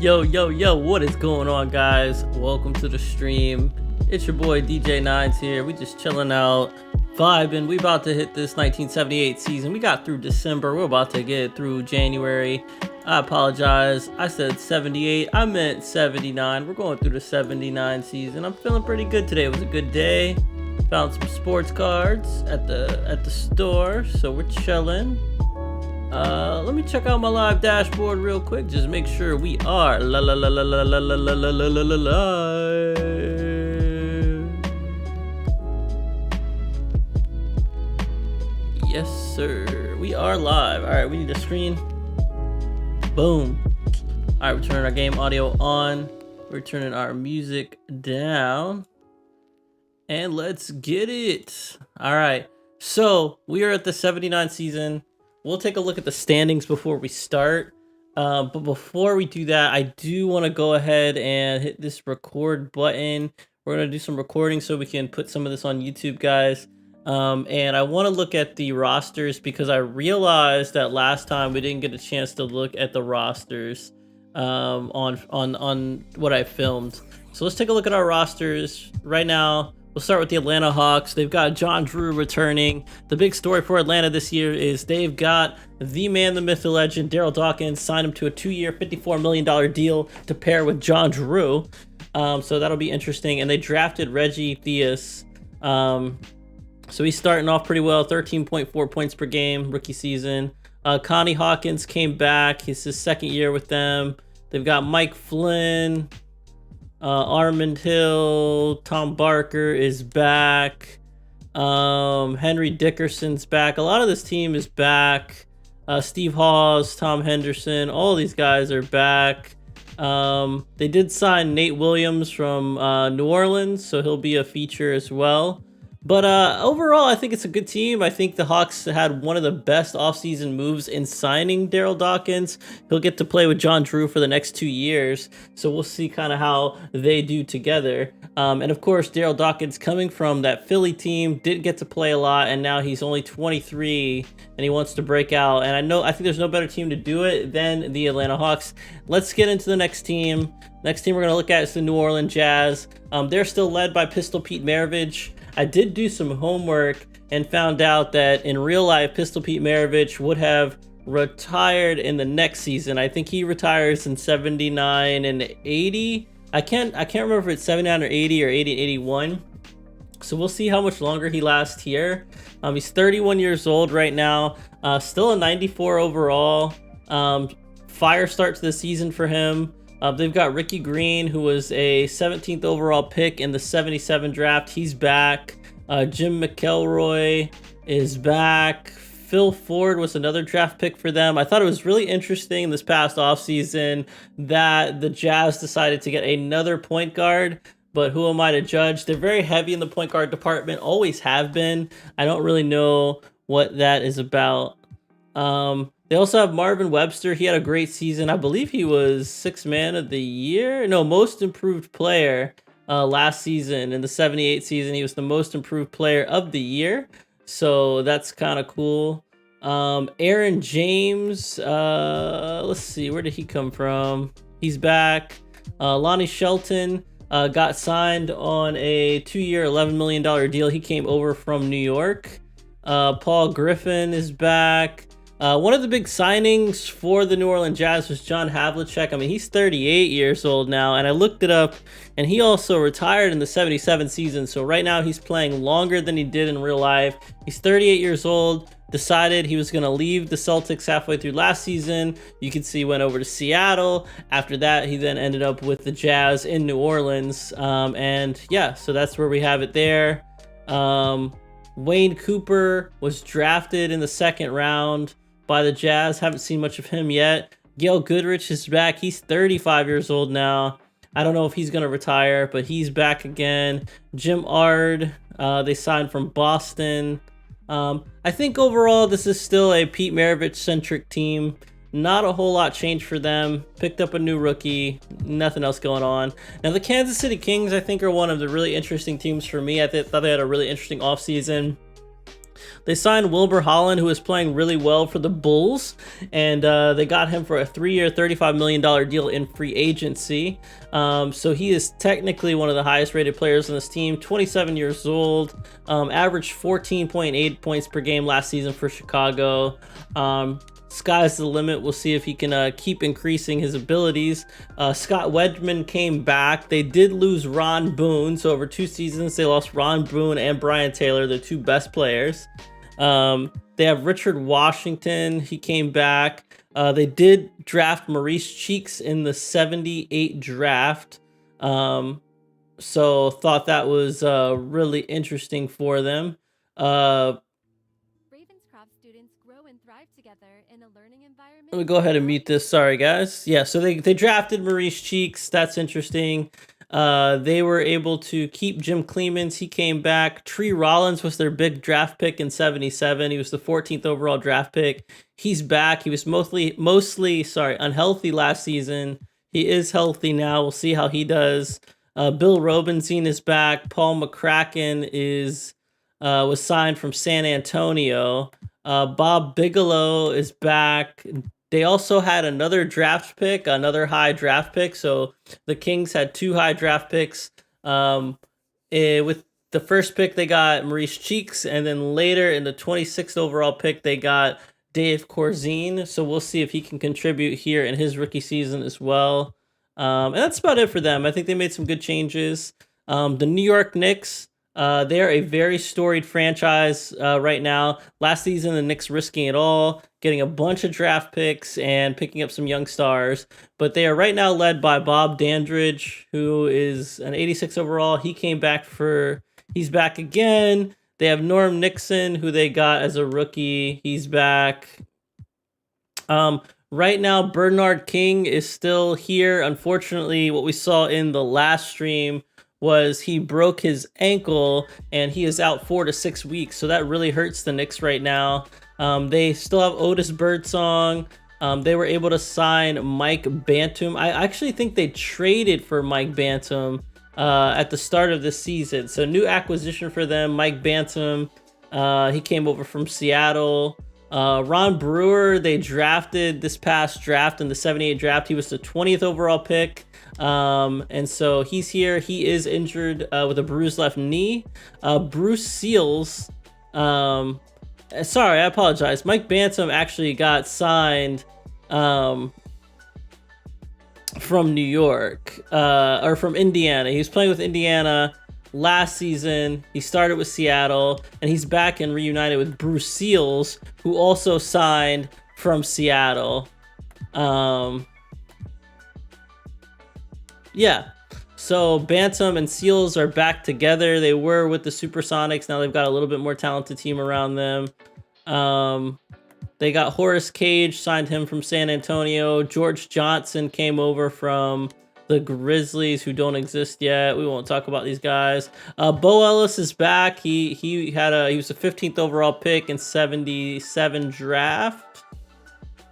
Yo, what is going on, guys? Welcome to the stream. It's your boy DJ Nines here. We just chilling out, vibing. We about to hit this 1978 season. We got through December. We're about to get through January. I apologize. I said 78. I meant 79. We're going through the 79 season. I'm feeling pretty good today. It was a good day. Found some sports cards at the store, so we're chilling. Let me check out my live dashboard real quick. Just make sure we are live. Yes, sir. We are live. All right, we need a screen. Boom. All right, we're turning our game audio on. We're turning our music down. And let's get it. All right. So we are at the 79 season. We'll take a look at the standings before we start. But before we do that, I do want to go ahead and hit this record button. We're going to do some recording so we can put some of this on YouTube, guys. And I want to look at the rosters because I realized that last time we didn't get a chance to look at the rosters on what I filmed. So let's take a look at our rosters right now. We'll start with the Atlanta Hawks. They've got John Drew returning. The big story for Atlanta this year is they've got the man, the myth, the legend, Darryl Dawkins, signed him to a 2-year, $54 million deal to pair with John Drew. So that'll be interesting. And they drafted Reggie Theus. So he's starting off pretty well, 13.4 points per game, rookie season. Connie Hawkins came back. It's his second year with them. They've got Mike Flynn. Armand Hill, Tom Barker is back. Henry Dickerson's back. A lot of this team is back. Steve Hawes, Tom Henderson, all these guys are back. They did sign Nate Williams from New Orleans, so he'll be a feature as well. But overall, I think it's a good team. I think the Hawks had one of the best offseason moves in signing Darryl Dawkins. He'll get to play with John Drew for the next 2 years. So we'll see kind of how they do together. And of course, Darryl Dawkins coming from that Philly team, didn't get to play a lot. And now he's only 23 and he wants to break out. And I think there's no better team to do it than the Atlanta Hawks. Let's get into the next team. Next team we're going to look at is the New Orleans Jazz. They're still led by Pistol Pete Maravich. I did do some homework and found out that in real life, Pistol Pete Maravich would have retired in the next season. I think he retires in 79 and 80. I can't remember if it's 79 or 80 or 80 and 81. So we'll see how much longer he lasts here. He's 31 years old right now. Still a 94 overall. Fire start to the season for him. They've got Ricky Green, who was a 17th overall pick in the 77 draft. He's back. Jim McElroy is back. Phil Ford was another draft pick for them. I thought it was really interesting this past offseason that the Jazz decided to get another point guard. But who am I to judge? They're very heavy in the point guard department, always have been. I don't really know what that is about. They also have Marvin Webster. He had a great season. I believe he was Sixth Man of the Year. No, Most Improved Player last season. In the 78 season, he was the Most Improved Player of the Year. So that's kind of cool. Aaron James. Let's see. Where did he come from? He's back. Lonnie Shelton got signed on a 2-year, $11 million deal. He came over from New York. Paul Griffin is back. One of the big signings for the New Orleans Jazz was John Havlicek. I mean, he's 38 years old now, and I looked it up, and he also retired in the 77 season. So right now he's playing longer than he did in real life. He's 38 years old, decided he was going to leave the Celtics halfway through last season. You can see he went over to Seattle. After that, he then ended up with the Jazz in New Orleans. And yeah, so that's where we have it there. Wayne Cooper was drafted in the second round by the Jazz. Haven't seen much of him yet. Gail Goodrich is back. He's 35 years old now. I don't know if he's going to retire, but he's back again. Jim Ard, they signed from Boston. I think overall this is still a Pete Maravich-centric team. Not a whole lot changed for them. Picked up a new rookie. Nothing else going on. Now, the Kansas City Kings, I think, are one of the really interesting teams for me. I thought they had a really interesting offseason. They signed Wilbur Holland, who is playing really well for the Bulls, and they got him for a 3-year, $35 million deal in free agency. So he is technically one of the highest rated players on this team, 27 years old, averaged 14.8 points per game last season for Chicago. Sky's the limit. We'll see if he can keep increasing his abilities. Scott Wedgman came back. They did lose Ron Boone, so over 2 seasons they lost Ron Boone and Brian Taylor, the 2 best players. They have Richard Washington. He came back. They did draft Maurice Cheeks in the 78 draft. So thought that was really interesting for them. Let me go ahead and mute this. Sorry, guys. Yeah, so they drafted Maurice Cheeks. That's interesting. They were able to keep Jim Clemens. He came back. Tree Rollins was their big draft pick in 77. He was the 14th overall draft pick. He's back. He was mostly unhealthy last season. He is healthy now. We'll see how he does. Bill Robinson is back. Paul McCracken was signed from San Antonio. Bob Bigelow is back. They also had another draft pick, another high draft pick. So the Kings had 2 high draft picks. With the first pick, they got Maurice Cheeks, and then later in the 26th overall pick, they got Dave Corzine. So we'll see if he can contribute here in his rookie season as well. And that's about it for them. I think they made some good changes. The New York Knicks, they are a very storied franchise right now. Last season, the Knicks risking it all, getting a bunch of draft picks and picking up some young stars. But they are right now led by Bob Dandridge, who is an 86 overall. He's back again. They have Norm Nixon, who they got as a rookie. He's back. Right now, Bernard King is still here. Unfortunately, what we saw in the last stream was he broke his ankle and he is out 4 to 6 weeks. So that really hurts the Knicks right now. They still have Otis Birdsong. They were able to sign Mike Bantam. I actually think they traded for Mike Bantam at the start of this season. So new acquisition for them, Mike Bantam. He came over from Seattle. Ron Brewer, they drafted this past draft in the 78 draft. He was the 20th overall pick. And so he's here. He is injured with a bruised left knee. Bruce Seals, sorry, I apologize. Mike Bantam actually got signed from New York, or from Indiana. He was playing with Indiana last season. He started with Seattle, and he's back and reunited with Bruce Seals, who also signed from Seattle. Yeah, so Bantam and Seals are back together. They were with the Supersonics. Now they've got a little bit more talented team around them. They got Horace Cage, signed him from San Antonio. George Johnson came over from the Grizzlies, who don't exist yet. We won't talk about these guys. Bo Ellis is back. He was the 15th overall pick in 77 draft.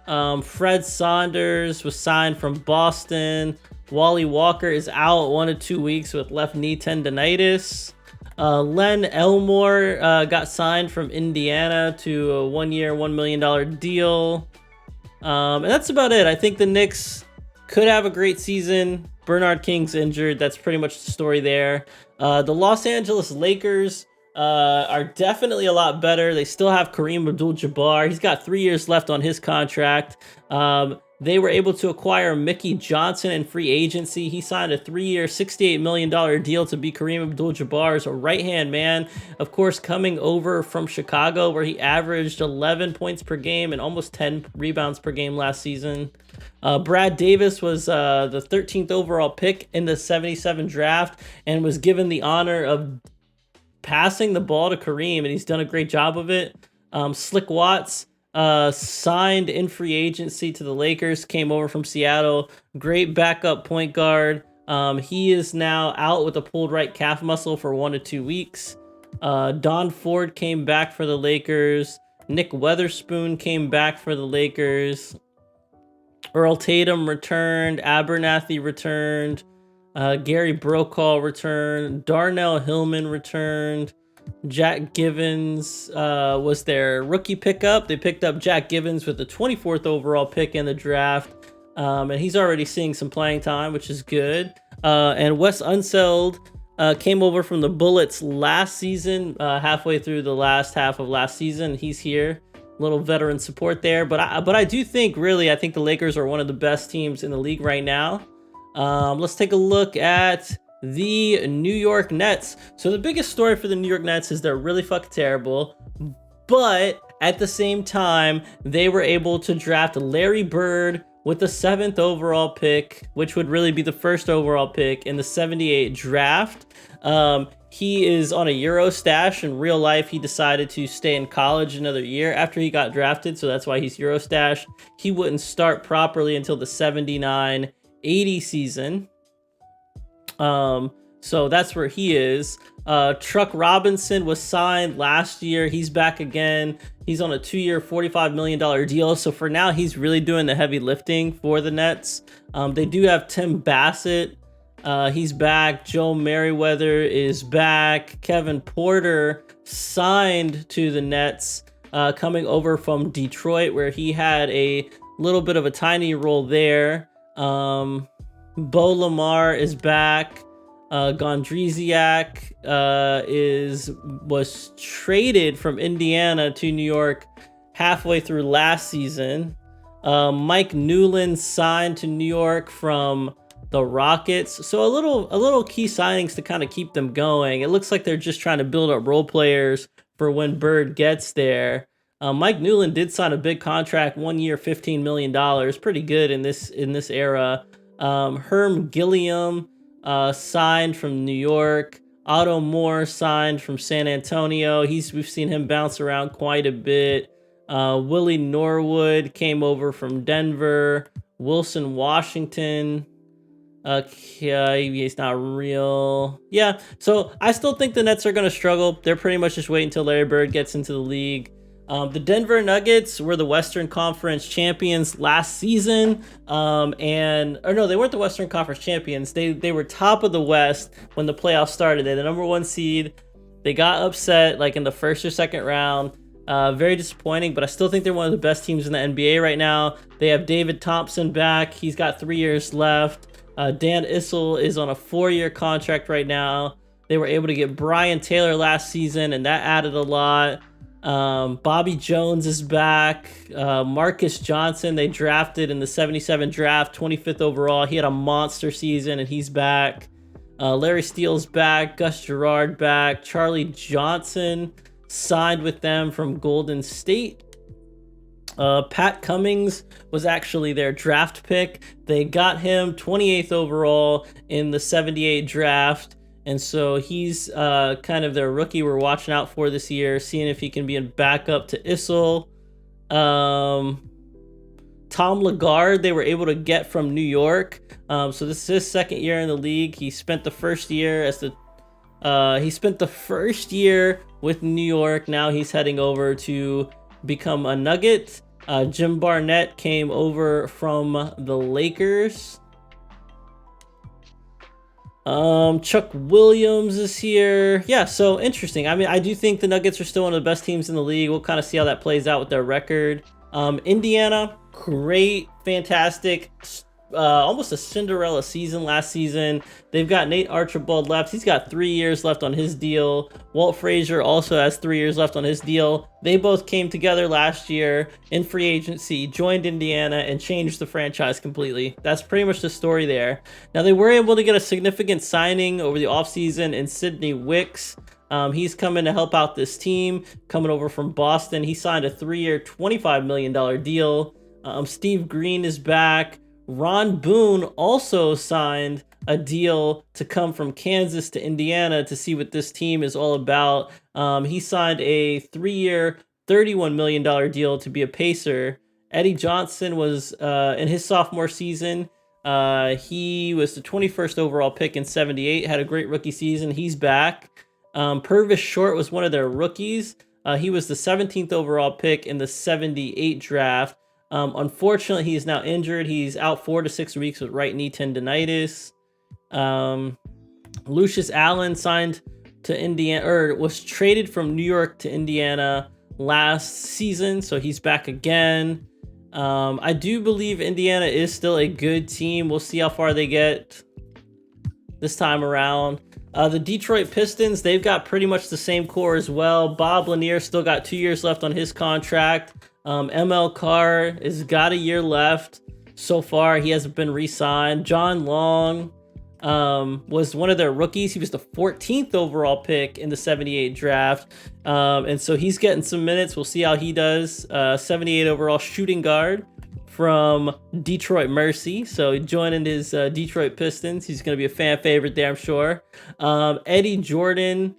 Fred Saunders was signed from Boston. Wally Walker is out 1 to 2 weeks with left knee tendonitis. Len Elmore got signed from Indiana to a 1-year, $1 million deal. And that's about it. I think the Knicks could have a great season. Bernard King's injured. That's pretty much the story there. The Los Angeles Lakers are definitely a lot better. They still have Kareem Abdul-Jabbar. He's got 3 years left on his contract. They were able to acquire Mickey Johnson in free agency. He signed a 3-year, $68 million deal to be Kareem Abdul-Jabbar's right-hand man. Of course, coming over from Chicago, where he averaged 11 points per game and almost 10 rebounds per game last season. Brad Davis was the 13th overall pick in the 77 draft and was given the honor of passing the ball to Kareem, and he's done a great job of it. Slick Watts signed in free agency to the Lakers, came over from Seattle. Great backup point guard. He is now out with a pulled right calf muscle for 1 to 2 weeks. Don Ford came back for the Lakers. Nick Weatherspoon came back for the Lakers. Earl Tatum returned. Abernathy returned. Gary Brokaw returned. Darnell Hillman returned. Jack Givens was their rookie pickup. They picked up Jack Givens with the 24th overall pick in the draft. And he's already seeing some playing time, which is good. And Wes Unseld came over from the Bullets last season, halfway through the last half of last season. He's here, little veteran support there. But I do think, really, I think the Lakers are one of the best teams in the league right now. Let's take a look at the New York Nets. So the biggest story for the New York Nets is they're really fucking terrible, but at the same time, they were able to draft Larry Bird with the 7th overall pick, which would really be the first overall pick in the 78 draft. He is on a Euro stash. In real life, he decided to stay in college another year after he got drafted, so that's why he's Euro stash. He wouldn't start properly until the 79-80 season. So that's where he is. Truck Robinson was signed last year. He's back again. He's on a 2-year, $45 million deal. So for now, he's really doing the heavy lifting for the Nets. They do have Tim Bassett. He's back. Joe Merriweather is back. Kevin Porter signed to the Nets, coming over from Detroit, where he had a little bit of a tiny role there. Bo Lamar is back. Gondrziak was traded from Indiana to New York halfway through last season. Mike Newland signed to New York from the Rockets. So a little key signings to kind of keep them going. It looks like they're just trying to build up role players for when Bird gets there. Mike Newland did sign a big contract, 1 year, $15 million. Pretty good in this era. Herm Gilliam signed from New York. Otto Moore signed from San Antonio. We've seen him bounce around quite a bit. Willie Norwood came over from Denver. Wilson Washington. He's not real. Yeah, so I still think the Nets are going to struggle. They're pretty much just waiting until Larry Bird gets into the league. The Denver Nuggets were the Western Conference champions last season. They weren't the Western Conference champions. They were top of the West when the playoffs started. They're the number 1 seed. They got upset like in the first or second round. Very disappointing, but I still think they're one of the best teams in the NBA right now. They have David Thompson back. He's got 3 years left. Dan Issel is on a 4-year contract right now. They were able to get Brian Taylor last season, and that added a lot. Bobby Jones is back. Marcus Johnson, they drafted in the 77 draft, 25th overall. He had a monster season, and he's back. Larry Steele's back. Gus Gerard back. Charlie Johnson signed with them from Golden State. Pat Cummings was actually their draft pick. They got him 28th overall in the 78 draft. And so he's kind of their rookie we're watching out for this year, seeing if he can be a backup to Issel. Tom Lagarde, they were able to get from New York. So this is his second year in the league. He spent the first year with New York. Now he's heading over to become a Nugget. Jim Barnett came over from the Lakers. Chuck Williams is here. Yeah, so interesting. I mean, I do think the Nuggets are still one of the best teams in the league. We'll kind of see how that plays out with their record. Indiana, great, fantastic, almost a Cinderella season last season. They've got Nate Archibald left. He's got 3 years left on his deal. Walt Frazier also has 3 years left on his deal. They both came together last year in free agency, joined Indiana, and changed the franchise completely. That's pretty much the story there. Now, they were able to get a significant signing over the offseason in Sidney Wicks. He's coming to help out this team, coming over from Boston. He signed a 3-year, $25 million deal. Steve Green is back. Ron Boone also signed a deal to come from Kansas to Indiana to see what this team is all about. He signed a 3-year, $31 million deal to be a Pacer. Eddie Johnson was in his sophomore season. He was the 21st overall pick in 78, had a great rookie season. He's back. Purvis Short was one of their rookies. He was the 17th overall pick in the 78 draft. Unfortunately, he is now injured. He's out 4 to 6 weeks with right knee tendonitis. Lucius Allen signed to Indiana, or was traded from New York to Indiana last season, so he's back again. I do believe Indiana is still a good team. We'll see how far they get this time around. The Detroit Pistons, they've got pretty much the same core as well. Bob Lanier still got 2 years left on his contract. ML Carr has got a year left. So far, he hasn't been re-signed. John Long was one of their rookies. He was the 14th overall pick in the 78 draft. And so he's getting some minutes. We'll see how he does. 78 overall shooting guard from Detroit Mercy. So joining his Detroit Pistons. He's going to be a fan favorite there, I'm sure. Eddie Jordan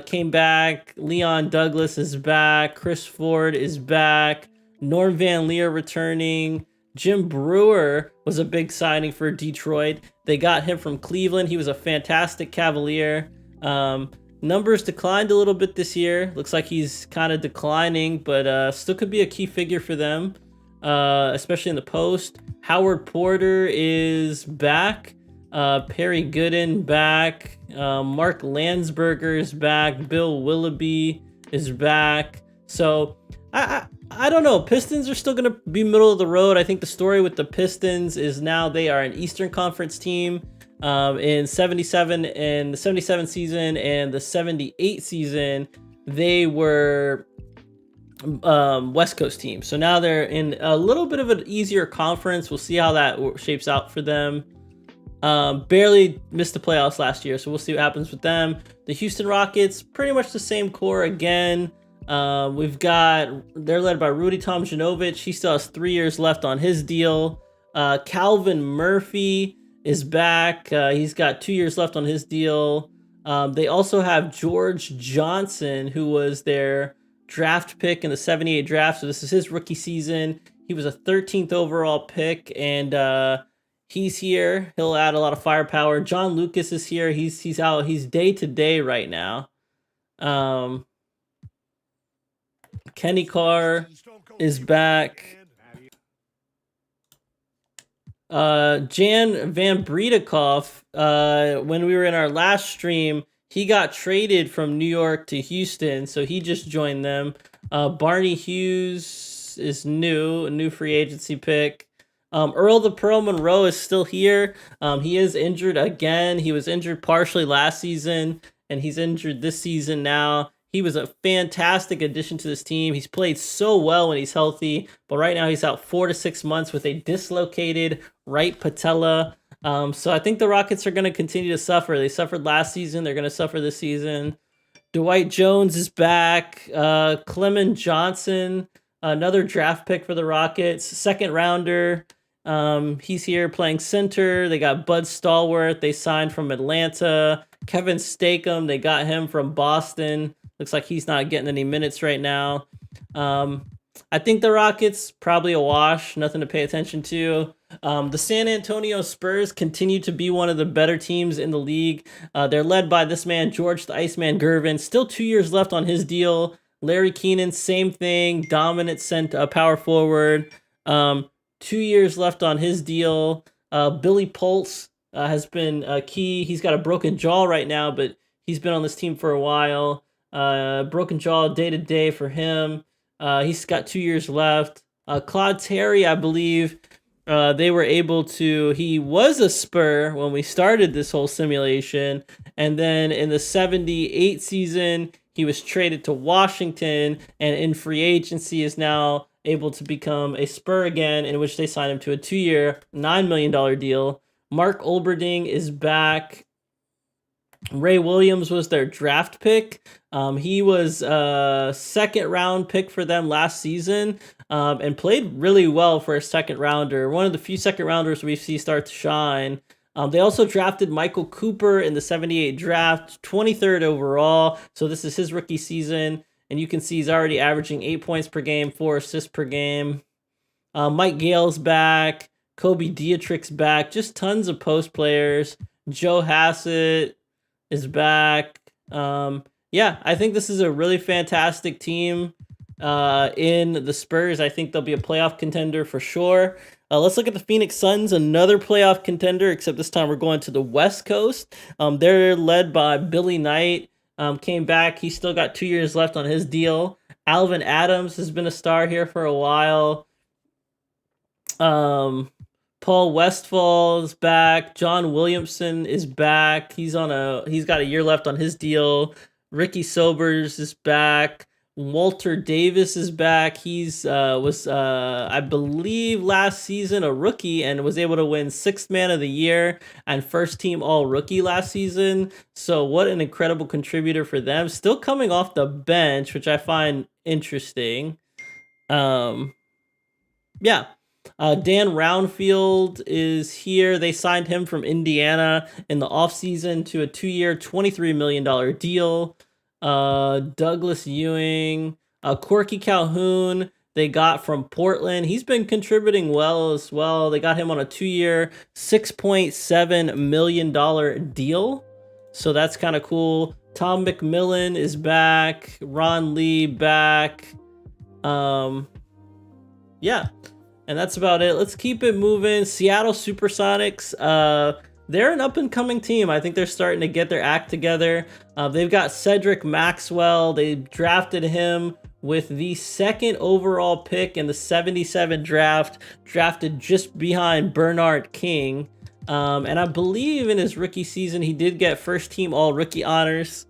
came back. Leon Douglas is back. Chris Ford is back. Norm Van Leer returning. Jim Brewer was a big signing for Detroit. They got him from Cleveland. He was a fantastic Cavalier. Numbers declined a little bit this year. Looks like he's kind of declining, but still could be a key figure for them, especially in the post. Howard Porter is back. Perry Gooden back. Mark Landsberger is back. Bill Willoughby is back. So I don't know. Pistons are still going to be middle of the road. I think the story with the Pistons is now they are an Eastern Conference team. In 77 and the 77 season and the 78 season, they were West Coast teams. So now they're in a little bit of an easier conference. We'll see how that shapes out for them. Barely missed the playoffs last year, so we'll see what happens with them. The Houston Rockets, pretty much the same core again. They're led by Rudy Tomjanovich. He still has 3 years left on his deal. Calvin Murphy is back. He's got 2 years left on his deal. They also have George Johnson, who was their draft pick in the 78 draft. So this is his rookie season. He was a 13th overall pick, and he's here. He'll add a lot of firepower. John Lucas is here. He's out. He's day to day right now. Kenny Carr is back. Jan Van Bredekoff, when we were in our last stream, he got traded from New York to Houston, so he just joined them. Barney Hughes is a new free agency pick. Earl the Pearl Monroe is still here. He is injured again. He was injured partially last season, and he's injured this season now. He was a fantastic addition to this team. He's played so well when he's healthy, but right now he's out 4 to 6 months with a dislocated right patella. So I think the Rockets are going to continue to suffer. They suffered last season. They're going to suffer this season. Dwight Jones is back. Clement Johnson, another draft pick for the Rockets, second rounder. He's here playing center. They got Bud Stallworth. They signed from Atlanta. Kevin Stakem, they got him from Boston. Looks like he's not getting any minutes right now. I think the Rockets, probably a wash, nothing to pay attention to. The San Antonio Spurs continue to be one of the better teams in the league. They're led by this man, George the Iceman Gervin. Still 2 years left on his deal. Larry Keenan, same thing. Dominant power forward. 2 years left on his deal. Billy Pultz has been key. He's got a broken jaw right now, but he's been on this team for a while. Broken jaw day to day for him. He's got 2 years left. Claude Terry, I believe, they were able to. He was a Spur when we started this whole simulation, and then in the 78 season, he was traded to Washington, and in free agency is now able to become a Spur again, in which they signed him to a 2-year, $9 million deal. Mark Olberding is back. Ray Williams was their draft pick. He was a second round pick for them last season, and played really well for a second rounder. One of the few second rounders we see start to shine. They also drafted Michael Cooper in the 78 draft, 23rd overall. So this is his rookie season, and you can see he's already averaging 8 points per game, 4 assists per game. Mike Gale's back. Kobe Dietrich's back. Just tons of post players. Joe Hassett is back. I think this is a really fantastic team in the Spurs. I think they'll be a playoff contender for sure. Let's look at the Phoenix Suns, another playoff contender, except this time we're going to the West Coast. They're led by Billy Knight. came back. He's still got 2 years left on his deal. Alvin Adams has been a star here for a while. Paul Westphal is back. John Williamson is back. He's got a year left on his deal. Ricky Sobers is back. Walter Davis is back. He's was I believe last season a rookie and was able to win 6th man of the year and first team all rookie last season. So what an incredible contributor for them. Still coming off the bench, which I find interesting. Yeah. Dan Roundfield is here. They signed him from Indiana in the offseason to a 2-year, $23 million deal. Douglas Ewing, Corky Calhoun, they got from Portland. He's been contributing well as well. They got him on a 2-year, $6.7 million deal. So that's kind of cool. Tom McMillan is back. Ron Lee back. Yeah. And that's about it. Let's keep it moving. Seattle Supersonics. They're an up-and-coming team. I think they're starting to get their act together. They've got Cedric Maxwell. They drafted him with the 2nd overall pick in the 77 draft, drafted just behind Bernard King. And I believe in his rookie season, he did get first-team all-rookie honors.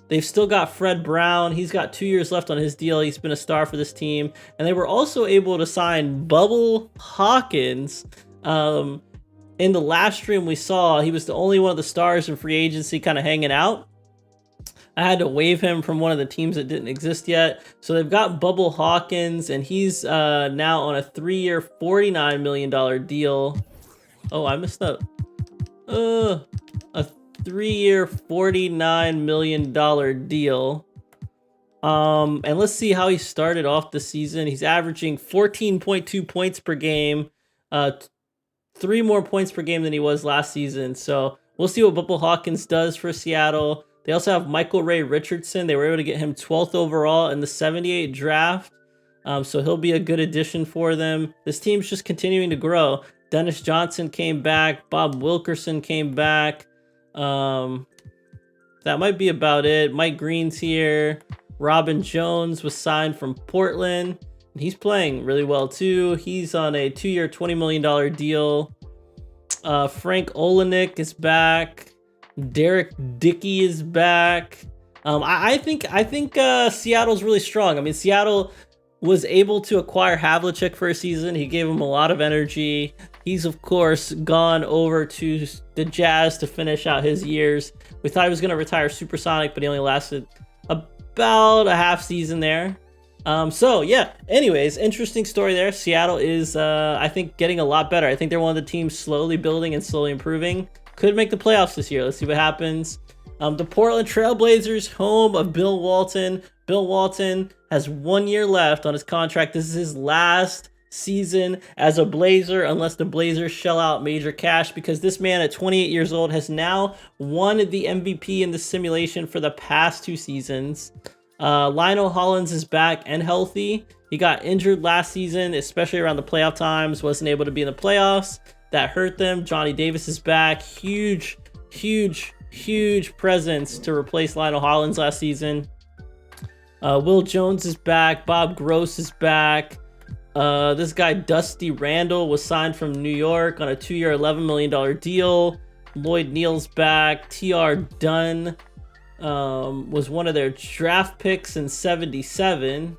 They've still got Fred Brown. He's got 2 years left on his deal. He's been a star for this team. And they were also able to sign Bubble Hawkins. In the last stream we saw, he was the only one of the stars in free agency kind of hanging out. I had to waive him from one of the teams that didn't exist yet. So they've got Bubble Hawkins, and he's now on a 3-year, $49 million deal. Oh, I messed up. A 3-year, $49 million deal. And let's see how he started off the season. He's averaging 14.2 points per game, 3 more points per game than he was last season. So we'll see what Bubble Hawkins does for Seattle. They also have Michael Ray Richardson. They were able to get him 12th overall in the 78 draft. So he'll be a good addition for them. This team's just continuing to grow. Dennis Johnson came back. Bob Wilkerson came back. That might be about it. Mike Green's here. Robin Jones was signed from Portland. He's playing really well too. He's on a 2-year, $20 million deal. Frank Olenek is back. Derek Dickey is back. I think Seattle's really strong. I mean, Seattle was able to acquire Havlicek for a season. He gave him a lot of energy. He's, of course, gone over to the Jazz to finish out his years. We thought he was going to retire Supersonic, but he only lasted about a half season there. So, yeah, anyways, interesting story there. Seattle is, I think, getting a lot better. I think they're one of the teams slowly building and slowly improving. Could make the playoffs this year. Let's see what happens. The Portland Trailblazers, home of Bill Walton. Bill Walton has 1 year left on his contract. This is his last season as a Blazer, unless the Blazers shell out major cash, because this man at 28 years old has now won the MVP in the simulation for the past 2 seasons. Lionel Hollins is back and healthy. He got injured last season, especially around the playoff times, wasn't able to be in the playoffs. That hurt them. Johnny Davis is back. Huge presence to replace Lionel Hollins last season. Will Jones is back. Bob Gross is back. This guy, Dusty Randall, was signed from New York on a 2-year, $11 million deal. Lloyd Neal's back. T.R. Dunn was one of their draft picks in 77.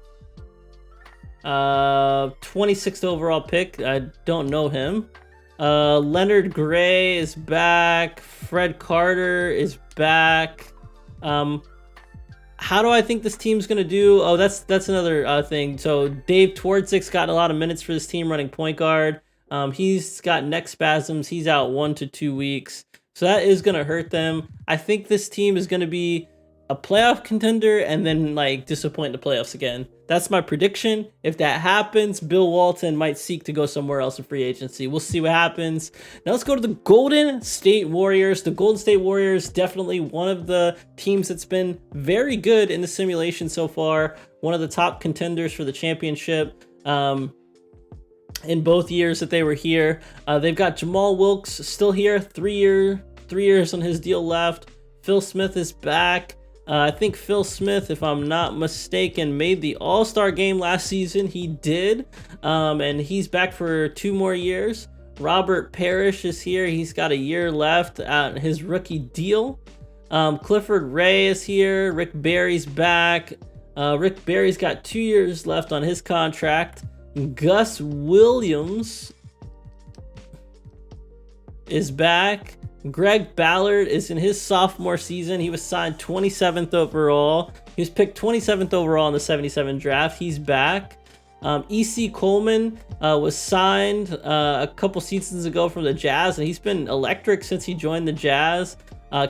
26th overall pick. I don't know him. Leonard Gray is back. Fred Carter is back. How do I think this team's going to do? Oh, that's another thing. So Dave Twardzik gotten a lot of minutes for this team running point guard. He's got neck spasms. He's out 1 to 2 weeks. So that is going to hurt them. I think this team is going to be a playoff contender and then disappoint in the playoffs again. That's my prediction. If that happens, Bill Walton might seek to go somewhere else in free agency. We'll see what happens. Now let's go to the Golden State Warriors. The Golden State Warriors, definitely one of the teams that's been very good in the simulation so far. One of the top contenders for the championship in both years that they were here. They've got Jamal Wilkes still here, 3 years on his deal left. Phil Smith is back. I think Phil Smith, if I'm not mistaken, made the All-Star game last season. He did, and he's back for 2 more years. Robert Parrish is here. He's got a year left at his rookie deal. Clifford Ray is here. Rick Barry's back. Rick Barry's got 2 years left on his contract. Gus Williams is back. Greg Ballard is in his sophomore season. He was signed 27th overall. He was picked 27th overall in the 77 draft. He's back. E.C. Coleman was signed a couple seasons ago from the Jazz, and he's been electric since he joined the Jazz.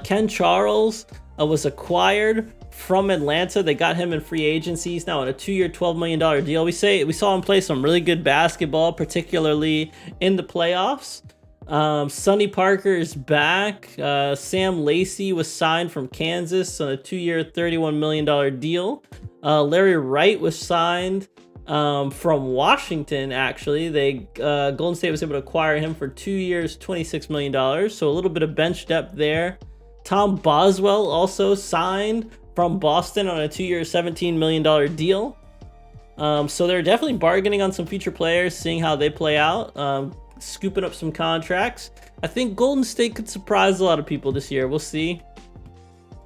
Ken Charles was acquired from Atlanta. They got him in free agency. He's now on a 2-year, $12 million deal. We saw him play some really good basketball, particularly in the playoffs. Sonny Parker is back. Sam Lacey was signed from Kansas on a 2-year, $31 million deal. Larry Wright was signed from Washington, actually. Golden State was able to acquire him for 2 years, $26 million. So a little bit of bench depth there. Tom Boswell also signed from Boston on a 2-year, $17 million deal. So they're definitely bargaining on some future players, seeing how they play out. Scooping up some contracts. I think Golden State could surprise a lot of people this year. We'll see.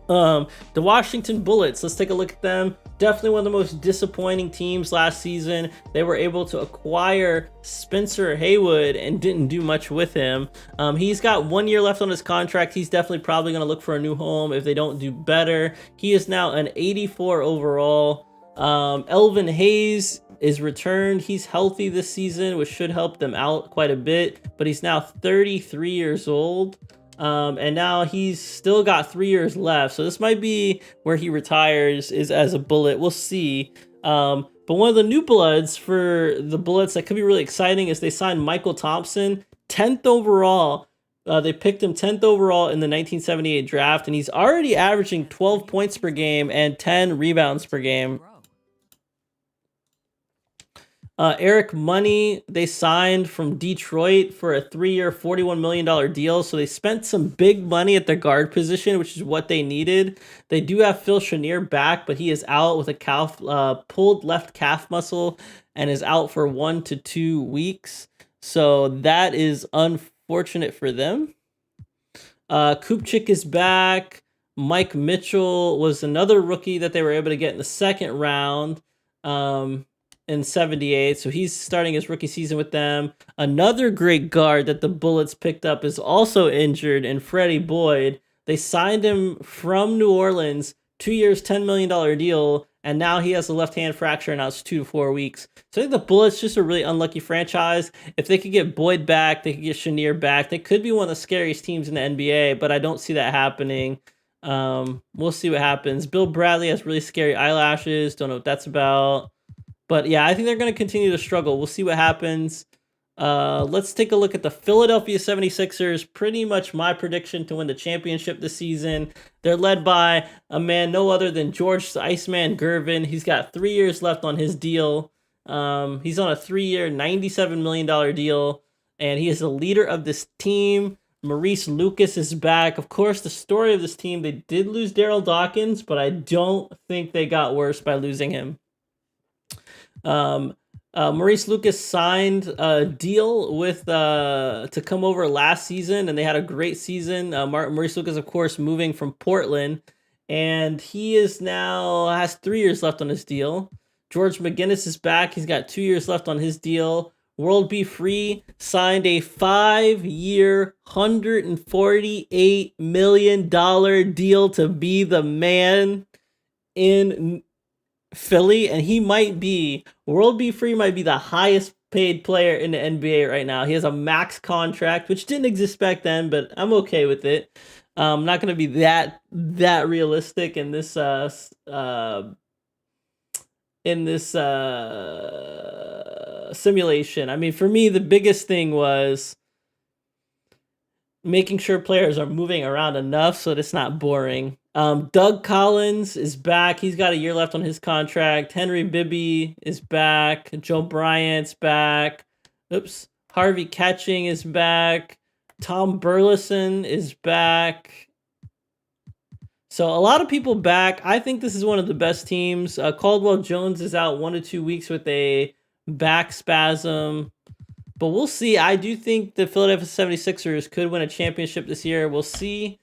The Washington Bullets, let's take a look at them. Definitely one of the most disappointing teams last season. They were able to acquire Spencer Haywood and didn't do much with him. He's got 1 year left on his contract. He's definitely probably going to look for a new home if they don't do better. He is now an 84 overall. Elvin Hayes is returned. He's healthy this season, which should help them out quite a bit, but he's now 33 years old. And now he's still got 3 years left. So this might be where he retires, is as a Bullet. We'll see. But one of the new bloods for the Bullets that could be really exciting is they signed Michael Thompson, 10th overall. They picked him 10th overall in the 1978 draft, and he's already averaging 12 points per game and 10 rebounds per game. Eric Money, they signed from Detroit for a 3-year, $41 million deal. So they spent some big money at their guard position, which is what they needed. They do have Phil Chenier back, but he is out with a pulled left calf muscle and is out for 1 to 2 weeks. So that is unfortunate for them. Kupchak is back. Mike Mitchell was another rookie that they were able to get in the second round. In 78, so he's starting his rookie season with them. Another great guard that the Bullets picked up is also injured, and Freddie Boyd. They signed him from New Orleans, 2 years, $10 million deal, and now he has a left hand fracture, and now it's 2 to 4 weeks. So I think the Bullets just a really unlucky franchise. If they could get Boyd back, they could get Chenier back. They could be one of the scariest teams in the NBA, but I don't see that happening. We'll see what happens. Bill Bradley has really scary eyelashes. Don't know what that's about. But yeah, I think they're going to continue to struggle. We'll see what happens. Let's take a look at the Philadelphia 76ers. Pretty much my prediction to win the championship this season. They're led by a man no other than George the Iceman Gervin. He's got 3 years left on his deal. He's on a 3-year, $97 million deal. And he is the leader of this team. Maurice Lucas is back. Of course, the story of this team, they did lose Daryl Dawkins, but I don't think they got worse by losing him. Maurice Lucas signed a deal with to come over last season, and they had a great season. Maurice Lucas, of course, moving from Portland, and he is now has 3 years left on his deal. George McGinnis is back. He's got 2 years left on his deal. World B. Free signed a 5-year, $148 million deal to be the man in Philly, and he might be, World B. Free might be the highest paid player in the NBA right now. He has a max contract, which didn't exist back then, but I'm okay with it. I'm not going to be that realistic in this simulation. I mean, for me, the biggest thing was making sure players are moving around enough so that it's not boring. Doug Collins is back. He's got a year left on his contract. Henry Bibby is back. Joe Bryant's back. Harvey Catching is back. Tom Burleson is back. So a lot of people back. I think this is one of the best teams. Caldwell Jones is out 1 to 2 weeks with a back spasm. But we'll see. I do think the Philadelphia 76ers could win a championship this year. We'll see.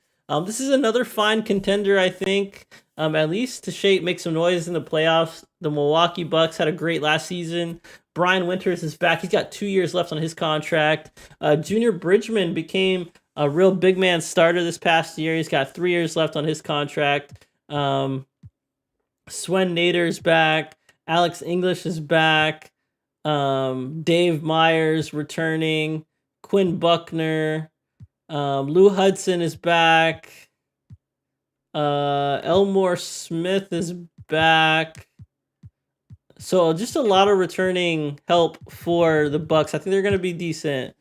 This is another fine contender, I think. At least to make some noise in the playoffs. The Milwaukee Bucks had a great last season. Brian Winters is back. He's got 2 years left on his contract. Junior Bridgman became a real big man starter this past year. He's got 3 years left on his contract. Swen Nader's back. Alex English is back. Dave Myers returning. Quinn Buckner. Lou Hudson is back. Elmore Smith is back. So just a lot of returning help for the Bucks. I think they're going to be decent.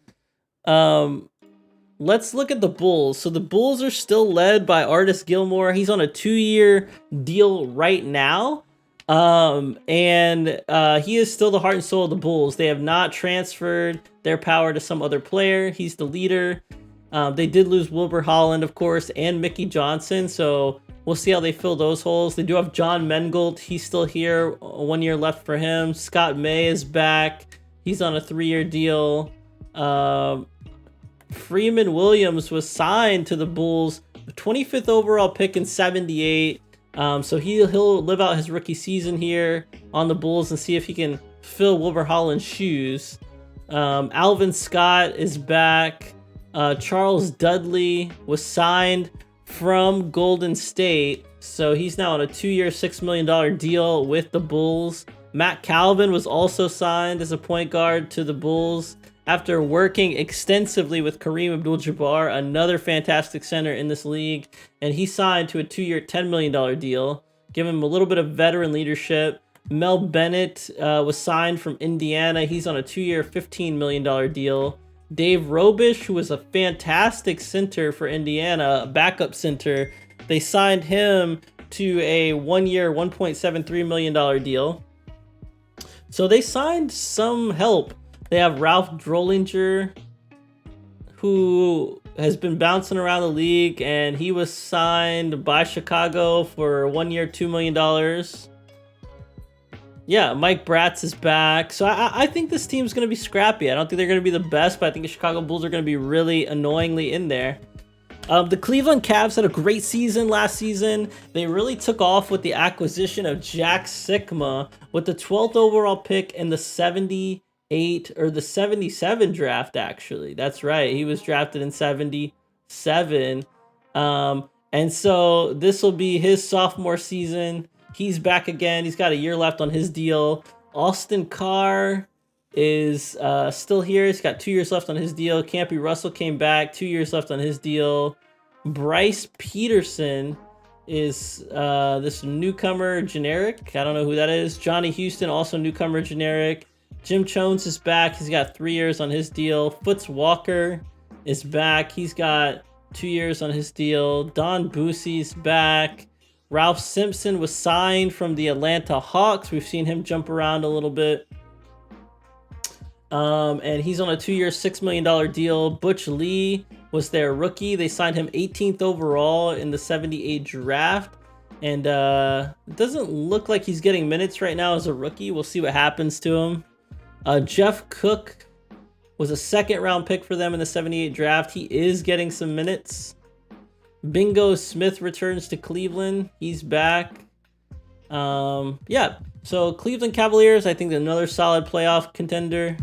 Let's look at the Bulls. So the Bulls are still led by Artis Gilmore. He's on a 2-year deal right now. And he is still the heart and soul of the Bulls. They have not transferred their power to some other player. He's the leader. They did lose Wilbur Holland, of course, and Mickey Johnson. So we'll see how they fill those holes. They do have John Mengold. He's still here. 1 year left for him. Scott May is back. He's on a 3-year deal. Freeman Williams was signed to the Bulls, 25th overall pick in 78. So he'll live out his rookie season here on the Bulls and see if he can fill Wilbur Holland's shoes. Alvin Scott is back. Charles Dudley was signed from Golden State, so he's now on a 2-year, $6 million deal with the Bulls. Matt Calvin was also signed as a point guard to the Bulls after working extensively with Kareem Abdul-Jabbar, another fantastic center in this league, and he signed to a 2-year, $10 million deal, giving him a little bit of veteran leadership. Mel Bennett was signed from Indiana. He's on a 2-year, $15 million deal. Dave Robish, who was a fantastic center for Indiana, a backup center, they signed him to a 1-year, $1.73 million deal. So they signed some help. They have Ralph Drollinger, who has been bouncing around the league, and he was signed by Chicago for 1 year, $2 million. Yeah, Mike Bratz is back. So I think this team's going to be scrappy. I don't think they're going to be the best, but I think the Chicago Bulls are going to be really annoyingly in there. The Cleveland Cavs had a great season last season. They really took off with the acquisition of Jack Sikma with the 12th overall pick in the 78 or the 77 draft, actually. That's right. He was drafted in 77. And so this will be his sophomore season. He's back again. He's got a year left on his deal. Austin Carr is still here. He's got 2 years left on his deal. Campy Russell came back. 2 years left on his deal. Bryce Peterson is this newcomer generic. I don't know who that is. Johnny Houston, also newcomer generic. Jim Jones is back. He's got 3 years on his deal. Foots Walker is back. He's got 2 years on his deal. Don Boosie's back. Ralph Simpson was signed from the Atlanta Hawks. We've seen him jump around a little bit. And he's on a 2 year, $6 million deal. Butch Lee was their rookie. They signed him 18th overall in the 78 draft. And it doesn't look like he's getting minutes right now as a rookie. We'll see what happens to him. Jeff Cook was a 2nd round pick for them in the 78 draft. He is getting some minutes. Bingo Smith returns to Cleveland. He's back. Yeah, so Cleveland Cavaliers, I think another solid playoff contender.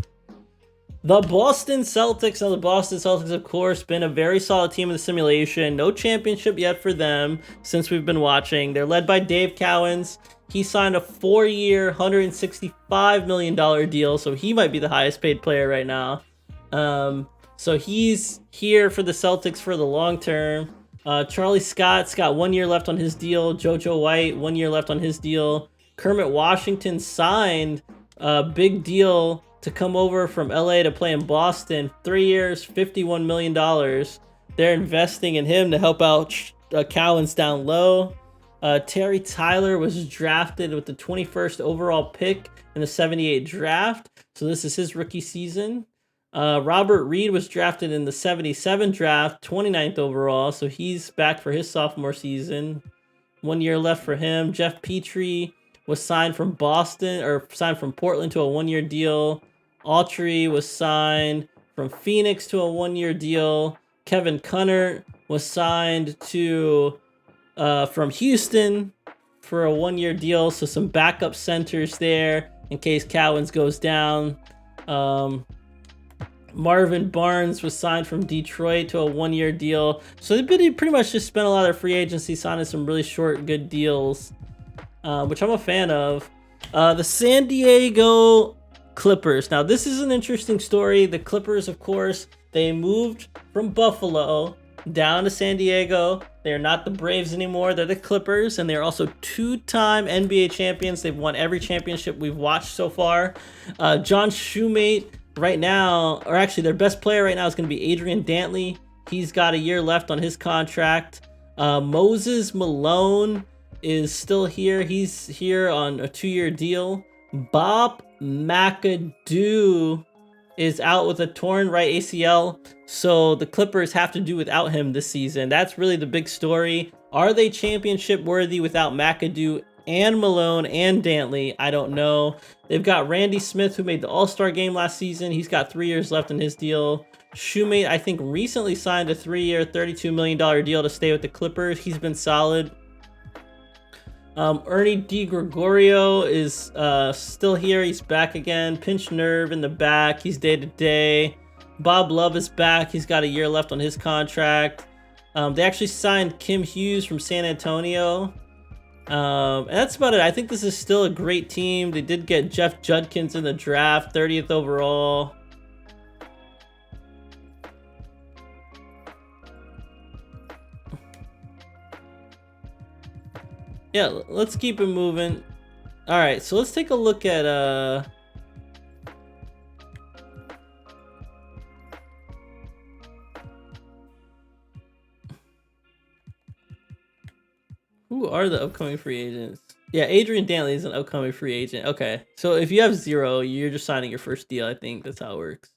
The Boston Celtics. Now, the Boston Celtics, of course, been a very solid team in the simulation. No championship yet for them since we've been watching. They're led by Dave Cowens. He signed a 4-year, $165 million deal, so he might be the highest paid player right now. So he's here for the Celtics for the long term. Charlie Scott's got 1 year left on his deal. JoJo White, 1 year left on his deal. Kermit Washington signed a big deal to come over from LA to play in Boston. 3 years, $51 million. They're investing in him to help out Cowens down low. Terry Tyler was drafted with the 21st overall pick in the 78 draft. So this is his rookie season. Robert Reed was drafted in the 77 draft, 29th overall, so he's back for his sophomore season. 1 year left for him. Jeff Petrie was signed from Boston, or signed from Portland to a 1 year deal. Autry was signed from Phoenix to a 1 year deal. Kevin Cunnert was signed to from Houston for a 1 year deal. So some backup centers there in case Cowens goes down. Marvin Barnes was signed from Detroit to a 1 year deal. So they've pretty much just spent a lot of their free agency signing some really short, good deals, which I'm a fan of. The San Diego Clippers. Now, this is an interesting story. The Clippers, of course, they moved from Buffalo down to San Diego. They're not the Braves anymore. They're the Clippers, and they're also two-time NBA champions. They've won every championship we've watched so far. John Shoemate right now, or actually their best player right now is going to be Adrian Dantley. He's got a year left on his contract. Moses Malone is still here. He's here on a 2 year deal. Bob McAdoo is out with a torn right ACL, so the Clippers have to do without him this season. That's really the big story. Are they championship worthy without McAdoo and Malone and Dantley? I don't know. They've got Randy Smith, who made the All-Star game last season. He's got 3 years left in his deal. Shoemate, I think, recently signed a 3 year, $32 million deal to stay with the Clippers. He's been solid. Ernie DiGregorio is still here. He's back again. Pinched nerve in the back. He's day-to-day. Bob Love is back. He's got a year left on his contract. They actually signed Kim Hughes from San Antonio. And that's about it. I think this is still a great team. They did get Jeff Judkins in the draft, 30th overall. Yeah, let's keep it moving. All right, so let's take a look at who are the upcoming free agents? Yeah, Adrian Dantley is an upcoming free agent. Okay, so if you have 0, you're just signing your first deal. I think that's how it works.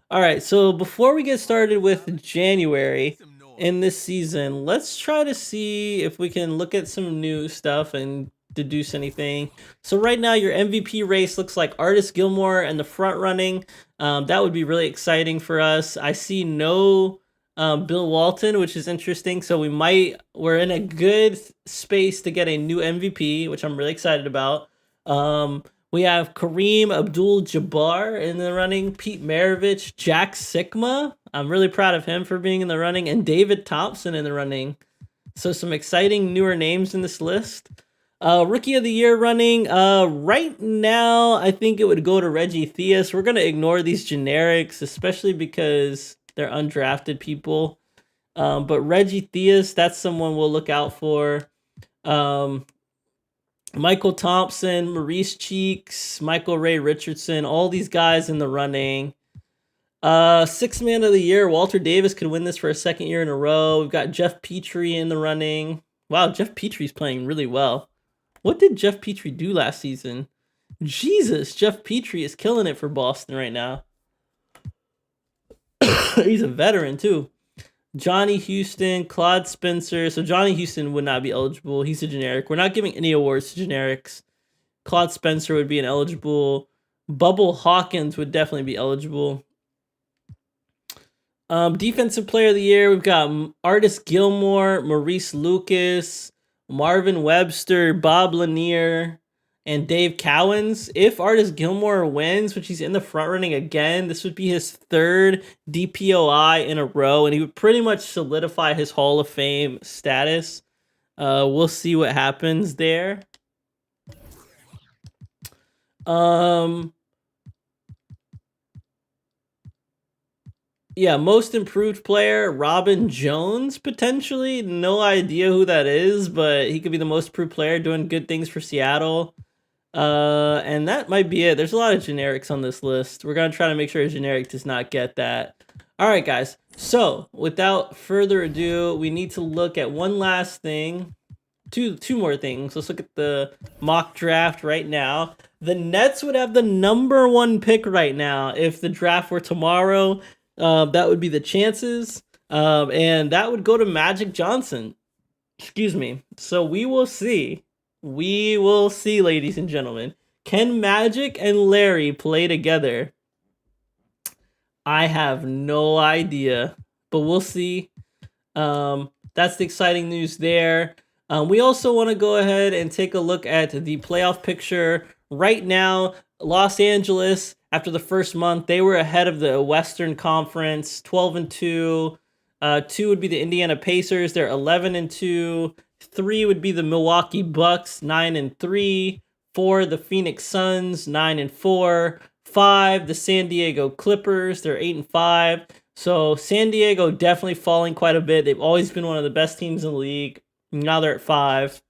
All right, so before we get started with January in this season, let's try to see if we can look at some new stuff and deduce anything. So right now your MVP race looks like Artis Gilmore and the front running. That would be really exciting for us. I see no Bill Walton, which is interesting. So we're in a good space to get a new MVP, which I'm really excited about. We have Kareem Abdul-Jabbar in the running, Pete Maravich, Jack Sikma. I'm really proud of him for being in the running, and David Thompson in the running. So some exciting newer names in this list. Rookie of the Year running. Right now, I think it would go to Reggie Theus. We're going to ignore these generics, especially because they're undrafted people. But Reggie Theus, that's someone we'll look out for. Michael Thompson, Maurice Cheeks, Michael Ray Richardson, all these guys in the running. Sixth man of the year, Walter Davis could win this for a second year in a row. We've got Jeff Petrie in the running. Wow, Jeff Petrie's playing really well. What did Jeff Petrie do last season? Jesus, Jeff Petrie is killing it for Boston right now. He's a veteran too. Johnny Houston, Claude Spencer. So Johnny Houston would not be eligible. He's a generic. We're not giving any awards to generics. Claude Spencer would be ineligible. Bubble Hawkins would definitely be eligible. Defensive player of the year, we've got Artis Gilmore, Maurice Lucas, Marvin Webster, Bob Lanier, and Dave Cowens. If Artis Gilmore wins, which he's in the front running again, this would be his third DPOI in a row, and he would pretty much solidify his Hall of Fame status. We'll see what happens there. Yeah, most improved player, Robin Jones, potentially. No idea who that is, but he could be the most improved player doing good things for Seattle. And that might be it. There's a lot of generics on this list. We're going to try to make sure a generic does not get that. All right, guys. So without further ado, we need to look at one last thing. Two more things. Let's look at the mock draft right now. The Nets would have the number 1 pick right now if the draft were tomorrow. That would be the chances. And that would go to Magic Johnson. Excuse me. So we will see. We will see, ladies and gentlemen. Can Magic and Larry play together? I have no idea, but we'll see. That's the exciting news there. We also want to go ahead and take a look at the playoff picture. Right now, Los Angeles, after the first month, they were ahead of the Western Conference, 12-2. 2 would be the Indiana Pacers. They're 11-2. 3 would be the Milwaukee Bucks, 9-3. 4, the Phoenix Suns, 9-4. 5, the San Diego Clippers. They're 8-5. So San Diego definitely falling quite a bit. They've always been one of the best teams in the league. Now they're at 5.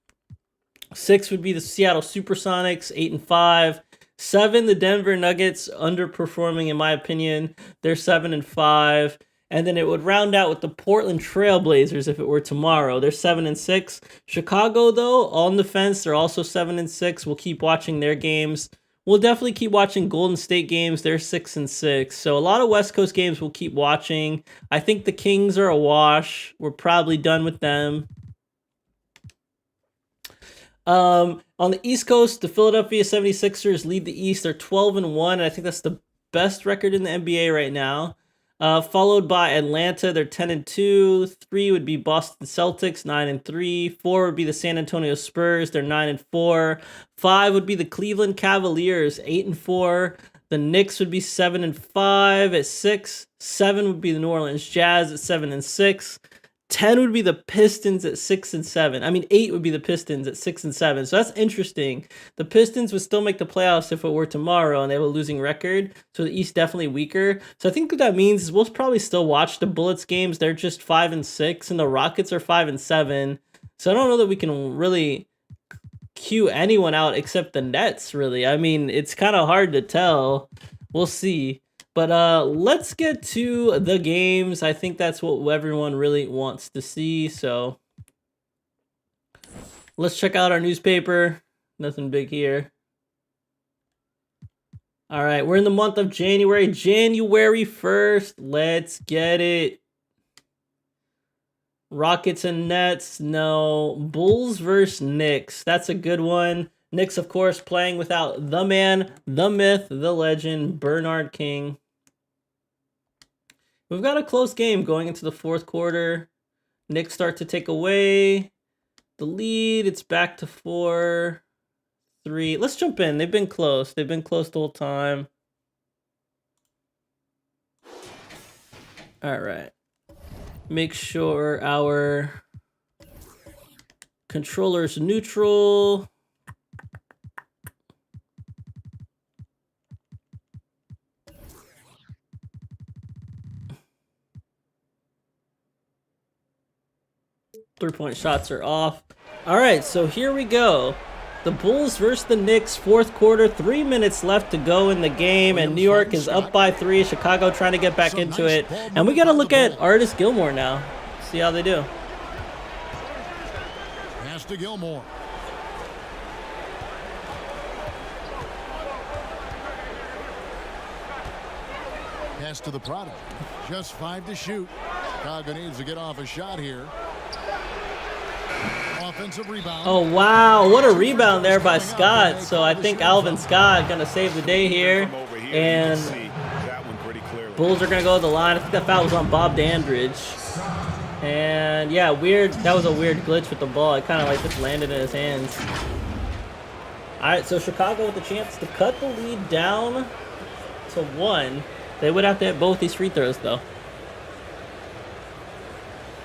6 would be the Seattle Supersonics, 8-5. 7, the Denver Nuggets, underperforming in my opinion. They're 7-5. And then it would round out with the Portland Trailblazers if it were tomorrow. They're 7-6. Chicago, though, on the fence, they're also 7-6. We'll keep watching their games. We'll definitely keep watching Golden State games. They're 6-6. So a lot of West Coast games we'll keep watching. I think the Kings are a wash. We're probably done with them. On the East Coast, the Philadelphia 76ers lead the East. They're 12-1. And I think that's the best record in the NBA right now. Followed by Atlanta, they're 10-2. 3 would be Boston Celtics, 9-3. 4 would be the San Antonio Spurs, they're 9-4. 5 would be the Cleveland Cavaliers, 8-4. The Knicks would be 7-5 at 6. 7 would be the New Orleans Jazz at 7-6. 10 would be the Pistons at 6-7. I mean, 8 would be the Pistons at 6-7. So that's interesting. The Pistons would still make the playoffs if it were tomorrow and they have a losing record. So the East definitely weaker. So I think what that means is we'll probably still watch the Bullets games. They're just 5-6 and the Rockets are 5-7. So I don't know that we can really cue anyone out except the Nets, really. I mean, it's kind of hard to tell. We'll see. But let's get to the games. I think that's what everyone really wants to see. So let's check out our newspaper. Nothing big here. All right, we're in the month of January. January 1st. Let's get it. Rockets and Nets. No. Bulls versus Knicks. That's a good one. Knicks, of course, playing without the man, the myth, the legend, Bernard King. We've got a close game going into the fourth quarter. Knicks start to take away the lead. It's back to 4-3. Let's jump in. They've been close. They've been close the whole time. All right. Make sure our controller's neutral. Three-point shots are off. All right, so here we go. The Bulls versus the Knicks, fourth quarter, 3 minutes left to go in the game, and New York is up by 3. Chicago trying to get back into it. And we got to look at Artis Gilmore now. See how they do. Pass to Gilmore. Pass to the product. Just 5 to shoot. Chicago needs to get off a shot here. Offensive rebound. Oh, wow. What a rebound there by Scott. So I think Alvin Scott going to save the day here. And Bulls are going to go to the line. I think that foul was on Bob Dandridge. And yeah, weird. That was a weird glitch with the ball. It kind of like just landed in his hands. All right, so Chicago with the chance to cut the lead down to 1. They would have to hit both these free throws, though.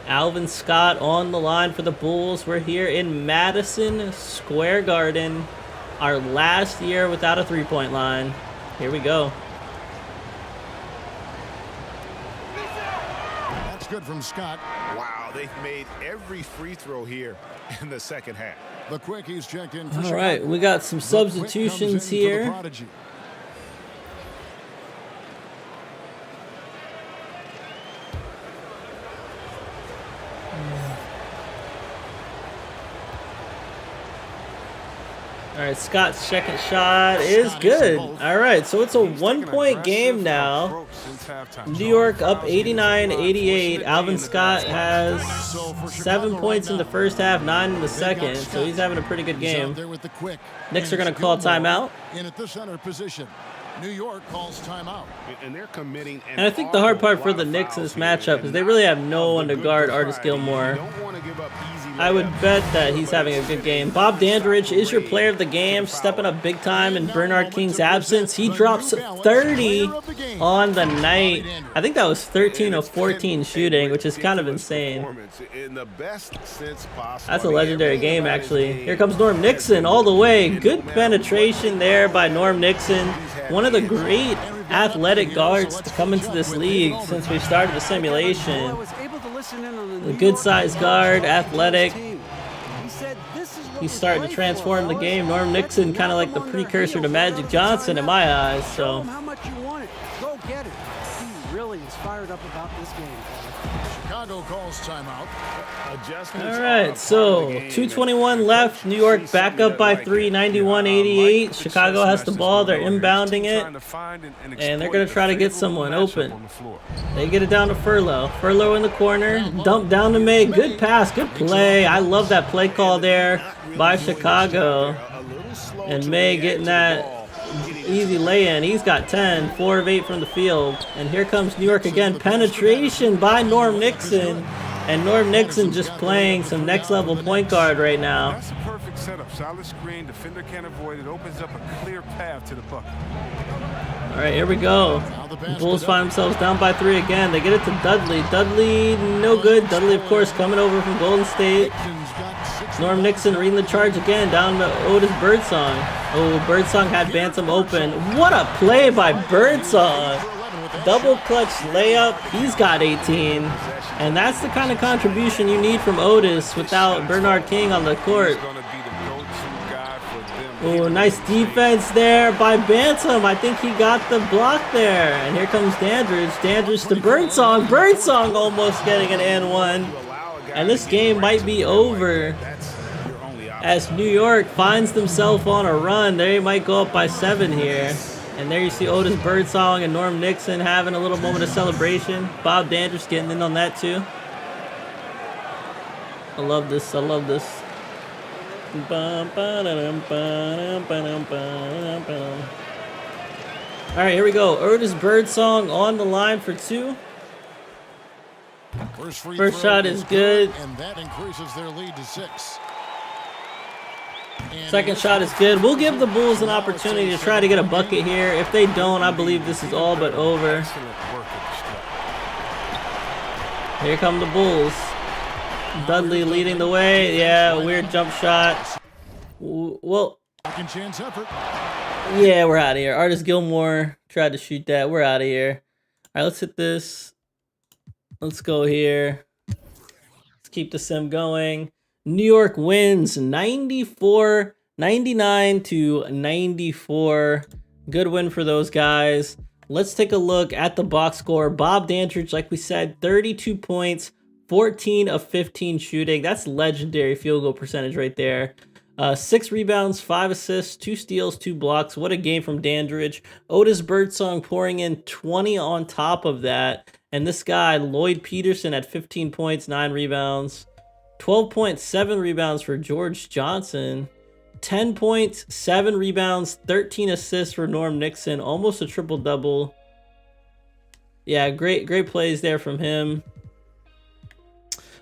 Alvin Scott on the line for the Bulls. We're here in Madison Square Garden. Our last year without a three-point line. Here we go. That's good from Scott. Wow, they've made every free throw here in the second half. The Quickies check in for All right, we got some substitutions here. All right, Scott's second shot is good. All right, so it's a 1-point game now. New York up 89-88. Alvin Scott has 7 points in the first half, 9 in the second, so he's having a pretty good game. Knicks are going to call timeout. In at the center position. New York calls timeout. And they're committing. And I think the hard part for the Knicks in this matchup is they really have no one to guard Artis Gilmore. I would bet that he's having a good game. Bob Dandridge is your player of the game, stepping up big time in Bernard King's absence. He drops 30 on the night. I think that was 13 of 14 shooting, which is kind of insane. That's a legendary game, actually. Here comes Norm Nixon all the way. Good penetration there by Norm Nixon. One of the great athletic guards to come into this league since we started the simulation. A good-sized guard, athletic. He's starting to transform the game. Norm Nixon, kind of like the precursor to Magic Johnson in my eyes. So. How much you want it? Go get it. He really is fired up about this game. Chicago calls timeout. All right, so 2:21 left. New York back up by 3, 91-88. Chicago has the ball. They're inbounding it, and they're going to try to get someone open. They get it down to Furlow. Furlow in the corner. Dump down to May. Good pass. Good play. I love that play call there by Chicago. And May getting that easy lay-in. He's got 10, 4 of 8 from the field. And here comes New York again. Penetration by Norm Nixon. And Norm Nixon just playing some next-level point guard right now. That's a perfect setup. Solid screen. Defender can't avoid it. Opens up a clear path to the bucket. All right, here we go. The Bulls find themselves down by 3 again. They get it to Dudley. Dudley, no good. Dudley, of course, coming over from Golden State. Norm Nixon reading the charge again, down to Otis Birdsong. Oh, Birdsong had Bantam open. What a play by Birdsong. Double clutch layup. He's got 18. And that's the kind of contribution you need from Otis without Bernard King on the court. Oh, nice defense there by Bantam. I think he got the block there. And here comes Dandridge. Dandridge to Birdsong. Birdsong almost getting an and one. And this game might be over as New York finds themselves on a run. They might go up by 7 here. And there you see Otis Birdsong and Norm Nixon having a little moment of celebration. Bob Dandridge getting in on that too. I love this. I love this. All right, here we go. Otis Birdsong on the line for 2. First shot is good. And that increases their lead to 6. Second shot is good. We'll give the Bulls an opportunity to try to get a bucket here. If they don't, I believe this is all but over. Here come the Bulls. Dudley leading the way. Yeah, weird jump shot. Well, yeah, we're out of here. Artis Gilmore tried to shoot that. We're out of here. All right, let's hit this. Let's go here. Let's keep the sim going. New York wins 99-94. Good win for those guys. Let's take a look at the box score. Bob Dandridge, like we said, 32 points, 14 of 15 shooting. That's legendary field goal percentage right there. 6 rebounds, 5 assists, 2 steals, 2 blocks. What a game from Dandridge. Otis Birdsong pouring in 20 on top of that. And this guy, Lloyd Peterson, had 15 points, 9 rebounds. 12.7 rebounds for George Johnson. 10 points, 7 rebounds, 13 assists for Norm Nixon. Almost a triple-double. Yeah, great plays there from him.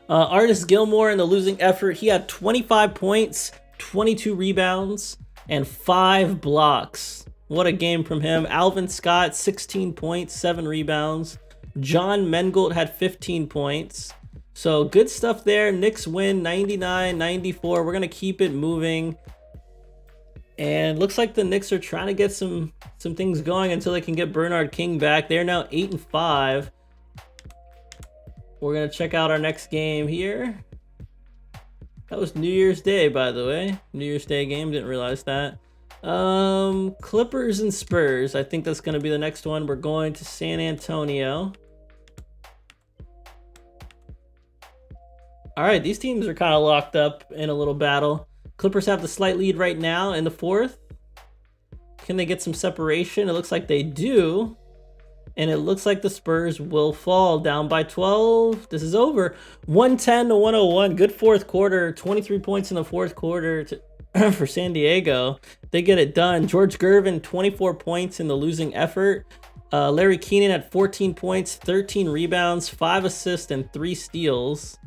Artis Gilmore in the losing effort. He had 25 points, 22 rebounds, and 5 blocks. What a game from him. Alvin Scott, 16 points, 7 rebounds. John Mengold had 15 points. So good stuff there. Knicks win 99-94. We're going to keep it moving. And looks like the Knicks are trying to get some things going until they can get Bernard King back. They're now 8-5. We're going to check out our next game here. That was New Year's Day, by the way. New Year's Day game. Didn't realize that. Clippers and Spurs. I think that's going to be the next one. We're going to San Antonio. All right, these teams are kind of locked up in a little battle. Clippers have the slight lead right now in the fourth. Can they get some separation? It looks like they do. And it looks like the Spurs will fall down by 12. This is over. 110 to 101. Good fourth quarter. 23 points in the fourth quarter for San Diego. They get it done. George Gervin, 24 points in the losing effort. Larry Keenan at 14 points, 13 rebounds, 5 assists, and 3 steals.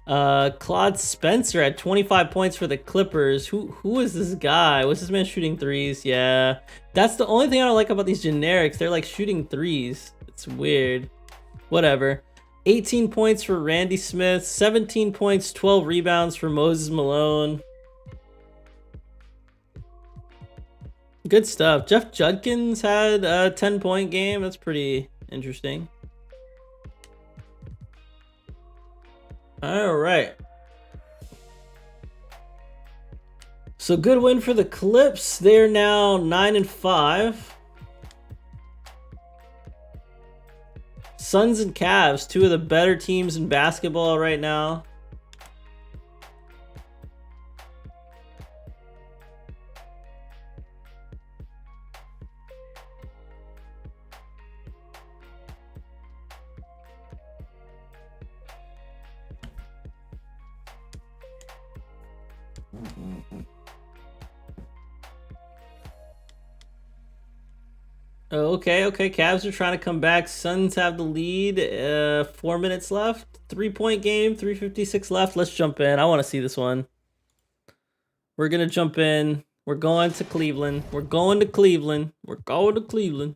Claude Spencer at 25 points for the Clippers. Who is this guy? Was this man shooting threes? Yeah. That's the only thing I don't like about these generics. They're like shooting threes. It's weird. Whatever. 18 points for Randy Smith. 17 points, 12 rebounds for Moses Malone. Good stuff. Jeff Judkins had a 10-point game. That's pretty interesting. All right. So good win for the Clips. They're now 9-5. Suns and Cavs, two of the better teams in basketball right now. Okay. Cavs are trying to come back. Suns have the lead. 4 minutes left. 3-point game. 3:56 left. Let's jump in. I want to see this one. We're gonna jump in. We're going to Cleveland. We're going to Cleveland. We're going to Cleveland.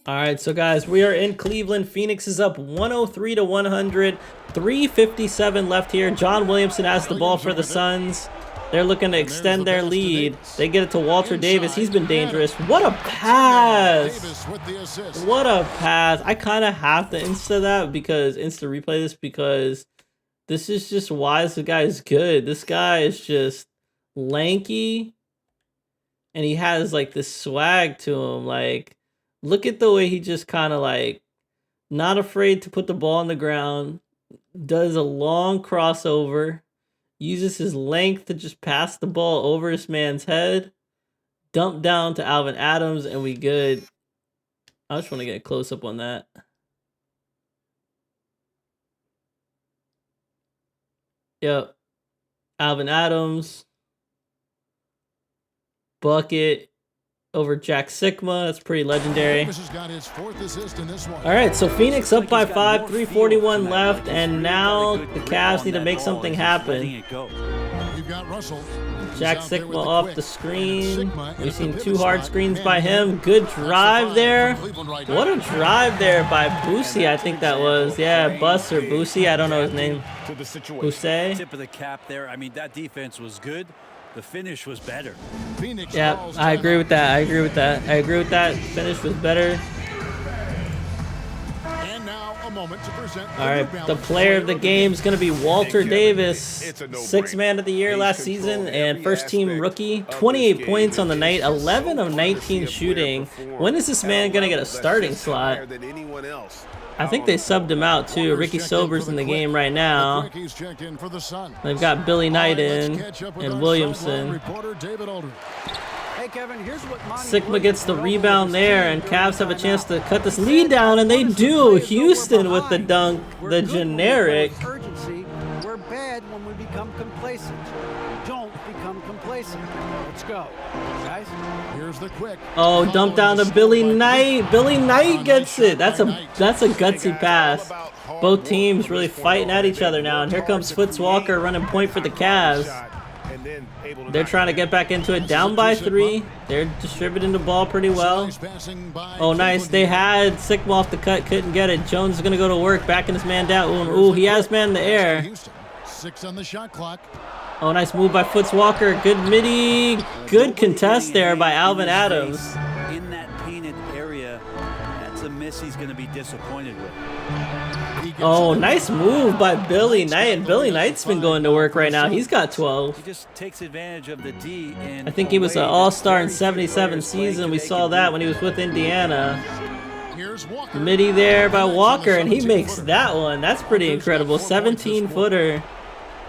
All right, so guys, we are in Cleveland. Phoenix is up 103 to 100. 3:57 left here. John Williamson has the ball for the Suns. They're looking to extend their lead. They get it to Walter Davis. He's been dangerous. What a pass! What a pass! I kind of have to insta replay this because this is just why this guy is good. This guy is just lanky, and he has like this swag to him. Like, look at the way he just kind of like not afraid to put the ball on the ground. Does a long crossover, uses his length to just pass the ball over this man's head, dump down to Alvin Adams, and we good. I just want to get a close up on that. Yep. Alvin Adams. Bucket over Jack Sikma. That's pretty legendary. All right, so Phoenix up by 5, 3:41 left, and now the Cavs need to make something happen. Jack Sikma off the screen. We've seen 2 hard screens by him. Good drive there. What a drive there by Boosie, I think that was. Yeah, Bus or Boosie, I don't know his name. Boosie. Tip of the cap there. I mean, that defense was good. The finish was better. Yeah, I agree with that. I agree with that. Finish was better. And now a moment to present all right, the player of the game is going to be Walter Davis, 6th man of the year last season and first team rookie. 28 points on the night, 11 of 19 shooting. When is this man going to get a starting slot? I think they subbed him out too. Ricky Sober's in the game right now. They've got Billy Knight in and Williamson. Hey Kevin, here's what Sikma gets the rebound there, and Cavs have a chance to cut this lead down, and they do. Houston with the dunk, the generic. Urgency. We're bad when we become complacent. Don't become complacent. Let's go, guys. Here's the quick. Oh, dump down to Billy Knight. Billy Knight gets it. That's a gutsy pass. Both teams really fighting at each other now, and here comes Fritz Walker running point for the Cavs. They're trying to get back into it, down by 3. They're distributing the ball pretty well. Oh, nice. They had Sikma off the cut, couldn't get it. Jones is going to go to work, backing his man down. Ooh, he has man in the air. 6 on the shot clock. Oh, nice move by Fritz Walker. Good midi. Good contest there by Alvin Adams. In that painted area, that's a miss he's going to be disappointed with. Oh, nice move by Billy Knight. And Billy Knight's been going to work right now. He's got 12. He just takes advantage of the D. I think he was an all-star in '77 season. We saw that when he was with Indiana. Here's Walker. Midi there by Connects on the Walker, and he makes 17-footer. that one. That's pretty Walker's got incredible. 4 points this 17-footer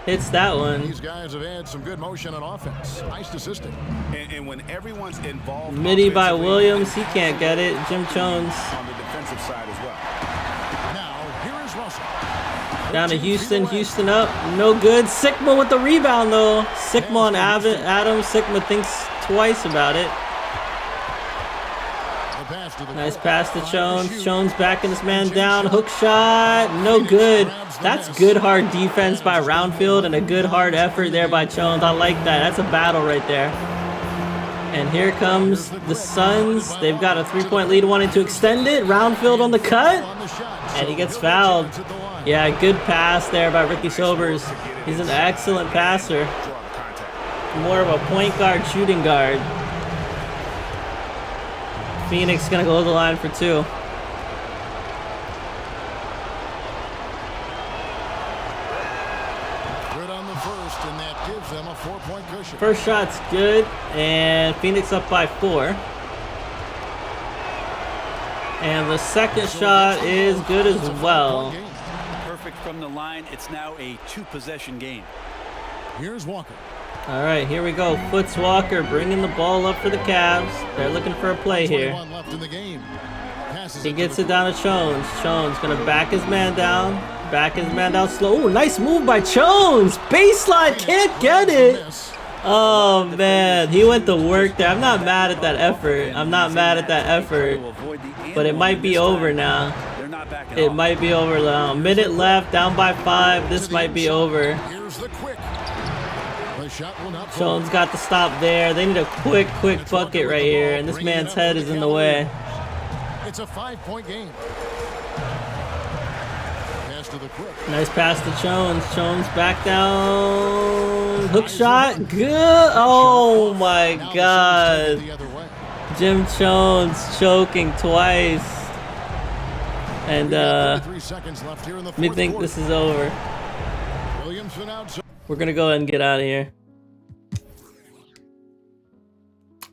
hits that one. These guys have had some good motion on offense. Nice assisting. And when everyone's involved, Midi by offensively, Williams. He can't get it. Jim Jones on the defensive side as well. Now, here is Russell. down to 13 feet Houston. away. Houston up. No good. Sigma with the rebound, though. Sigma on Adams. Sigma thinks twice about it. The pass to the Nice court. pass to Five Jones. shoot. Jones backing his man Jim down. Jones. Hook shot. No Phoenix good. grabs the That's miss. good hard defense by Roundfield and a good hard effort there by Jones. I like that. That's a battle right there. And here comes the Suns. They've got a 3-point lead, wanting to extend it. Roundfield on the cut. On the shot. And he So gets he'll fouled. get a chance at the line. Yeah, good pass there by Ricky Sobers. He's an excellent passer. Draw the contact. More of a point guard, shooting guard. Phoenix gonna go to the line for 2. Good on the first, and that gives them a 4-point cushion. First shot's good, and Phoenix up by 4. And the second shot is good as It's a 4-point well. game. Perfect from the line. It's now a 2-possession game. Here's Walker. All right, here we go. Foots Walker bringing the ball up for the Cavs. They're looking for a play here. 21 left in the game. Passes He to gets the it down to Jones. Jones gonna back his man down. Back his man down slow. Ooh, nice move by Jones. Baseline, can't get it. miss. Oh man, he went to work there. I'm not mad at that effort. I'm not mad at that effort. But it might be over now. They're not backing It off. might be over now. Minute left, down by 5. This might be over. Here's the quick. The shot will not fall. Jones got the stop there. They need a quick bucket right here, and this man's head is in the way. It's a 5-point game. Pass to the quick. Nice pass to Jones. Jones back down. Hook shot. Good. Oh my Now the Suns take it God. the other way. Jim Jones choking twice. And We got 33 seconds left here in the me fourth think quarter. this is over. Williamson out. We're gonna go ahead and get out of here.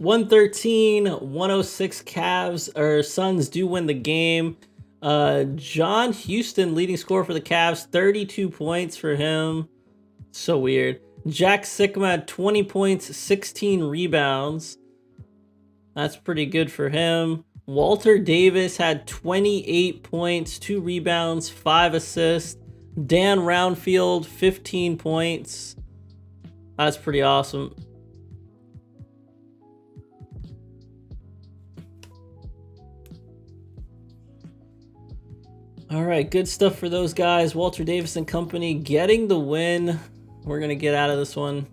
113-106 Cavs or Suns do win the game. John Houston leading scorer for the Cavs, 32 points for him. So weird. Jack Sigma had 20 points, 16 rebounds. That's pretty good for him. Walter Davis had 28 points, 2 rebounds, 5 assists. Dan Roundfield, 15 points. That's pretty awesome. All right, good stuff for those guys. Walter Davis and company getting the win. We're going to get out of this one.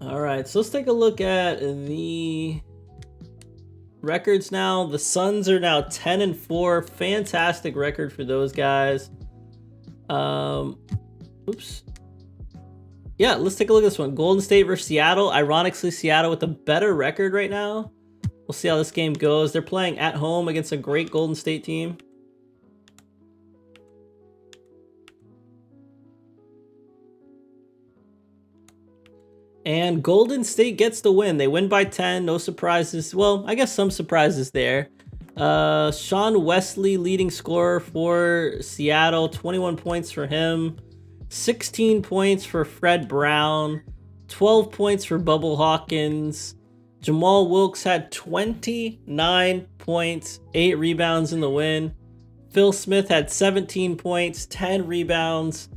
All right, so let's take a look at the records now. The Suns are now 10-4. Fantastic record for those guys. Oops. Yeah, let's take a look at this one. Golden State versus Seattle. Ironically, Seattle with a better record right now. We'll see how this game goes. They're playing at home against a great Golden State team. And Golden State gets the win. They win by 10. No surprises. Well, I guess some surprises there. Sean Wesley leading scorer for Seattle. 21 points for him. 16 points for Fred Brown. 12 points for Bubble Hawkins. Jamal Wilkes had 29 points, 8 rebounds in the win. Phil Smith had 17 points, 10 rebounds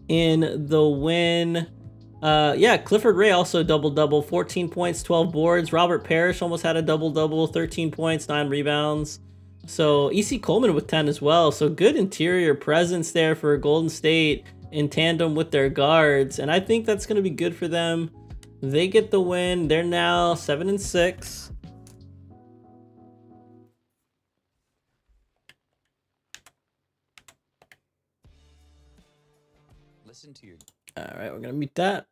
in the win. Clifford Ray also double-double, 14 points, 12 boards. Robert Parrish almost had a double-double, 13 points, 9 rebounds. So E.C. Coleman with 10 as well. So good interior presence there for Golden State in tandem with their guards. And I think that's going to be good for them. They get the win. They're now 7-6. Listen to your. All right, we're going to mute that.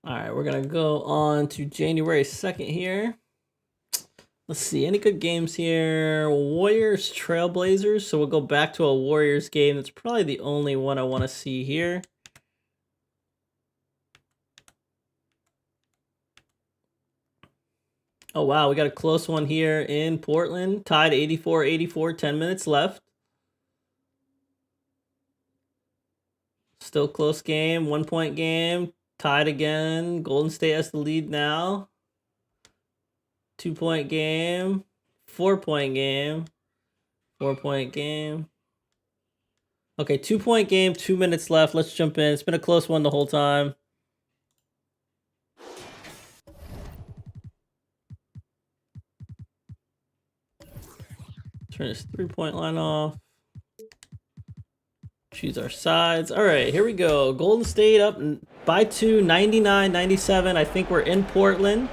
All right, we're going to go on to January 2nd here. Let's see, any good games here? Warriors, Trailblazers. So we'll go back to a Warriors game. That's probably the only one I want to see here. Oh, wow, we got a close one here in Portland. Tied 84-84, 10 minutes left. Still close game, 1-point game. Tied again. Golden State has the lead now. 2-point game. 4-point game. 4-point game. Okay, 2-point game, 2 minutes left. Let's jump in. It's been a close one the whole time. Turn this 3-point line off. Choose our sides. All right, here we go. Golden State up by 2, 99-97. I think we're in Portland.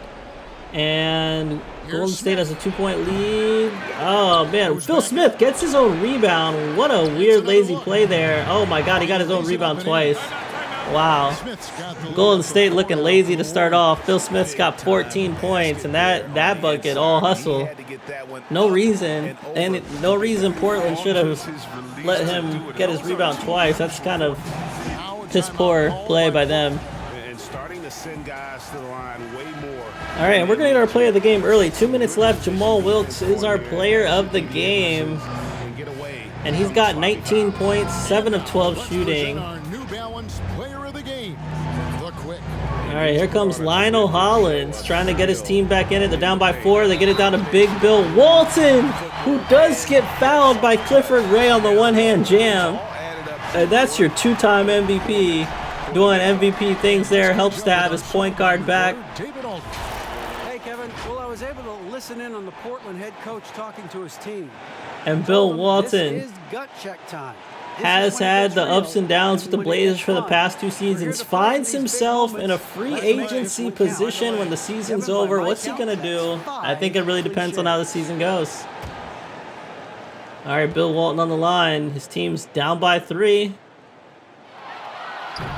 And Golden State has a 2-point lead. Oh, man. Phil Smith gets his own rebound. What a weird, lazy play there. Oh, my God. He got his own rebound twice. Wow. Golden State looking lazy to start off. Phil Smith's got 14 points, and that bucket all hustle. No reason. And no reason Portland should have let him get his rebound twice. That's kind of piss poor play by them. And starting to send guys to the line way more. All right, we're going to get our player of the game early. 2 minutes left. Jamal Wilkes is our player of the game. And he's got 19 points, 7 of 12 shooting. All right, here comes Lionel Hollins trying to get his team back in it. They're down by 4. They get it down to Big Bill Walton, who does get fouled by Clifford Ray on the one-hand jam. And that's your 2-time MVP. Doing MVP things there. Helps to have his point guard back. Hey, Kevin. Well, I was able to listen in on the Portland head coach talking to his team. And Bill Walton This is gut check time. has had the ups and downs with the Blazers for the past 2 seasons. Finds himself in a free agency position when the season's over. What's he going to do? I think it really depends on how the season goes. All right, Bill Walton on the line. His team's down by 3.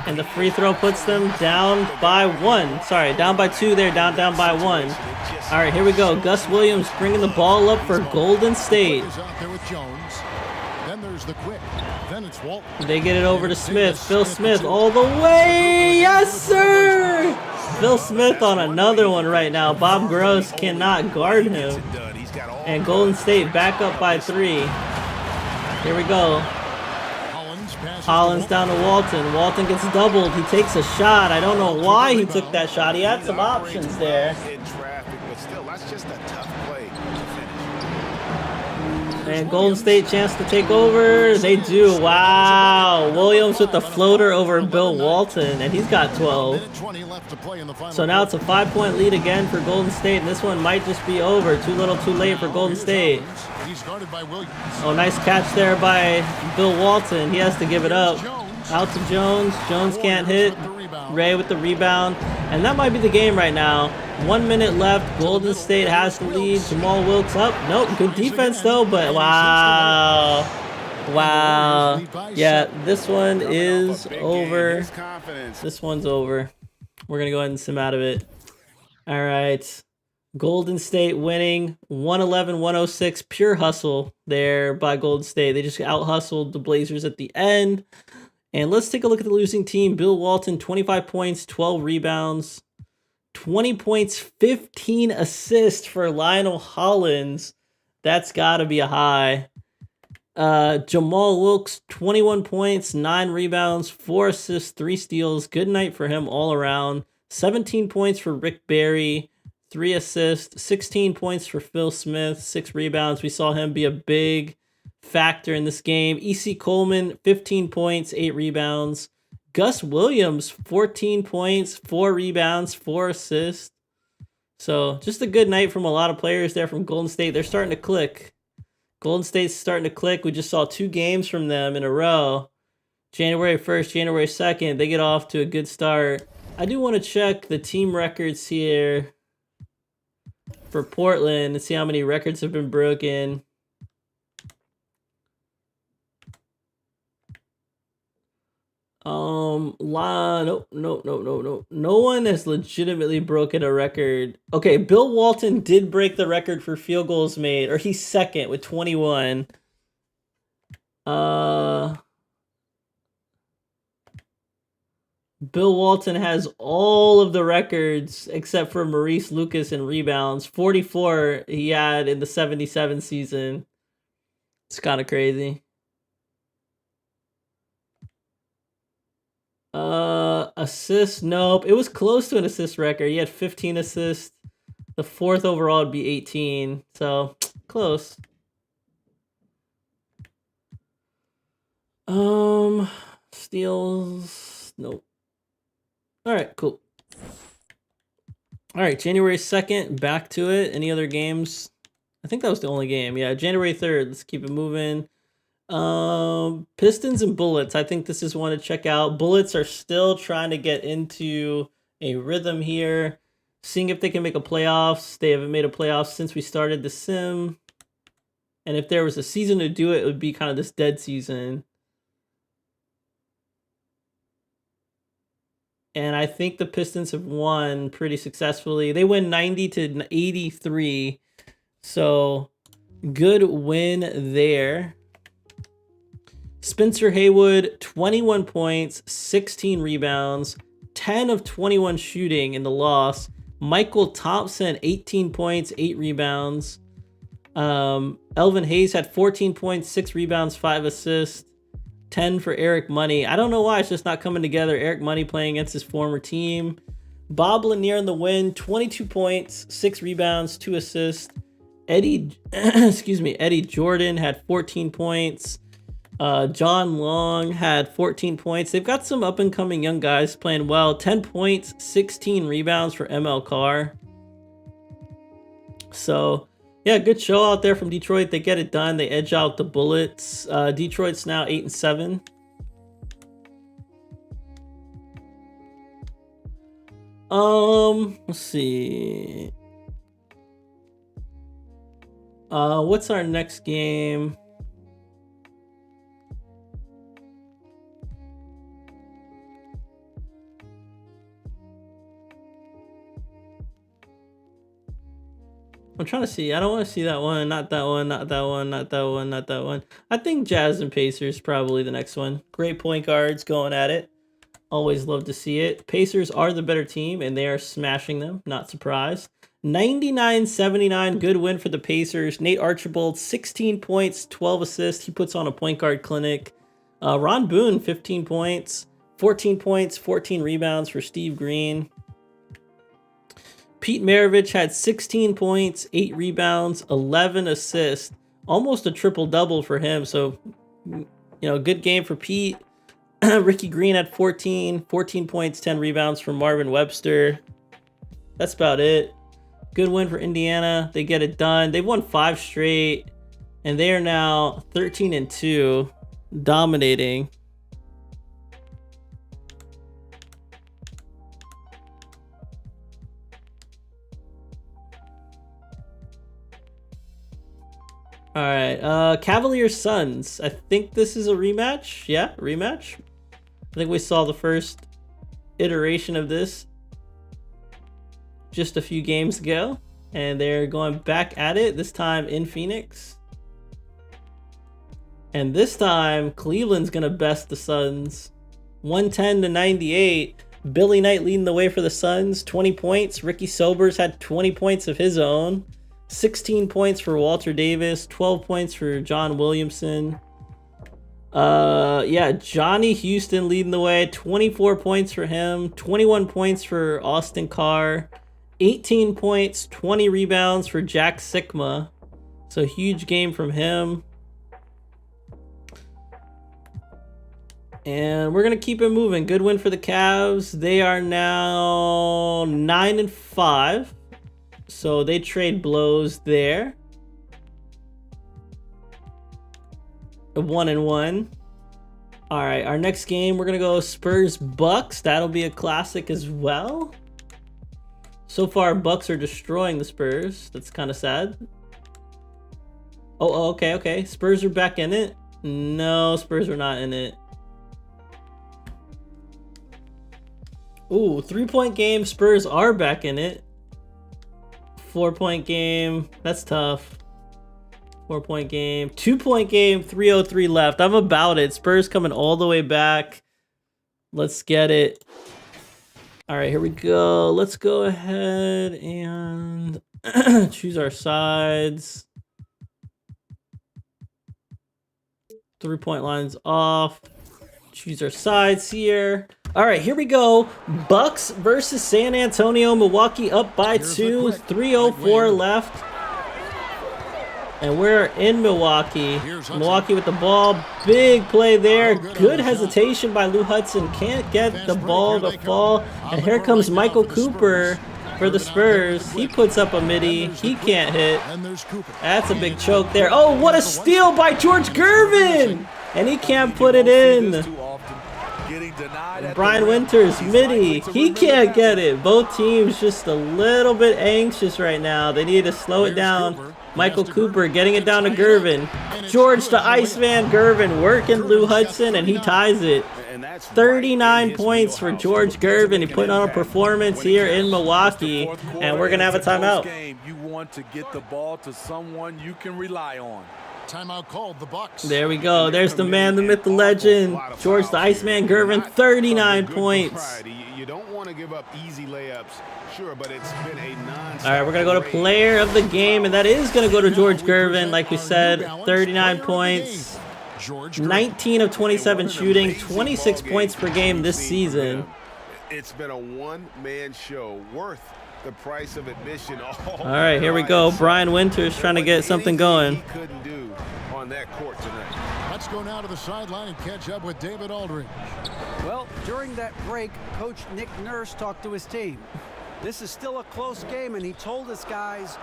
And the free throw puts them down by 1. Sorry, down by 2 there, down by 1. All right, here we go. Gus Williams bringing the ball up for Golden State. They get it over to Smith. Phil Smith all the way. Yes, sir. Phil Smith on another one right now. Bob Gross cannot guard him. And Golden State back up by 3. Here we go. Hollins down to Walton. Walton gets doubled. He takes a shot. I don't know why he took that shot. He had some options there. And Golden State chance to take over. They do. Wow. Williams with the floater over Bill Walton. And he's got 12. So now it's a 5-point lead again for Golden State. And this one might just be over. Too little too late for Golden State. Oh, nice catch there by Bill Walton. He has to give it up. Out to Jones. Jones can't hit. Ray with the rebound. And that might be the game right now. 1 minute left. Golden State has the lead. Jamal Wilkes up. Nope. Good defense though, but wow. Wow. Yeah, this one is over. This one's over. We're going to go ahead and sim out of it. All right. Golden State winning 111-106. Pure hustle there by Golden State. They just out-hustled the Blazers at the end. And let's take a look at the losing team. Bill Walton, 25 points, 12 rebounds, 20 points, 15 assists for Lionel Hollins. That's got to be a high. Jamal Wilkes, 21 points, 9 rebounds, 4 assists, 3 steals. Good night for him all around. 17 points for Rick Barry, 3 assists, 16 points for Phil Smith, 6 rebounds. We saw him be a big factor in this game. E.C. Coleman, 15 points, 8 rebounds. Gus Williams, 14 points, 4 rebounds, 4 assists. So just a good night from a lot of players there from Golden State. They're starting to click. Golden State's starting to click. We just saw 2 games from them in a row. January 1st, January 2nd. They get off to a good start. I do want to check the team records here for Portland and see how many records have been broken. No one has legitimately broken a record. Okay, Bill Walton did break the record for field goals made, or he's second with 21. Bill Walton has all of the records except for Maurice Lucas in rebounds. 44 he had in the 77 season. It's kind of crazy. Assists, nope. It was close to an assist record. He had 15 assists. The fourth overall would be 18. So, close. Steals, nope. All right, cool. All right, January 2nd, back to it. Any other games? I think that was the only game. Yeah, January 3rd. Let's keep it moving. Pistons and Bullets. I think this is one to check out. Bullets are still trying to get into a rhythm here, seeing if they can make a playoffs. They haven't made a playoff since we started the sim. And if there was a season to do it, it would be kind of this dead season. And I think the Pistons have won pretty successfully. They win 90-83. So, good win there. Spencer Haywood, 21 points, 16 rebounds, 10 of 21 shooting in the loss. Michael Thompson, 18 points, 8 rebounds. Elvin Hayes had 14 points, 6 rebounds, 5 assists. 10 for Eric Money. I don't know why it's just not coming together. Eric Money playing against his former team. Bob Lanier in the win, 22 points, 6 rebounds, 2 assists. Eddie Jordan had 14 points. John Long had 14 points. They've got some up-and-coming young guys playing well. 10 points, 16 rebounds for ML Carr. So, yeah, good show out there from Detroit. They get it done. They edge out the Bullets. Detroit's now 8-7. Let's see. What's our next game? I'm trying to see. I don't want to see that one. Not that one. Not that one. Not that one. Not that one. I think Jazz and Pacers probably the next one. Great point guards going at it. Always love to see it. Pacers are the better team, and they are smashing them. Not surprised. 99-79. Good win for the Pacers. Nate Archibald, 16 points, 12 assists. He puts on a point guard clinic. Ron Boone, 15 points. 14 points, 14 rebounds for Steve Green. Pete Maravich had 16 points, 8 rebounds, 11 assists. Almost a triple-double for him. So, good game for Pete. Ricky Green had 14 points, 10 rebounds from Marvin Webster. That's about it. Good win for Indiana. They get it done. They've won 5 straight, and they are now 13-2, dominating. All right, Cavaliers Suns. I think this is a rematch. Yeah, rematch. I think we saw the first iteration of this just a few games ago, and they're going back at it, this time in Phoenix. And this time, Cleveland's going to best the Suns. 110-98. Billy Knight leading the way for the Suns, 20 points. Ricky Sobers had 20 points of his own. 16 points for Walter Davis, 12 points for John Williamson. Johnny Houston leading the way, 24 points for him, 21 points for Austin Carr, 18 points, 20 rebounds for Jack Sikma. So huge game from him. And we're going to keep it moving. Good win for the Cavs. They are now 9-5. So they trade blows there. 1-1. All right, our next game, we're going to go Spurs-Bucks. That'll be a classic as well. So far, Bucks are destroying the Spurs. That's kind of sad. Oh, okay. Spurs are back in it. No, Spurs are not in it. Ooh, 3-point game. Spurs are back in it. 4-point game. That's tough. 4-point game. 2-point game. 3:03 left. I'm about it. Spurs coming all the way back. Let's get it. All right, here we go. Let's go ahead and choose our sides. 3-point lines off. Choose our sides here. All right, here we go. Bucks versus San Antonio. Milwaukee up by 2. 3:04 left. And we're in Milwaukee. Milwaukee with the ball. Big play there. Good hesitation by Lou Hudson. Can't get the ball to fall. And here comes Michael Cooper for the Spurs. He puts up a midi. He can't hit. That's a big choke there. Oh, what a steal by George Gervin! And he can't put it in. Brian Winters, midi. He can't get it. Both teams just a little bit anxious right now. They need to slow it down. Michael Cooper getting it down to Gervin. George the Iceman Gervin working Lou Hudson, and he ties it. 39 points for George Gervin. He put on a performance here in Milwaukee, and we're going to have a timeout. You want to get the ball to someone you can rely on. Timeout called, the Bucks. There we go. There's the man, the myth, the legend. George the Iceman Gervin, 39 points. You don't want to give up easy layups. Sure, but it's been a non-stop. All right, we're going to go to player of the game, and that is going to go to George Gervin. Like we said, 39 points, 19 of 27 shooting, 26 points per game this season. It's been a one-man show worth the price of admission. All right, here we go. Brian Winters trying to get something going. He couldn't do on that court tonight. Let's go now to the sideline and catch up with David Aldridge. Well, during that break, Coach Nick Nurse talked to his team. This is still a close game, and he told his guys,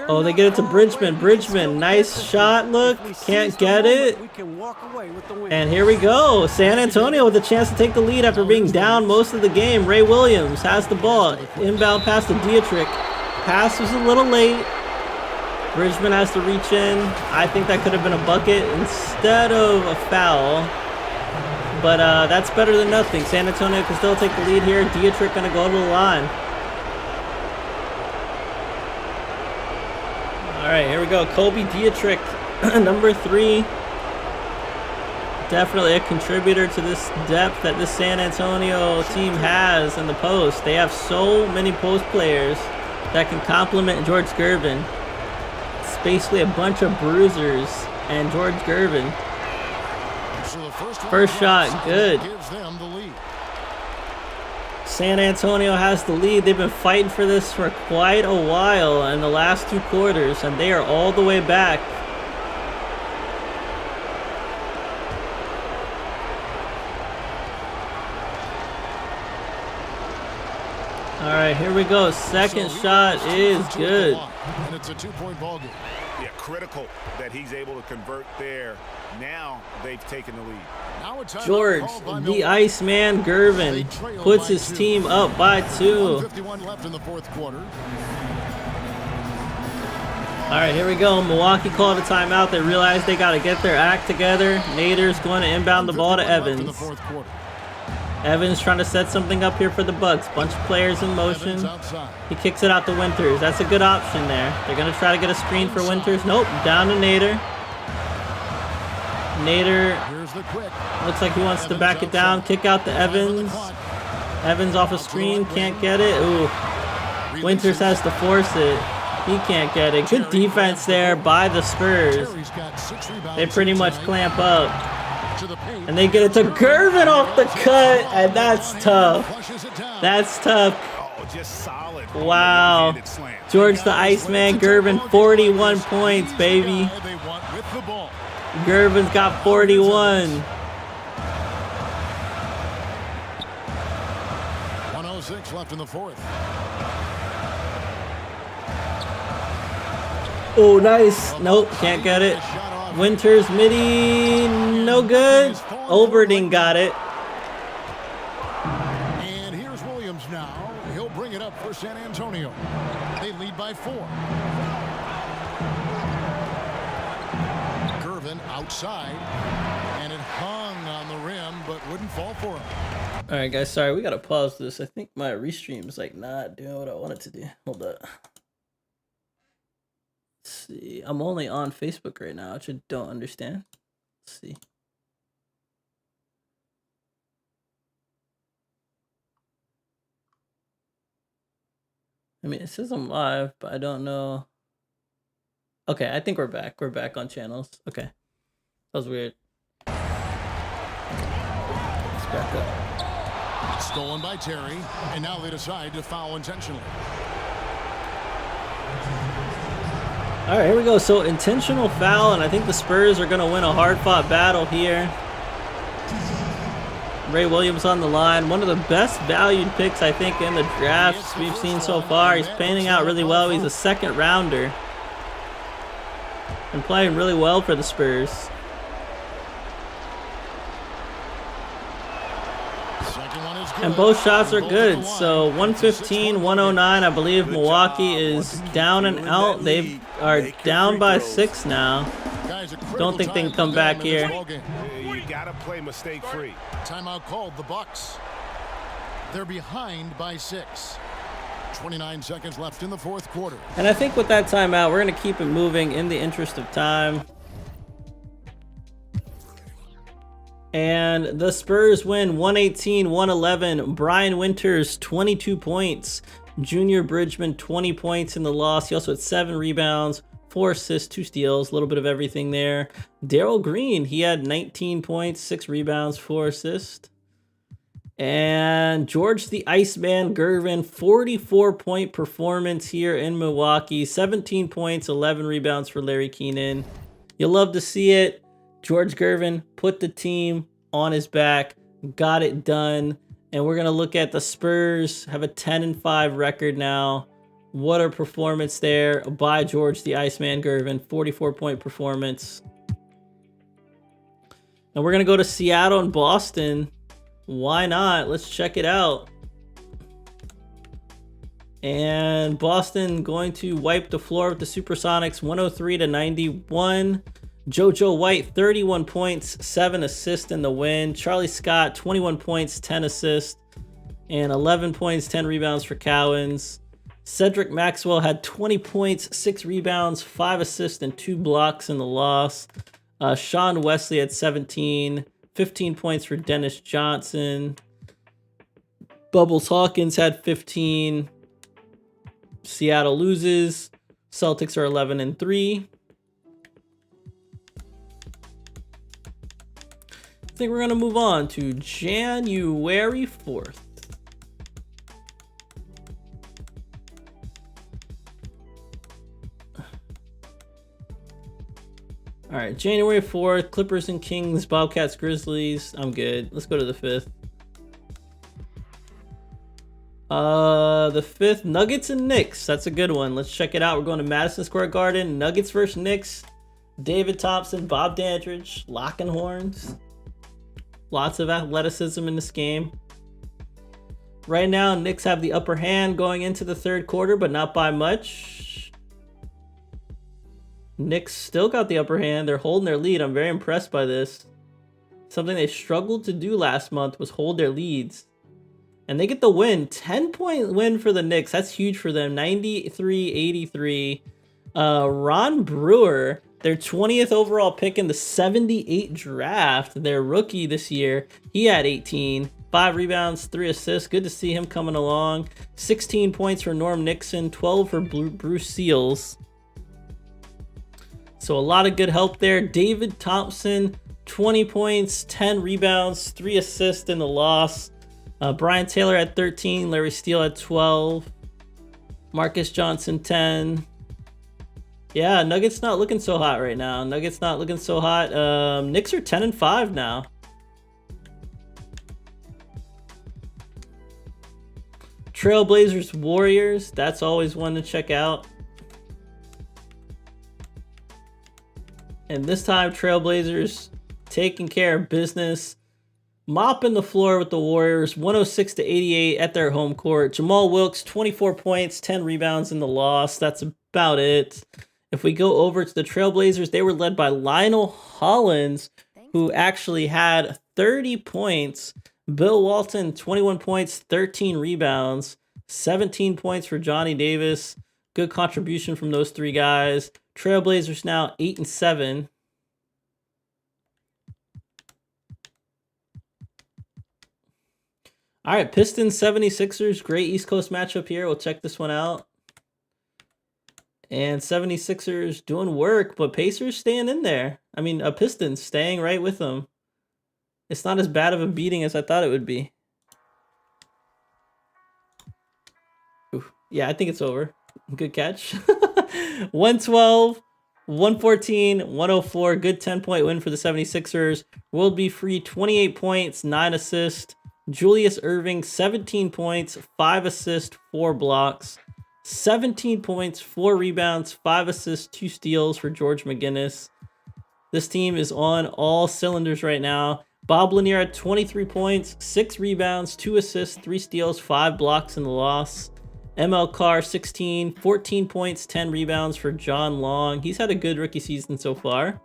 oh, they get it to Bridgman. Bridgman, nice shot, look. Can't get it. We can walk away with the win. And here we go. San Antonio with a chance to take the lead after being down most of the game. Ray Williams has the ball. Inbound pass to Dietrich. Pass was a little late. Bridgman has to reach in. I think that could have been a bucket instead of a foul. But that's better than nothing. San Antonio can still take the lead here. Dietrich going to go to the line. All right, here we go. Kobe Dietrich, number 3. Definitely a contributor to this depth that this San Antonio team has in the post. They have so many post players that can complement George Gervin. It's basically a bunch of bruisers and George Gervin. So the First shot, good. Gives them the lead. San Antonio has the lead. They've been fighting for this for quite a while in the last 2 quarters, and they are all the way back. All right, here we go. Second shot is good. And it's a 2-point ball game. Yeah, critical that he's able to convert there. Now they've taken the lead. Now a timeout George, called by the Milwaukee. Iceman Gervin, puts his team up by 2. 1:51 left in the fourth quarter. All right, here we go. Milwaukee called a timeout. They realized they got to get their act together. Nader's going to inbound the ball to 1:51 left in the Evans. fourth quarter. Evans trying to set something up here for the Bucks. Bunch of players in motion. Evans outside. He kicks it out to Winters. That's a good option there. They're going to try to get a screen for Winters. Nope, down to Nader. Nader Here's the quick. looks like he wants to back it down. Kick out to Evans. Evans off a screen, can't get it. Ooh, Winters has to force it. He can't get it. Good defense there by the Spurs. Terry's got 6 rebounds They pretty much tonight. clamp up. To the paint. And they get it to Gervin off the cut, and that's tough. Flushes it down. That's tough. Oh, just solid. Wow. One-handed slam. George the Iceman Gervin, 41 points, baby. They want with the ball. Gervin's got 41. 1:06 left in the fourth. Oh, nice. Nope, can't get it. Winters midi, no good. Oberding got it. And here's Williams now. He'll bring it up for San Antonio. They lead by 4. Gervin outside. And it hung on the rim, but wouldn't fall for him. All right, guys. Sorry, we gotta pause this. I think my restream's like not doing what I want it to do. Hold up. Let's see. I'm only on Facebook right now, which I don't understand. Let's see. I mean, it says I'm live, but I don't know. Okay, I think we're back. We're back on channels. Okay. That was weird. Let's back up. Stolen by Terry, and now they decide to foul intentionally. All right, here we go. So intentional foul, and I think the Spurs are going to win a hard-fought battle here. Ray Williams on the line. One of the best valued picks, I think, in the drafts we've seen so far. He's panning out really well. He's a second rounder. And playing really well for the Spurs. And both shots are good. So 115, 109. I believe Milwaukee is down and out. They are down by 6 now. Don't think they can come back here. You gotta play mistake-free. Timeout called the Bucks. They're behind by 6. 29 seconds left in the fourth quarter. And I think with that timeout, we're going to keep it moving in the interest of time. And the Spurs win 118-111. Brian Winters, 22 points. Junior Bridgman, 20 points in the loss. He also had 7 rebounds, 4 assists, 2 steals, a little bit of everything there. Daryl Green, he had 19 points, 6 rebounds, 4 assists. And George the Iceman Gervin, 44-point performance here in Milwaukee. 17 points, 11 rebounds for Larry Keenan. You'll love to see it. George Gervin put the team on his back, got it done. And we're going to look at the Spurs, have a 10-5 record now. What a performance there by George the Iceman Gervin. 44-point performance. And we're going to go to Seattle and Boston. Why not? Let's check it out. And Boston going to wipe the floor with the Supersonics 103-91. JoJo White, 31 points, 7 assists in the win. Charlie Scott, 21 points, 10 assists, and 11 points, 10 rebounds for Cowens. Cedric Maxwell had 20 points, 6 rebounds, 5 assists, and 2 blocks in the loss. Sean Wesley had 17, 15 points for Dennis Johnson. Bubbles Hawkins had 15. Seattle loses. Celtics are 11-3. I think we're going to move on to January 4th. All right, January 4th, Clippers and Kings, Bobcats, Grizzlies. I'm good. Let's go to the 5th. The 5th, Nuggets and Knicks. That's a good one. Let's check it out. We're going to Madison Square Garden. Nuggets versus Knicks. David Thompson, Bob Dandridge, locking horns. Lots of athleticism in this game. Right now, Knicks have the upper hand going into the third quarter, but not by much. Knicks still got the upper hand. They're holding their lead. I'm very impressed by this. Something they struggled to do last month was hold their leads. And they get the win. 10-point win for the Knicks. That's huge for them. 93-83. Ron Brewer, their 20th overall pick in the 78 draft, their rookie this year, he had 18. 5 rebounds, 3 assists. Good to see him coming along. 16 points for Norm Nixon. 12 for Bruce Seals. So a lot of good help there. David Thompson, 20 points, 10 rebounds, 3 assists in the loss. Brian Taylor had 13. Larry Steele had 12. Marcus Johnson, 10. Yeah, Nuggets not looking so hot right now. Nuggets not looking so hot. Knicks are 10-5 now. Trailblazers, Warriors. That's always one to check out. And this time, Trailblazers taking care of business. Mopping the floor with the Warriors, 106-88 at their home court. Jamal Wilkes, 24 points, 10 rebounds in the loss. That's about it. If we go over to the Trailblazers, they were led by Lionel Hollins, who actually had 30 points. Bill Walton, 21 points, 13 rebounds, 17 points for Johnny Davis. Good contribution from those three guys. Trailblazers now 8-7. All right, Pistons 76ers. Great East Coast matchup here. We'll check this one out. And 76ers doing work, but Pacers staying in there. I mean, Pistons staying right with them. It's not as bad of a beating as I thought it would be. Ooh, yeah, I think it's over. Good catch. 112, 114, 104. Good 10-point win for the 76ers. World B. Free, 28 points, 9 assists. Julius Erving, 17 points, 5 assists, 4 blocks. 17 points, 4 rebounds, 5 assists, 2 steals for George McGinnis. This team is on all cylinders right now. Bob Lanier had 23 points, 6 rebounds, 2 assists, 3 steals, 5 blocks in the loss. ML Carr, 16, 14 points, 10 rebounds for John Long. He's had a good rookie season so far.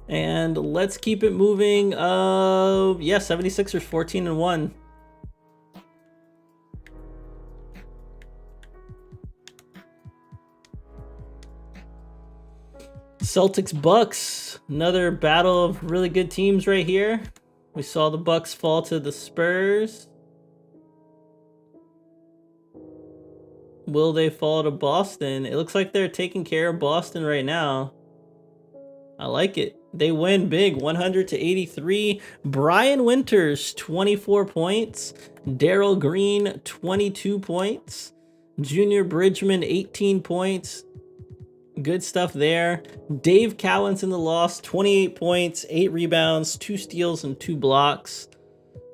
And let's keep it moving. Yeah, 76ers 14-1. Celtics Bucks, another battle of really good teams right here. We saw the Bucks fall to the Spurs. Will they fall to Boston? It looks like they're taking care of Boston right now. I like it. They win big, 100-83. Brian Winters, 24 points. Daryl Green, 22 points. Junior Bridgman, 18 points. Good stuff there. Dave Cowens in the loss, 28 points, 8 rebounds, 2 steals, and 2 blocks.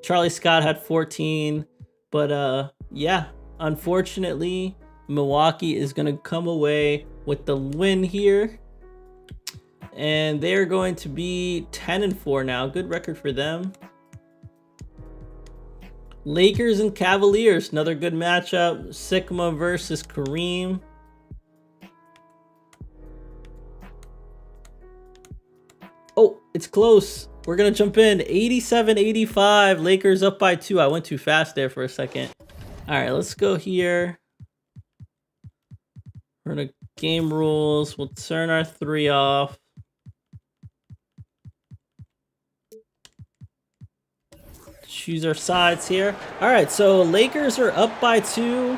Charlie Scott had 14. But, yeah, unfortunately, Milwaukee is going to come away with the win here. And they're going to be 10-4 now. Good record for them. Lakers and Cavaliers, another good matchup. Sigma versus Kareem. Oh, it's close. We're going to jump in. 87-85. Lakers up by 2. I went too fast there for a second. All right, let's go here. We're going to game rules. We'll turn our 3 off. Choose our sides here. All right, so Lakers are up by 2.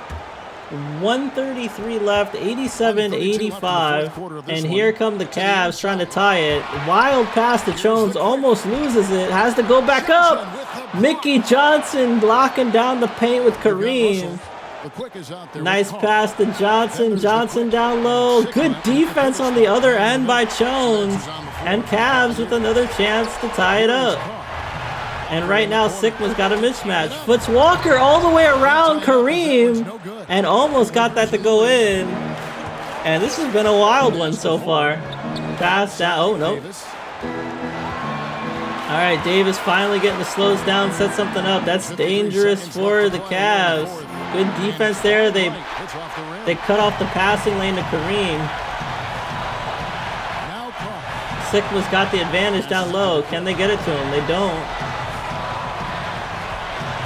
133 left, 87-85. And here come the Cavs trying to tie it. Wild pass to Jones, almost loses it. Has to go back up. Mickey Johnson blocking down the paint with Kareem. Nice pass to Johnson. Johnson down low. Good defense on the other end by Jones. And Cavs with another chance to tie it up. And right now, Sigma's got a mismatch. Foots Walker all the way around Kareem and almost got that to go in. And this has been a wild one so far. Pass down. Oh, no. All right, Davis finally getting the slows down, set something up. That's dangerous for the Cavs. Good defense there. They cut off the passing lane to Kareem. Sigma's got the advantage down low. Can they get it to him? They don't.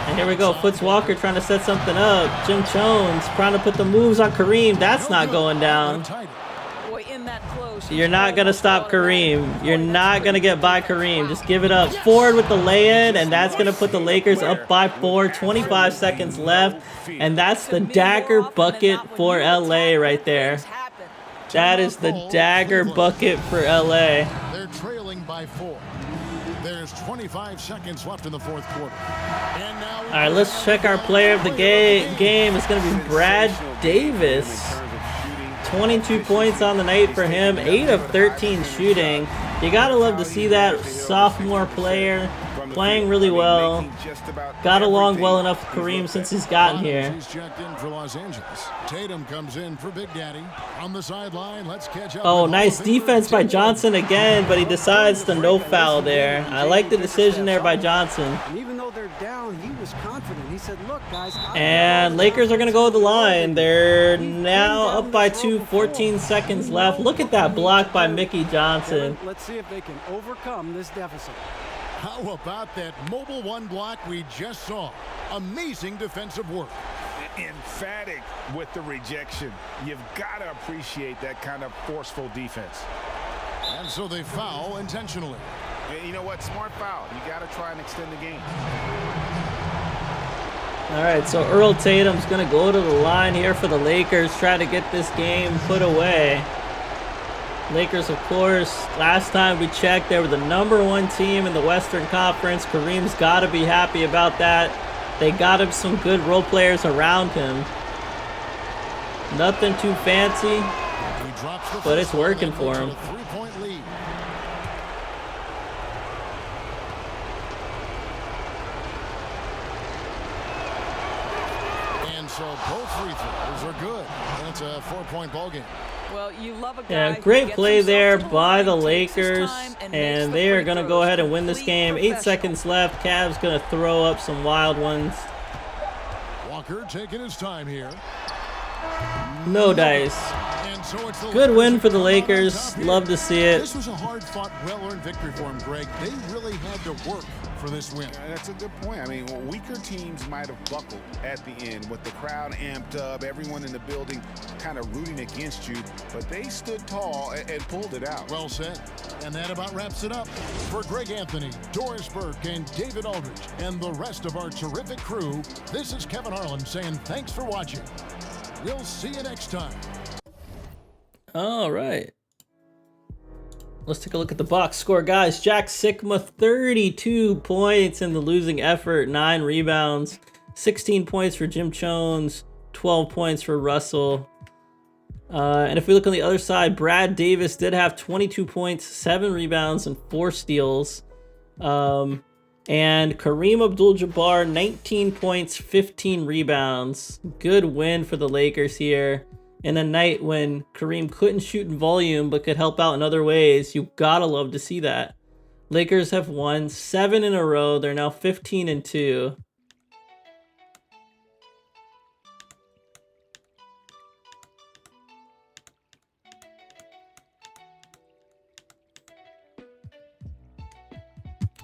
And here we go, Foots Walker trying to set something up. Jim Jones trying to put the moves on Kareem. That's not going down. You're not going to stop Kareem. You're not going to get by Kareem. Just give it up. Ford with the lay-in, and that's going to put the Lakers up by 4. 25 seconds left. And that's the dagger bucket for LA right there. That is the dagger bucket for LA. They're trailing by 4. There's 25 seconds left in the fourth quarter. And now all right, let's check our player of the game. It's going to be Brad Davis. 22 points on the night for him. 8 of 13 shooting. You got to love to see that. Sophomore player playing really well. Got along well enough with Kareem since he's gotten here. He's checked in for Los Angeles. Tatum comes in for Big Daddy. On the sideline, let's catch up. Oh, nice defense by Johnson again, but he decides to no foul there. I like the decision there by Johnson. And even though they're down, he was confident. He said, said, look, guys. And Lakers are going to go to the line. They're now up by 2, 14 seconds left. Look at that block by Mickey Johnson. Let's see if they can overcome this deficit. How about that mobile one block we just saw? Amazing defensive work. Emphatic with the rejection. You've got to appreciate that kind of forceful defense. And so they foul intentionally. And you know what? Smart foul. You got to try and extend the game. All right, so Earl Tatum's going to go to the line here for the Lakers, try to get this game put away. Lakers, of course, last time we checked, they were the #1 team in the Western Conference. Kareem's got to be happy about that. They got him some good role players around him. Nothing too fancy, but it's working for him. Three-point lead. And so both free throws are good. And it's a 4-point ball game. Well, you love a guy Yeah, who great gets play himself there to the by line, the takes his Lakers, time, and and makes they the are free going to throws. go ahead and win this Complete game. 8 professional. seconds left. Cavs going to throw up some wild ones. Walker taking his time here. No dice. And so it's the Good Lakers win who for the come out on Lakers. top here. Love to see it. This was a hard-fought, well-earned victory for him, Greg. They really had to work for this win. That's a good point. I mean, weaker teams might have buckled at the end with the crowd amped up, everyone in the building kind of rooting against you, but they stood tall and pulled it out. Well said. And that about wraps it up. For Greg Anthony, Doris Burke, and David Aldridge, and the rest of our terrific crew, this is Kevin Harlan saying thanks for watching. We'll see you next time. All right. Let's take a look at the box score, guys. Jack Sigma, 32 points in the losing effort, 9 rebounds, 16 points for Jim Jones, 12 points for Russell. And if we look on the other side, Brad Davis did have 22 points, 7 rebounds, and 4 steals. And Kareem Abdul-Jabbar, 19 points, 15 rebounds. Good win for the Lakers here. In a night when Kareem couldn't shoot in volume but could help out in other ways, you gotta love to see that. Lakers have won 7 in a row. They're now 15-2.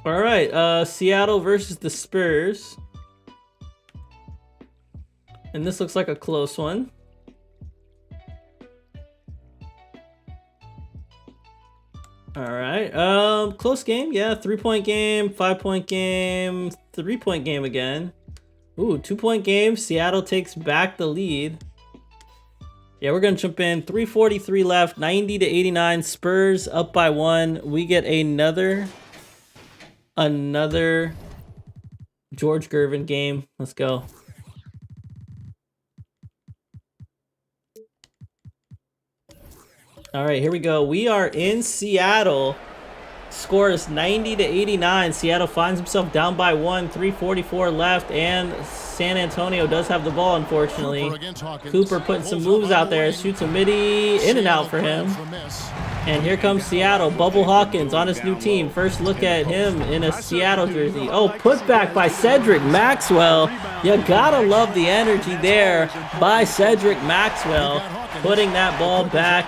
All right, Seattle versus the Spurs. And this looks like a close one. All right, close game. Yeah, 3-point game, 5-point game, 3-point game again. Ooh, 2-point game. Seattle takes back the lead. Yeah, we're gonna jump in. 3:43 left, 90-89. Spurs up by 1. We get another George Gervin game. Let's go. All right, here we go. We are in Seattle. Score is 90-89. Seattle finds himself down by 1. 3:44 left, and San Antonio does have the ball, unfortunately. Cooper putting some moves out there. Shoots a midi, in and out for him. And here comes Seattle. Bubble Hawkins on his new team. First look at him in a Seattle jersey. Oh, put back by Cedric Maxwell. You gotta love the energy there by Cedric Maxwell. Putting that ball back,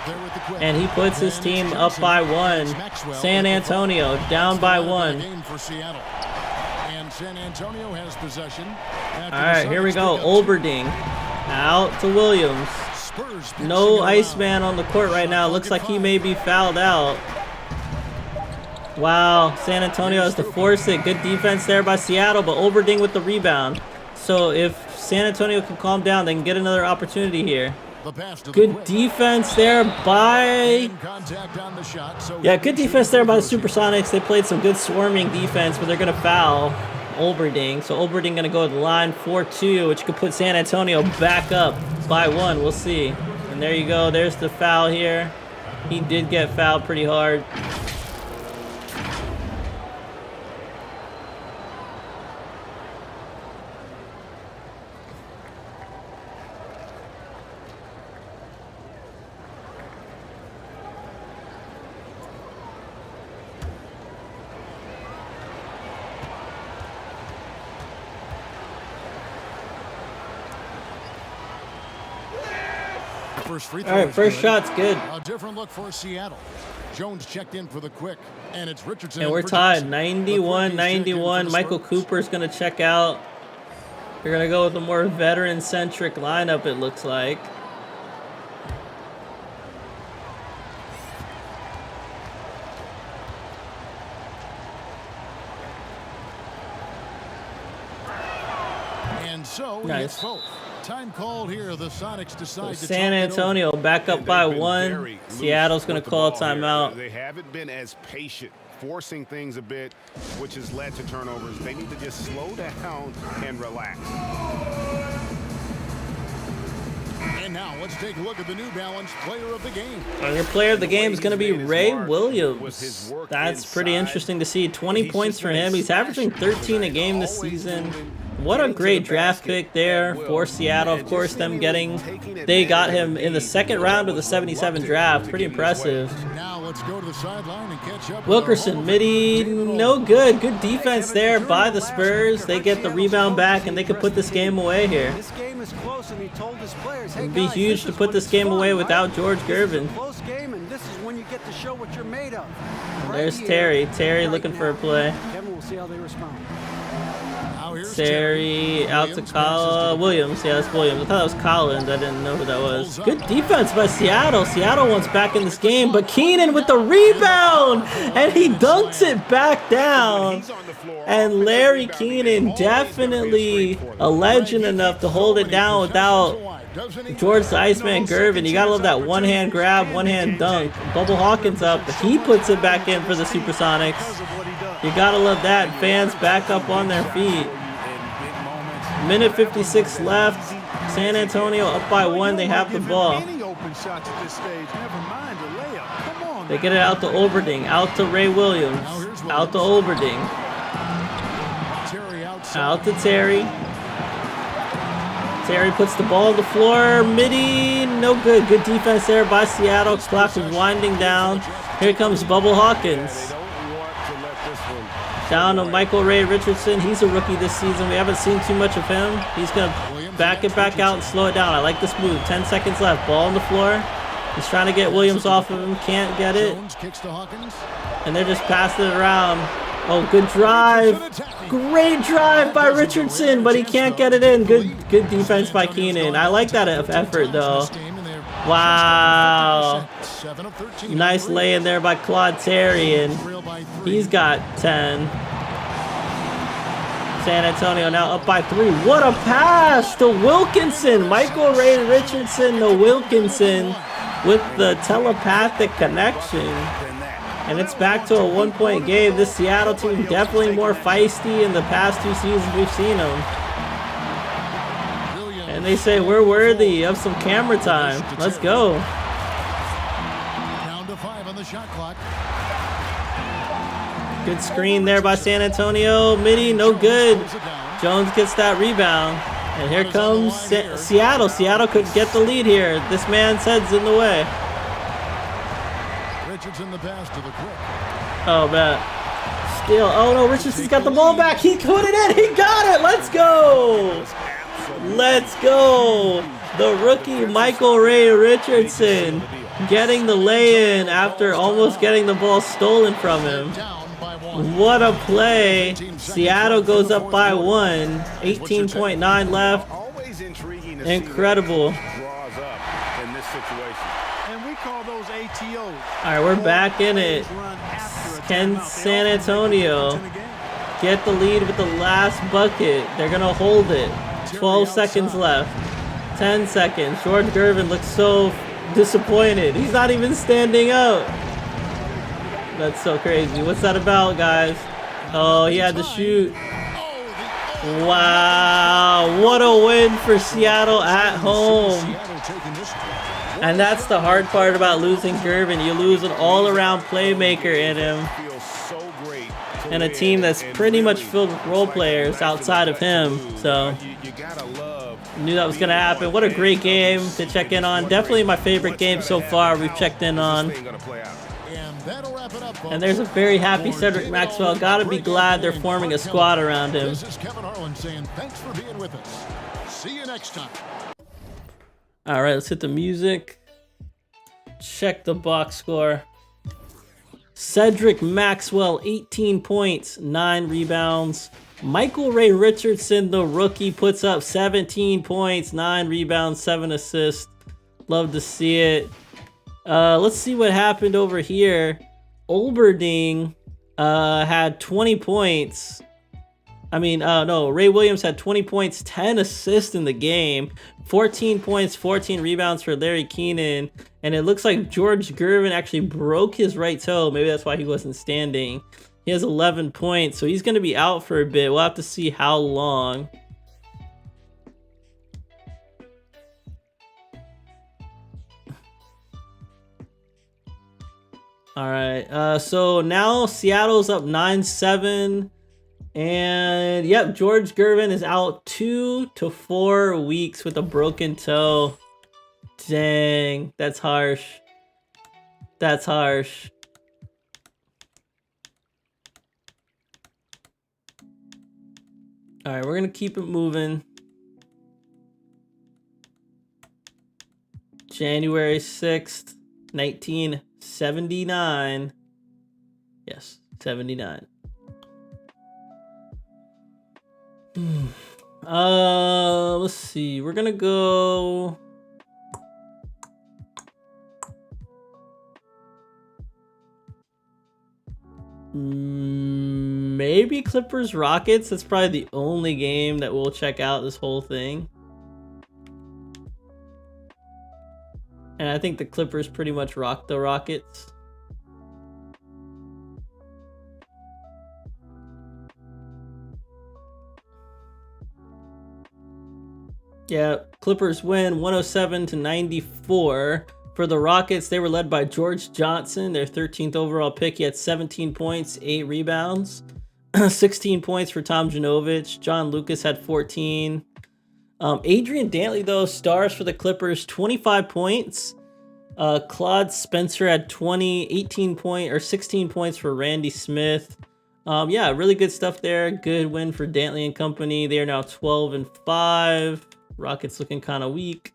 and he puts his team up by 1. San Antonio down by 1. And San Antonio has possession. All right, here we go. Olberding out to Williams. No Iceman on the court right now. Looks like he may be fouled out. Wow, San Antonio has to force it. Good defense there by Seattle, but Olberding with the rebound. So if San Antonio can calm down, they can get another opportunity here. Good defense there by... Yeah, good defense there by the Supersonics. They played some good swarming defense, but they're going to foul Olberding. So Olberding going to go to the line 4-2, which could put San Antonio back up by 1. We'll see. And there you go. There's the foul here. He did get fouled pretty hard. first free throw. All right, is first good. shot's good. A different look for Seattle. Jones checked in for the quick, and it's Richardson. And we're for tied, Johnson. 91-91. The Michael Spurs. Cooper's going to check out. They're going to go with a more veteran-centric lineup, it looks like. And so Nice. it's both. Time called here. The Sonics decide to San talk it over. Antonio back up And by they've been one. very loose Seattle's going with to the call ball here. timeout. They haven't been as patient, forcing things a bit, which has led to turnovers. They need to just slow down and relax. And now let's take a look at the New Balance player of the game. And your player of the game is going to be He's made his Ray mark with Williams. his work That's pretty inside. interesting to see. 20 He's points just for been him. He's averaging 13 a game this always season. moving, What a getting to great the draft basket pick there at will. for Seattle. Of And course, just them seemingly getting, taking they got advantage him of in the need second where round of the was 77 reluctant draft. to Pretty get in his way. impressive. Now let's go to the sideline and catch up. Wilkerson, midi, no good. Good defense there by the Spurs. They get the rebound back and they could put this game away here. This game is close, and he told his players, "Hey It'd be guys, huge this to is put when this it's game fun, away right? without George This is a Gervin. close game, and this is when you get to show what you're made of. Right There's here, Terry. Terry right looking for a now. play. Kevin, we'll see how they respond. Now here's Terry out to Williams passes to Williams. Yeah, that's Williams. I thought that was Collins. I didn't know who that was. Good defense by Seattle. Seattle wants back in this game, but Keenan with the rebound, and he dunks it back down. He's on the floor. And Larry Keenan, definitely a legend enough to hold it down without George the Iceman Gervin. You gotta love that one-hand grab, one-hand dunk. Bubble Hawkins up, but he puts it back in for the Supersonics. You gotta love that. Fans back up on their feet. Minute 56 left. San Antonio up by one. They have the ball. They get it out to Olberding, out to Ray Williams, out to Olberding, Terry outside. out to Terry. Terry puts the ball on the floor, midi, no good. Good defense there by Seattle. Clock is winding down. Here comes Bubble Hawkins. Down to Michael Ray Richardson. He's a rookie this season. We haven't seen too much of him. He's going to back it back out and slow it down. I like this move. 10 seconds left. Ball on the floor. He's trying to get Williams off of him. Can't get it. Jones kicks to Hawkins. And they're just passing it around. Oh, good drive. Great drive by Richardson, but he can't get it in. Good defense by Keenan. I like that effort, though. Wow. Nice lay in there by Claude Terry, and he's got 10. San Antonio now up by 3. What a pass to Wilkinson. Michael Ray Richardson to Wilkinson with the telepathic connection. And it's back to a one-point game. This Seattle team definitely more feisty in the past 2 seasons we've seen them. And they say we're worthy of some camera time. Let's go. Down to 5 on the shot clock. Good screen there by San Antonio. Midi, no good. Jones gets that rebound. And here comes Seattle. Seattle could get the lead here. This man's head's in the way. Richardson the pass to the quick. Oh, man. Steal. Oh, no. Richardson's got the ball back. He put it in. He got it. Let's go. Let's go. The rookie Michael Ray Richardson getting the lay-in after almost getting the ball stolen from him. Down by 1. What a play. Seattle goes up by 1. 18.9 left. Always intriguing to see Incredible. what draws up in this situation. And we call those ATOs. All right, we're back in it. Can San Antonio get the lead with the last bucket? They're going to hold it. 12 seconds left. 10 seconds. George Gervin looks so disappointed. He's not even standing up. That's so crazy. What's that about, guys? Oh, he had to shoot. Wow. What a win for Seattle at home. Seattle taking this one. And that's the hard part about losing Gervin. You lose an all-around playmaker in him. Feels so great to And a win team that's and pretty much really filled with role players outside of him. So you gotta love knew that was going to happen. What a great game to check in on. Definitely my favorite game so far we've checked in on. this thing gonna play out. And that'll wrap it up, folks. And there's a very happy Cedric Maxwell. Gotta be glad they're forming a squad around him. This is Kevin Harlan saying thanks for being with us. See you next time. All right, let's hit the music. Check the box score. Cedric Maxwell, 18 points, 9 rebounds. Michael Ray Richardson, the rookie, puts up 17 points, 9 rebounds, 7 assists. Love to see it. Let's see what happened over here. Olberding had 20 points. No, Ray Williams had 20 points, 10 assists in the game. 14 points, 14 rebounds for Larry Keenan. And it looks like George Gervin actually broke his right toe. Maybe that's why he wasn't standing. He has 11 points, so he's going to be out for a bit. We'll have to see how long. All right, so now Seattle's up 9-7. And yep, George Gervin is out 2 to 4 weeks with a broken toe. Dang, that's harsh. That's harsh. All right, we're gonna keep it moving. January 6th, 1979. Yes, 79. Let's see. We're gonna go. Maybe Clippers Rockets. That's probably the only game that we'll check out this whole thing. And I think the Clippers pretty much rock the Rockets. Yeah, Clippers win 107-94. For the Rockets, they were led by George Johnson, their 13th overall pick. He had 17 points, 8 rebounds. 16 points for Tom Janovich. John Lucas had 14. Adrian Dantley, though, stars for the Clippers, 25 points. Claude Spencer had 16 points for Randy Smith. Yeah, really good stuff there. Good win for Dantley and company. They are now 12-5. Rockets looking kind of weak.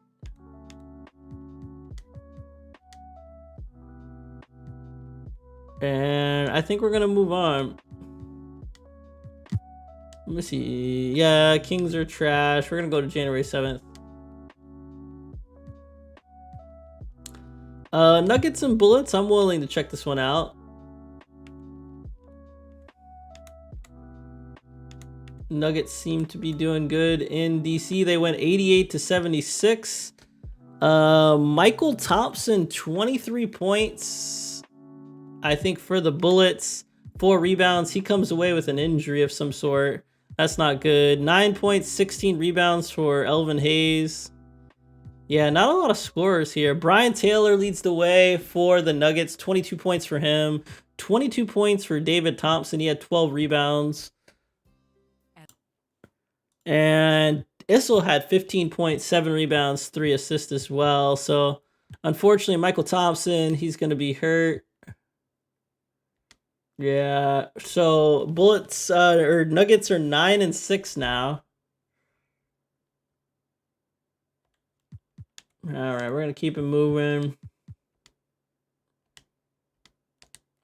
And I think we're going to move on. Let me see. Yeah, Kings are trash. We're going to go to January 7th. Nuggets and Bullets. I'm willing to check this one out. Nuggets seem to be doing good in DC. They went 88-76. Michael Thompson, 23 points. I think for the Bullets, 4 rebounds. He comes away with an injury of some sort. That's not good. 9 points, 16 rebounds for Elvin Hayes. Yeah, not a lot of scorers here. Brian Taylor leads the way for the Nuggets. 22 points for him. 22 points for David Thompson. He had 12 rebounds. And Issel had 15 points, 7 rebounds, 3 assists as well. So, unfortunately, Michael Thompson, he's going to be hurt. Yeah, so Bullets or Nuggets are 9-6 now. All right, we're gonna keep it moving.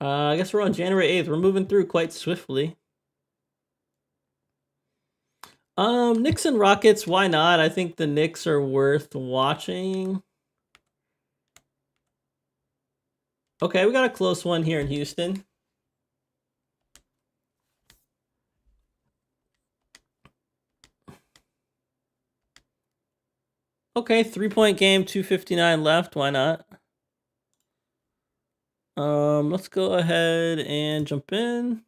I guess we're on January 8th. We're moving through quite swiftly. Knicks and Rockets, why not? I think the Knicks are worth watching. Okay, we got a close one here in Houston. Okay, 3-point game, 2:59 left. Why not? Let's go ahead and jump in.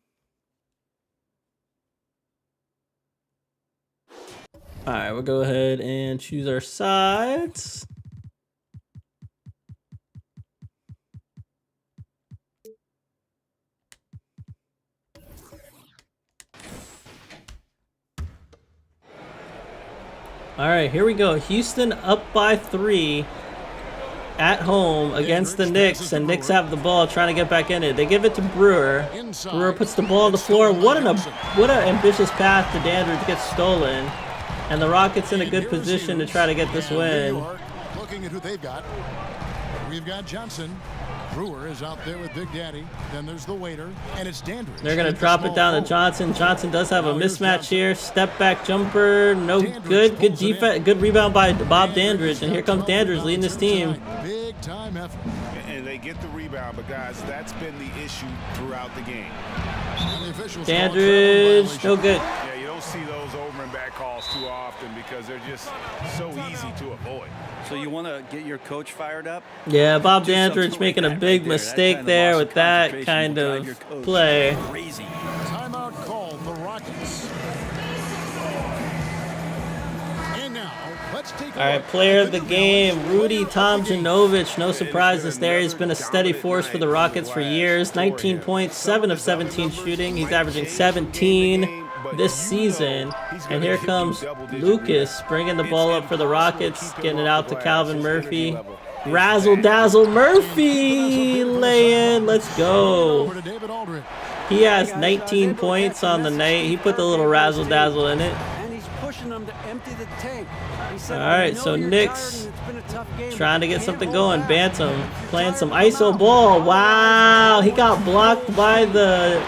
All right, we'll go ahead and choose our sides. All right, here we go. Houston up by 3 at home against the Knicks, and Knicks have the ball trying to get back in it. They give it to Brewer. Brewer puts the ball on the floor. What an ambitious path to Dandridge gets stolen. And the Rockets in a good position to try to get this win. Looking at who they've got. We've got Johnson. Brewer is out there with Big Daddy. Then there's the waiter, and it's Dandridge. They're going to drop it down to Johnson. Johnson does have a mismatch here. Step back jumper. No good. Good defense. Good rebound by Bob Dandridge. And here comes Dandridge leading this team. Big time effort. And they get the rebound, but guys, that's been the issue throughout the game. Dandridge. No good. Yeah, you don't see those over and back calls too often because they're just so easy to avoid. So you want to get your coach fired up? Yeah, Bob Do Dandridge something making like a that big right there. That mistake kind of there loss with of that concentration kind will drive of your coach play. Crazy. Timeout called the Rockets. And now, let's take a All right, look player at of the new game, balance Rudy player of the game. Tomjanovich. No surprises there. He's been a steady force for the Rockets for years. 19 points, 7 of 17 shooting. He's averaging 17 this season. And here comes Lucas bringing the ball up for the Rockets, getting it out to Calvin Murphy. Razzle dazzle Murphy lay in. Let's go. Over to David Aldridge. He has 19 points on the night. He put the little razzle dazzle in it. And he's pushing them to empty the tank. He said, All right, "I know so you're Knicks tired and it's been a tough game, trying but to you get can't something hold going. out. Bantam If you're playing tired, some come ISO out. ball. Wow, he got blocked by the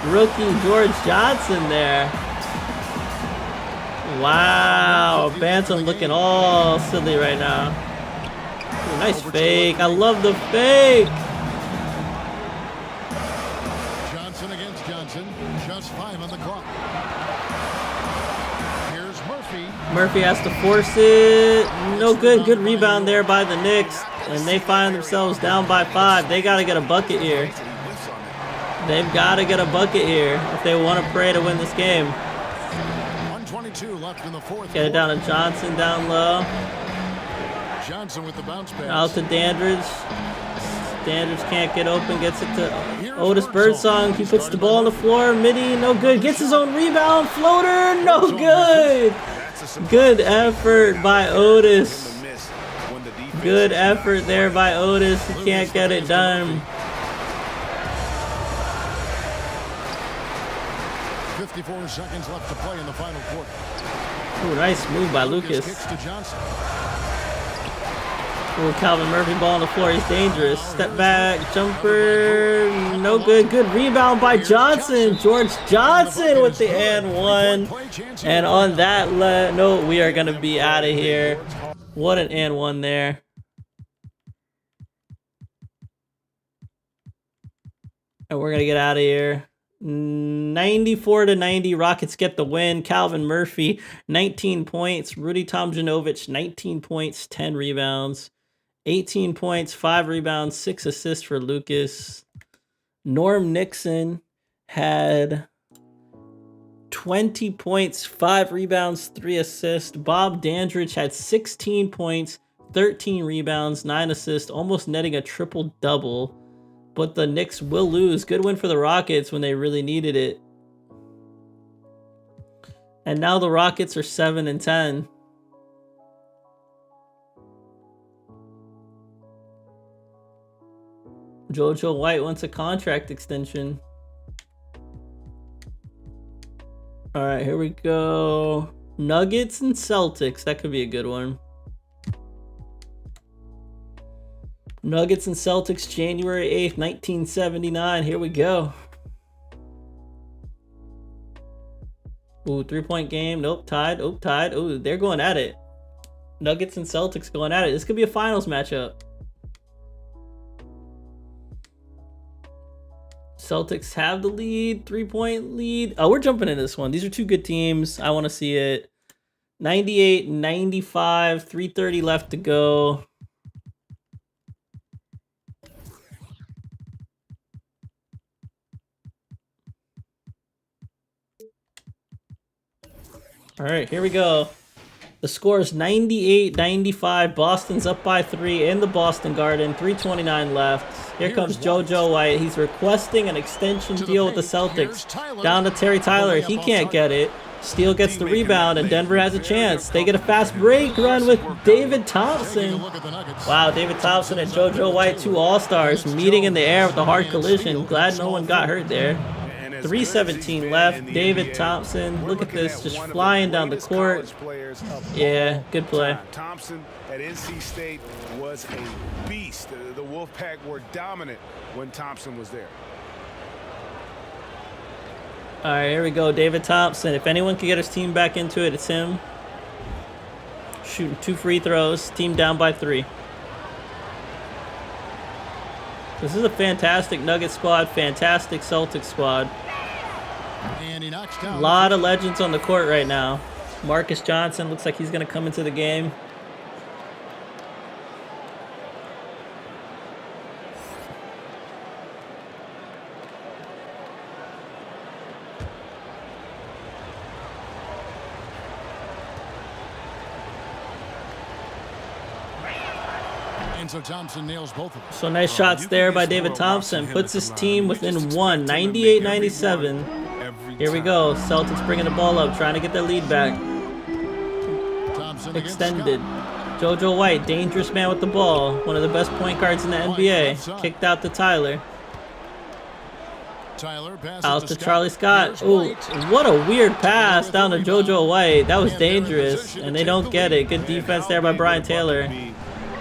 rookie George Johnson there. Wow, Bantam looking all silly right now. Ooh, nice fake. I love the fake. Johnson against Johnson. Just 5 on the clock. Here's Murphy. Murphy has to force it. No good. Good rebound there by the Knicks. And they find themselves down by 5. They got to get a bucket here. They've got to get a bucket here if they want to pray to win this game. 122 left in the fourth. Get it down to Johnson down low. Johnson with the bounce pass. Out to Dandridge. Dandridge can't get open. Gets it to Otis Birdsong. He puts the ball on the floor. Midi, no good. Gets his own rebound. Floater, no good. Good effort by Otis. Good effort there by Otis. He can't get it done. 54 seconds left to play in the final quarter. Ooh, nice move by Lucas. Kicks to Johnson. Ooh, Calvin Murphy ball on the floor. He's dangerous. Step back, jumper, no good. Good rebound by Johnson. George Johnson with the and one. And on that note, we are going to be out of here. What an and one there. And we're going to get out of here. 94-90, Rockets get the win. Calvin Murphy, 19 points. Rudy Tomjanovich, 19 points, 10 rebounds. 18 points, 5 rebounds, 6 assists for Lucas. Norm Nixon had 20 points, 5 rebounds, 3 assists. Bob Dandridge had 16 points, 13 rebounds, 9 assists, almost netting a triple-double. But the Knicks will lose. Good win for the Rockets when they really needed it. And now the Rockets are 7-10. JoJo White wants a contract extension. All right, here we go. Nuggets and Celtics. That could be a good one. Nuggets and Celtics, January 8th, 1979. Here we go. Ooh, 3-point game. Nope, tied. Oh, tied. Ooh, they're going at it. Nuggets and Celtics going at it. This could be a finals matchup. Celtics have the lead. 3-point lead. Oh, we're jumping into this one. These are two good teams. I want to see it. 98-95. 3:30 left to go. All right, here we go. The score is 98-95. Boston's up by 3 in the Boston Garden. 3:29 left. Here comes JoJo White. He's requesting an extension deal with the Celtics. Down to Terry Tyler. He can't get it. Steele gets the rebound, and Denver has a chance. They get a fast break run with David Thompson. Wow, David Thompson and JoJo White, two all-stars, meeting in the air with a hard collision. Glad no one got hurt there. As 3:17 good as left. he's been in the David NBA, Thompson, we're look at looking this, just one of the flying down the greatest court. college players of Yeah, all good play. time. Thompson at NC State was a beast. The Wolfpack were dominant when Thompson was there. All right, here we go. David Thompson. If anyone can get his team back into it, it's him. Shooting 2 free throws. Team down by 3. This is a fantastic Nuggets squad, fantastic Celtics squad. And he knocks A down. lot of legends on the court right now. Marcus Johnson looks like he's going to come into the game. And so Thompson nails both of them. So nice shots there by David Thompson. Puts his team within 1, 98-97. Here we go. Celtics bringing the ball up, trying to get their lead back. Thompson against Extended. Scott. JoJo White, dangerous man with the ball. One of the best point guards in the NBA. Kicked out to Tyler. Tyler passes Out to Scott. Charlie Scott. Here's Ooh, White. what a weird pass down to JoJo White. That was dangerous, and they don't get it. Good defense there by Brian Taylor.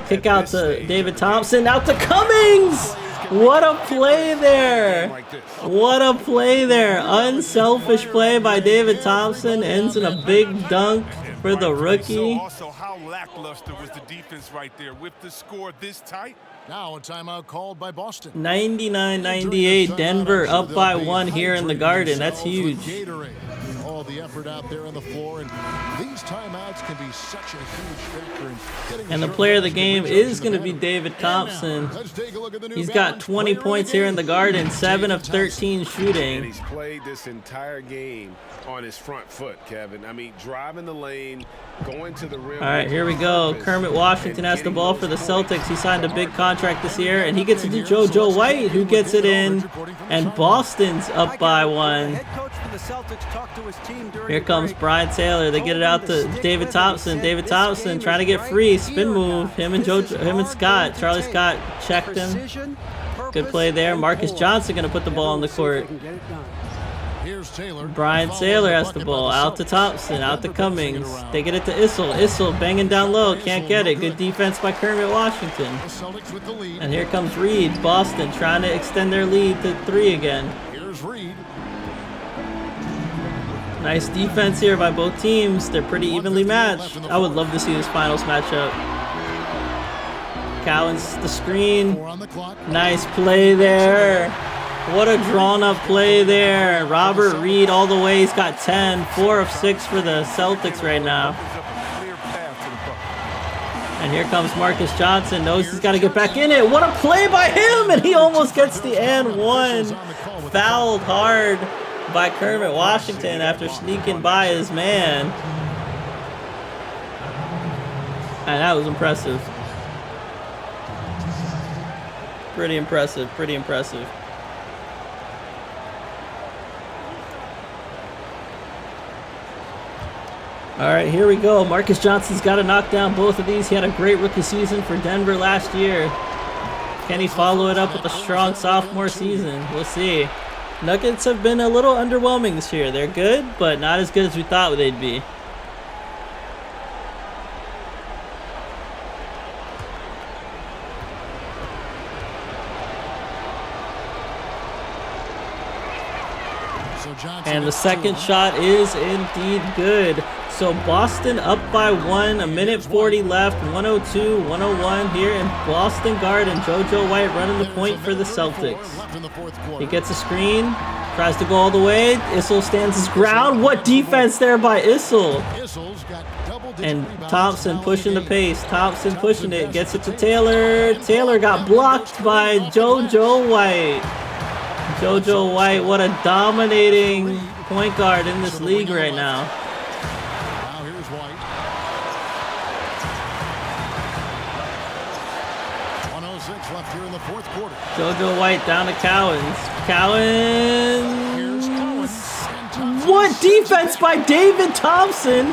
Kick out to David Thompson. Out to Cummings! What a play there! What a play there! Unselfish play by David Thompson. Ends in a big dunk for the rookie. Also, how lackluster was the defense right there with the score this tight? Now a timeout called by Boston. 99-98. Denver up by 1 here in the Garden. That's huge. Gatorade. All the effort out there on the floor, and these timeouts can be such a huge factor in getting And the sure player of the guys game can reach out is to going to the be basket. David And now, Thompson. let's take a look at the New He's got Balance 20 player of points the here in the game. Garden. 7 of David 13 And shooting. he's played this entire game on his front foot, Kevin. I mean, driving the lane, going to the rim. All right, here we go. Kermit Washington has the ball for the Celtics. He signed a big contract this year, and he gets it to JoJo White, who gets it in. And Boston's up by 1. Head coach for the Celtics talked to his team during Here the comes break. Brian Taylor. They get it out to David Thompson. David Thompson trying to get free. Spin move. Him and Scott. Charlie Scott checked him. Precision, Good purpose, play there. and Marcus pull. Johnson going to put the ball on the Everyone see if court. they can get it done. Here's Taylor. Brian Following Taylor has the bucket ball. by Out to Celtics. Thompson. Out to Denver passing it Cummings. around. They get it to Issel. Issel banging down low. Can't get it. Good defense by Kermit Washington. The Celtics with the lead. And here comes Reed. Boston trying to extend their lead to 3 again. Here's Reed. Nice defense here by both teams. They're pretty evenly matched. I would love to see this finals matchup. Cowens the screen. 4 on the clock. Nice play there. What a drawn up play there. Robert Reed all the way. He's got 10. 4 of 6 for the Celtics right now. Opens up a clear path to the bucket. And here comes Marcus Johnson. Knows he's got to get back in it. What a play by him. And he almost gets the and one. Fouled hard by Kermit Washington after sneaking by his man. And that was impressive. Pretty impressive. Pretty impressive. All right, here we go. Marcus Johnson's got to knock down both of these. He had a great rookie season for Denver last year. Can he follow it up with a strong sophomore season? We'll see. Nuggets have been a little underwhelming this year. They're good, but not as good as we thought they'd be. So Johnson And the gets second 2. shot is indeed good. So Boston up by 1, a minute 40 left, 102-101 here in Boston Garden. JoJo White running the point for the Celtics. Left in the fourth He quarter. gets a screen, tries to go all the way. Issel stands his ground. What defense there by Issel. Issel's got double-digit And rebounds Thompson now in pushing the game. pace. Thompson pushing it. Gets it to Taylor. Taylor got blocked by JoJo White. JoJo White, what a dominating point guard in this league right now. Now here's White. 1:06 left here in the fourth quarter. JoJo White down to Cowens. Here's Cowens. And Thompson What defense by David Thompson,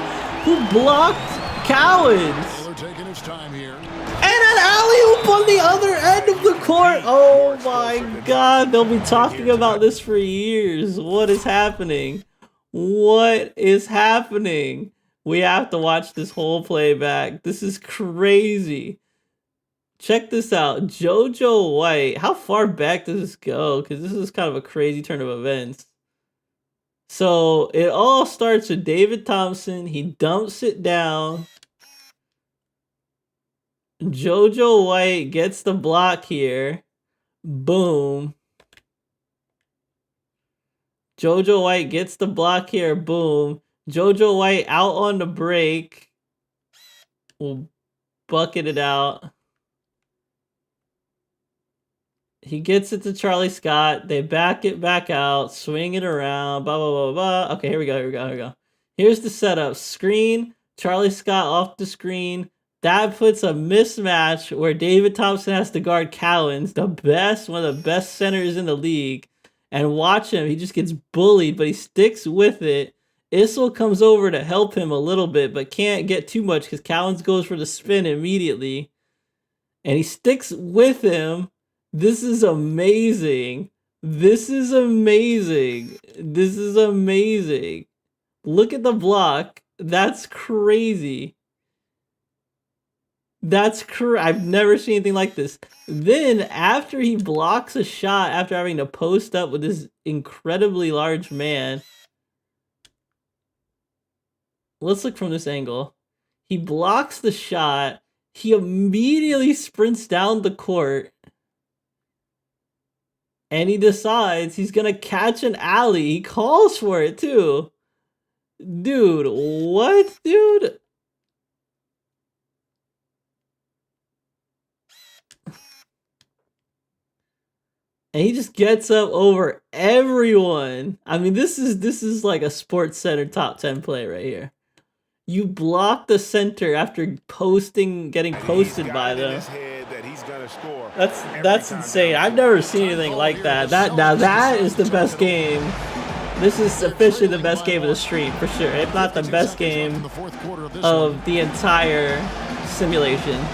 who blocked Cowens. Taylor taking his time here. And an alley-oop on the other end of the court. Oh my God, they'll be talking about this for years. What is happening? What is happening? We have to watch this whole playback. This is crazy. Check this out. JoJo White. How far back does this go? Because this is kind of a crazy turn of events. So it all starts with David Thompson. He dumps it down. JoJo White gets the block here. Boom. JoJo White gets the block here. Boom. JoJo White out on the break. We'll bucket it out. He gets it to Charlie Scott. They back it back out. Swing it around. Blah, blah, blah, blah. Okay, here we go. Here's the setup. Screen. Charlie Scott off the screen. That puts a mismatch where David Thompson has to guard Cowens, one of the best centers in the league. And watch him. He just gets bullied, but he sticks with it. Issel comes over to help him a little bit, but can't get too much because Cowens goes for the spin immediately. And he sticks with him. This is amazing. This is amazing. This is amazing. Look at the block. That's crazy. I've never seen anything like this. Then, after he blocks a shot, after having to post up with this incredibly large man, let's look from this angle. He blocks the shot. He immediately sprints down the court. And he decides he's going to catch an alley. He calls for it, too. Dude, what, dude? And he just gets up over everyone. I mean, this is like a Sports Center top 10 play right here. You block the center after getting posted by them. That's insane. I've never seen anything like that. Now that is the best game. This is officially the best game of the street for sure. If not the best game of the entire simulation.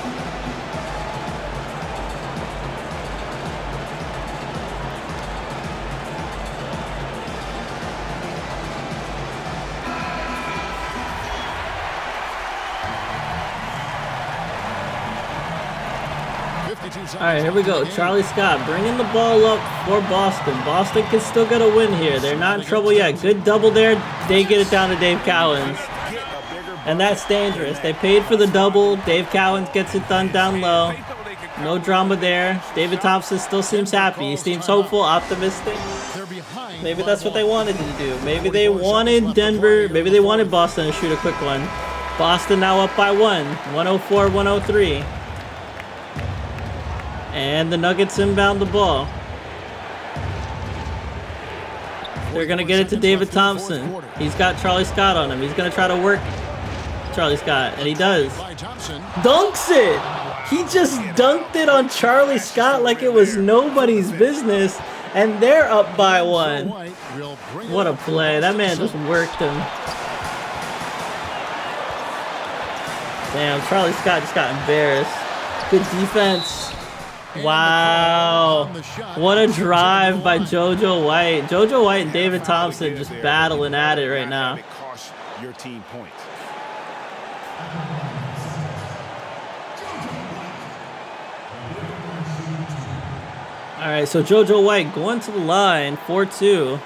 Alright, here we go. Charlie Scott bringing the ball up for Boston. Boston can still get a win here. They're not in trouble yet. Good double there. They get it down to Dave Cowens. And that's dangerous. They paid for the double. Dave Cowens gets it done down low. No drama there. David Thompson still seems happy. He seems hopeful, optimistic. Maybe that's what they wanted to do. Maybe they wanted Denver. Maybe they wanted Boston to shoot a quick one. Boston now up by 104-103. And the Nuggets inbound the ball. They're going to get it to David Thompson. He's got Charlie Scott on him. He's going to try to work Charlie Scott, and he does. Dunks it! He just dunked it on Charlie Scott like it was nobody's business, and they're up by 1. What a play. That man just worked him. Damn, Charlie Scott just got embarrassed. Good defense. Wow. What a drive by JoJo White. JoJo White and David Thompson just battling at it right now. Your team points. All right, so JoJo White going to the line, 4-2.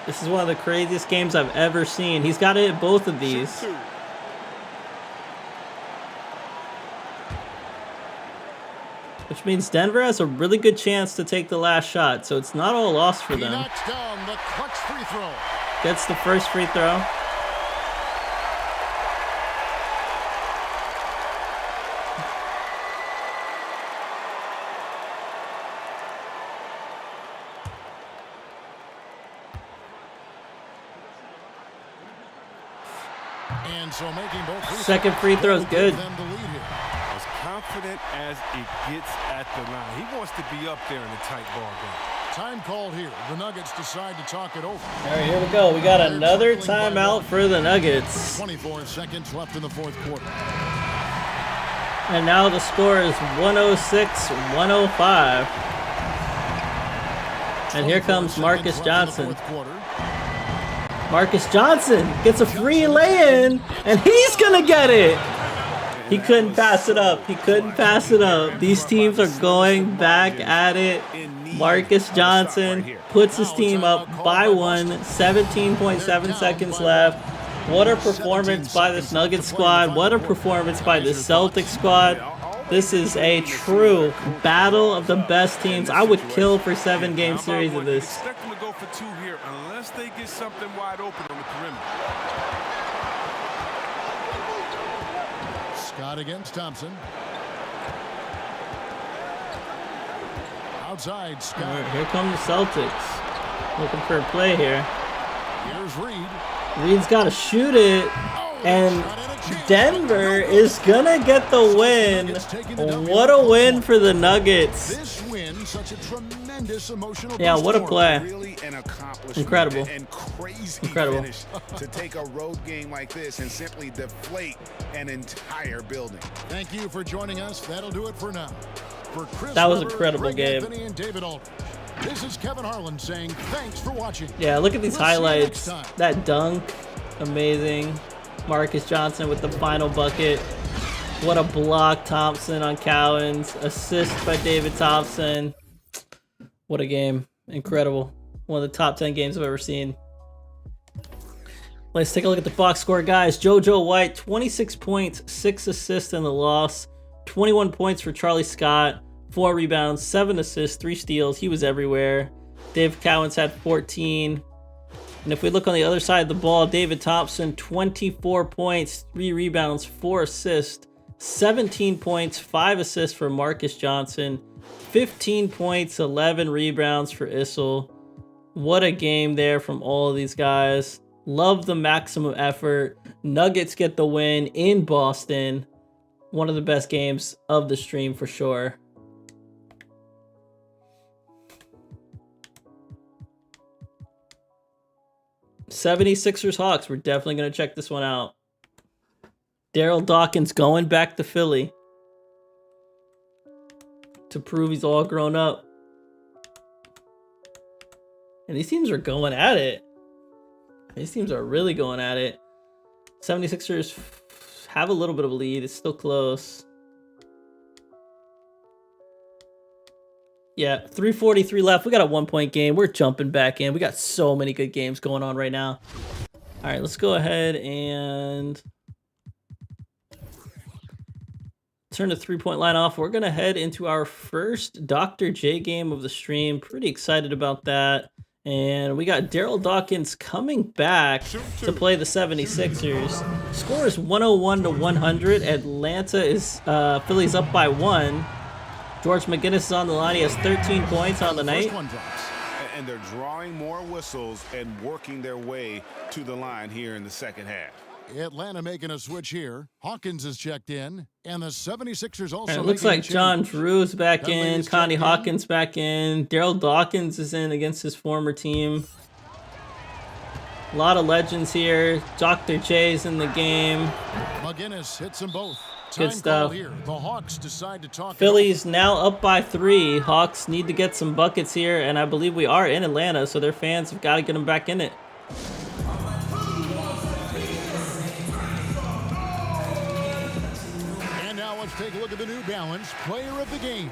This is one of the craziest games I've ever seen. He's got to hit both of these. Which means Denver has a really good chance to take the last shot, so it's not all lost for them. Gets the first free throw. And so making both second free throw is good. As confident as it gets at the line. He wants to be up there in a tight ball game. Time called here. The Nuggets decide to talk it over. All right, here we go. We got another timeout for the Nuggets. 24 seconds left in the fourth quarter. And now the score is 106-105. And here comes Marcus Johnson. Marcus Johnson gets a free lay-in, and he's gonna get it. He couldn't pass it up. He couldn't pass it up. These teams are going back at it. Marcus Johnson puts his team up by 1, 17.7 seconds left. What a performance by this Nuggets squad. What a performance by the Celtics squad. This is a true battle of the best teams. I would kill for 7-game series of this. Expect them to go for 2 here unless they get something wide open on the perimeter. Scott against Thompson. Outside, Scott. All right, here come the Celtics. Looking for a play here. Here's Reed. Reed's got to shoot it, and Denver is gonna get the win. What a win for the Nuggets. This win, such a tremendous emotional Yeah, boost what a for play. Really an accomplishment Incredible. and crazy Incredible. finish to take a road game like this and simply deflate an entire building. Thank you for joining us. That'll do it for now. For Chris That was an Webber, incredible Greg game. Anthony, and David Aldridge, this is Kevin Harlan saying thanks for watching. Yeah, look at these We'll see you next highlights. time. That dunk, amazing. Marcus Johnson with the final bucket. What a block, Thompson on Cowens. Assist by David Thompson. What a game. Incredible. One of the top 10 games I've ever seen. Let's take a look at the box score, guys. JoJo White, 26 points, 6 assists in the loss. 21 points for Charlie Scott, 4 rebounds, 7 assists, 3 steals. He was everywhere. Dave Cowens had 14. And if we look on the other side of the ball, David Thompson, 24 points, 3 rebounds, 4 assists, 17 points, 5 assists for Marcus Johnson, 15 points, 11 rebounds for Issel. What a game there from all of these guys. Love the maximum effort. Nuggets get the win in Boston. One of the best games of the stream for sure. '76ers Hawks. We're definitely going to check this one out. Daryl Dawkins going back to Philly to prove he's all grown up. And these teams are going at it. These teams are really going at it. 76ers have a little bit of a lead. It's still close. Yeah, 3:43 left. We got a 1-point game. We're jumping back in. We got so many good games going on right now. All right, let's go ahead and turn the 3-point line off. We're going to head into our first Dr. J game of the stream. Pretty excited about that. And we got Daryl Dawkins coming back to play the 76ers. Score is 101-100. Atlanta is, Philly's up by 1. George McGinnis is on the line. He has 13 points on the night. First one drops. And they're drawing more whistles and working their way to the line here in the second half. Atlanta making a switch here. Hawkins is checked in, and the 76ers also. And it looks making a like John change. Drew's back Dudley in. is Connie checked in. Hawkins back in. Daryl Dawkins is in against his former team. A lot of legends here. Dr. J's in the game. McGinnis hits them both. Good Time stuff. call here. The Hawks decide to talk. it Philly's now up by 3. Hawks need to get some buckets here, and I believe we are in Atlanta, so their fans have got to get them back in it. And now let's take a look at the New Balance Player of the Game.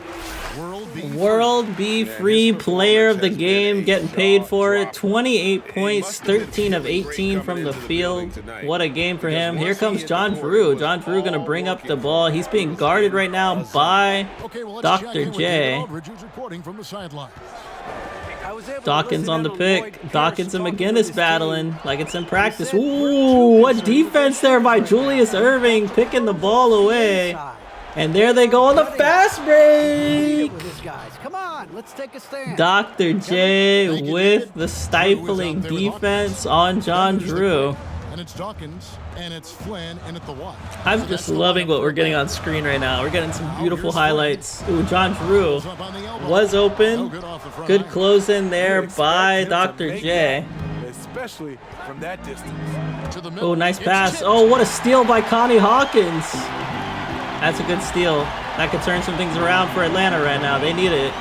World Be Free Player of the Game, getting paid for it. 28 points, 13 of 18 from the field. What a game for him. Here comes John Drew. John Drew going to bring up the ball. He's being guarded right now by Okay, well, let's check Dr. in with J. David Aldridge, who's reporting from the sideline. I was able to Dawkins listen on the in pick. Lloyd Pierce Dawkins and talking with McGinnis his battling team. like it's in practice. said we're Ooh, too what concerned with defense there by Julius Irving, picking the ball away. Inside. And there they go on the fast break. With his guys. Come on, let's take a stand. Dr. J Thank you, with David. the stifling Drew is out there with defense Hawkins. on John Then there's the Drew. break, and it's Dawkins, and it's Flynn, and at the one. I'm So just that's the loving lineup what for we're getting Atlanta. on screen right now. We're getting some beautiful here's Flynn. highlights. Ooh, John Drew Goes up on the elbow. was No open. good off the front Good line. close in there You expect by him to Dr. make J. that, especially from that distance. To the middle. Oh, nice It's pass. tipped. Oh, what a steal by Connie Hawkins. That's a good steal. That could turn some things around for Atlanta right now. They need it.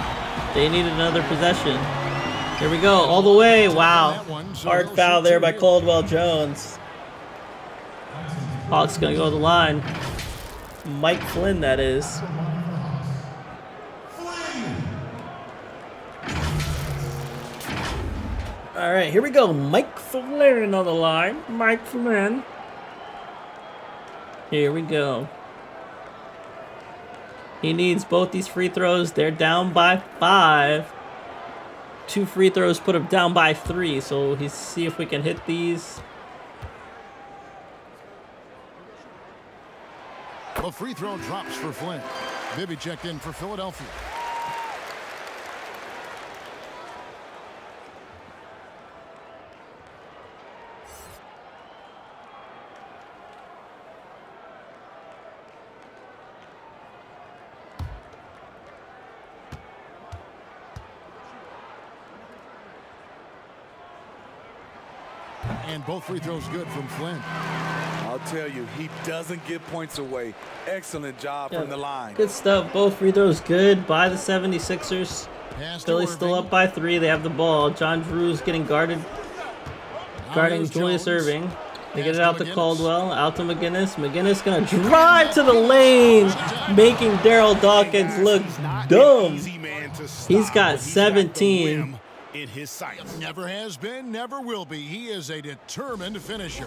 They need another possession. Here we go, all the way. Wow. Hard foul there by Caldwell Jones. Hawks gonna go to the line. Mike Flynn, that is. All right, here we go. Mike Flynn on the line. Mike Flynn. Here we go. He needs both these free throws. They're down by 5. 2 free throws put him down by 3. So he's see if we can hit these. A free throw drops for Flynn. Bibby checked in for Philadelphia. And both free throws good from Flynn. I'll tell you, he doesn't give points away. Excellent job from the line. Good stuff. Both free throws good by the 76ers. Philly's still up by 3. They have the ball. John Drew's getting guarding Julius Erving. They get it out to Caldwell, out to McGinnis. McGinnis gonna drive to the lane, making Daryl Dawkins look dumb. He's got 17. In his sights. Never has been, never will be. He is a determined finisher.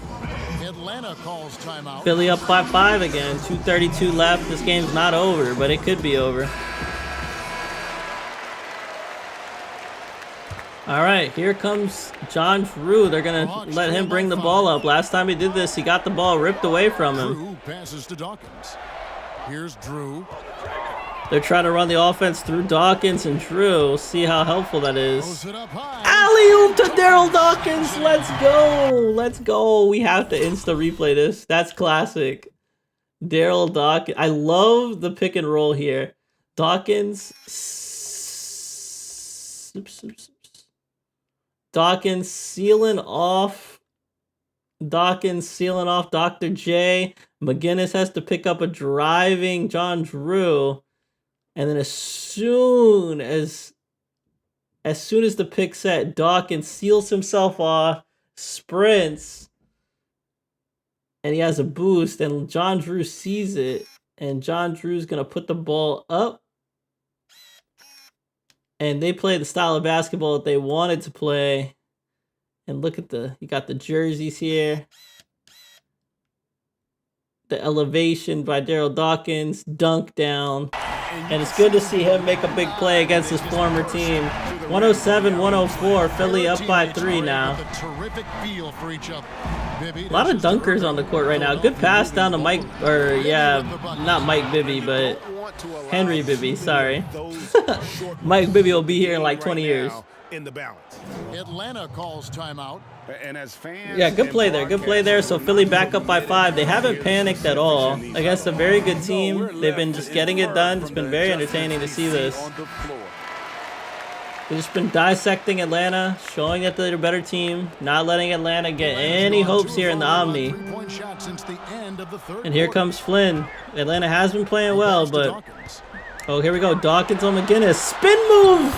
Atlanta calls timeout. Philly up by 5 again. 2:32 left. This game's not over, but it could be over. All right, here comes John Drew. They're gonna let him bring the ball up. Last time he did this, he got the ball ripped away from him. Drew passes to Dawkins. Here's Drew. They're trying to run the offense through Dawkins and Drew. We'll see how helpful that is. Alley-oop to Daryl Dawkins. Let's go. Let's go. We have to insta-replay this. That's classic. Daryl Dawkins. I love the pick and roll here. Dawkins. Dawkins sealing off. Dr. J. McGinnis has to pick up a driving John Drew. And then as soon as the pick set, Dawkins seals himself off, sprints, and he has a boost, and John Drew sees it, and John Drew's gonna put the ball up, and they play the style of basketball that they wanted to play. And look at you got the jerseys here. The elevation by Daryl Dawkins, dunk down. And it's good to see him make a big play against his former team. 107-104, Philly up by 3 now. A lot of dunkers on the court right now. Good pass down to Mike, not Mike Bibby, but Henry Bibby, sorry. Mike Bibby will be here in like 20 years. In the balance. Atlanta calls timeout. And as fans, yeah, good play there. Good play there. So Philly back up by 5. They haven't panicked at all against a very good team. They've been just getting it done. It's been very entertaining to see this. They've just been dissecting Atlanta, showing that they're a better team, not letting Atlanta get any hopes here in the Omni. And here comes Flynn. Atlanta has been playing well, but... Oh, here we go. Dawkins on McGinnis. Spin move!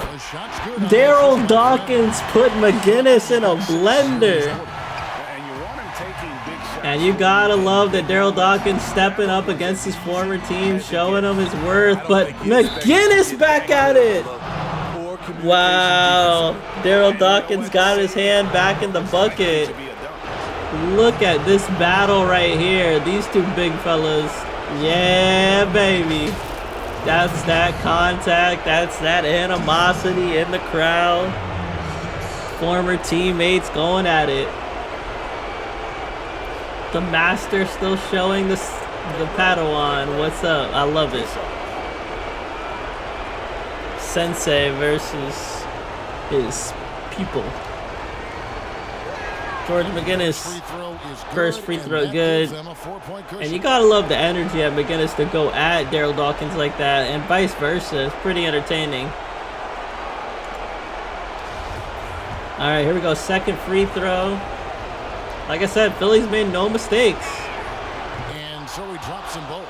Daryl Dawkins put McGinnis in a blender. And you gotta love that Daryl Dawkins stepping up against his former team, showing him his worth. But McGinnis back at it! Wow. Daryl Dawkins got his hand back in the bucket. Look at this battle right here. These two big fellas. Yeah, baby. That's that contact. That's that animosity in the crowd. Former teammates going at it. The master still showing the Padawan. What's up? I love it. Sensei versus his people. George McGinnis, first free throw good. And you gotta love the energy at McGinnis to go at Daryl Dawkins like that, and vice versa. It's pretty entertaining. Alright, here we go. Second free throw. Like I said, Philly's made no mistakes. And so he drops them both.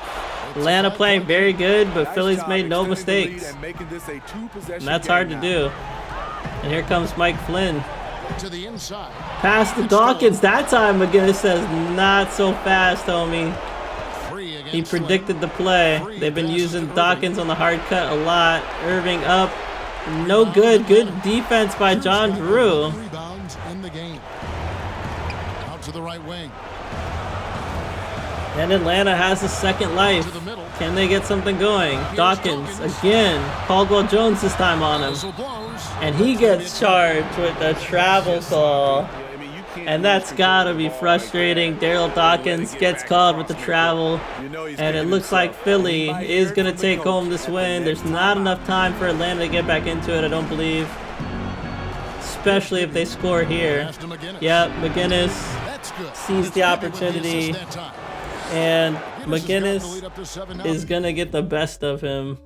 Atlanta playing very good, but Nice Philly's job made no extending the lead mistakes. and making this a two-possession And that's game hard to now. do. And here comes Mike Flynn. To the inside. Pass to Dawkins. That time McGinnis says, not so fast, homie. Free He against Flynn. predicted the play. They've been using Dawkins on the hard cut a lot. Irving up. No good. Good defense by John Drew. Rebounds in the game. Out to the right wing. And Atlanta has a second life. To the middle. Can they get something going? Dawkins again. Caldwell Jones this time on him. Whistle blows. And he gets charged with a travel call. Yeah, I mean, you can't And lose that's control gotta of the be ball like frustrating. that. Daryl Dawkins Get gets back called with the across travel. You know he's And it getting looks like himself. Philly might is hear going to from the take coach home this at the win. There's next not timeout. enough time for Atlanta to get back into it, I don't believe. Especially if they score here. Pass to McGinnis. Yep, McGinnis That's good. sees It's the Bibby with opportunity. assist that time. And Has gotten the lead McGinnis up to 7-0. is going to get the best of him.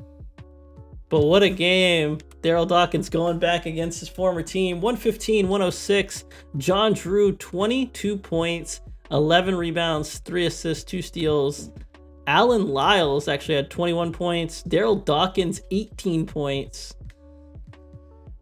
But what a game. Daryl Dawkins going back against his former team. 115-106. John Drew, 22 points, 11 rebounds, 3 assists, 2 steals. Alan Lyles actually had 21 points. Daryl Dawkins, 18 points.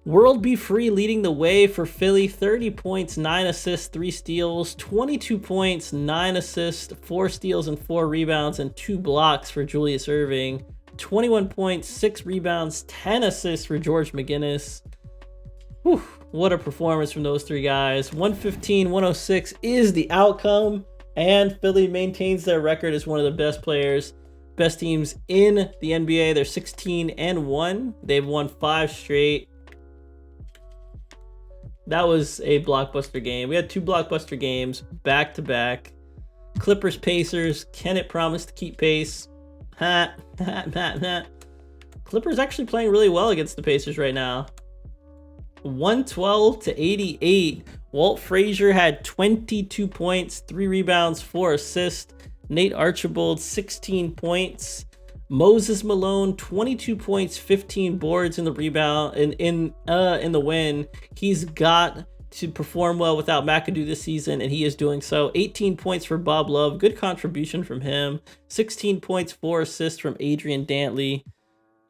World Be Free leading the way for Philly. 30 points, 9 assists, 3 steals. 22 points, 9 assists, 4 steals, and 4 rebounds, and 2 blocks for Julius Irving. 21 points, 6 rebounds, 10 assists for George McGinnis. Whew, what a performance from those 3 guys. 115-106 is the outcome, and Philly maintains their record as one of the best teams in the NBA. They're 16-1. They've won 5 straight. That was a blockbuster game. We had 2 blockbuster games back to back. Clippers Pacers. Can it promise to keep pace? Clippers actually playing really well against the Pacers right now. 112-88. Walt Frazier had 22 points, 3 rebounds, 4 assists. Nate Archibald, 16 points. Moses Malone, 22 points, 15 boards in the rebound in the win. He's got to perform well without McAdoo this season, and he is doing so. 18 points for Bob Love, good contribution from him. 16 points, 4 assists from Adrian Dantley.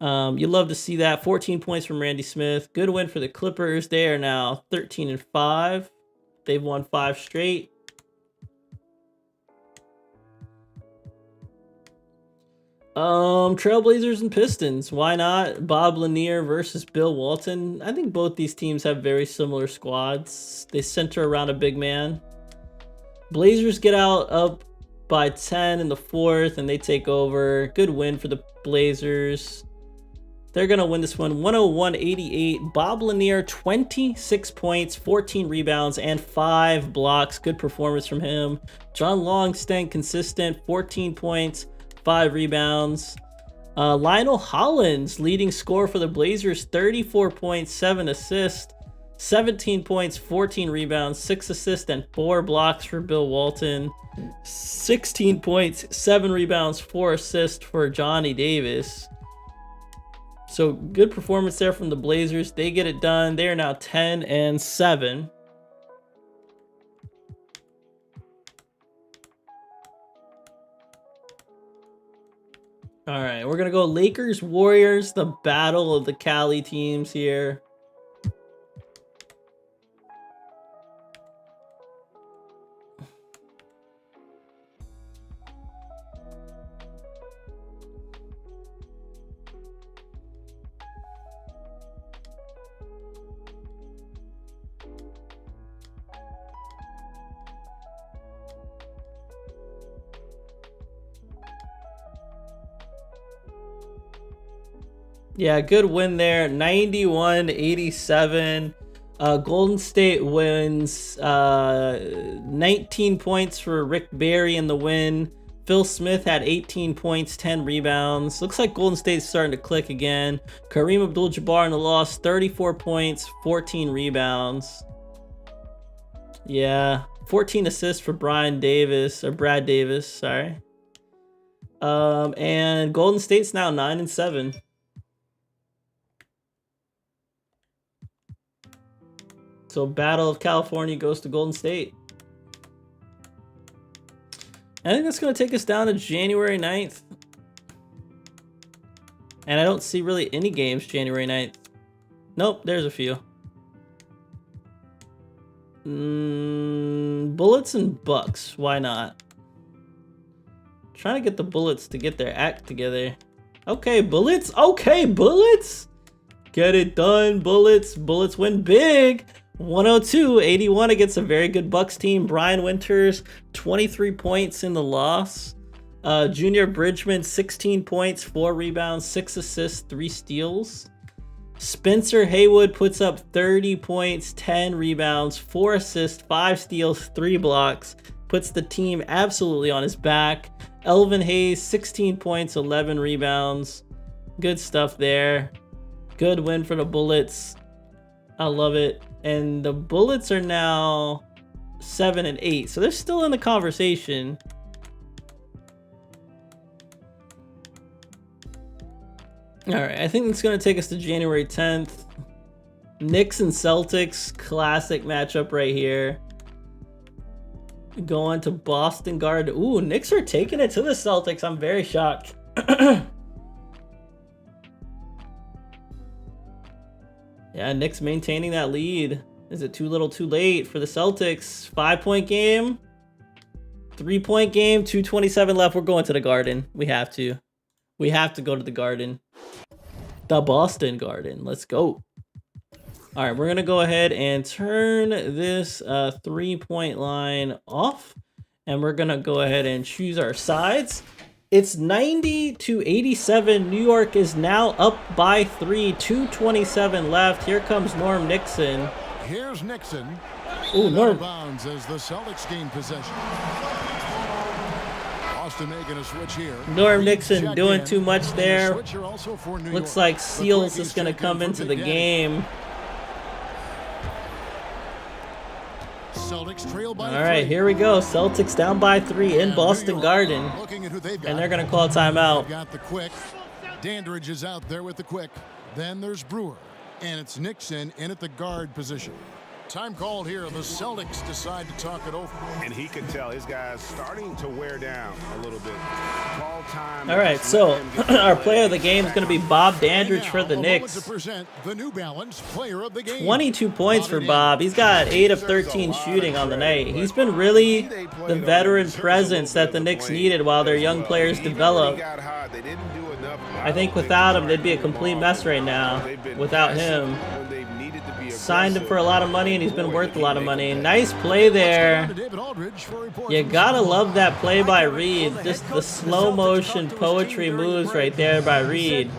You love to see that. 14 points from Randy Smith. Good win for the Clippers. They are now 13-5. They've won 5 straight. Trailblazers and Pistons. Why not? Bob Lanier versus Bill Walton. I think both these teams have very similar squads. They center around a big man. Blazers get out up by 10 in the 4th, and they take over. Good win for the Blazers. They're going to win this one 101-88. Bob Lanier, 26 points, 14 rebounds, and 5 blocks. Good performance from him. John Long staying consistent, 14 points, 5 rebounds. Lionel Hollins, leading scorer for the Blazers, 34 points, 7 assists, 17 points, 14 rebounds, 6 assists, and 4 blocks for Bill Walton. 16 points, 7 rebounds, 4 assists for Johnny Davis. So good performance there from the Blazers. They get it done. They are now 10-7. All right, we're going to go Lakers, Warriors, the battle of the Cali teams here. Yeah, good win there. 91-87. Golden State wins. 19 points for Rick Barry in the win. Phil Smith had 18 points, 10 rebounds. Looks like Golden State's starting to click again. Kareem Abdul-Jabbar in the loss, 34 points, 14 rebounds. Yeah, 14 assists for Brad Davis, sorry. And Golden State's now 9-7. So Battle of California goes to Golden State. I think that's going to take us down to January 9th. And I don't see really any games January 9th. Nope, there's a few. Bullets and Bucks. Why not? Trying to get the Bullets to get their act together. Okay, Bullets. Okay, Bullets. Get it done, Bullets. Bullets win big. 102-81 against a very good Bucks team. Brian Winters, 23 points in the loss. Junior Bridgman, 16 points, 4 rebounds, 6 assists, 3 steals. Spencer Haywood puts up 30 points, 10 rebounds, 4 assists, 5 steals, 3 blocks. Puts the team absolutely on his back. Elvin Hayes, 16 points, 11 rebounds. Good stuff there. Good win for the Bullets. I love it. And the Bullets are now 7-8, so they're still in the conversation. All right, I think it's going to take us to January 10th. Knicks and Celtics, classic matchup right here. Going to Boston Garden. Ooh, Knicks are taking it to the Celtics. I'm very shocked. Yeah, Knicks maintaining that lead. Is it too little too late for the Celtics? 5-point game. 3-point game. 2:27 left. We're going to the Garden. We have to. We have to go to the Garden. The Boston Garden. Let's go. All right, we're going to go ahead and turn this 3-point line off. And we're going to go ahead and choose our sides. It's 90-87. New York is now up by 3. 2:27 left. Here comes Norm Nixon. Here's Nixon. Ooh, Norm. Bounds as the Celtics gain possession. Boston making a switch here. Norm Nixon doing too much there. Switcher also for New Looks York. like Seals is going to come into the game. Celtics trail by All right, 3. here we go. Celtics down by 3 in And Boston New York Garden. looking at who they've got. And they're going to call a timeout. They've got the quick. Dandridge is out there with the quick. Then there's Brewer. And it's Nixon in at the guard position. Time called here. The Celtics decide to talk it over. And he could tell his guys starting to wear down a little bit. Call time. All right, so our player of the game is going to be Bob Dandridge for the Knicks. To present the New Balance player of the game. 22 points for Bob. He's got 8 of 13 shooting on the night. He's been really the veteran presence that the Knicks needed while their young players develop. I think without him, they'd be a complete mess right now. Without him. Signed him for a lot of money, and he's been worth a lot of money. Nice play there. You gotta love that play by Reed. Just the slow motion poetry moves right there by Reed.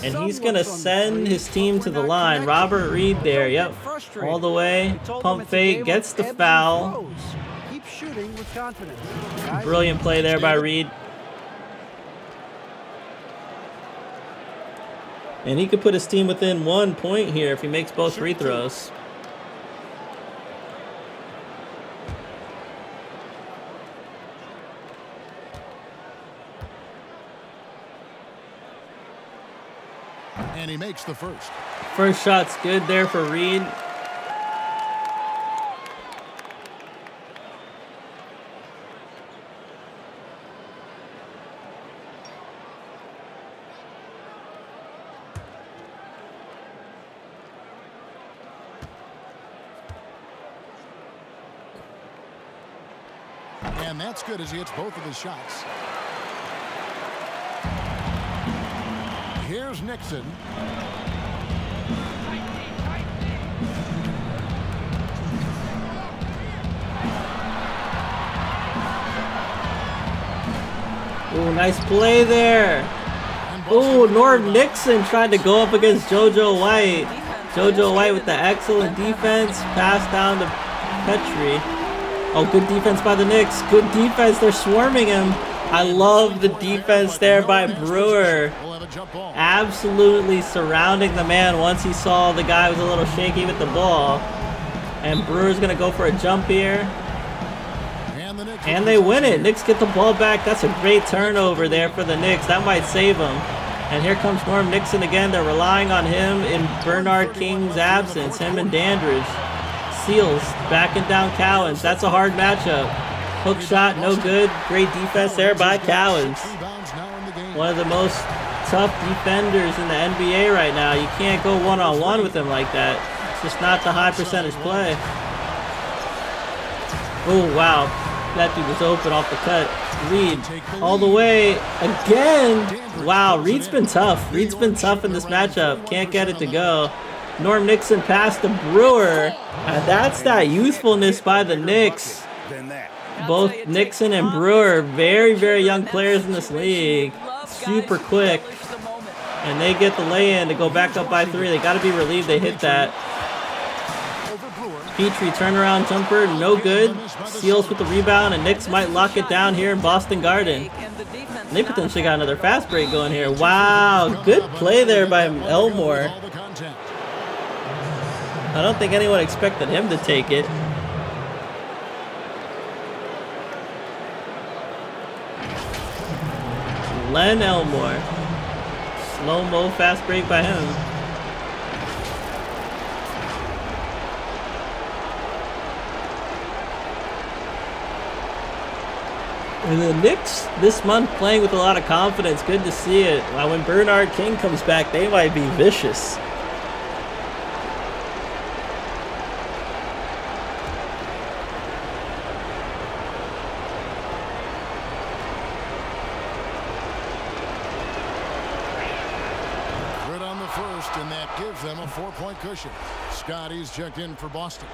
And he's gonna send his team to the line. Robert Reed there, yep. All the way. Pump fake, gets the foul. Keep shooting with confidence. Brilliant play there by Reed. And he could put his team within 1 point here if he makes both free throws. And he makes the first. First shot's good there for Reed. And that's good as he hits both of his shots. Here's Nixon. Ooh, nice play there. Ooh, Norm Nixon tried to go up against JoJo White. JoJo White with the excellent defense. Pass down to Petrie. Oh, good defense by the Knicks. Good defense. They're swarming him. I love the defense there by Brewer. Absolutely surrounding the man once he saw the guy was a little shaky with the ball. And Brewer's going to go for a jump here. And they win it. Knicks get the ball back. That's a great turnover there for the Knicks. That might save them. And here comes Norm Nixon again. They're relying on him in Bernard King's absence. Him and Dandridge. Seals backing down Cowens. That's a hard matchup. Hook shot, no good. Great defense there by Cowens. One of the most tough defenders in the NBA right now. You can't go one-on-one with them like that. It's just not the high percentage play. Oh, wow. That dude was open off the cut. Reed all the way again. Wow, Reed's been tough. Reed's been tough in this matchup. Can't get it to go. Norm Nixon passed to Brewer. And that's that youthfulness by the Knicks. Both Nixon and Brewer, very, very young players in this league. Super quick. And they get the lay-in to go back up by 3. They got to be relieved they hit that. Petrie turnaround jumper, no good. Seals with the rebound, and Knicks might lock it down here in Boston Garden. And they potentially got another fast break going here. Wow, good play there by Elmore. I don't think anyone expected him to take it. Len Elmore. Slow-mo fast break by him. And the Knicks this month playing with a lot of confidence. Good to see it. Wow, when Bernard King comes back, they might be vicious. Good on the first, and that gives them a 4-point cushion. Scotty's checked in for Boston.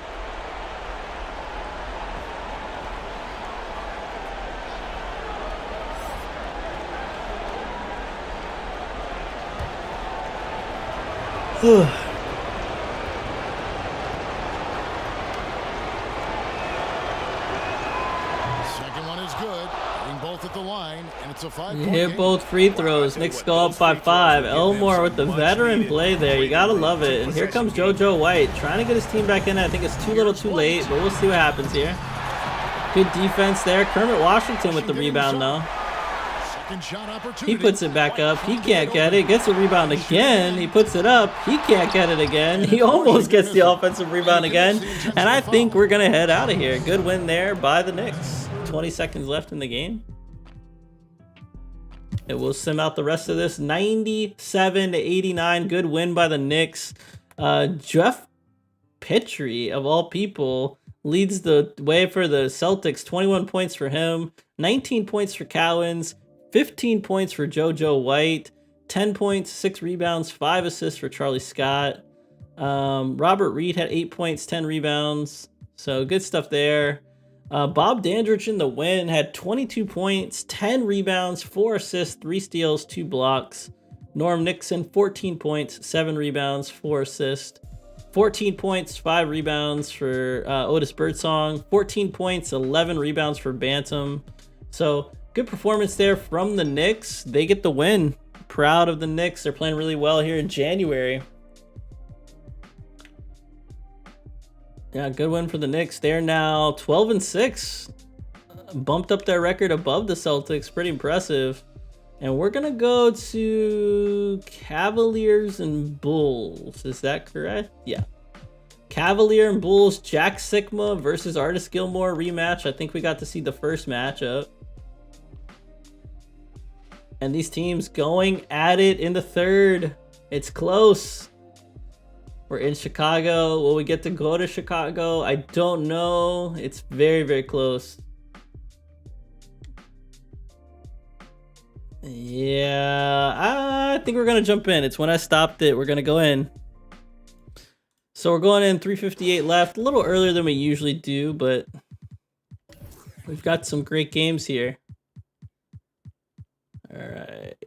Second one is good. Hitting both at the line, and it's a 5-point You game. hit both free throws. Knicks go up by 5. Elmore with the veteran play there. You gotta love it. And here comes JoJo White trying to get his team back in. I think it's too little too late, but we'll see what happens here. Good defense there. Kermit Washington with the rebound though. He puts it back up. He can't get it. Gets a rebound again. He puts it up. He can't get it again. He almost gets the offensive rebound again. And I think we're going to head out of here. Good win there by the Knicks. 20 seconds left in the game. It will sim out the rest of this. 97-89. Good win by the Knicks. Jeff Petrie, of all people, leads the way for the Celtics. 21 points for him. 19 points for Cowens. 15 points for JoJo White, 10 points, 6 rebounds, 5 assists for Charlie Scott. Robert Reed had 8 points, 10 rebounds. So good stuff there. Bob Dandridge in the win had 22 points, 10 rebounds, 4 assists, 3 steals, 2 blocks. Norm Nixon, 14 points, 7 rebounds, 4 assists. 14 points, 5 rebounds for Otis Birdsong. 14 points, 11 rebounds for Bantam. So good performance there from the Knicks. They get the win. Proud of the Knicks. They're playing really well here in January. Yeah, good win for the Knicks. They're now 12-6. Bumped up their record above the Celtics. Pretty impressive. And we're going to go to Cavaliers and Bulls. Is that correct? Yeah. Cavalier and Bulls, Jack Sikma versus Artis Gilmore rematch. I think we got to see the first matchup. And these teams going at it in the third. It's close. We're in Chicago. Will we get to go to Chicago? I don't know. It's very, very close. Yeah, I think we're going to jump in. It's when I stopped it. We're going to go in. So we're going in 3:58 left. A little earlier than we usually do, but we've got some great games here. All right.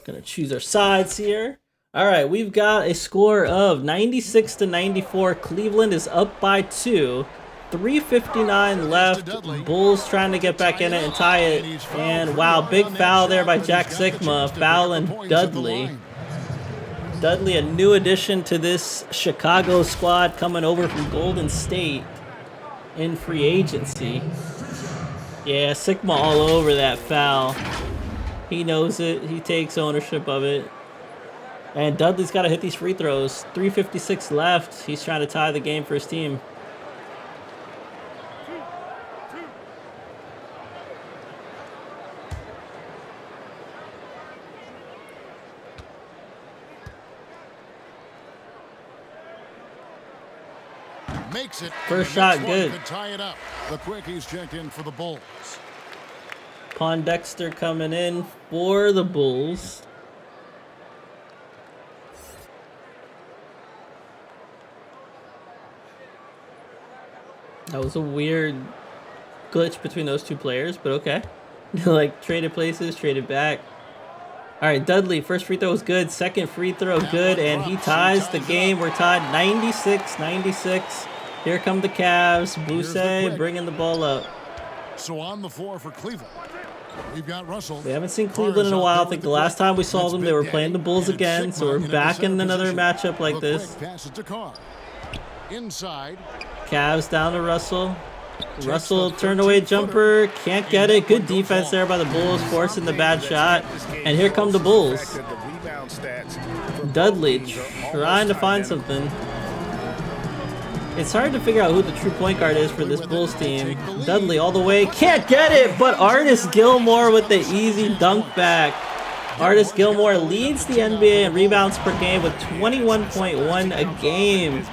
Gonna choose our sides here. All right, we've got a score of 96-94. Cleveland is up by 2. 3:59 left. Bulls trying to get back in it and tie it. And wow, big foul there by Jack Sikma, fouling Dudley. Dudley, a new addition to this Chicago squad coming over from Golden State in free agency. Yeah, Sikma all over that foul. He knows it. He takes ownership of it. And Dudley's got to hit these free throws. 3:56 left. He's trying to tie the game for his team. makes it. First And the shot, next one good. could tie it up. The Quickies checked in for the Bulls. Pondexter coming in for the Bulls. That was a weird glitch between those two players, but okay. Like, traded places, traded back. All right, Dudley, first free throw was good. Second free throw good, and he ties the game. We're tied 96-96. Here come the Cavs. Boucher bringing the ball up. So on the floor for Cleveland, we've got Russell. We haven't seen Cleveland in a while. I think the last time we saw them, they were playing the Bulls again, so we're back in another matchup like this. Passes to Carr. Inside. Cavs down to Russell. Russell turned away jumper, can't get it. Good defense there by the Bulls, forcing the bad shot. And here come the Bulls. Dudley trying to find something. It's hard to figure out who the true point guard is for this Bulls team. Dudley all the way, can't get it, but Artis Gilmore with the easy dunk back. Artis Gilmore leads the NBA in rebounds per game with 21.1 a game.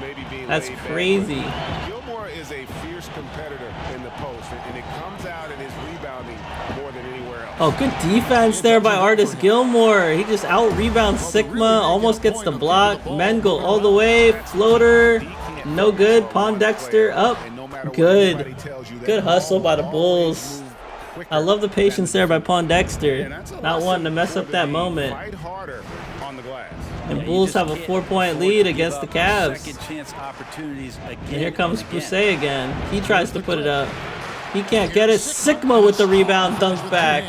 That's crazy. Gilmore is a fierce competitor in the post, and it comes out in his rebounding more than anywhere else. Oh, good defense there by Artis Gilmore. He just out-rebounds Sigma, almost gets the block. Mengel all the way, floater, no good. Pondexter up, good. Good hustle by the Bulls. I love the patience there by Pondexter, not wanting to mess up that moment. Fight harder on the glass. And Bulls have a 4-point lead against the Cavs. Second chance opportunities again. And here comes Boucher again. He tries to put it up. He can't get it. Sigma with the rebound, dunk back.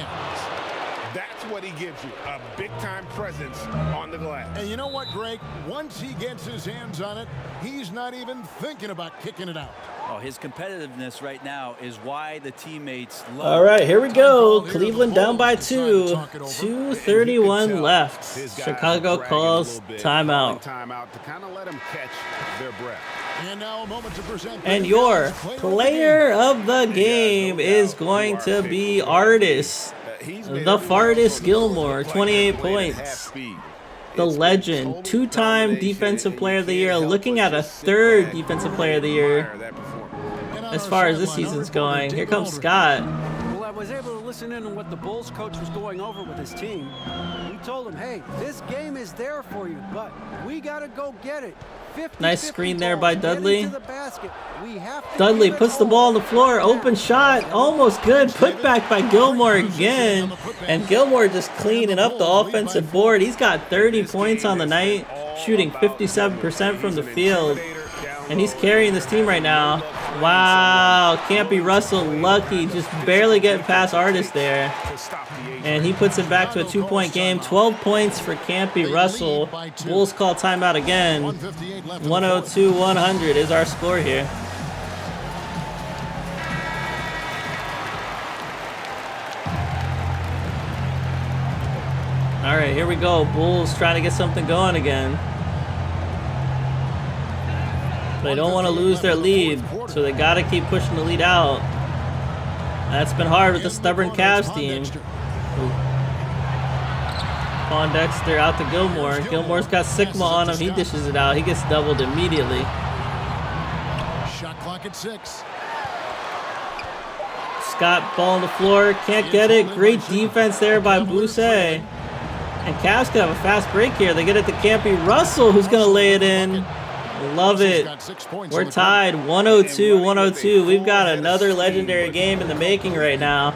That's what he gives you, a big-time presence on the glass. And you know what, Greg? Once he gets his hands on it, he's not even thinking about kicking it out. Oh, his competitiveness right now is why the teammates love. All right, here we go. Cleveland down by 2. 2:31 left. Chicago calls timeout. Timeout to kind of let them catch their breath. And now a moment to present. And your player of the game is going to be Artis. The Fartis Gilmore, 28 points. The legend, 2-time Defensive Player of the Year, looking at a 3rd Defensive Player of the Year as far as this season's going. Here comes Scott. Well, I was able to listen in on what the Bulls coach was going over with his team. He told him, hey, this game is there for you, but we got to go get it. 50, Nice 50 screen there balls, by get Dudley. into the basket. We have to Dudley give it puts the all ball on the up. floor, open shot, almost good, put back by Gilmore again, and Gilmore just cleaning up the offensive board. He's got 30 points on the night, shooting 57% from the field, and he's carrying this team right now. Wow, can't be Russell lucky, just barely getting past Artis there. And he puts it back to a 2-point game. 12 points for Campy Russell. Bulls call timeout again. 102-100 is our score here. All right, here we go. Bulls trying to get something going again. They don't want to lose their lead, so they got to keep pushing the lead out. That's been hard with the stubborn Cavs team. Pondexter out to Gilmore. Gilmore's got Sigma on him. He dishes it out. He gets doubled immediately. Shot clock at 6. Scott ball on the floor. Can't get it. Great defense there by Boucher. And Cavs could have a fast break here. They get it to Campy Russell, who's going to lay it in. Love it. We're tied 102-102. We've got another legendary game in the making right now.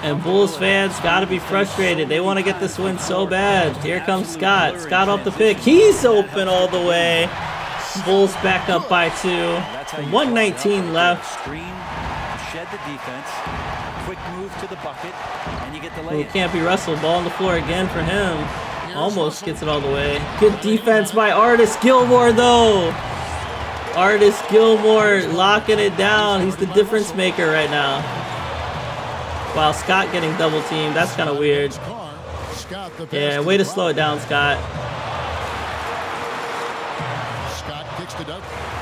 And Bulls fans got to be frustrated. They want to get this win so bad. Here comes Scott. Scott off the pick. He's open all the way. Bulls back up by 2. 119 left. Screen, shed the defense, quick move to the bucket, and you get the Ooh, layup. Campy Russell ball on the floor again for him. Almost gets it all the way. Good defense by Artis Gilmore though. Artis Gilmore locking it down. He's the difference maker right now. Wow, Scott getting double teamed. That's kind of weird. Yeah, way to slow it down, Scott.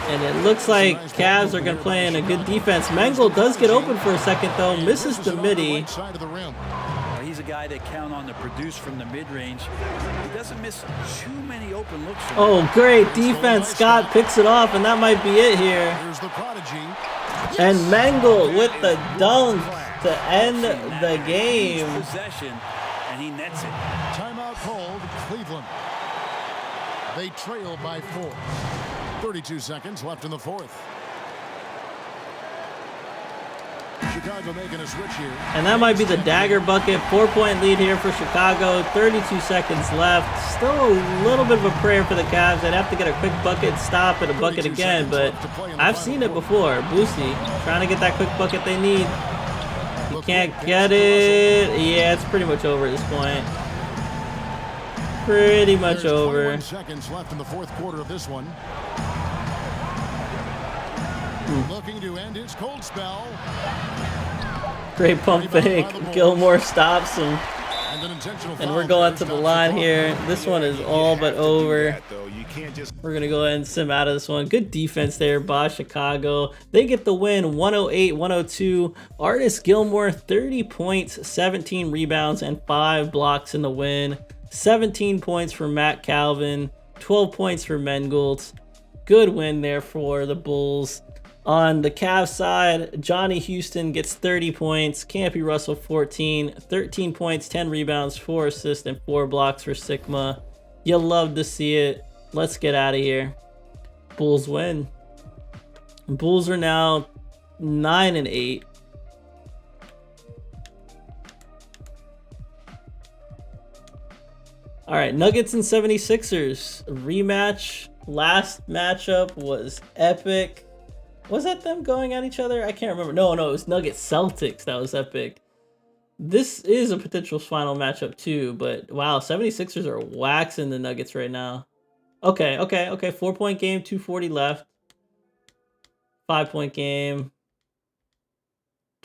And it looks like Cavs are going to play in a good defense. Mengel does get open for a second though. Misses the midi. He's a guy they count on to produce from the mid-range. He doesn't miss too many open looks. Oh, great defense. Scott picks it off, and that might be it here. Here's the prodigy. And Mengel with the dunk to end the game. Possession, and he nets it. Timeout called Cleveland. They trail by 4. 32 seconds left in the fourth. Chicago making a switch here. And that might be the dagger bucket. 4-point lead here for Chicago. 32 seconds left. Still a little bit of a prayer for the Cavs. They'd have to get a quick bucket, stop at a bucket again, but I've seen it before. Boosie trying to get that quick bucket they need. He can't get it. Yeah, it's pretty much over at this point. Pretty much over. 21 seconds left in the fourth quarter of this one. Looking to end his cold spell. Great pump fake. Gilmore stops him. And we're going to the line here. This one is all but over. We're going to go ahead and sim out of this one. Good defense there by Chicago. They get the win 108-102. Artis Gilmore, 30 points, 17 rebounds, and 5 blocks in the win. 17 points for Matt Calvin, 12 points for Mengelt. Good win there for the Bulls. On the Cavs side, Johnny Houston gets 30 points, Campy Russell 14, 13 points, 10 rebounds, 4 assists, and 4 blocks for Sigma. You'll love to see it. Let's get out of here. Bulls win. Bulls are now 9-8. All right, Nuggets and 76ers rematch. Last matchup was epic. Was that them going at each other? I can't remember. No, it was Nuggets Celtics. That was epic. This is a potential final matchup too, but wow, 76ers are waxing the Nuggets right now. Okay. 4-point game, 2:40 left. 5-point game.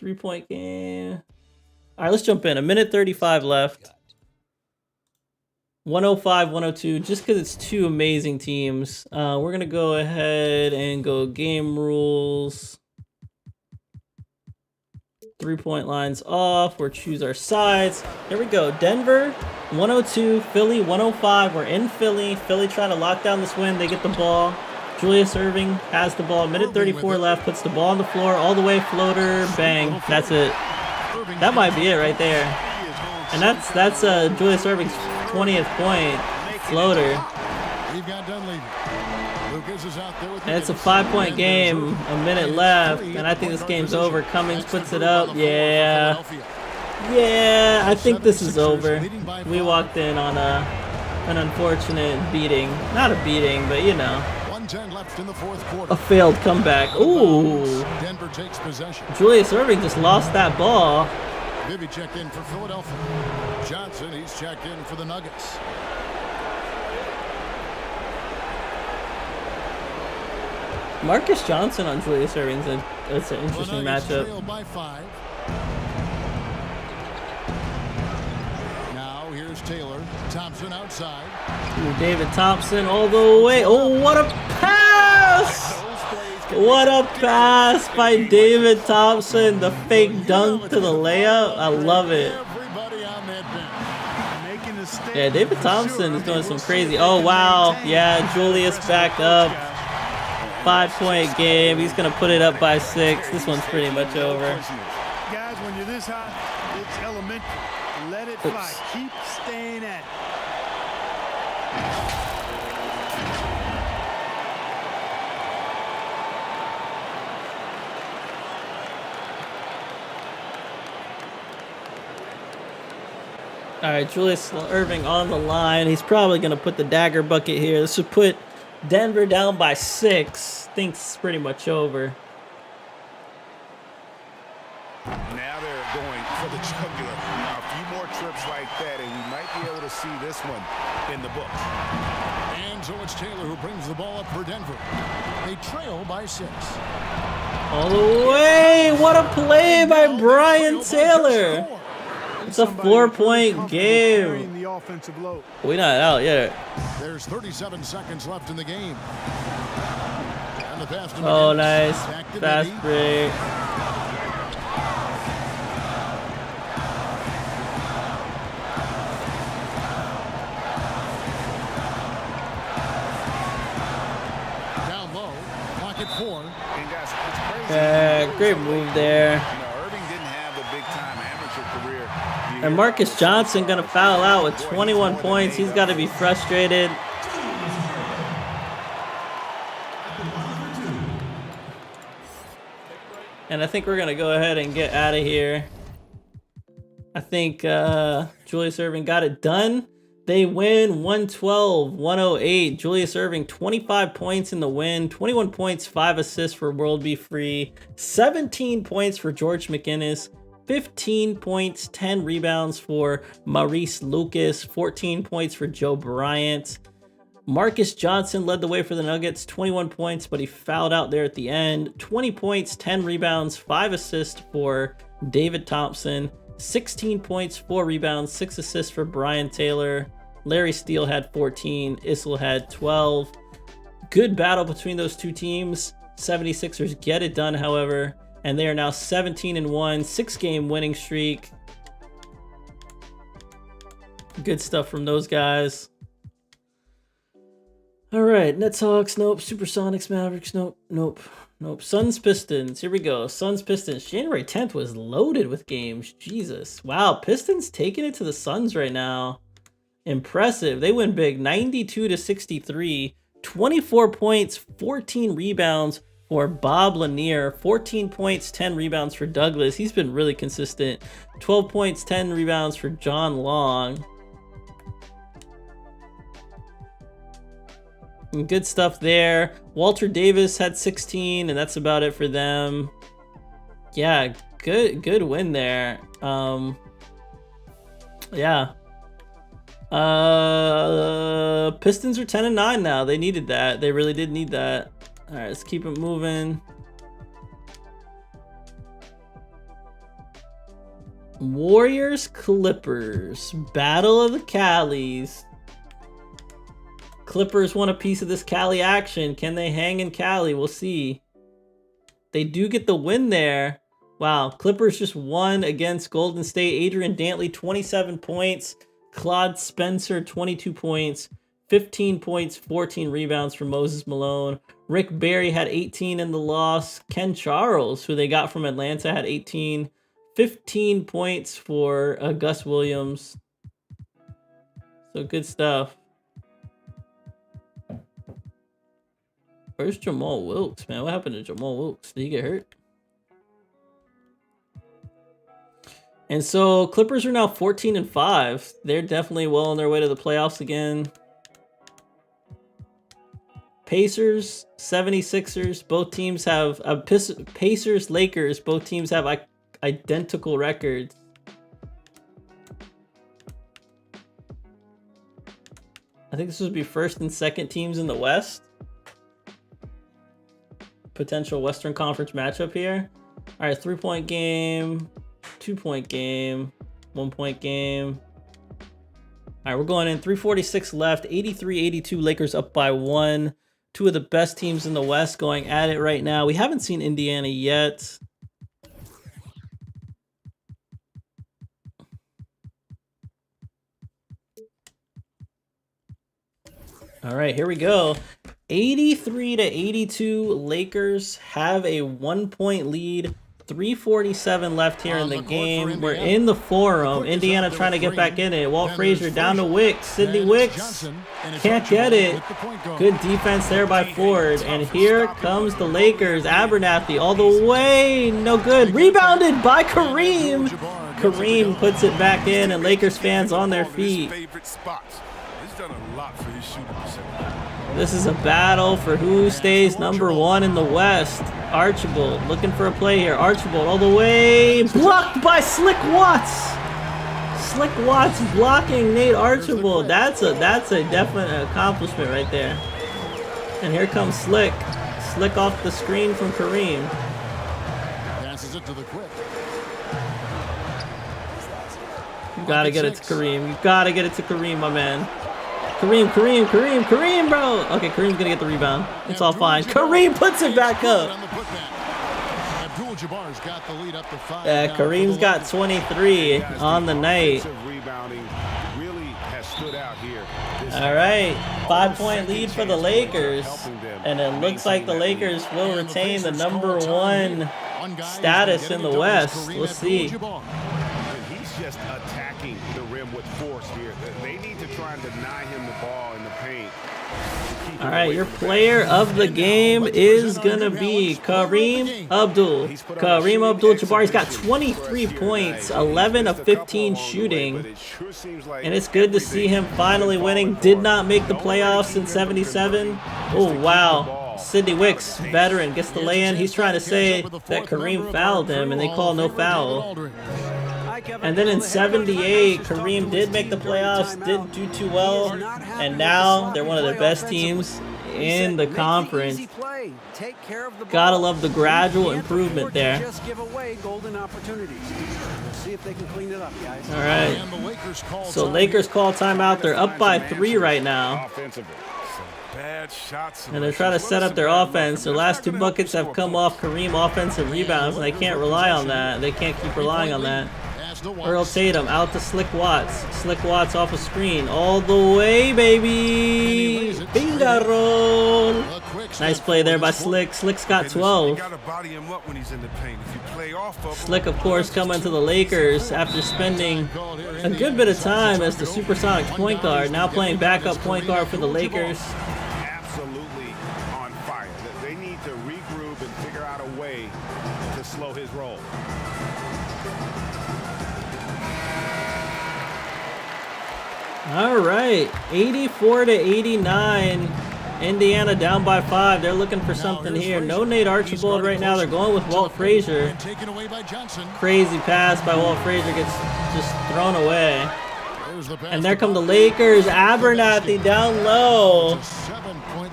3-point game. All right, let's jump in. 1:35 left. 105-102, just because it's two amazing teams. We're going to go ahead and go game rules. 3-point lines off. We'll choose our sides. Here we go. Denver, 102. Philly, 105. We're in Philly. Philly trying to lock down this win. They get the ball. Julius Erving has the ball. 1:34 left. Puts the ball on the floor. All the way floater. Bang. That's it. That might be it right there. And that's Julius Erving's 20th point floater. And it's a 5-point game, a minute left, and I think this game's over. Cummings puts it up. Yeah, I think this is over. We walked in on an unfortunate beating. Not a beating, but you know, a failed comeback. Ooh, Denver takes possession. Julius Erving just lost that ball. Bibby checked in for Philadelphia. Johnson, he's checked in for the Nuggets. Marcus Johnson on Julius Erving's that's an interesting matchup. By 5. Now here's Taylor. Thompson outside. Ooh, David Thompson all the way. Oh, what a pass! What a pass by David Thompson. The fake dunk to the layup. I love it. Yeah, David Thompson is doing some crazy. Oh, wow. Yeah, Julius back up. 5-point game. He's going to put it up by 6. This one's pretty much over. Guys, when you're this hot, it's elementary. Let it fly. Keep staying at it. All right, Julius Erving on the line. He's probably going to put the dagger bucket here. This would put Denver down by 6. Thinks it's pretty much over. Now they're going for the jugular. Now, a few more trips like that, and we might be able to see this one in the books. And so it's Taylor who brings the ball up for Denver. They trail by 6. All the way. What a play by Brian Taylor. It's a 4-point game. We're not out yet. There's 37 seconds left in the game. And the pass to Oh, McGinnis. nice. Back to Fast Bibby. break. And guys, it's crazy. Great move there. You know, Irving didn't have the big-time amateur career. And Marcus Johnson gonna foul out with 21 points. He's got to be frustrated. And I think we're gonna go ahead and get out of here. I think Julius Erving got it done. They win 112-108. Julius Erving, 25 points in the win, 21 points, 5 assists for World Be Free, 17 points for George McInnes, 15 points, 10 rebounds for Maurice Lucas, 14 points for Joe Bryant. Marcus Johnson led the way for the Nuggets, 21 points, but he fouled out there at the end. 20 points, 10 rebounds, 5 assists for David Thompson, 16 points, 4 rebounds, 6 assists for Brian Taylor. Larry Steele had 14, Issel had 12. Good battle between those two teams. 76ers get it done, however, and they are now 17-1, 6-game winning streak. Good stuff from those guys. All right, Nets Hawks, nope. Supersonics Mavericks, nope. Suns Pistons, here we go. Suns Pistons. January 10th was loaded with games. Jesus. Wow, Pistons taking it to the Suns right now. Impressive. They win big, 92-63. 24 points, 14 rebounds for Bob Lanier. 14 points, 10 rebounds for Douglas. He's been really consistent. 12 points, 10 rebounds for John Long. And good stuff there. Walter Davis had 16, and that's about it for them. Yeah, good win there. Yeah. Pistons are 10-9 now. They needed that. They really did need that. All right, let's keep it moving. Warriors Clippers, Battle of the Callies. Clippers want a piece of this Cali action. Can they hang in Cali? We'll see. They do get the win there. Wow, Clippers just won against Golden State. Adrian Dantley, 27 points. Claude Spencer, 22 points. 15 points, 14 rebounds for Moses Malone. Rick Barry had 18 in the loss. Ken Charles, who they got from Atlanta, had 18. 15 points for Gus Williams. So good stuff. Where's Jamal Wilkes, man? What happened to Jamal Wilkes? Did he get hurt? And so Clippers are now 14-5. They're definitely well on their way to the playoffs again. Pacers, 76ers, both teams have Pacers, Lakers, both teams have identical records. I think this would be first and second teams in the West. Potential Western Conference matchup here. All right, 3-point game, 2-point game, 1-point game. All right, we're going in. 3:46 left. 83-82. Lakers up by 1. Two of the best teams in the West going at it right now. We haven't seen Indiana yet. All right, here we go. 83-82. Lakers have a 1-point lead. 3:47 left here in the game. We're in the Forum. Indiana trying to get back in it. Walt Frazier down to Wicks. Sidney Wicks can't get it. Good defense there by Ford. And here comes the Lakers. Abernathy all the way. No good. Rebounded by Kareem. Kareem puts it back in, and Lakers fans on their feet. This is a battle for who stays number 1 in the West. Archibald looking for a play here. Archibald all the way. Blocked by Slick Watts. Slick Watts blocking Nate Archibald. That's a definite accomplishment right there. And here comes Slick. Slick off the screen from Kareem. Passes it to the quick. You gotta get it to Kareem. You gotta get it to Kareem, my man. Kareem, bro. Okay, Kareem's gonna get the rebound. It's all fine. Kareem puts it back up. Yeah, Kareem's got 23 on the night. All right. 5-point lead for the Lakers, and it looks like the Lakers will retain the #1 status in the West. We'll see. He's just attacking the rim with force here. They need to try and deny him the ball in the paint. All right, your player of the game is going to be Kareem Abdul. Kareem Abdul-Jabbar, he's got 23 points, 11 of 15 shooting. And it's good to see him finally winning. Did not make the playoffs in 77. Oh, wow. Sidney Wicks, veteran, gets the lay-in. He's trying to say that Kareem fouled him, and they call no foul. And then in 78, Kareem did make the playoffs, didn't do too well, and now they're one of the best teams in the conference. Gotta love the gradual improvement there. Just give away golden opportunities. We'll see if they can clean it up, guys. All right. So Lakers call timeout. They're up by 3 right now. Bad shots. And they're trying to set up their offense. Their last 2 buckets have come off Kareem offensive rebounds, and they can't rely on that. They can't keep relying on that. Earl Tatum out to Slick Watts. Slick Watts off a screen. All the way, baby. Finger roll. Nice play there by Slick. Slick's got 12. Slick, of course, coming to the Lakers after spending a good bit of time as the Supersonic point guard. Now playing backup point guard for the Lakers. Absolutely on fire. They need to regroup and figure out a way to slow his roll. All right, 84-89. Indiana down by 5. They're looking for something here. No Nate Archibald right now. They're going with Walt Frazier. Crazy pass by Walt Frazier gets just thrown away. And there come the Lakers. Abernathy down low.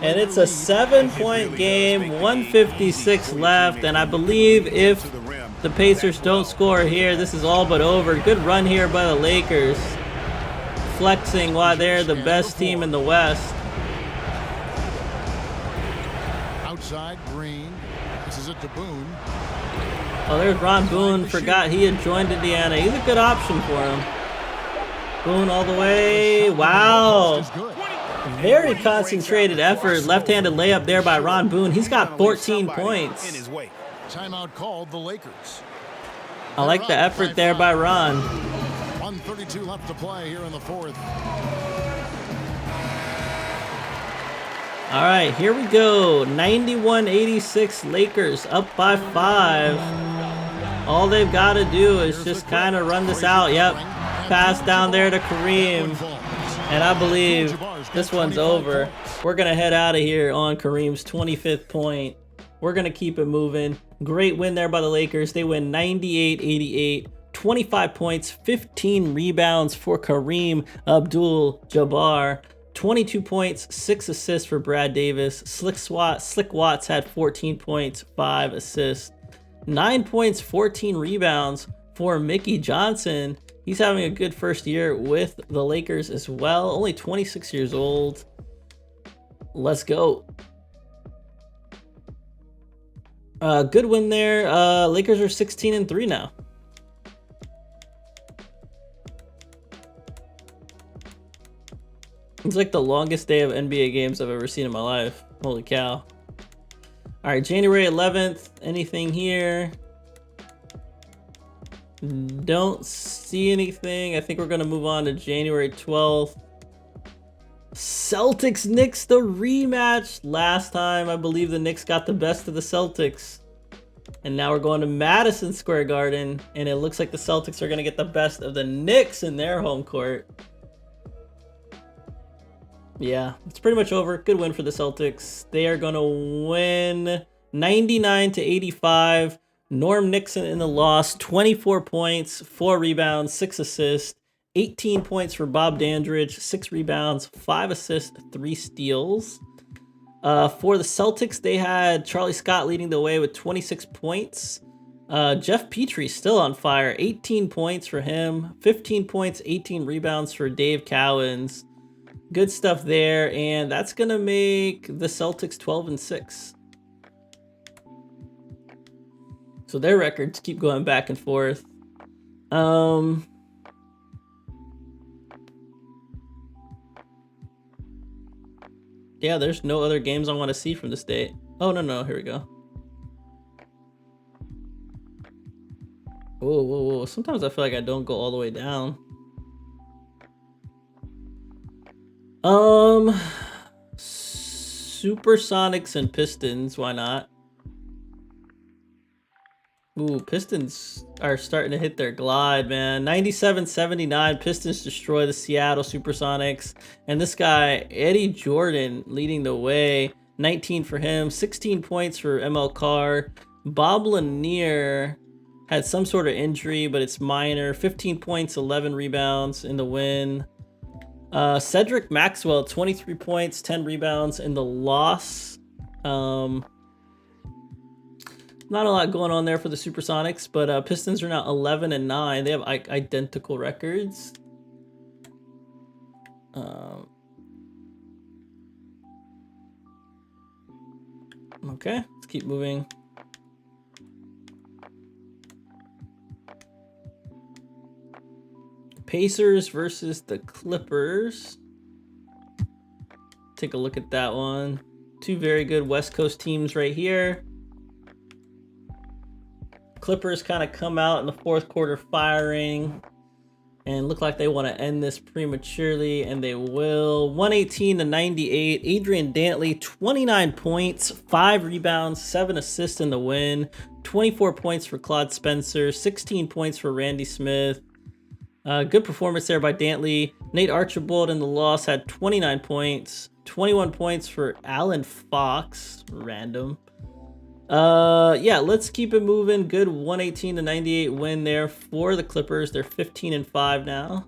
And it's a 7-point game. 1:56 left. And I believe if the Pacers don't score here, this is all but over. Good run here by the Lakers. Flexing why they're the best team in the West. Outside, Green. This is it to Boone. Oh, there's Ron Boone. Forgot he had joined Indiana. He's a good option for him. Boone all the way. Wow. Very concentrated effort. Left-handed layup there by Ron Boone. He's got 14 points. Timeout called the Lakers. I like the effort there by Ron. 1:32 left to play here in the 4th. All right, here we go. 91-86 Lakers up by 5. All they've got to do is just kind of run this out. Yep. Pass down there to Kareem. And I believe this one's over. We're going to head out of here on Kareem's 25th point. We're going to keep it moving. Great win there by the Lakers. They win 98-88. 25 points, 15 rebounds for Kareem Abdul-Jabbar. 22 points, 6 assists for Brad Davis. Slick Watts had 14 points, 5 assists. 9 points, 14 rebounds for Mickey Johnson. He's having a good first year with the Lakers as well. Only 26 years old. Let's go. Good win there. Lakers are 16-3 now. It's like the longest day of NBA games I've ever seen in my life. Holy cow. All right, January 11th. Anything here? Don't see anything. I think we're going to move on to January 12th. Celtics Knicks, the rematch. Last time, I believe the Knicks got the best of the Celtics. And now we're going to Madison Square Garden. And it looks like the Celtics are going to get the best of the Knicks in their home court. Yeah, it's pretty much over. Good win for the Celtics. They are going to win 99-85. Norm Nixon in the loss, 24 points, 4 rebounds, 6 assists, 18 points for Bob Dandridge, 6 rebounds, 5 assists, 3 steals. For the Celtics, they had Charlie Scott leading the way with 26 points. Jeff Petrie still on fire, 18 points for him, 15 points, 18 rebounds for Dave Cowens. Good stuff there, and that's going to make the Celtics 12-6. So their records keep going back and forth. yeah, there's no other games I want to see from this date. Oh, no, here we go. Whoa. Sometimes I feel like I don't go all the way down. Supersonics and Pistons, why not? Ooh, Pistons are starting to hit their glide, man. 97-79, Pistons destroy the Seattle Supersonics. And this guy, Eddie Jordan, leading the way. 19 for him, 16 points for ML Carr. Bob Lanier had some sort of injury, but it's minor. 15 points, 11 rebounds in the win. Cedric Maxwell, 23 points, 10 rebounds in the loss. Not a lot going on there for the Supersonics, but Pistons are now 11-9. They have identical records. Okay, let's keep moving. Pacers versus the Clippers. Take a look at that one. Two very good West Coast teams right here. Clippers kind of come out in the fourth quarter firing and look like they want to end this prematurely, and they will. 118-98. Adrian Dantley, 29 points, 5 rebounds, 7 assists in the win. 24 points for Claude Spencer, 16 points for Randy Smith. Good performance there by Dantley. Nate Archibald in the loss had 29 points, 21 points for Alan Fox. Random. Yeah, let's keep it moving. Good 118-98 win there for the Clippers. They're 15-5 now.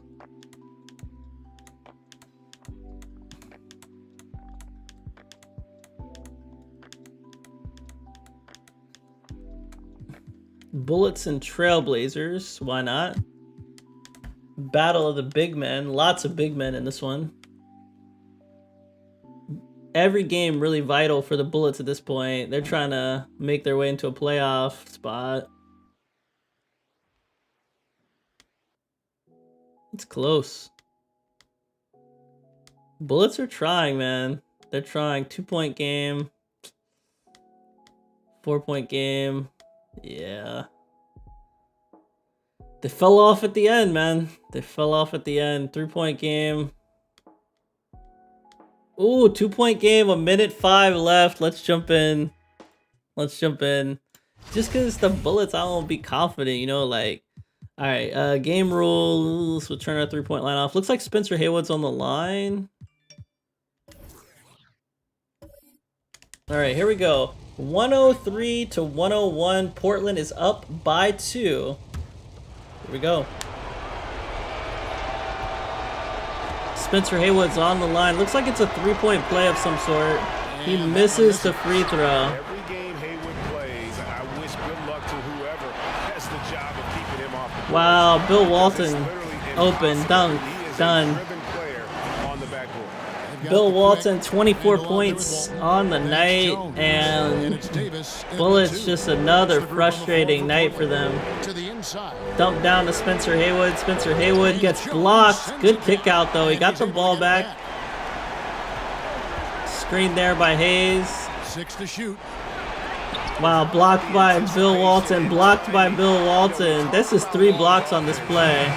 Bullets and Trailblazers, why not? Battle of the big men. Lots of big men in this one. Every game really vital for the Bullets at this point. They're trying to make their way into a playoff spot. It's close. Bullets are trying, man. They're trying. 2-point game. 4-point game. Yeah. They fell off at the end, man. They fell off at the end. 3-point game. Ooh, 2-point game, 1:05 left. Let's jump in. Let's jump in. Just because the Bullets, I don't be confident, you know, like, all right, game rules. We'll turn our 3-point line off. Looks like Spencer Haywood's on the line. All right, here we go. 103-101. Portland is up by 2. Here we go. Spencer Haywood's on the line. Looks like it's a 3-point play of some sort. He misses the free throw. Every game Haywood plays, I wish good luck to whoever has the job of keeping him off the court. Wow, Bill Walton open, dunk, done. Bill Walton, 24 points on the night, and Bullets just another frustrating night for them. Dump down to Spencer Haywood. Spencer Haywood gets blocked. Good kick out though. He got the ball back. Screen there by Hayes. 6 to shoot. Wow, blocked by Bill Walton. Blocked by Bill Walton. This is 3 blocks on this play.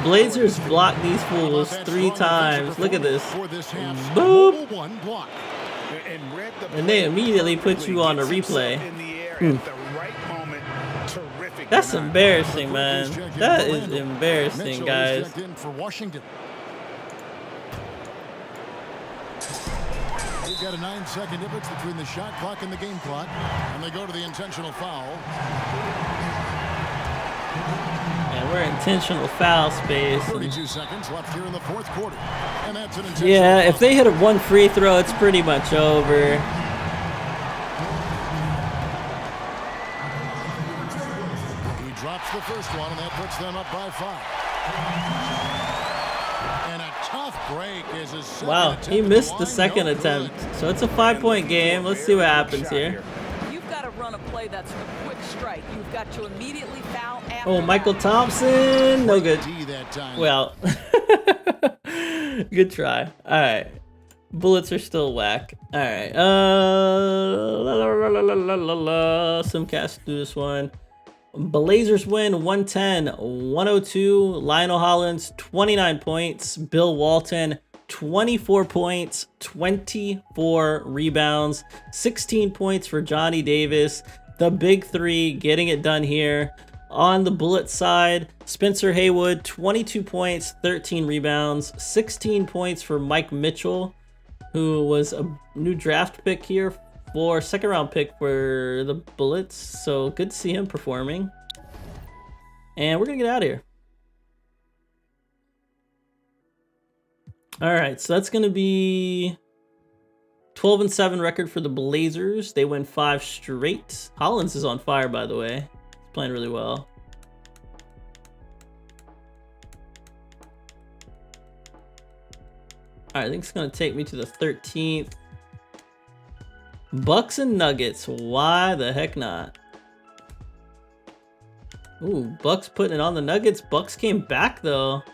Blazers block these fools 3 times. Look at this. Boop. And they immediately put you on a replay. That's embarrassing, man. That is embarrassing, guys. We've got a 9-second difference between the shot clock and the game clock, and they go to the intentional foul. Yeah, we're intentional foul space. 32 seconds left here in the fourth quarter, and that's an intentional yeah, foul. if they hit a 1 free throw, it's pretty much over. He drops the first one, and that puts them up by 5. And a tough break is his second Wow, attempt he at missed the line. second No attempt. good. So it's a 5-point game. Let's see what happens here. You've got to run a play that's a quick strike. You've got to immediately foul after Oh, Michael that. Thompson. No good. D that time. Well, good try. All right. Bullets are still whack. All right. Simcast, do this one. Blazers win 110-102. Lionel Hollins 29 points. Bill Walton 24 points, 24 rebounds, 16 points for Johnny Davis. The big three getting it done here. On the Bullets side, Spencer Haywood 22 points, 13 rebounds, 16 points for Mike Mitchell, who was a new draft pick here for second round pick for the Bullets. So good to see him performing. And we're gonna get out of here. All right, so that's gonna be 12-7 record for the Blazers. They win 5 straight. Hollins is on fire, by the way. He's playing really well. All right, I think it's gonna take me to the 13th. Bucks and Nuggets. Why the heck not? Ooh, Bucks putting it on the Nuggets. Bucks came back though.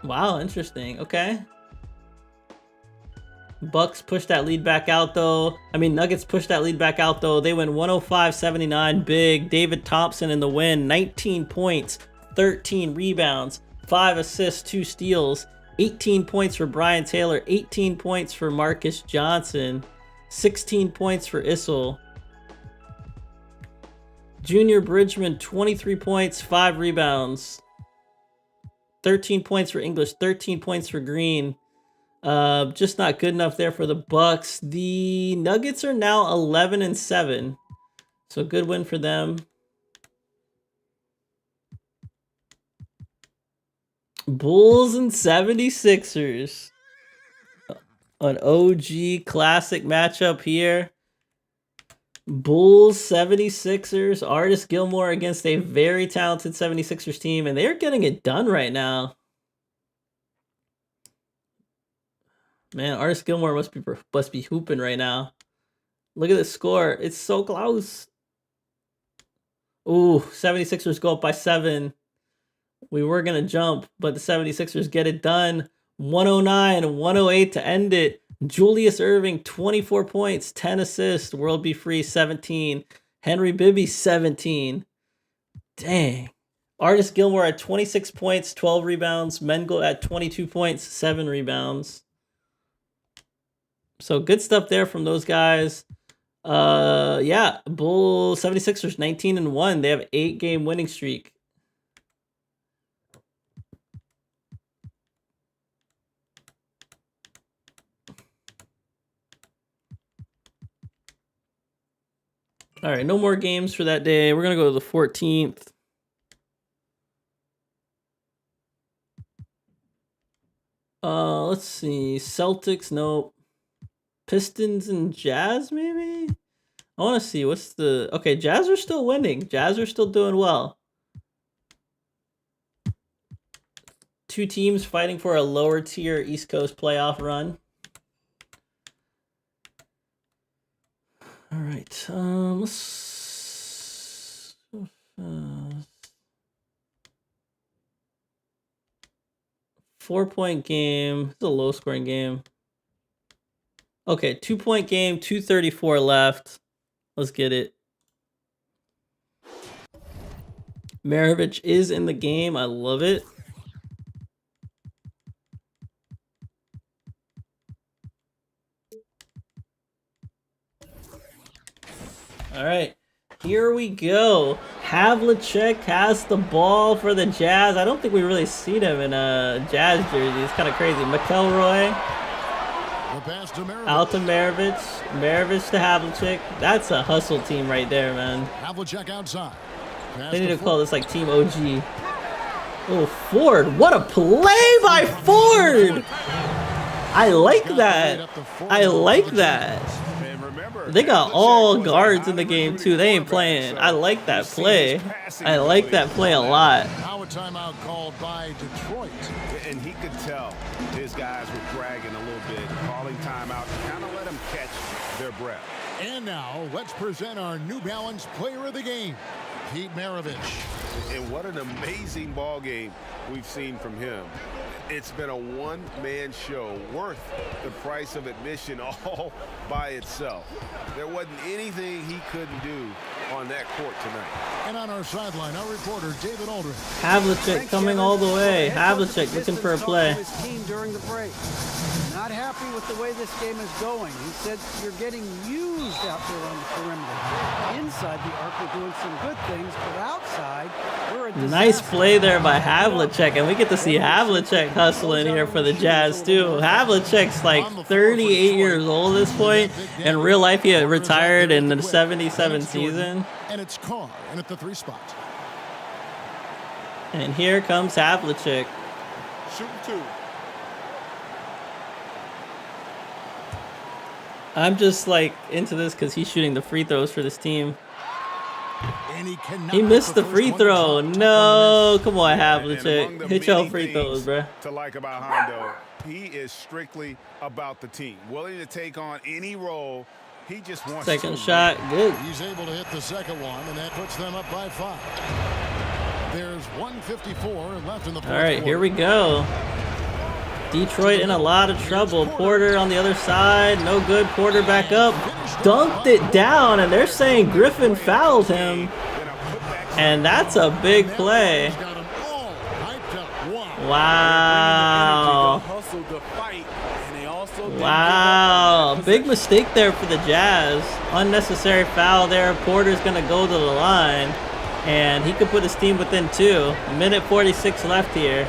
Wow, interesting. Okay. Bucks push that lead back out though. I mean, Nuggets push that lead back out though. They win 105-79 big. David Thompson in the win. 19 points, 13 rebounds, 5 assists, 2 steals. 18 points for Brian Taylor. 18 points for Marcus Johnson. 16 points for Issel. Junior Bridgman, 23 points, 5 rebounds. 13 points for English, 13 points for Green. Just not good enough there for the Bucks. The Nuggets are now 11-7. So good win for them. Bulls and 76ers. An OG classic matchup here. Bulls, 76ers, Artis Gilmore against a very talented 76ers team, and they're getting it done right now. Man, Artis Gilmore must be hooping right now. Look at the score. It's so close. Ooh, 76ers go up by 7. We were going to jump, but the 76ers get it done. 109-108 to end it. Julius Irving, 24 points, 10 assists. World Be Free, 17. Henry Bibby, 17. Dang. Artis Gilmore at 26 points, 12 rebounds. Mengel at 22 points, 7 rebounds. So good stuff there from those guys. Yeah, Bull 76ers 19-1. They have 8-game winning streak. All right, no more games for that day. We're going to go to the 14th. Let's see. Celtics, nope. Pistons and Jazz, maybe? I want to see what's the... Okay, Jazz are still winning. Jazz are still doing well. 2 teams fighting for a lower tier East Coast playoff run. All right, let's 4-point game. It's a low scoring game. Okay, 2-point game, 2:34 left. Let's get it. Maravich is in the game. I love it. All right, here we go. Havlicek has the ball for the Jazz. I don't think we really seen him in a Jazz jersey. It's kind of crazy. McElroy. Out to Maravich. Maravich to Havlicek. That's a hustle team right there, man. Havlicek outside. They need to call this like Team OG. Oh, Ford. What a play by Ford. I like that. I like that. They got all guards in the game, too. They ain't playing. I like that play. I like that play a lot. Now a timeout called by Detroit. And he could tell his guys were dragging a little bit, calling timeout to kind of let them catch their breath. And now, let's present our New Balance Player of the Game, Pete Maravich. And what an amazing ball game we've seen from him. It's been a one-man show worth the price of admission all by itself. There wasn't anything he couldn't do on that court tonight. And on our sideline, our reporter, David Aldridge. Havlicek coming all the way. Havlicek looking for a play. His team during the break. Not happy with the way this game is going. He said you're getting used out there on the perimeter. Inside the arc, we're doing some good things, but outside, we're a disaster. Nice play there by Havlicek, and we get to see Havlicek hustling here for the Jazz too. Havlicek's like 38 years old at this point. In real life, he had retired in the 77 season. And it's Carr in at the 3 spot. And here comes Havlicek. Shooting 2. I'm just like into this because he's shooting the free throws for this team. And He missed the free throw. No, come on, And among Havlicek. the Hit your many free throws, things bruh. to like about Hondo, he is strictly about the team. Willing to take on any role. He just wants Second to shot, good. He's able to hit the second one, and that puts them up by 5. There's 1:54 left in the fourth All right, quarter. here we go. Detroit in a lot of trouble. Porter on the other side, no good. Porter back up, dunked it down, and they're saying Griffin fouled him. And that's a big play. He's got 'em all hyped up. Wow. Wow. Hustle the fight, and they also Wow. Big mistake there for the Jazz. Unnecessary foul there. Porter's going to go to the line, and he could put his team within 2. Minute 46 left here.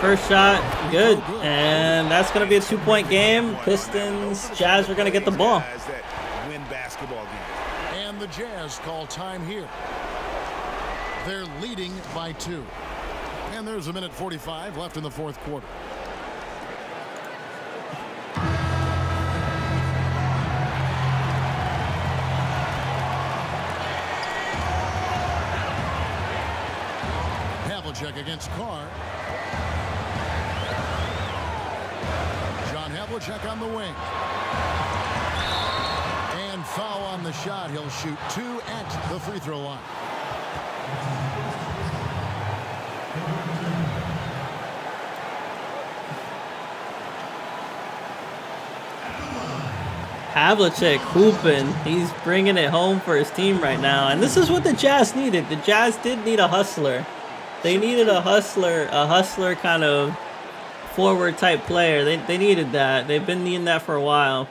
First shot, good. And that's going to be a 2-point game. Pistons, Jazz are going to get the ball. Guys that win basketball games. And the Jazz call time here. They're leading by 2. And there's a minute 45 left in the fourth quarter. Havlicek against Carr. John Havlicek on the wing. And foul on the shot. He'll shoot 2 at the free throw line. Havlicek hooping. He's bringing it home for his team right now. And this is what the Jazz needed. The Jazz did need a hustler. They needed a hustler kind of forward type player. They needed that. They've been needing that for a while.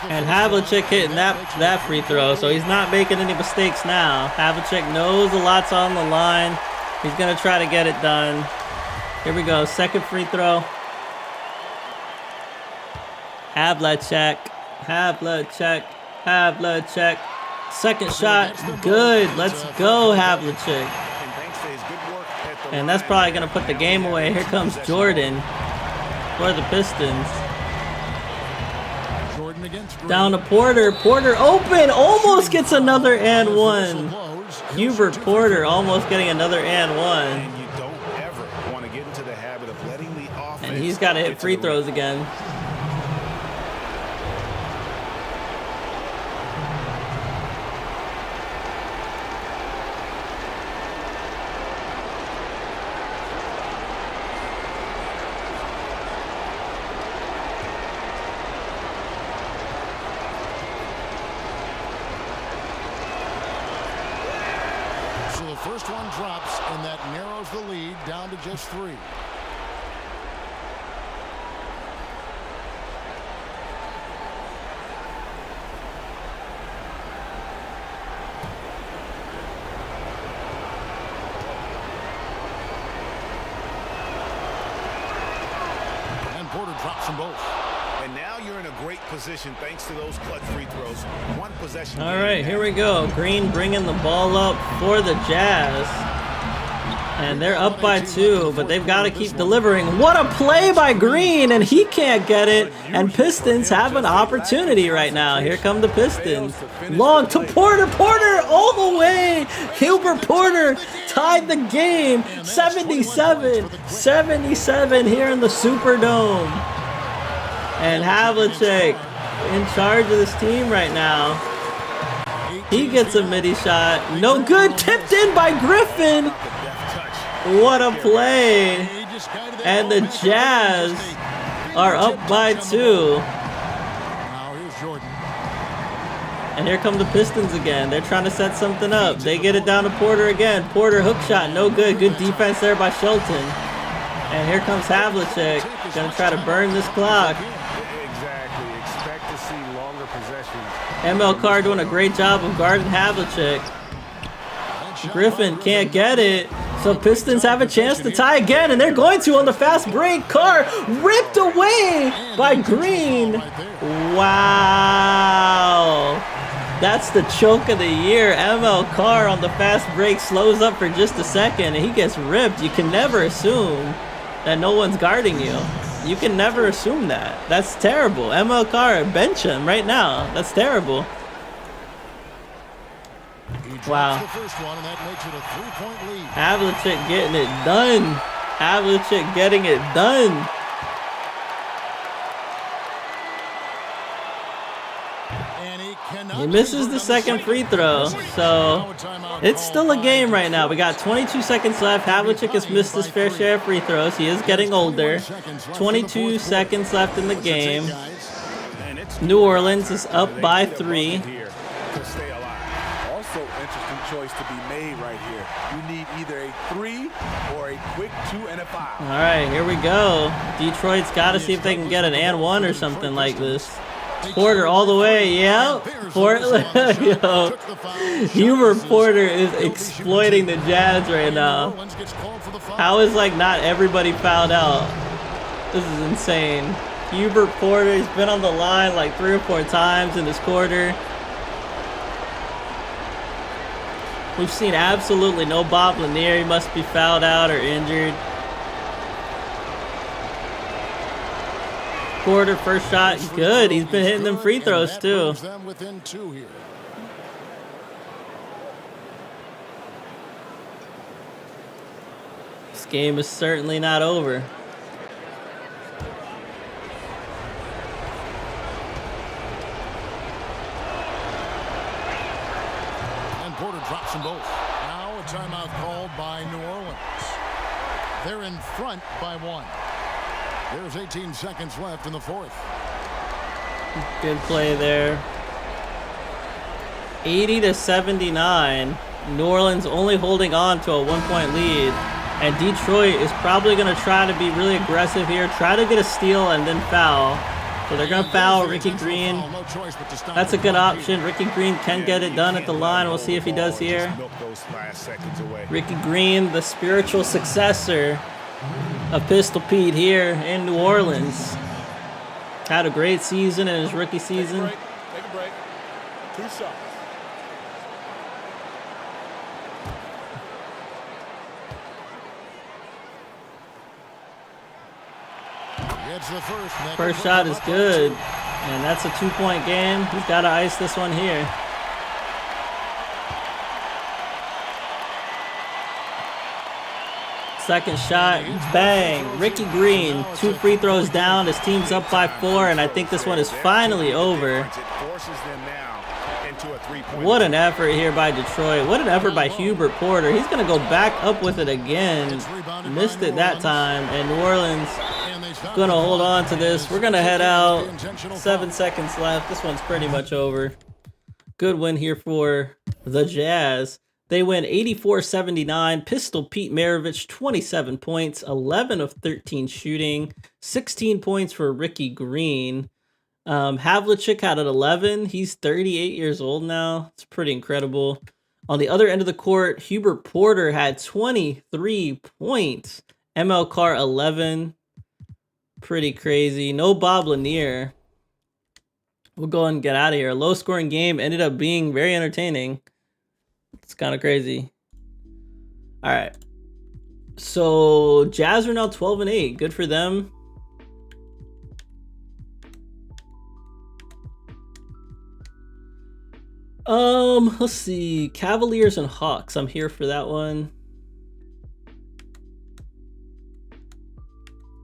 And Havlicek hitting that free throw, so he's not making any mistakes now. Havlicek knows a lot's on the line. He's going to try to get it done. Here we go, second free throw. Havlicek. Second shot, good. Let's go, Havlicek. And that's probably going to put the game away. Here comes Jordan for the Pistons. Down to Porter. Porter open. Almost gets another and one. Hubert Porter almost getting another and one. And you don't ever want to get into the habit of letting the offense. And he's got to hit free throws again. First one drops, and that narrows the lead down to just 3. And Porter drops them both. And now you're in a great position thanks to those clutch free throws. One possession. All right, here we go. Green bringing the ball up for the Jazz. And they're up by 2, but they've got to keep delivering. What a play by Green, and he can't get it. And Pistons have an opportunity right now. Here come the Pistons. Long to Porter. Porter all the way. Hubert Porter tied the game. 77 here in the Superdome. And Havlicek in charge of this team right now. He gets a midi shot. No good. Tipped in by Griffin. What a play. And the Jazz are up by 2. Now here's Jordan. And here come the Pistons again. They're trying to set something up. They get it down to Porter again. Porter hook shot. No good. Good defense there by Shelton. And here comes Havlicek. Gonna try to burn this clock. Exactly. Expect to see longer possessions. ML Carr doing a great job of guarding Havlicek. Griffin can't get it. So Pistons have a chance to tie again, and they're going to on the fast break. Carr ripped away by Green. Wow. That's the choke of the year. ML Carr on the fast break slows up for just a second, and he gets ripped. You can never assume that no one's guarding you. You can never assume that. That's terrible. ML Carr, bench him right now. That's terrible. Wow. The first one, and that makes it a 3-point lead. Havlicek getting it done. Havlicek getting it done. He misses the second free throw, so it's still a game right now. We got 22 seconds left. Havlicek has missed his fair share of free throws. He is getting older. 22 seconds left in the game. New Orleans is up by 3. Also, interesting choice to be made right here. You need either a 3 or a quick 2 and a 5. All right, here we go. Detroit's got to see if they can get an and 1 or something like this. Porter all the way, yeah. Portland, yo. Hubert Porter is exploiting the Jazz right now. How is like not everybody fouled out? This is insane. Hubert Porter, he's been on the line like 3 or 4 times in this quarter. We've seen absolutely no Bob Lanier. He must be fouled out or injured. Porter, first shot, good. He's been hitting them free throws too. This game is certainly not over. And Porter drops them both. Now a timeout called by New Orleans. They're in front by 1. There's 18 seconds left in the fourth. Good play there. 80-79. New Orleans only holding on to a 1-point lead. And Detroit is probably going to try to be really aggressive here. Try to get a steal and then foul. So they're going to foul Ricky Green. That's a good option. Ricky Green can get it done at the line. We'll see if he does here. Ricky Green, the spiritual successor of Pistol Pete here in New Orleans. Had a great season in his rookie season. Take a break. 2 shots. First shot is good. And that's a 2-point game. He's got to ice this one here. Second shot, bang. Ricky Green, 2 free throws down. His team's up by 4, and I think this one is finally over. What an effort here by Detroit. What an effort by Hubert Porter. He's going to go back up with it again. Missed it that time, and New Orleans going to hold on to this. We're going to head out. 7 seconds left. This one's pretty much over. Good win here for the Jazz. They win 84-79. Pistol Pete Maravich, 27 points, 11 of 13 shooting, 16 points for Ricky Green. Havlicek had an 11. He's 38 years old now. It's pretty incredible. On the other end of the court, Hubert Porter had 23 points. ML Carr, 11. Pretty crazy. No Bob Lanier. We'll go ahead and get out of here. A low-scoring game ended up being very entertaining. It's kind of crazy. All right. So Jazz are now 12-8. Good for them. Let's see. Cavaliers and Hawks. I'm here for that one.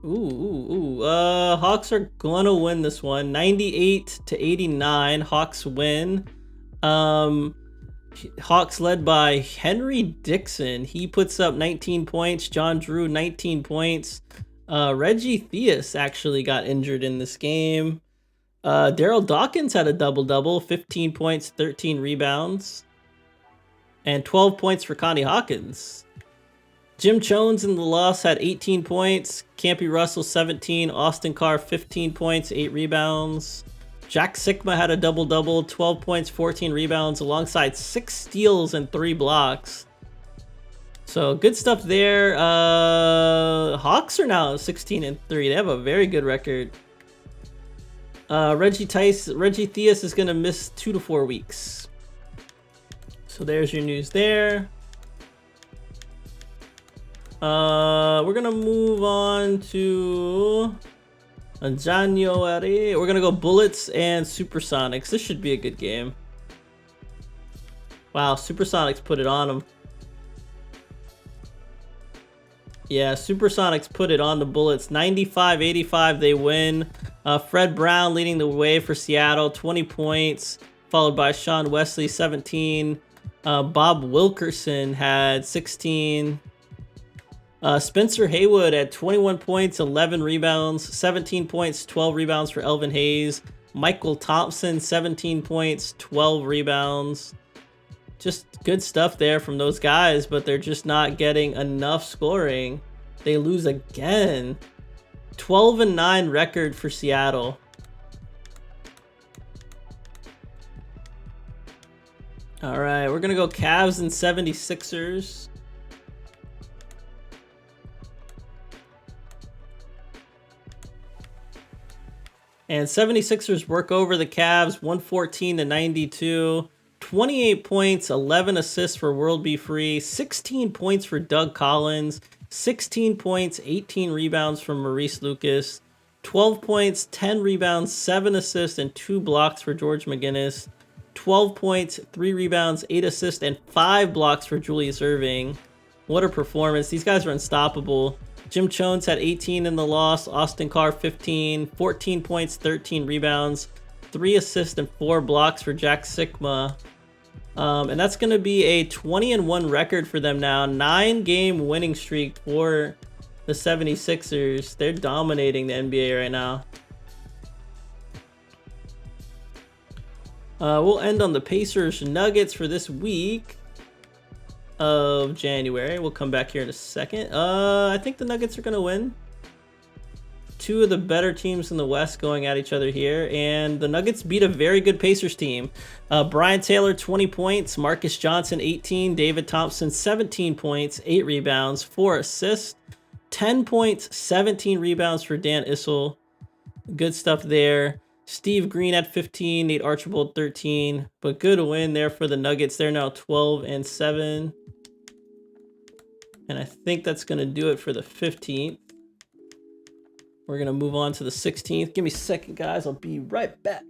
Hawks are gonna win this one. 98-89. Hawks win. Hawks led by Henry Dixon. He puts up 19 points. John Drew, 19 points. Reggie Theus actually got injured in this game. Daryl Dawkins had a double-double, 15 points, 13 rebounds. And 12 points for Connie Hawkins. Jim Jones in the loss had 18 points. Campy Russell, 17. Austin Carr, 15 points, 8 rebounds. Jack Sikma had a double-double, 12 points, 14 rebounds, alongside 6 steals and 3 blocks. So good stuff there. Hawks are now 16-3. They have a very good record. Reggie Theus is going to miss 2 to 4 weeks. So there's your news there. We're going to move on to January. We're going to go Bullets and Supersonics. This should be a good game. Wow, Supersonics put it on them. Yeah, Supersonics put it on the Bullets. 95-85, they win. Fred Brown leading the way for Seattle, 20 points, followed by Sean Wesley, 17. Bob Wilkerson had 16. Spencer Haywood had 21 points, 11 rebounds, 17 points, 12 rebounds for Elvin Hayes. Michael Thompson, 17 points, 12 rebounds. Just good stuff there from those guys, but they're just not getting enough scoring. They lose again. 12-9 record for Seattle. All right, we're going to go Cavs and 76ers. And 76ers work over the Cavs 114-92. 28 points, 11 assists for World Be Free, 16 points for Doug Collins, 16 points, 18 rebounds from Maurice Lucas, 12 points, 10 rebounds, 7 assists, and 2 blocks for George McGinnis, 12 points, 3 rebounds, 8 assists, and 5 blocks for Julius Erving. What a performance. These guys are unstoppable. Jim Jones had 18 in the loss, Austin Carr 15, 14 points, 13 rebounds, 3 assists, and 4 blocks for Jack Sikma. And that's going to be a 20-1 record for them now. 9-game winning streak for the 76ers. They're dominating the NBA right now. We'll end on the Pacers Nuggets for this week of January. We'll come back here in a second. I think the Nuggets are going to win. 2 of the better teams in the West going at each other here, and the Nuggets beat a very good Pacers team. Brian Taylor, 20 points, Marcus Johnson, 18, David Thompson, 17 points, 8 rebounds, 4 assists, 10 points, 17 rebounds for Dan Issel. Good stuff there. Steve Green at 15, Nate Archibald 13, but good win there for the Nuggets. They're now 12-7, and I think that's going to do it for the 15th. We're going to move on to the 16th. Give me a second, guys. I'll be right back.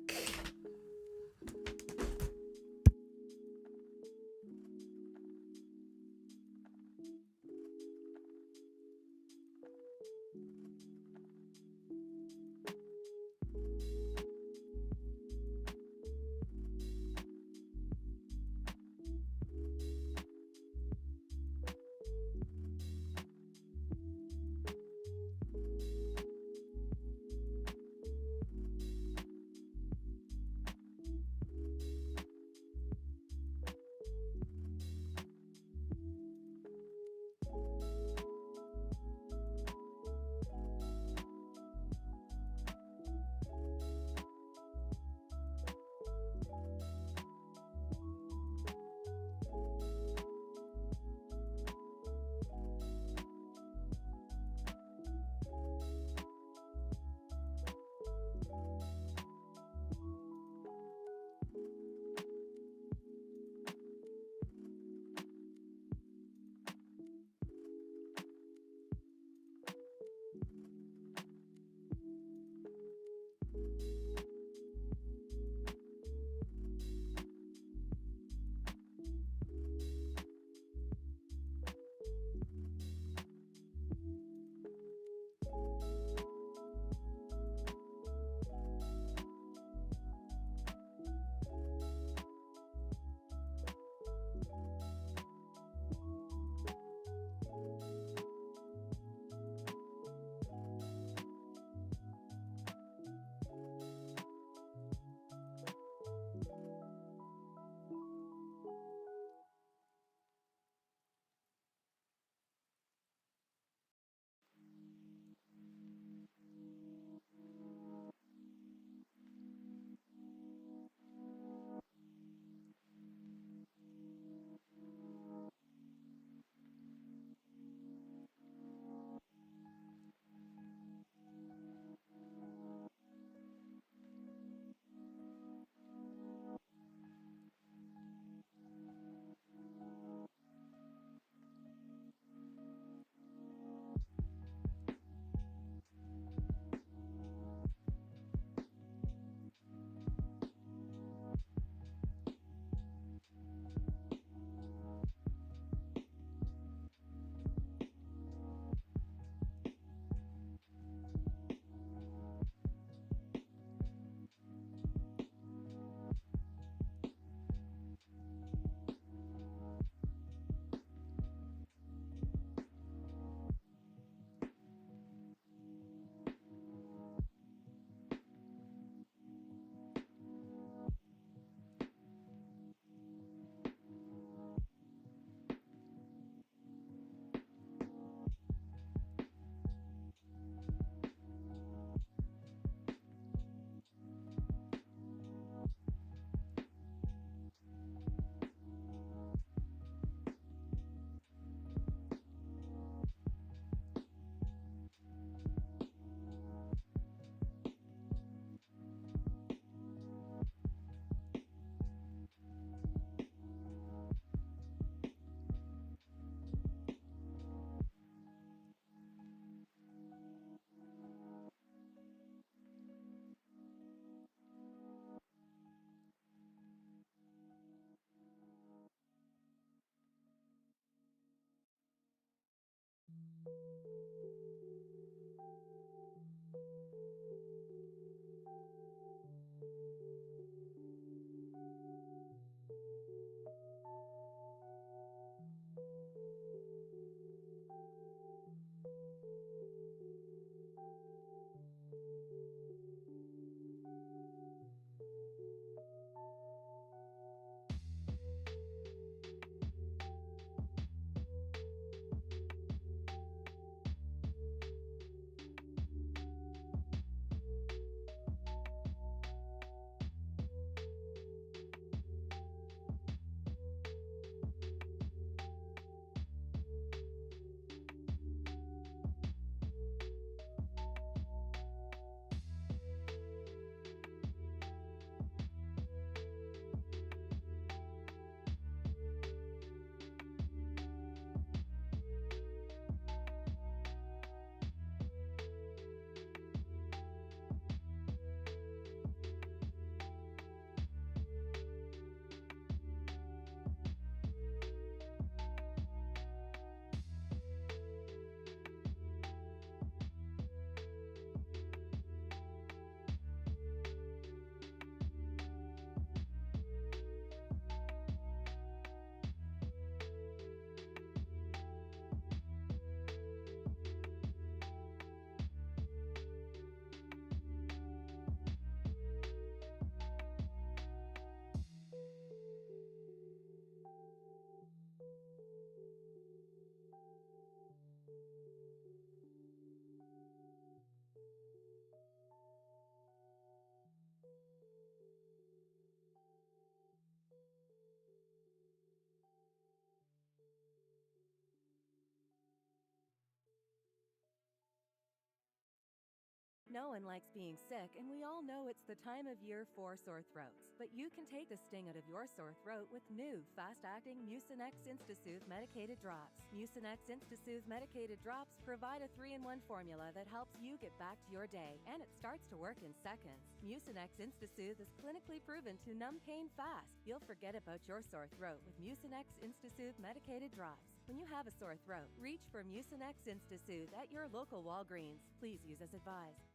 No one likes being sick, and we all know it's the time of year for sore throats. But you can take the sting out of your sore throat with new, fast-acting Mucinex InstaSoothe medicated drops. Mucinex InstaSoothe medicated drops provide a 3-in-1 formula that helps you get back to your day, and it starts to work in seconds. Mucinex InstaSoothe is clinically proven to numb pain fast. You'll forget about your sore throat with Mucinex InstaSoothe medicated drops. When you have a sore throat, reach for Mucinex InstaSoothe at your local Walgreens. Please use as advised.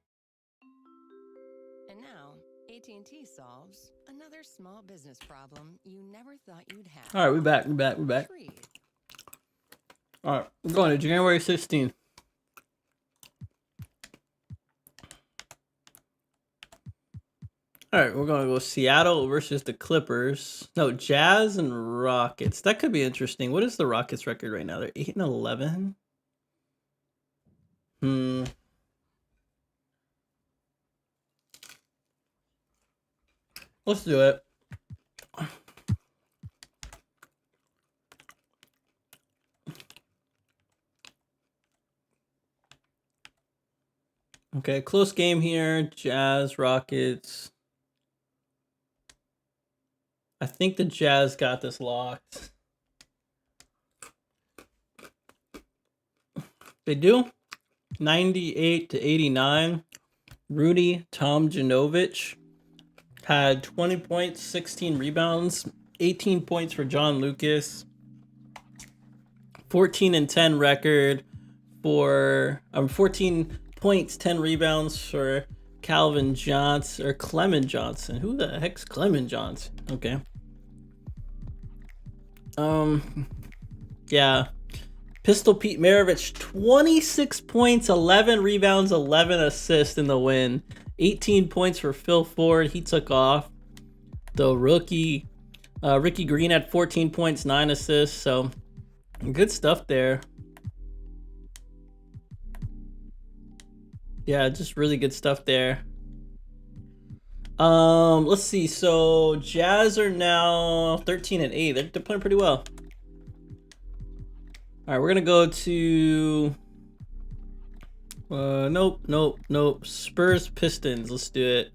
And now, AT&T solves another small business problem you never thought you'd have. All right, we're back. All right, we're going to January 16th. All right, we're going to go Seattle versus the Clippers. No, Jazz and Rockets. That could be interesting. What is the Rockets record right now? They're 8-11. Let's do it. Okay, close game here. Jazz, Rockets. I think the Jazz got this locked. They do. 98-89. Rudy Tomjanovich had 20 points, 16 rebounds, 18 points for John Lucas. 14-10 record for 14 points, 10 rebounds for Calvin Johnson or Clement Johnson. Who the heck's Clement Johnson? Okay. Yeah. Pistol Pete Maravich, 26 points, 11 rebounds, 11 assists in the win. 18 points for Phil Ford. He took off. The rookie, Ricky Green had 14 points, 9 assists. So good stuff there. Yeah, just really good stuff there. Let's see. So Jazz are now 13-8. They're playing pretty well. All right, we're gonna go to. Nope. Spurs Pistons. Let's do it.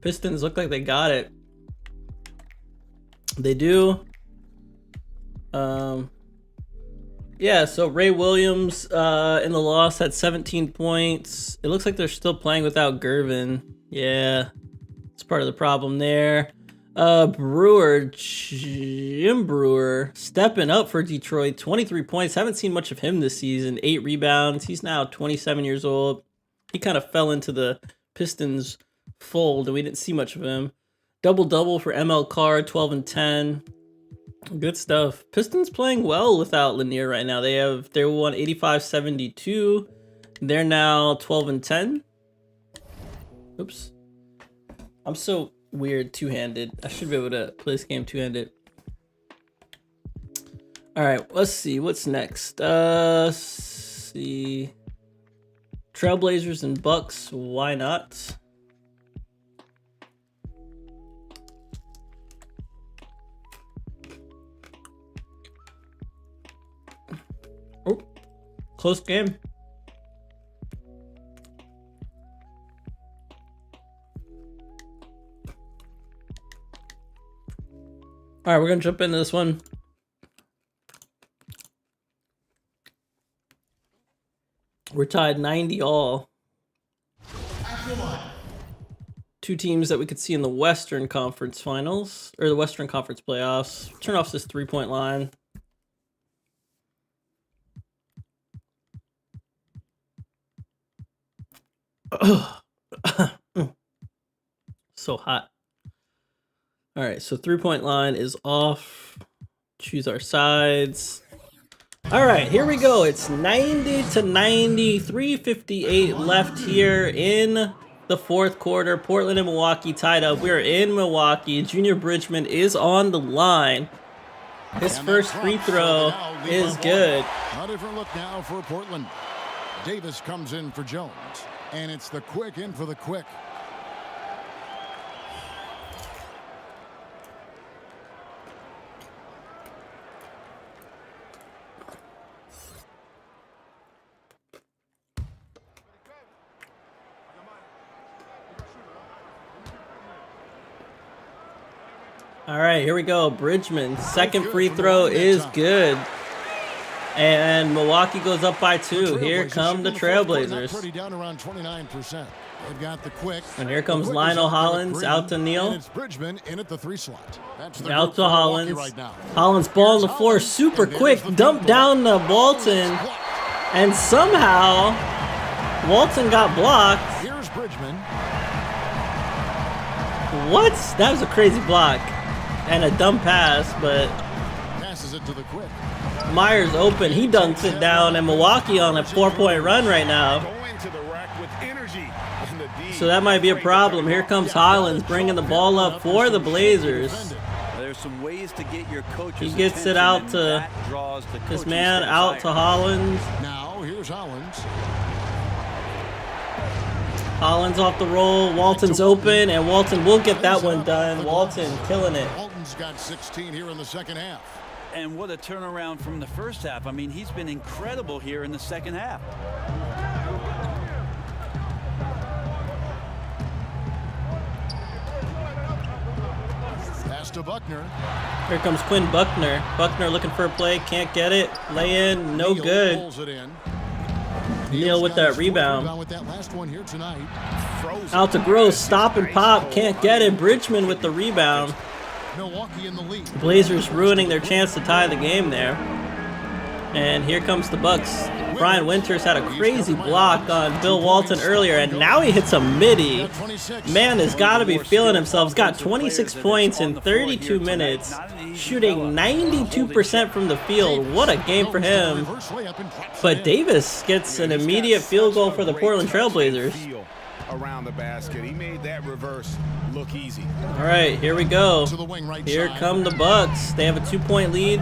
Pistons look like they got it. They do. Yeah, so Ray Williams in the loss had 17 points. It looks like they're still playing without Gervin. Yeah, it's part of the problem there. Jim Brewer stepping up for Detroit, 23 points. Haven't seen much of him this season. 8 rebounds. He's now 27 years old. He kind of fell into the Pistons fold, and we didn't see much of him. Double-double for ML Card, 12 and 10. Good stuff. Pistons playing well without Lanier right now. They won 85-72. They're now 12 and 10. Oops. I'm so weird two-handed. I should be able to play this game two-handed. All right, let's see what's next. Let's see. Trailblazers and Bucks. Why not? Oh, close game. All right, we're gonna jump into this one. We're tied 90 all. Two teams that we could see in the Western Conference Finals, or the Western Conference playoffs. Turn off this three-point line. So hot. All right, so three-point line is off. Choose our sides. All right, here we go. It's 90-90, 3:58 left here in the fourth quarter. Portland and Milwaukee tied up. We're in Milwaukee. Junior Bridgman is on the line. His first free throw is good. A different look now for Portland. Davis comes in for Jones, and it's the quick in for the quick. All right, here we go. Bridgman, second free throw is good. And Milwaukee goes up by 2. Here come the Trailblazers. Down around 29%. They've got the quick. And here comes Lionel Hollins out to Neal. It's Bridgman in at the 3 slot. Out to Hollins. Hollins ball on the floor, super quick. Dump down to Walton. And somehow, Walton got blocked. Here's Bridgman. What? That was a crazy block. And a dumb pass, but passes it to the quick. Myers open. He dunks it down, and Milwaukee on a 4-point run right now. So that might be a problem. Here comes Hollins bringing the ball up for the Blazers. There's some ways to get your coach's He gets it out to his man, out to Hollins. Now here's Hollins. Hollins off the roll. Walton's open, and Walton will get that one done. Walton killing it. Walton's got 16 here in the second half. And what a turnaround from the first half. I mean, he's been incredible here in the second half. Pass to Buckner. Here comes Quinn Buckner. Buckner looking for a play, can't get it. Lay in, no good. Pulls it in. Neal with that rebound. With that last one here tonight. Out to Gross, stop and pop, can't get it. Bridgman with the rebound. Milwaukee in the lead. Blazers ruining their chance to tie the game there. And here comes the Bucks. Brian Winters had a crazy block on Bill Walton earlier, and now he hits a midi. Man has got to be feeling himself. He's got 26 points in 32 minutes, shooting 92% from the field. What a game for him. But Davis gets an immediate field goal for the Portland Trailblazers. Around the basket. He made that reverse look easy. All right, here we go. Here come the Bucks. They have a 2-point lead,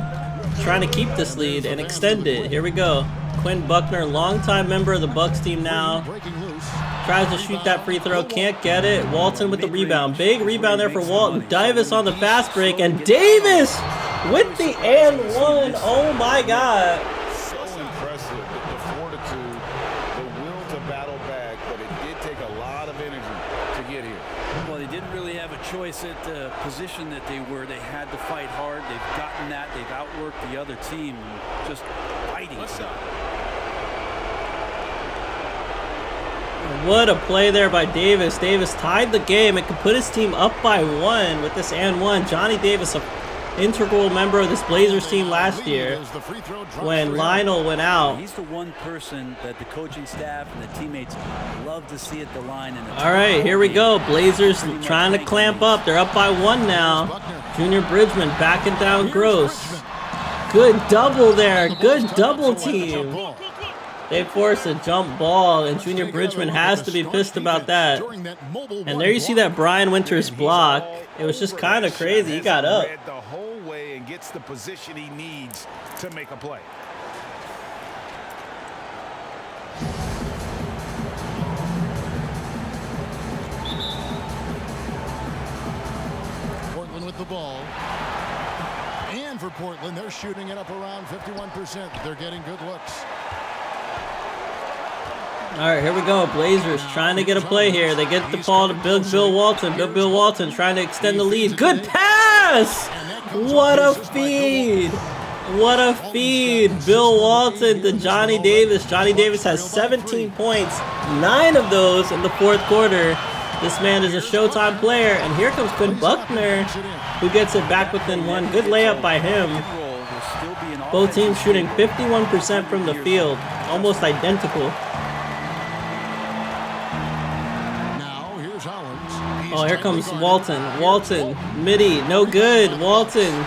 trying to keep this lead and extend it. Here we go. Quinn Buckner, longtime member of the Bucks team now. Tries to shoot that free throw, can't get it. Walton with the rebound. Big rebound there for Walton. Davis on the fast break, and Davis with the and one. Oh my God. So impressive. The fortitude, the will to battle back, but it did take a lot of energy to to get here. Well, they didn't really have a choice at the position that they were. They had to fight hard. They've gotten that. They've outworked the other team, just fighting. What a play there by Davis. Davis tied the game. It could put his team up by 1 with this and 1. Johnny Davis, an integral member of this Blazers team last year when Lionel went out. He's the one person that the coaching staff and the teammates love to see at the line. All right, here we go. Blazers trying to clamp up. They're up by 1 now. Junior Bridgman backing down Gross. Good double there. Good double team. They forced a jump ball, and Junior Bridgman has to be pissed about that. And there you see that Brian Winters block. It was just kind of crazy. He got up. The whole way and gets the position he needs to make a play. Portland with the ball. And for Portland, they're shooting it up around 51%. They're getting good looks. All right, here we go. Blazers trying to get a play here. They get the ball to Bill Walton. Bill Walton trying to extend the lead. Good pass! What a feed! What a feed! Bill Walton to Johnny Davis. Johnny Davis has 17 points, 9 of those in the 4th quarter. This man is a Showtime player. And here comes Quinn Buckner, who gets it back within 1. Good layup by him. Both teams shooting 51% from the field. Almost identical. Oh, here comes Walton. Walton, midi, no good. Walton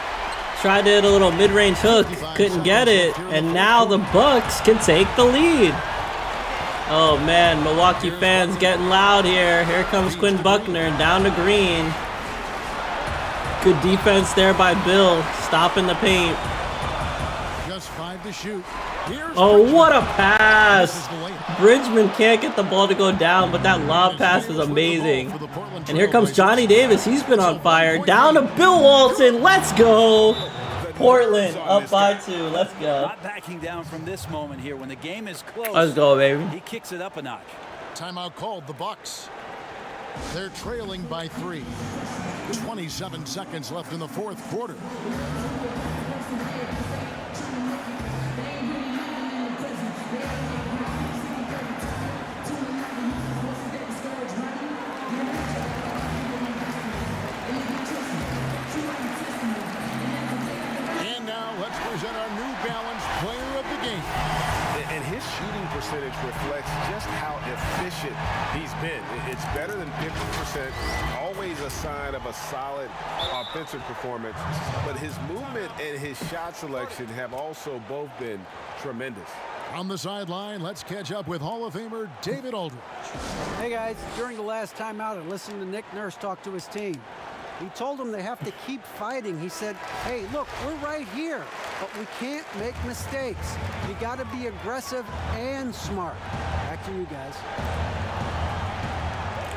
tried to hit a little mid-range hook, couldn't get it, and now the Bucks can take the lead. Oh man, Milwaukee fans getting loud here. Here comes Quinn Buckner down to Green. Good defense there by Bill, stopping the paint. Just 5 to shoot. Oh, what a pass! Bridgman can't get the ball to go down, but that lob pass is amazing. And here comes Johnny Davis. He's been on fire. Down to Bill Walton. Let's go! Portland up by 2. Let's go. Not backing down from this moment here. When the game is close, let's go, baby. He kicks it up a notch. Timeout called. The Bucks. They're trailing by 3. 27 seconds left in the 4th quarter. Percentage reflects just how efficient he's been. It's better than 50%, always a sign of a solid offensive performance, but his movement and his shot selection have also both been tremendous. On the sideline, let's catch up with Hall of Famer David Aldridge. Hey guys, during the last timeout, I listened to Nick Nurse talk to his team. He told them they have to keep fighting. He said, hey, look, we're right here, but we can't make mistakes. You got to be aggressive and smart. Back to you guys.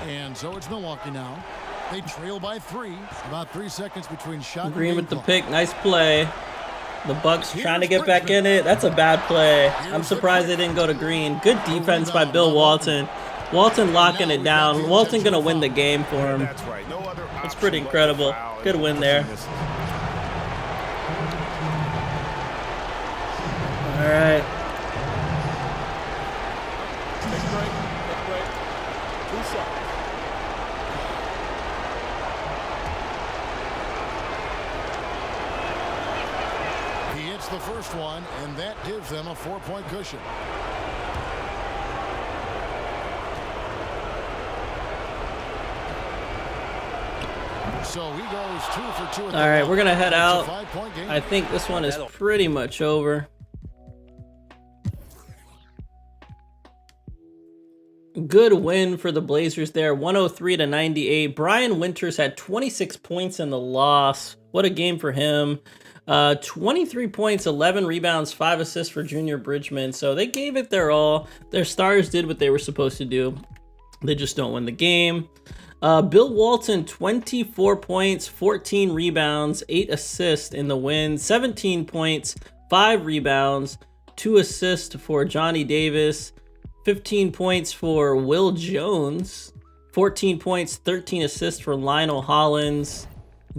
And so it's Milwaukee now. They trail by 3. About 3 seconds between shot Green and with the pick. Nice play. The Bucks trying to get back in it. That's a bad play. I'm surprised they didn't go to Green. Good defense by Bill Walton. Walton locking it down. Walton going to win the game for him. That's right. No other. It's pretty incredible. Good win there. All right. He hits the first one, and that gives them a 4-point cushion. So he goes 2 for 2. All right, we're going to head out. I think this one is pretty much over. Good win for the Blazers there, 103-98. Brian Winters had 26 points in the loss. What a game for him. 23 points, 11 rebounds, 5 assists for Junior Bridgman. So they gave it their all. Their stars did what they were supposed to do. They just don't win the game. Bill Walton, 24 points, 14 rebounds, 8 assists in the win. 17 points, 5 rebounds, 2 assists for Johnny Davis. 15 points for Will Jones. 14 points, 13 assists for Lionel Hollins.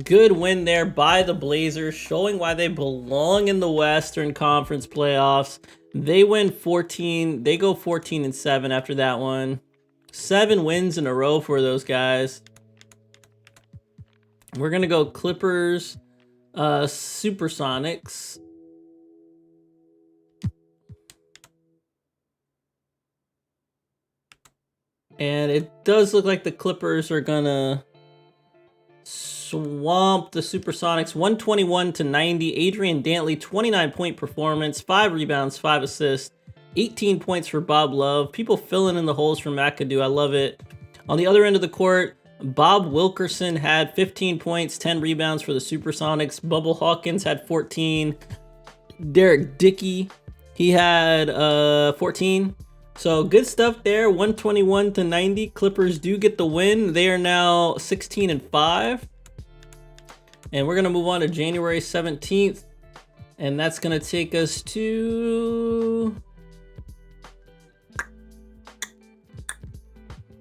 Good win there by the Blazers, showing why they belong in the Western Conference playoffs. They win 14. They go 14-7 after that one. 7 wins in a row for those guys. We're going to go Clippers, Supersonics. And it does look like the Clippers are going to swamp the Supersonics 121-90. Adrian Dantley, 29-point performance, 5 rebounds, 5 assists, 18 points for Bob Love. People filling in the holes for McAdoo. I love it. On the other end of the court, Bob Wilkerson had 15 points, 10 rebounds for the Supersonics. Bubble Hawkins had 14. Derek Dickey, he had 14. So good stuff there. 121-90. Clippers do get the win. They are now 16-5. And we're going to move on to January 17th. And that's going to take us to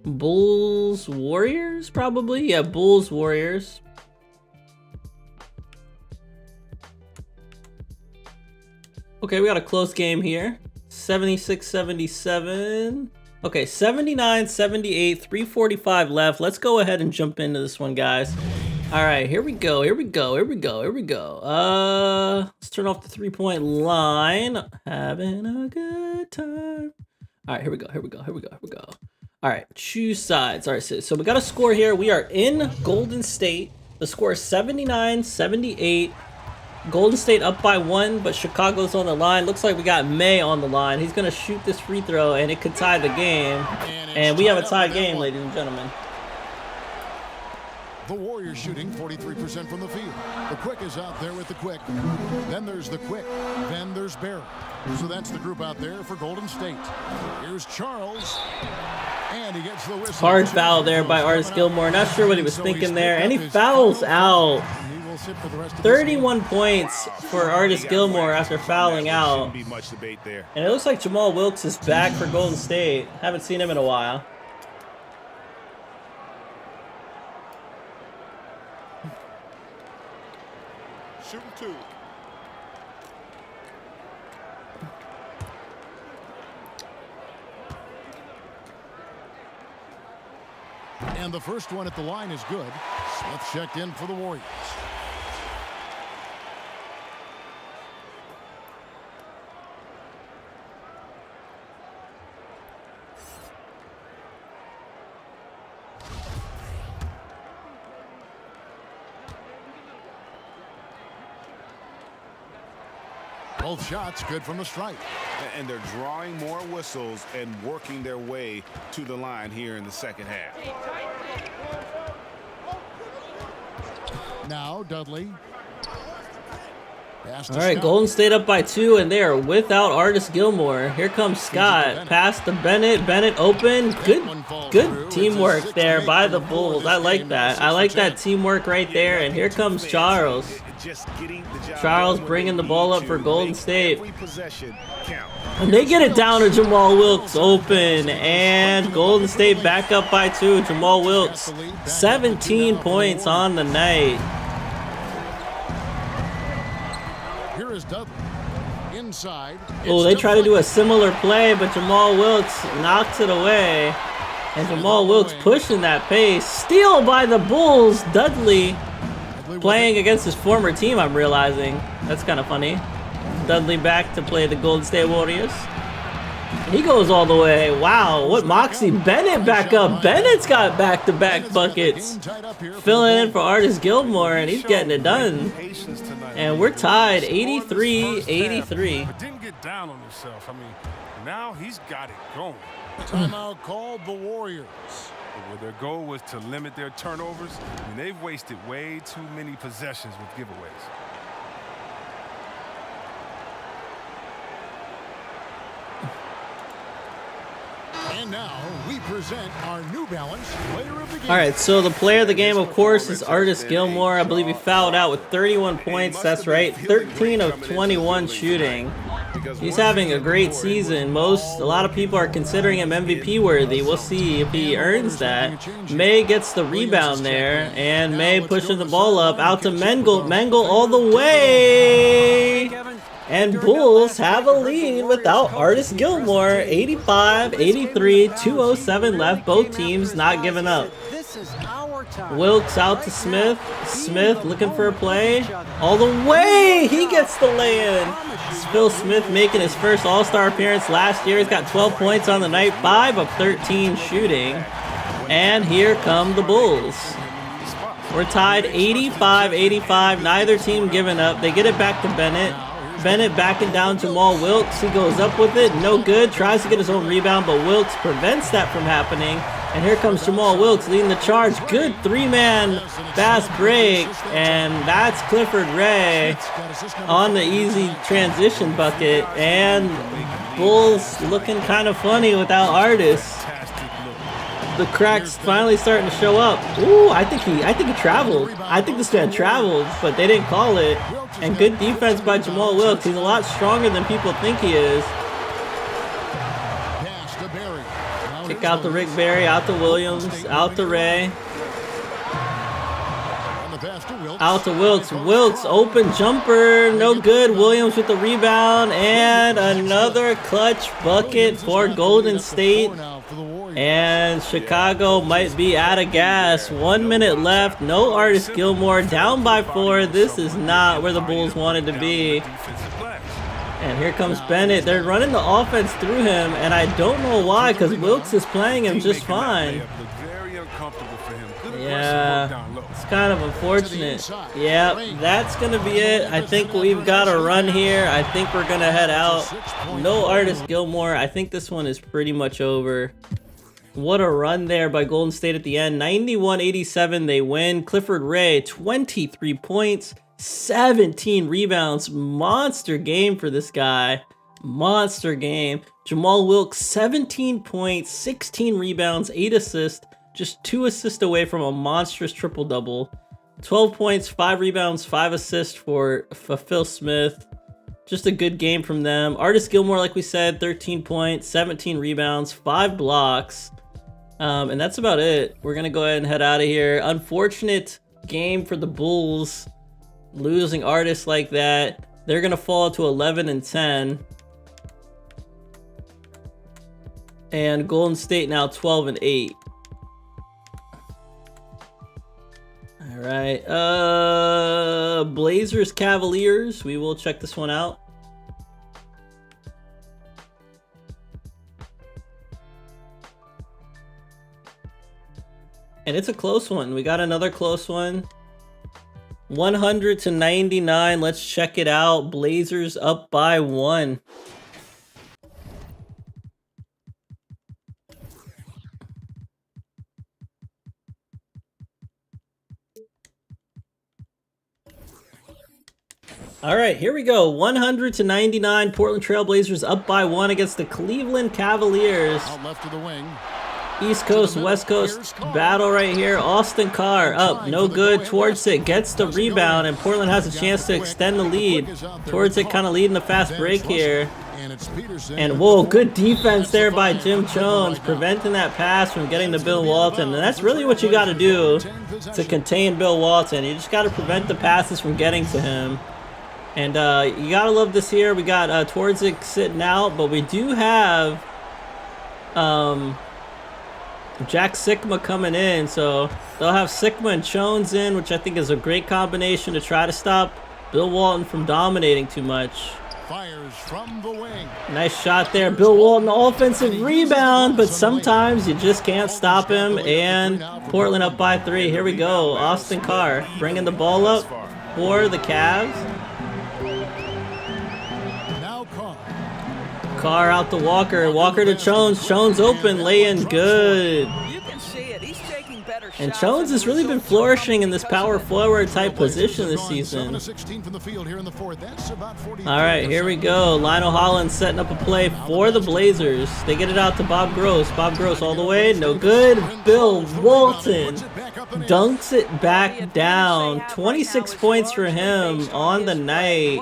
Bulls Warriors, probably. Yeah, Bulls Warriors. Okay, we got a close game here. 76-77. Okay, 79-78, 3:45 left. Let's go ahead and jump into this one, guys. All right, here we go. Let's turn off the 3-point line. Having a good time. All right, here we go. All right, choose sides. All right, so we got a score here. We are in Golden State. The score is 79-78. Golden State up by 1, but Chicago's on the line. Looks like we got May on the line. He's going to shoot this free throw, and it could tie the game. And we have a tied game, ladies and gentlemen. The Warriors shooting 43% from the field. The Quick is out there with the Quick. Then there's the Quick. Then there's Barrett. So that's the group out there for Golden State. Here's Charles. And he gets the whistle. Hard foul there by Artis Gilmore. Not sure what he was thinking there. And he fouls out. 31 points for Artis Gilmore after fouling out. And it looks like Jamal Wilkes is back for Golden State. Haven't seen him in a while. Shooting 2. And the first one at the line is good. Smith checked in for the Warriors. Both shots good from the stripe. And they're drawing more whistles and working their way to the line here in the second half. Now Dudley. All right, Golden State up by 2, and they are without Artis Gilmore. Here comes Scott. Pass to Bennett. Bennett open. Good teamwork there by the Bulls. I like that. I like that teamwork right there. And here comes Charles. Charles bringing the ball up for Golden State. And they get it down to Jamal Wilkes open. And Golden State back up by 2. Jamal Wilkes, 17 points on the night. Here is Dudley. Inside. Oh, they try to do a similar play, but Jamal Wilkes knocks it away. And Jamal Wilkes pushing that pace. Steal by the Bulls. Dudley playing against his former team, I'm realizing. That's kind of funny. Dudley back to play the Golden State Warriors. He goes all the way. Wow, what Moxie. Bennett back up. Bennett's got back-to-back buckets. Filling in for Artis Gilmore, and he's getting it done. And we're tied 83-83. But didn't get down on himself. I mean, now he's got it going. Timeout called the Warriors. Where their goal was to limit their turnovers, I mean, they've wasted way too many possessions with giveaways. And now we present our New Balance Player of the Game. All right, so the player of the game, of course, is Artis Gilmore. I believe he fouled out with 31 points. That's right, 13 of 21 shooting. Because He's once having he's a on the great board, season. A lot of people are considering him MVP worthy. We'll see if he earns that. May gets the rebound there, and May pushing the ball up out to Mengel. Mengel all the way. And Bulls have a lead without Artis Gilmore. 85-83, 2:07 left. Both teams not giving up. Wilkes out to Smith. Smith looking for a play. All the way! He gets the lay-in. Phil Smith making his first All-Star appearance last year. He's got 12 points on the night, 5 of 13 shooting. And here come the Bulls. We're tied 85-85. Neither team giving up. They get it back to Bennett. Bennett backing down Jamal Wilkes. He goes up with it. No good. Tries to get his own rebound, but Wilkes prevents that from happening. And here comes Jamal Wilkes leading the charge. Good three-man fast break. And that's Clifford Ray on the easy transition bucket. And Bulls looking kind of funny without Artis. The cracks finally starting to show up. Ooh, I think he traveled. I think this man traveled, but they didn't call it. And good defense by Jamal Wilkes. He's a lot stronger than people think he is. Kick out to Rick Barry, out to Williams, out to Ray. Out to Wilkes. Wilkes, open jumper, no good. Williams with the rebound, and another clutch bucket for Golden State. And Chicago might be out of gas. 1 minute left. No Artis Gilmore. Down by 4. This is not where the Bulls wanted to be. And here comes Bennett. They're running the offense through him, and I don't know why, because Wilkes is playing him just fine. Yeah, it's kind of unfortunate. Yeah, that's going to be it. I think we've got a run here. I think we're going to head out. No Artis Gilmore. I think this one is pretty much over. What a run there by Golden State at the end. 91-87, they win. Clifford Ray, 23 points, 17 rebounds. Monster game for this guy. Monster game. Jamal Wilkes, 17 points, 16 rebounds, 8 assists. Just 2 assists away from a monstrous triple-double. 12 points, 5 rebounds, 5 assists for Phil Smith. Just a good game from them. Artis Gilmore, like we said, 13 points, 17 rebounds, 5 blocks. And that's about it. We're going to go ahead and head out of here. Unfortunate game for the Bulls. Losing Artis like that. They're going to fall to 11-10. And Golden State now 12-8. All right. Blazers Cavaliers. We will check this one out. And it's a close one. We got another close one. 100-99. Let's check it out. Blazers up by 1. All right, here we go. 100-99. Portland Trail Blazers up by 1 against the Cleveland Cavaliers. Out left to the wing. East Coast, West Coast battle right here. Austin Carr up, no good. Towards it, gets the rebound, and Portland has a chance to extend the lead. Towards it, kind of leading the fast break here. And whoa, good defense there by Jim Jones, preventing that pass from getting to Bill Walton. And that's really what you got to do to contain Bill Walton. You just got to prevent the passes from getting to him. And you got to love this here. We got Twardzik sitting out, but we do have Jack Sikma coming in, so they'll have Sikma and Jones in, which I think is a great combination to try to stop Bill Walton from dominating too much. Fires from the wing. Nice shot there. Bill Walton, offensive rebound, but sometimes you just can't stop him, and Portland up by 3. Here we go. Austin Carr bringing the ball up for the Cavs. Carr out to Walker. Walker to Jones. Jones open. Lay-in good. You can see it. He's taking better And shots. Jones has really been flourishing in this power forward type position this season. All right, here we go. Lionel Hollins setting up a play for the Blazers. They get it out to Bob Gross. Bob Gross all the way. No good. Bill Walton dunks it back down. 26 points for him on the night.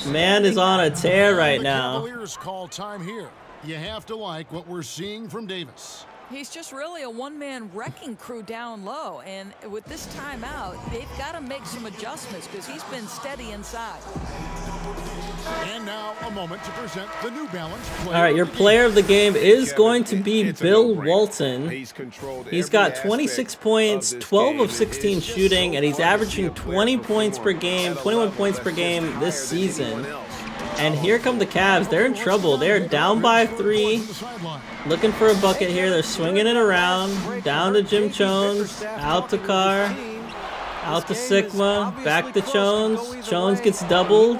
Man is on a tear right The now. Cavaliers call time here. You have to like what we're seeing from Davis. He's just really a one-man wrecking crew down low, and with this timeout, they've got to make some adjustments because he's been steady inside. And now a moment to present the New Balance player. All right, your player of the game is going to be Bill Walton. He's got 26 points, 12 of 16 shooting, and he's averaging 20 points per game, 21 points per game this season. And here come the Cavs. They're in trouble. They're down by 3. Looking for a bucket here. They're swinging it around. Down to Jim Jones. Out to Carr. Out to Sigma. Back to Jones. Jones gets doubled.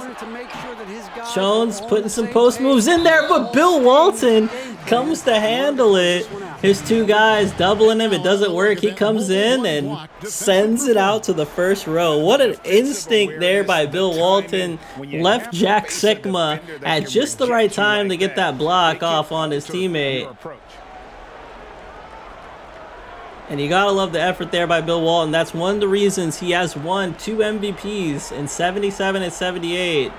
Jones putting some post moves in there, but Bill Walton comes to handle it. His two guys doubling him. It doesn't work. He comes in and sends it out to the first row. What an instinct there by Bill Walton. Left Jack Sigma at just the right time to get that block off on his teammate. And you gotta love the effort there by Bill Walton. That's one of the reasons he has won 2 MVPs in 77 and 78.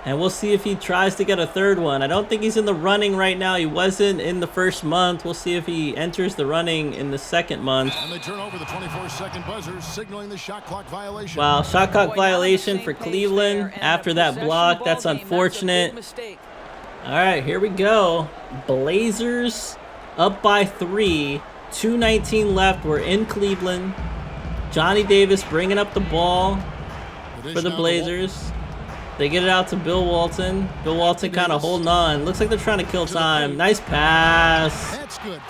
And we'll see if he tries to get a third one. I don't think he's in the running right now. He wasn't in the first month. We'll see if he enters the running in the second month. And they turn over the 24-second buzzer, signaling the shot clock violation. Wow, shot clock violation for Cleveland after that block. That's unfortunate. All right, here we go. Blazers up by 3. 2:19 left. We're in Cleveland. Johnny Davis bringing up the ball for the Blazers. They get it out to Bill Walton. Bill Walton kind of holding on. Looks like they're trying to kill time. Nice pass.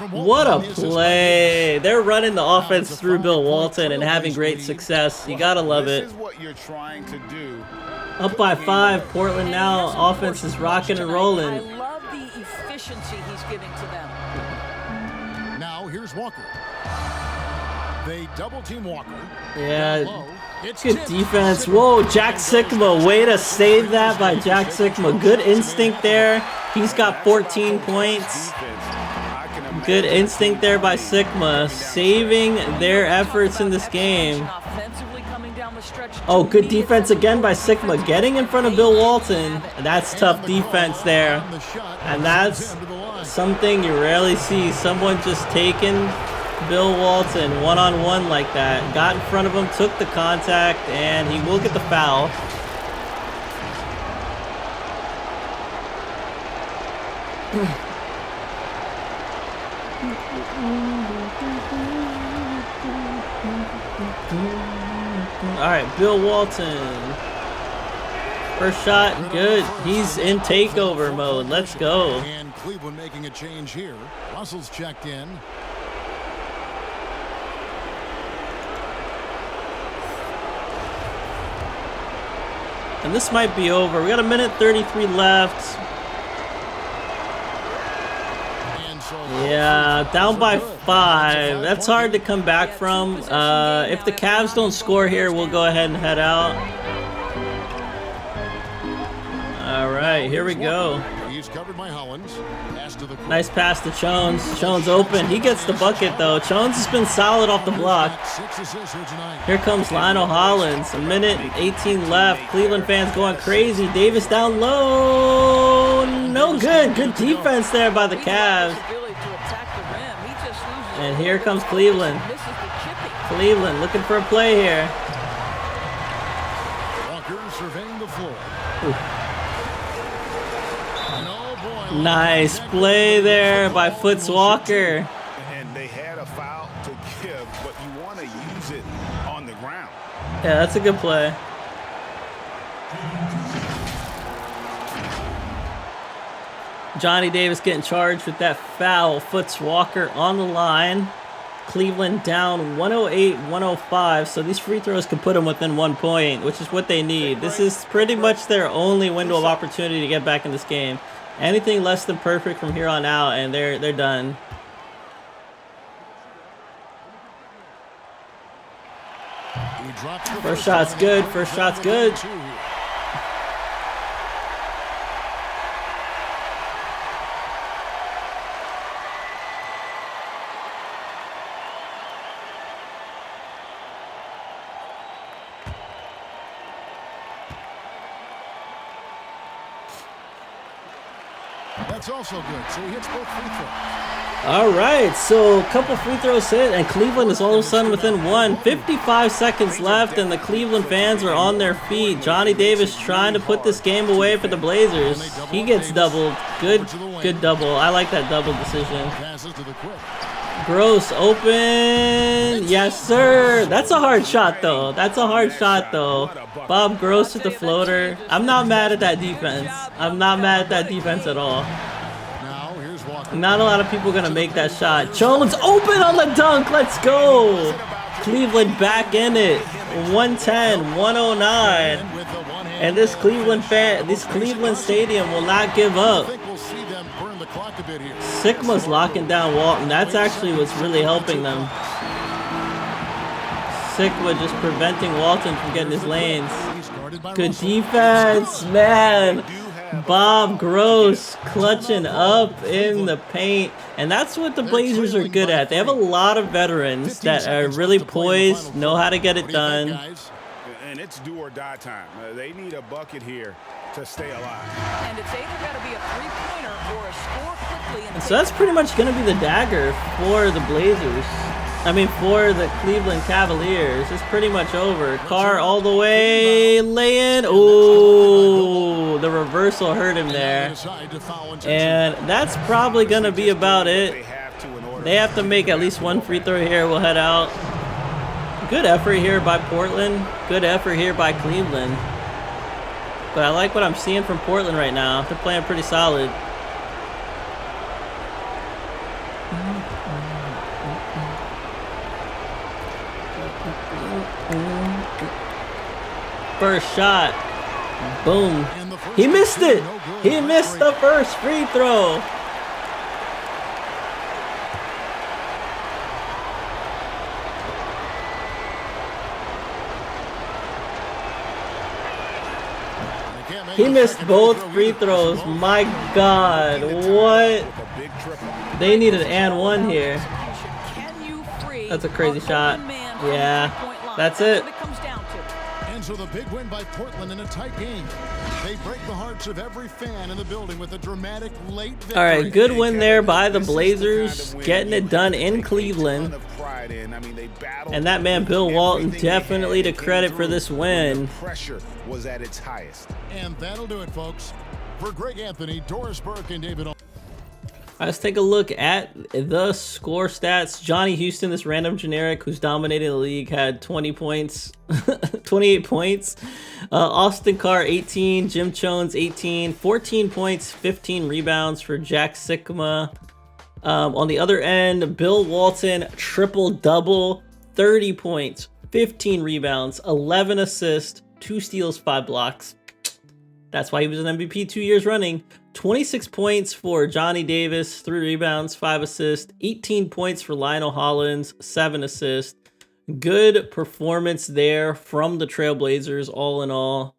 What a play. They're running the offense through Bill Walton and having great success. You got to love it. Up by 5. Portland now. Offense is rocking and rolling. I love the efficiency he's giving to them. Now here's Walker. They double team Walker. Yeah. Good defense. Whoa, Jack Sigma. Way to save that by Jack Sigma. Good instinct there. He's got 14 points. Good instinct there by Sigma. Saving their efforts in this game. Oh, good defense again by Sigma. Getting in front of Bill Walton. That's tough defense there. And that's something you rarely see. Someone just taking Bill Walton one-on-one like that. Got in front of him, took the contact, and he will get the foul. All right, Bill Walton. First shot, good. He's in takeover mode. Let's go. And Cleveland making a change here. Russell's checked in. And this might be over. We got a minute 33 left. Yeah, down by 5. That's hard to come back from. If the Cavs don't score here, we'll go ahead and head out. All right, here we go. He's covered by Hollins. Nice pass to Jones. Jones open. He gets the bucket, though. Jones has been solid off the block. Here comes Lionel Hollins. A minute and 18 left. Cleveland fans going crazy. Davis down low. No good. Good defense there by the Cavs. And here comes Cleveland. Cleveland looking for a play here. Walker surveying the floor. Nice play there by Foots Walker. And they had a foul to give, but you want to use it on the ground. Yeah, that's a good play. Johnny Davis getting charged with that foul. Foots Walker on the line. Cleveland down 108-105, so these free throws can put them within 1 point, which is what they need. This is pretty much their only window of opportunity to get back in this game. Anything less than perfect from here on out, and they're done. First shot's good. First shot's good. That's also good. So he hits both free throws. All right, so a couple free throws hit, and Cleveland is all of a sudden within one. 55 seconds left, and the Cleveland fans are on their feet. Johnny Davis trying to put this game away for the Blazers. He gets doubled. Good double. I like that double decision. Gross open. Yes, sir. That's a hard shot, though. Bob Gross with the floater. I'm not mad at that defense. At all. Not a lot of people gonna make that shot. Jones open on the dunk. Let's go. Cleveland back in it. 110, 109. And this Cleveland stadium will not give up. Sigma's locking down Walton. That's actually what's really helping them. Sigma just preventing Walton from getting his lanes. Good defense, man. Bob Gross clutching up in the paint, and that's what the Blazers are good at. They have a lot of veterans that are really poised, know how to get it done. And it's do or die time. They need a bucket here to stay alive. And it's either got to be a three-pointer or a score quickly. And so that's pretty much going to be the dagger for the Blazers. For the Cleveland Cavaliers. It's pretty much over. Carr all the way, lay-in. Oh, the reversal hurt him there. And that's probably going to be about it. They have to make at least one free throw here. We'll head out. Good effort here by Portland. Good effort here by Cleveland. But I like what I'm seeing from Portland right now. They're playing pretty solid. First shot. Boom. He missed it. He missed the first free throw. He missed both free throws. My God. What? They need an and one here. That's a crazy shot. Yeah. That's it. And so the big win by Portland in a tight game. They break the hearts of every fan in the building with a dramatic late victory. All right, good win there by the Blazers, getting it done in Cleveland. And that man Bill Walton definitely to credit for this win. Pressure was at its highest. And that'll do it, folks. For Greg Anthony, Doris Burke, and David. Let's take a look at the score stats. Johnny Houston, this random generic who's dominating the league, had 20 points, 28 points. Austin Carr, 18. Jim Jones, 18. 14 points, 15 rebounds for Jack Sigma. On the other end, Bill Walton, triple-double, 30 points, 15 rebounds, 11 assists, 2 steals, 5 blocks. That's why he was an MVP 2 years running. 26 points for Johnny Davis, 3 rebounds, 5 assists, 18 points for Lionel Hollins, 7 assists. Good performance there from the Trailblazers all in all.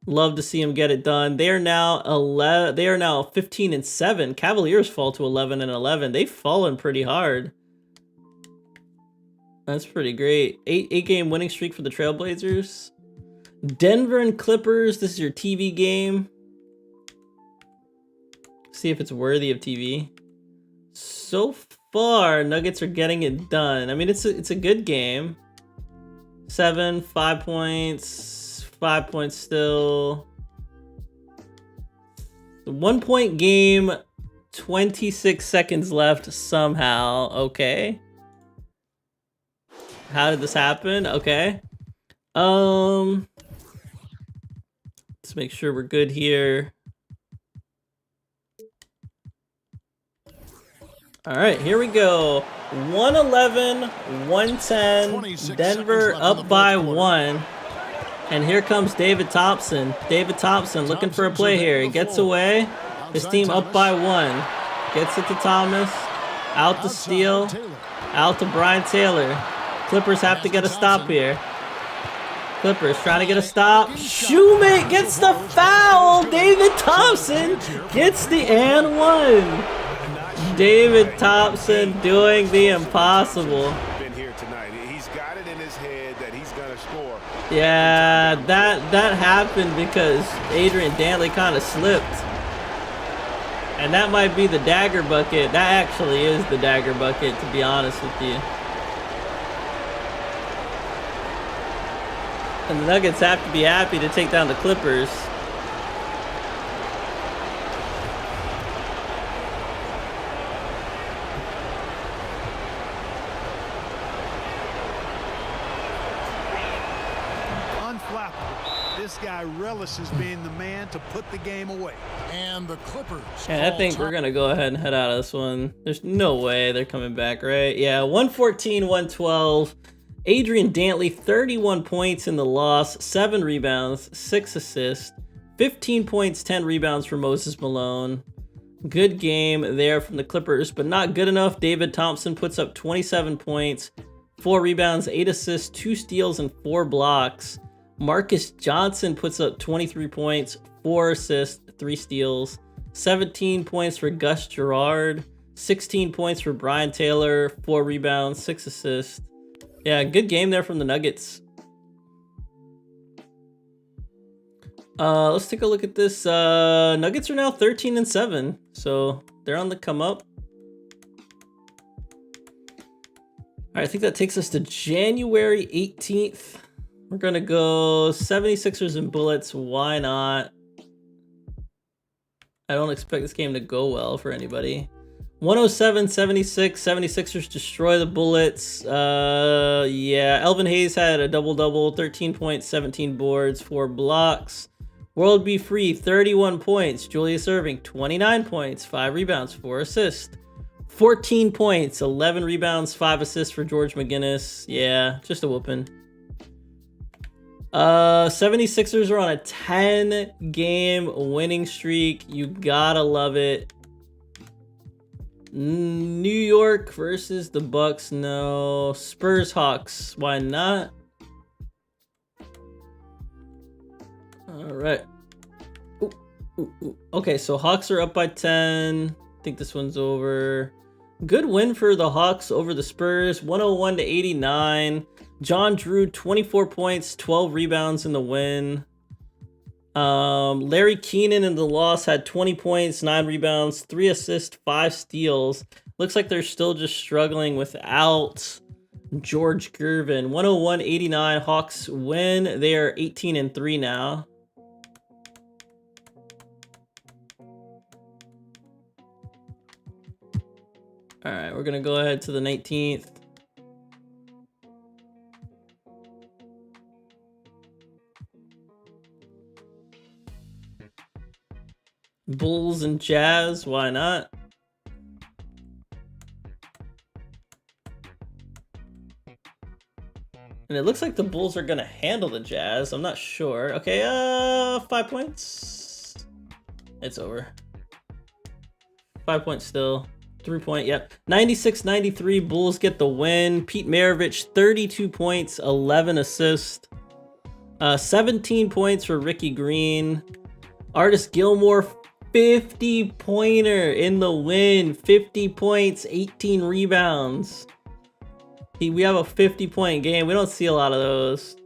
Love to see him get it done. They are now 15-7. Cavaliers fall to 11-11. They've fallen pretty hard. That's pretty great. 8-game winning streak for the Trailblazers. Denver and Clippers. This is your TV game. See if it's worthy of TV. So far, Nuggets are getting it done. It's a good game. 7, 5 points, 5 points still. 1 point game, 26 seconds left somehow. Okay. How did this happen? Okay. Let's make sure we're good here. All right, here we go. 111, 110. Denver up by 1. And here comes David Thompson. David Thompson looking for a play here. He gets away. His team up by 1. Gets it to Thomas. Out to Steele. Out to Brian Taylor. Clippers have to get a stop here. Clippers trying to get a stop. Shoemate gets the foul. David Thompson gets the and one. David Thompson doing the impossible. Been here tonight. He's got it in his head that he's gonna score. Yeah, that happened because Adrian Dantley kind of slipped. And that might be the dagger bucket. That actually is the dagger bucket, to be honest with you. And the Nuggets have to be happy to take down the Clippers. Unflappable. This guy relishes being the man to put the game away. And the Clippers. Yeah, I think we're going to go ahead and head out of this one. There's no way they're coming back, right? Yeah, 114-112. Adrian Dantley, 31 points in the loss, 7 rebounds, 6 assists, 15 points, 10 rebounds for Moses Malone. Good game there from the Clippers, but not good enough. David Thompson puts up 27 points, 4 rebounds, 8 assists, 2 steals, and 4 blocks. Marcus Johnson puts up 23 points, 4 assists, 3 steals, 17 points for Gus Gerard, 16 points for Brian Taylor, 4 rebounds, 6 assists. Yeah, good game there from the Nuggets. Let's take a look at this. Nuggets are now 13-7, so they're on the come up. All right, I think that takes us to January 18th. We're going to go 76ers and Bullets. Why not? I don't expect this game to go well for anybody. 107-76, 76ers destroy the Bullets. Yeah, Elvin Hayes had a double-double, 13 points, 17 boards, 4 blocks. World Be Free, 31 points. Julius Erving, 29 points, 5 rebounds, 4 assists. 14 points, 11 rebounds, 5 assists for George McGinnis. Yeah, just a whooping. 76ers are on a 10-game winning streak. You gotta love it. New York versus the Bucks. No. Spurs Hawks. Why not? All right. Okay, so Hawks are up by 10. I think this one's over. Good win for the Hawks over the Spurs. 101-89. John Drew, 24 points, 12 rebounds in the win. Larry Keenan in the loss had 20 points, 9 rebounds, 3 assists, 5 steals. Looks like they're still just struggling without George Gervin. 101-89, Hawks win. They are 18-3 now. All right, we're going to go ahead to the 19th. Bulls and Jazz, why not? And it looks like the Bulls are gonna handle the Jazz. I'm not sure. Okay, 5 points. It's over. 5 points still. 3 point, yep. 96-93, Bulls get the win. Pete Maravich, 32 points, 11 assists. 17 points for Ricky Green. Artis Gilmore, 50-pointer in the win. 50 points, 18 rebounds. We have a 50-point game. We don't see a lot of those.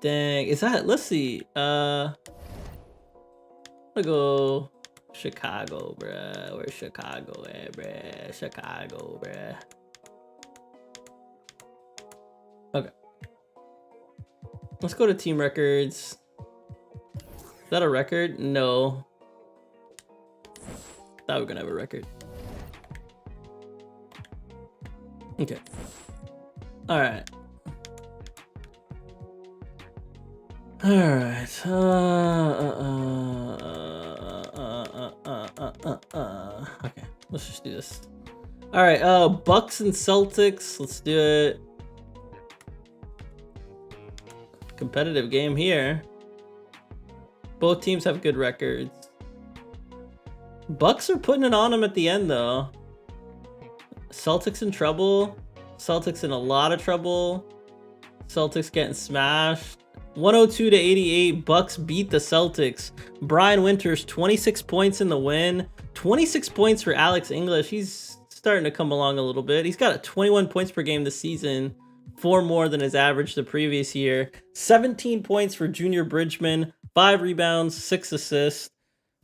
Dang. Is that... Let's see. I'm gonna go Chicago, bruh. Where's Chicago at, bruh? Chicago, bruh. Okay. Let's go to team records. Is that a record? No. Thought we were gonna have a record. Okay. Alright. Alright. Okay. Let's just do this. Alright, Bucks and Celtics. Let's do it. Competitive game here. Both teams have good records. Bucks are putting it on them at the end, though. Celtics in trouble. Celtics in a lot of trouble. Celtics getting smashed. 102-88. Bucks beat the Celtics. Brian Winters, 26 points in the win. 26 points for Alex English. He's starting to come along a little bit. He's got 21 points per game this season. 4 more than his average the previous year. 17 points for Junior Bridgman. 5 rebounds, 6 assists.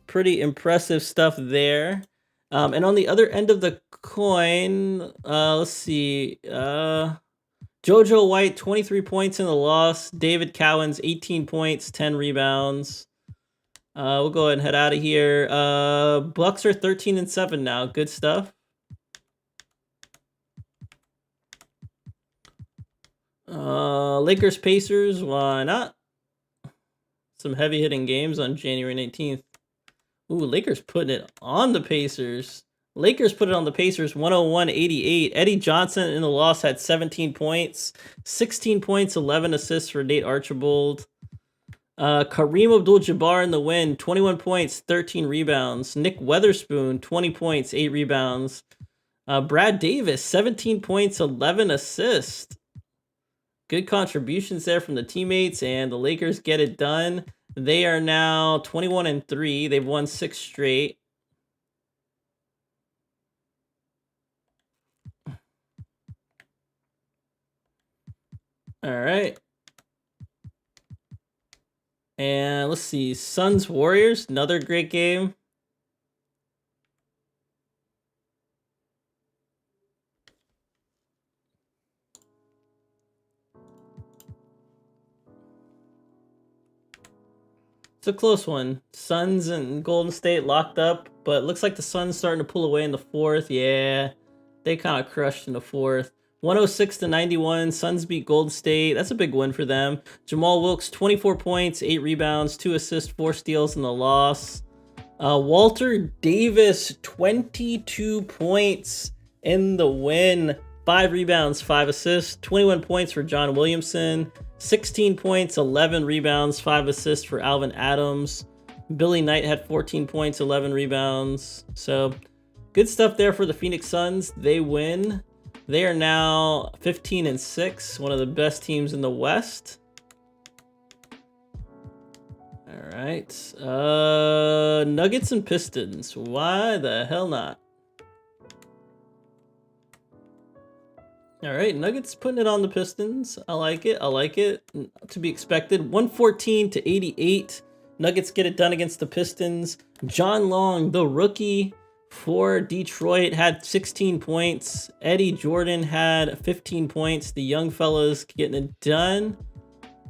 Pretty impressive stuff there. And on the other end of the coin, let's see. JoJo White, 23 points in the loss. David Cowens, 18 points, 10 rebounds. We'll go ahead and head out of here. Bucks are 13-7 now. Good stuff. Lakers Pacers, why not? Some heavy hitting games on January 19th. Ooh, Lakers putting it on the Pacers. Lakers put it on the Pacers 101-88. Eddie Johnson in the loss had 17 points, 16 points, 11 assists for Nate Archibald. Kareem Abdul-Jabbar in the win, 21 points, 13 rebounds. Nick Weatherspoon, 20 points, 8 rebounds. Brad Davis, 17 points, 11 assists. Good contributions there from the teammates, and the Lakers get it done. They are now 21-3. They've won 6 straight. All right. And let's see. Suns Warriors, another great game. It's a close one. Suns and Golden State locked up, but it looks like the Suns starting to pull away in the 4th. Yeah, they kind of crushed in the 4th. 106-91. Suns beat Golden State. That's a big win for them. Jamal Wilkes, 24 points, 8 rebounds, 2 assists, 4 steals in the loss. Walter Davis, 22 points in the win. 5 rebounds, 5 assists, 21 points for John Williamson. 16 points, 11 rebounds, 5 assists for Alvin Adams. Billy Knight had 14 points, 11 rebounds. So good stuff there for the Phoenix Suns. They win. They are now 15-6, one of the best teams in the West. All right. Nuggets and Pistons. Why the hell not? All right, Nuggets putting it on the Pistons. I like it. I like it. To be expected. 114-88. Nuggets get it done against the Pistons. John Long, the rookie for Detroit, had 16 points. Eddie Jordan had 15 points. The young fellas getting it done.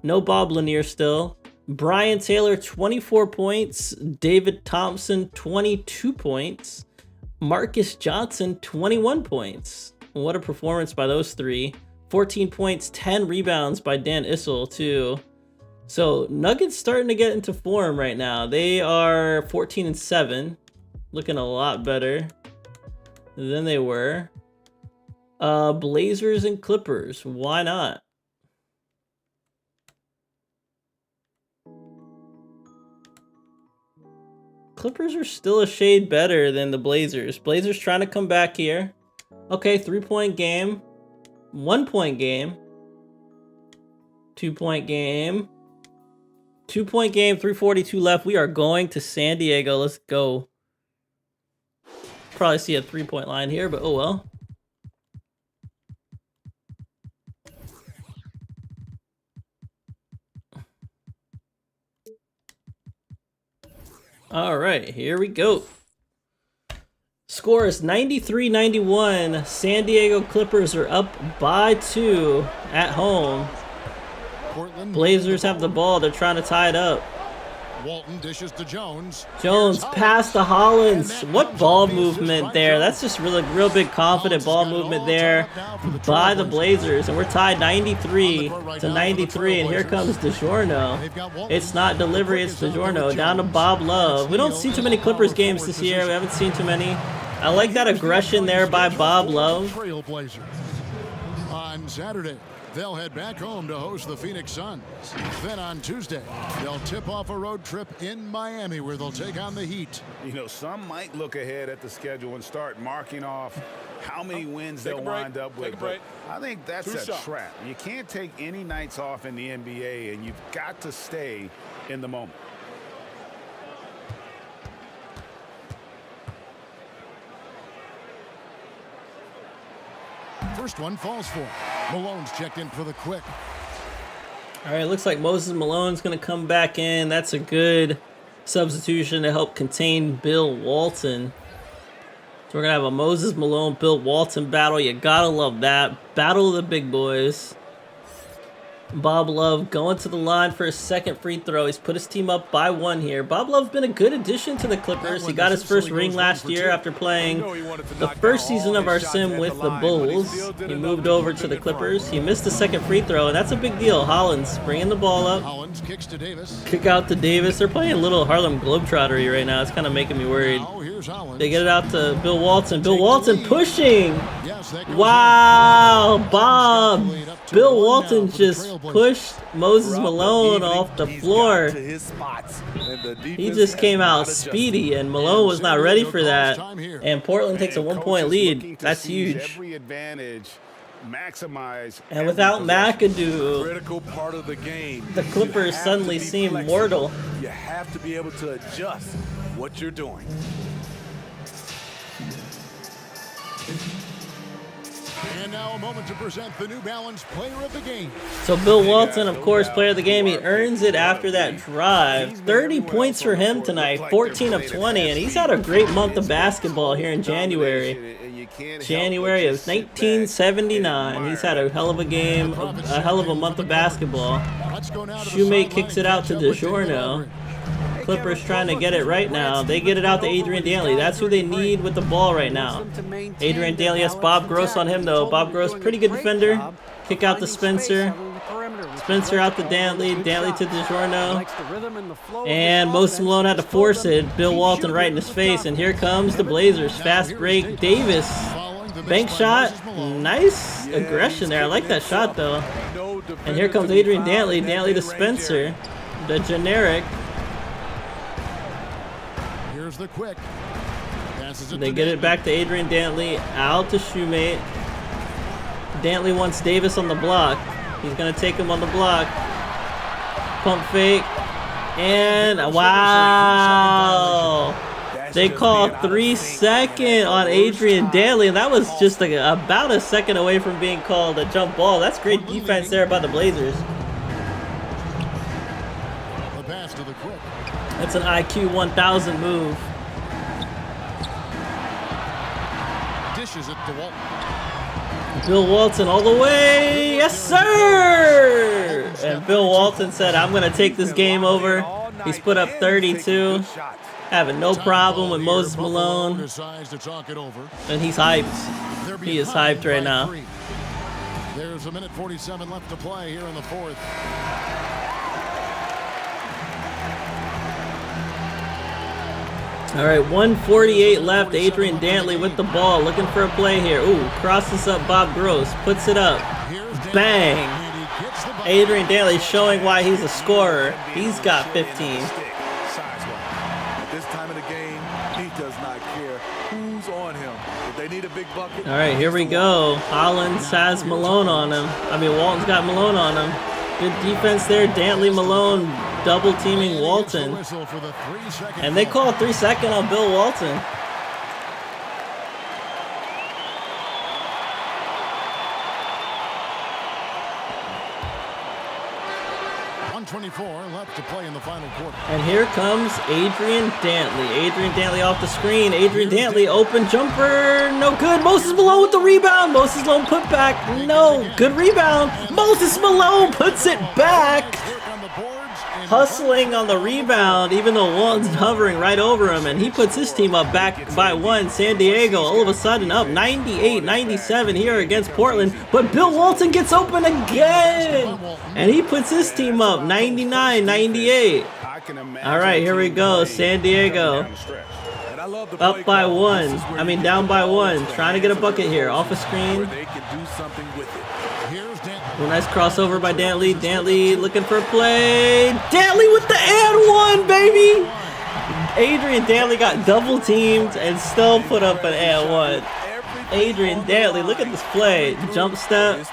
No Bob Lanier still. Brian Taylor, 24 points. David Thompson, 22 points. Marcus Johnson, 21 points. What a performance by those three. 14 points, 10 rebounds by Dan Issel, too. So, Nuggets starting to get into form right now. They are 14-7. Looking a lot better than they were. Blazers and Clippers. Why not? Clippers are still a shade better than the Blazers. Blazers trying to come back here. Okay, 3-point game. 1-point game. 2-point game. 2-point game, 3:42 left. We are going to San Diego. Let's go. Probably see a 3-point line here, but oh well. All right, here we go. Score is 93-91. San Diego Clippers are up by 2 at home. Portland. Blazers have the ball. They're trying to tie it up. Walton dishes to Jones. Jones pass to Hollins. What ball movement there. That's just really real big confident ball movement there by the Blazers. And we're tied 93-93. And here comes DiGiorno. It's not delivery, it's DiGiorno. Down to Bob Love. We don't see too many Clippers games this year. We haven't seen too many. I like that aggression there by Bob Love. Trailblazers. On Saturday, they'll head back home to host the Phoenix Suns. Then on Tuesday, they'll tip off a road trip in Miami where they'll take on the Heat. You know, some might look ahead at the schedule and start marking off how many wins they'll wind up with. But I think that's a trap. You can't take any nights off in the NBA, and you've got to stay in the moment. First one falls for him. Malone's checked in for the quick. All right, looks like Moses Malone's going to come back in. That's a good substitution to help contain Bill Walton. So we're going to have a Moses Malone, Bill Walton battle. You got to love that. Battle of the big boys. Bob Love going to the line for his second free throw. He's put his team up by 1 here. Bob Love's been a good addition to the Clippers. He got his first ring last year after playing the first season of our sim with the Bulls. He moved over to the Clippers. He missed the second free throw, and that's a big deal. Hollins bringing the ball up. Hollins kicks to Davis. Kick out to Davis. They're playing a little Harlem Globetrottery right now. It's kind of making me worried. Now here's Hollins. They get it out to Bill Walton. Bill Walton pushing. Yes, that goes Wow, in. Bob. Up to Bill 1 now Walton for the just Trailblazers. pushed Moses Malone off the floor. He just came out speedy, and Malone was not ready for that. And Portland takes a 1-point lead. That's huge. Every advantage, maximize. And without McAdoo, Critical part of the game. the Clippers suddenly seem mortal. You have to be able to adjust what you're doing. And now a moment to present the New Balance Player of the Game. So Bill Walton, of course, player of the game. He earns it after that drive. 30 points for him tonight, 14 of 20, and he's had a great month of basketball here in January. January of 1979. He's had a hell of a game, a hell of a month of basketball. Shoemate kicks it out to DiGiorno. Clippers trying to get it right now. They get it out to Adrian Dantley. That's who they need with the ball right now. Adrian Dantley has Bob Gross on him, though. Bob Gross, pretty good defender. Kick out to Spencer. Spencer out to Dantley. Dantley to DiGiorno. And Moses Malone had to force it. Bill Walton right in his face. And here comes the Blazers. Fast break. Davis. Bank shot. Nice aggression there. I like that shot, though. And here comes Adrian Dantley. Dantley to Spencer. The generic. Here's the quick. They get it back to Adrian Dantley, out to Shoemate. Dantley wants Davis on the block. He's going to take him on the block. Pump fake. And wow! They call 3-second on Adrian Dantley, and that was just like about a second away from being called a jump ball. That's great defense there by the Blazers. The pass to the quick. That's an IQ 1000 move. Dishes it to Walton. Bill Walton all the way. Yes, sir! And Bill Walton said, I'm going to take this game over. He's put up 32. Having no problem with Moses Malone. And he's hyped. He is hyped right now. There's a minute 47 left to play here in the fourth. All right, 1:48 left. Adrian Dantley with the ball, looking for a play here. Ooh, crosses up Bob Gross, puts it up. Bang! Adrian Dantley showing why he's a scorer. He's got 15. At this time of the game, he does not care who's on him. If they need a big bucket. All right, here we go. Hollins has Malone on him. Walton's got Malone on him. Good defense there. Dantley, Malone double teaming Walton. And they call 3-second on Bill Walton. .24 left to play in the final quarter. And here comes Adrian Dantley. Adrian Dantley off the screen. Adrian Dantley, open jumper. No good. Moses Malone with the rebound. Moses Malone put back. No. Good rebound. Moses Malone puts it back. Hustling on the rebound, even though Walton's hovering right over him, and he puts his team up back by 1. San Diego all of a sudden up 98-97 here against Portland, but Bill Walton gets open again, and he puts his team up 99-98. All right, here we go. San Diego up by 1. Down by 1. Trying to get a bucket here. Off a screen. Ooh, nice crossover by Dantley. Dantley looking for a play. Dantley with the and 1, baby! Adrian Dantley got double teamed and still put up an and 1. Adrian Dantley, look at this play. Jump step.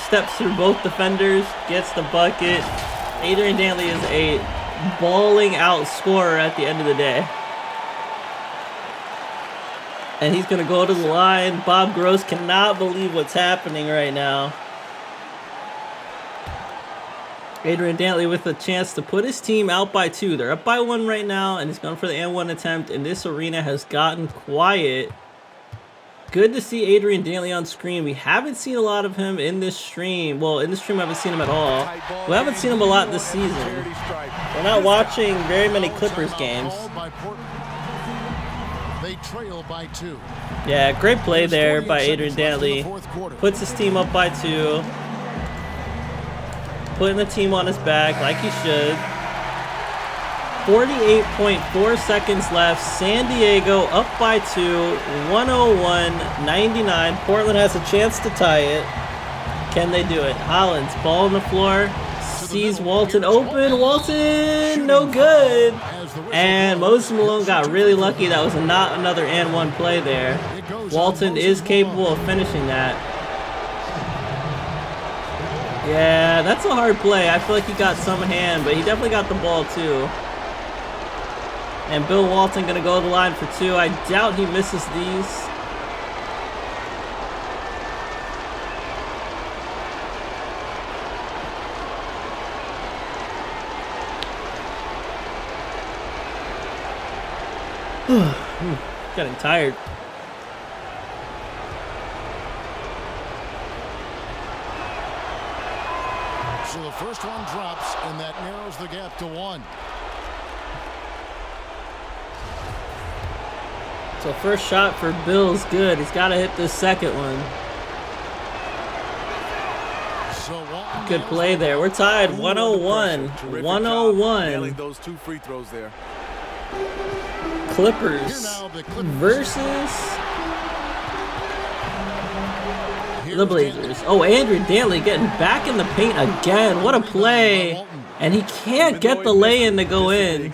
Steps through both defenders. Gets the bucket. Adrian Dantley is a balling out scorer at the end of the day. And he's going to go to the line. Bob Gross cannot believe what's happening right now. Adrian Dantley with a chance to put his team out by 2. They're up by 1 right now, and he's going for the and 1 attempt, and this arena has gotten quiet. Good to see Adrian Dantley on screen. We haven't seen a lot of him in this stream. Well, in this stream, I haven't seen him at all. We haven't seen him a lot this season. We're not watching very many Clippers games. They trail by 2. Yeah, great play there by Adrian Dantley. Puts his team up by 2. Putting the team on his back like he should. 48.4 seconds left. San Diego up by 2. 101-99. Portland has a chance to tie it. Can they do it? Hollins, ball on the floor. Sees Walton open. Walton, no good. And Moses Malone got really lucky. That was not another and 1 play there. Walton is capable of finishing that. Yeah, that's a hard play. I feel like he got some hand, but he definitely got the ball too. And Bill Walton gonna go to the line for 2. I doubt he misses these. Getting tired. So the first one drops, and that narrows the gap to 1. So first shot for Bill's good. He's got to hit the second one. Good play there. We're tied 101. 101. Nailing those 2 free throws there. Clippers versus the Blazers. Oh, Andrew Dantley getting back in the paint again. What a play. And he can't get the lay-in to go in.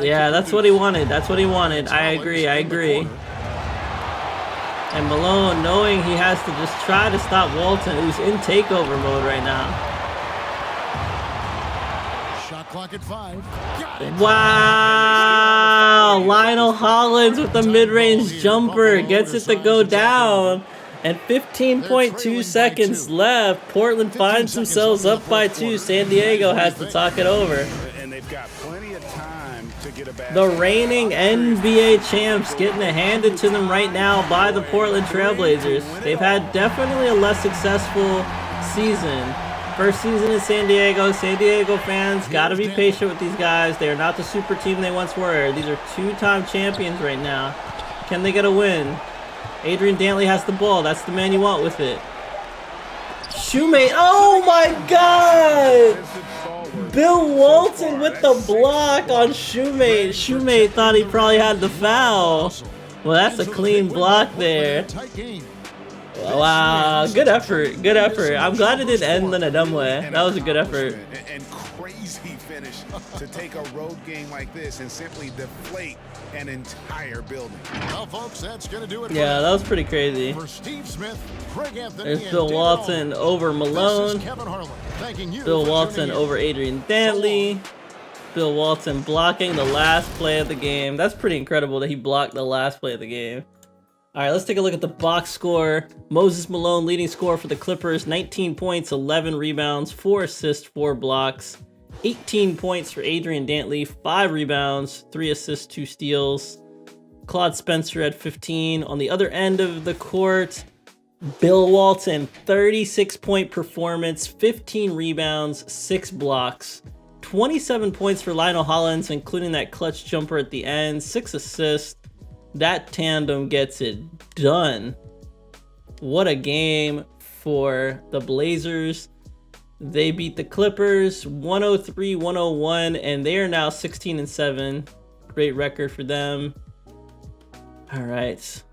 Yeah, that's what he wanted. That's what he wanted. I agree. I agree. And Malone, knowing he has to just try to stop Walton, who's in takeover mode right now. Shot clock at 5. Wow! Lionel Hollins with the mid-range jumper gets it to go down. And 15.2 seconds left. Portland finds themselves up by 2. San Diego has to talk it over. And they've got plenty of time to get a bad. The reigning NBA champs getting it handed to them right now by the Portland Trailblazers. They've had definitely a less successful season. First season in San Diego. San Diego fans got to be patient with these guys. They are not the super team they once were. These are 2-time champions right now. Can they get a win? Adrian Dantley has the ball. That's the man you want with it. Shoemate. Oh my God! Bill Walton with the block on Shoemate. Shoemate thought he probably had the foul. Well, that's a clean block there. Wow, good effort. Good effort. I'm glad it didn't end in a dumb way. That was a good effort. And crazy finish to take a road game like this and simply deflate an entire building. Well, folks, that's going to do it. Yeah, that was pretty crazy. For Steve Smith, Greg Anthony, there's Bill Walton over Malone. Kevin Harlan, thanking you Bill Walton over Adrian Dantley. Bill Walton blocking the last play of the game. That's pretty incredible that he blocked the last play of the game. All right, let's take a look at the box score. Moses Malone leading scorer for the Clippers. 19 points, 11 rebounds, 4 assists, 4 blocks. 18 points for Adrian Dantley, 5 rebounds, 3 assists, 2 steals. Claude Spencer at 15. On the other end of the court, Bill Walton, 36-point performance, 15 rebounds, 6 blocks. 27 points for Lionel Hollins, including that clutch jumper at the end, 6 assists. That tandem gets it done. What a game for the Blazers. They beat the Clippers 103-101, and they are now 16-7. Great record for them. All right.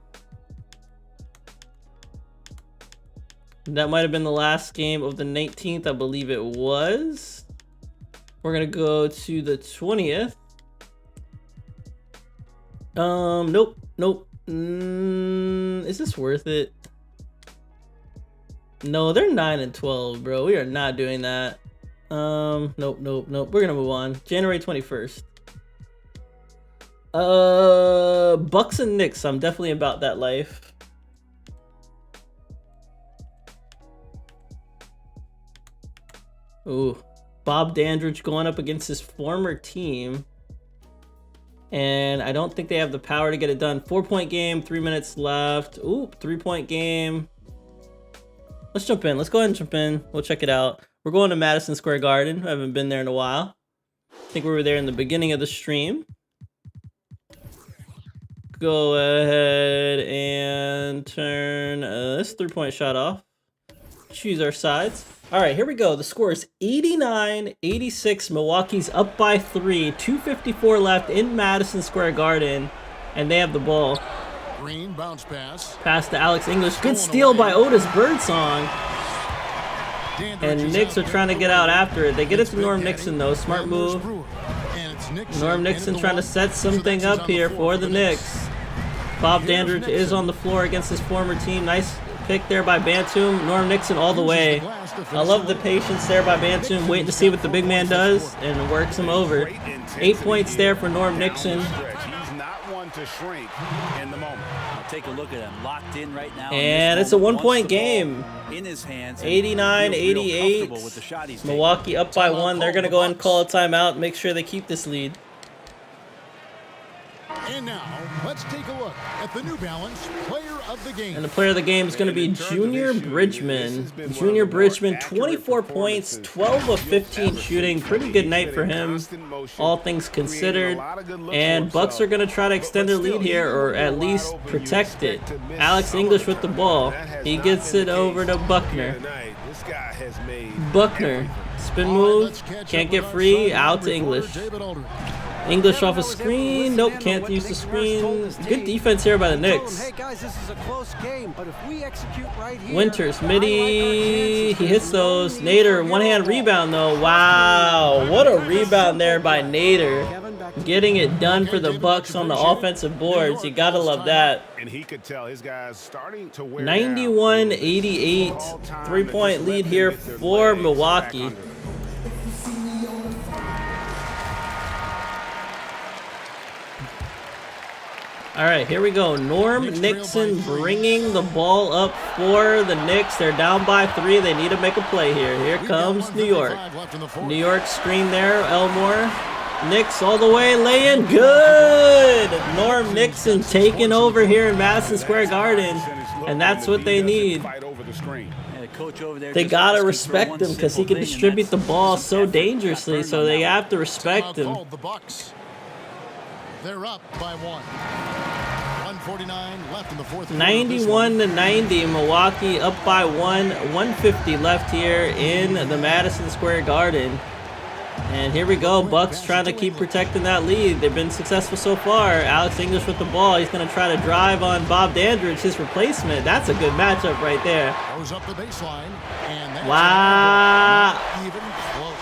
That might have been the last game of the 19th. I believe it was. We're going to go to the 20th. Nope. Is this worth it? No, they're 9-12, bro. We are not doing that. Nope. We're gonna move on. January 21st. Bucks and Knicks. I'm definitely about that life. Ooh, Bob Dandridge going up against his former team. And I don't think they have the power to get it done. 4-point game, 3 minutes left. Ooh, 3-point game. Let's jump in. Let's go ahead and jump in. We'll check it out. We're going to Madison Square Garden. I haven't been there in a while. I think we were there in the beginning of the stream. Go ahead and turn this 3-point shot off. Choose our sides. All right, here we go. The score is 89-86. Milwaukee's up by 3. 2:54 left in Madison Square Garden, and they have the ball. Green bounce pass. Pass to Alex English. Good steal by Otis Birdsong. And Knicks are trying to get out after it. They get it to Norm Nixon, though. Smart move. Norm Nixon trying to set something up here for the Knicks. Bob Dandridge is on the floor against his former team. Nice pick there by Bantum. Norm Nixon all the way. I love the patience there by Bantum, waiting to see what the big man does, and works him over. 8 points there for Norm Nixon. He's not one to shrink in the moment. Take a look at him, locked in right now. And it's a 1-point game. In his hands. 89-88. Milwaukee up by 1. They're going to go ahead and call a timeout, make sure they keep this lead. And now, let's take a look at the New Balance Player of the Game. And the player of the game is going to be Junior Bridgman. Junior Bridgman, 24 points, 12 of 15 shooting. Pretty good night for him, all things considered. And Bucks are going to try to extend their lead here, or at least protect it. Alex English with the ball. He gets it over to Buckner. Buckner, spin move, can't get free, out to English. English off a screen. Nope, can't use the screen. Good defense here by the Knicks. Hey guys, this is a close game, but if we execute right here, Winters, midi. He hits those. Nader, one-hand rebound though. Wow, what a rebound there by Nader. Getting it done for the Bucks on the offensive boards. You gotta love that. And he could tell his guys starting to wear 91-88. 3-point lead here for Milwaukee. All right, here we go. Norm Nixon bringing the ball up for the Knicks. They're down by 3. They need to make a play here. Here comes New York. New York screen there, Elmore. Knicks all the way, laying good. Norm Nixon taking over here in Madison Square Garden, and that's what they need. They gotta respect him because he can distribute the ball so dangerously, so they have to respect him. They're up by 1. 149 left in the fourth. 91-90. Milwaukee up by 1. 150 left here in the Madison Square Garden. And here we go. Bucks trying to keep protecting that lead. They've been successful so far. Alex English with the ball. He's going to try to drive on Bob Dandridge, his replacement. That's a good matchup right there. Goes up the baseline. And wow. Even close.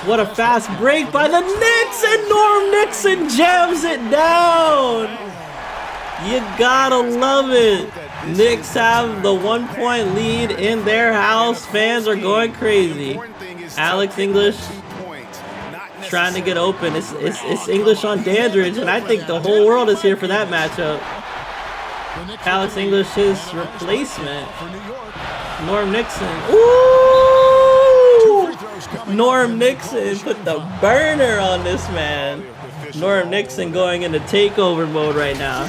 What a fast break by the Knicks, and Norm Nixon jams it down. You gotta love it. Knicks have the 1-point lead in their house. Fans are going crazy. Alex English trying to get open. It's English on Dandridge, and I think the whole world is here for that matchup. Alex English, his replacement. Norm Nixon. Ooh! Norm Nixon put the burner on this man. Norm Nixon going into takeover mode right now.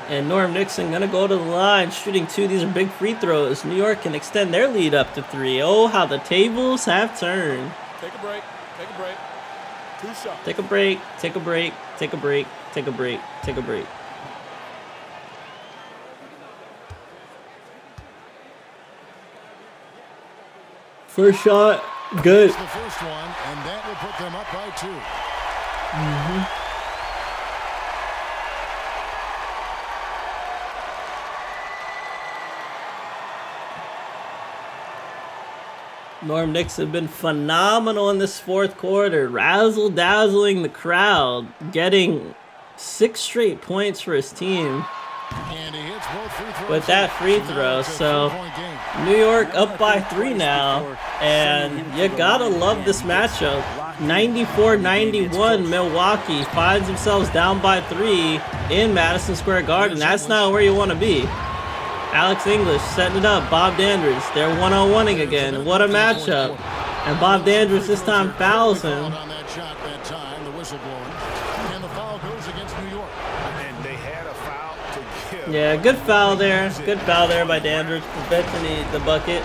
And Norm Nixon gonna go to the line, shooting 2. These are big free throws. New York can extend their lead up to 3. Oh, how the tables have turned. Take a break. Take a break. 2 shots. Take a break. Take a break. Take a break. Take a break. Take a break. First shot, good. The first one, and that will put them up by 2. Norm Nixon been phenomenal in this fourth quarter, razzle-dazzling the crowd, getting 6 straight points for his team And he hits both free throws with that free throw. So New York up by 3 now, and you gotta love this matchup. 94-91, Milwaukee finds themselves down by 3 in Madison Square Garden. That's not where you want to be. Alex English setting it up. Bob Dandridge, they're one-on-one-ing again. What a matchup. And Bob Dandridge this time fouls him. On that shot that time, the whistle blowing. And the foul goes against New York. And they had a foul to give. Yeah, good foul there. Good foul there by Dandridge, preventing the bucket.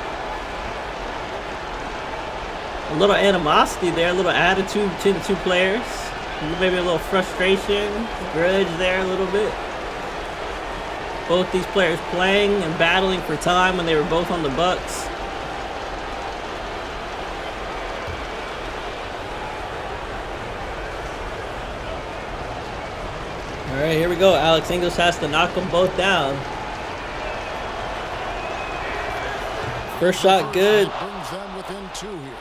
A little animosity there, a little attitude between the two players. Maybe a little frustration, grudge there a little bit. Both these players playing and battling for time when they were both on the Bucks. All right, here we go. Alex English has to knock them both down. First shot good. Brings them within 2 here.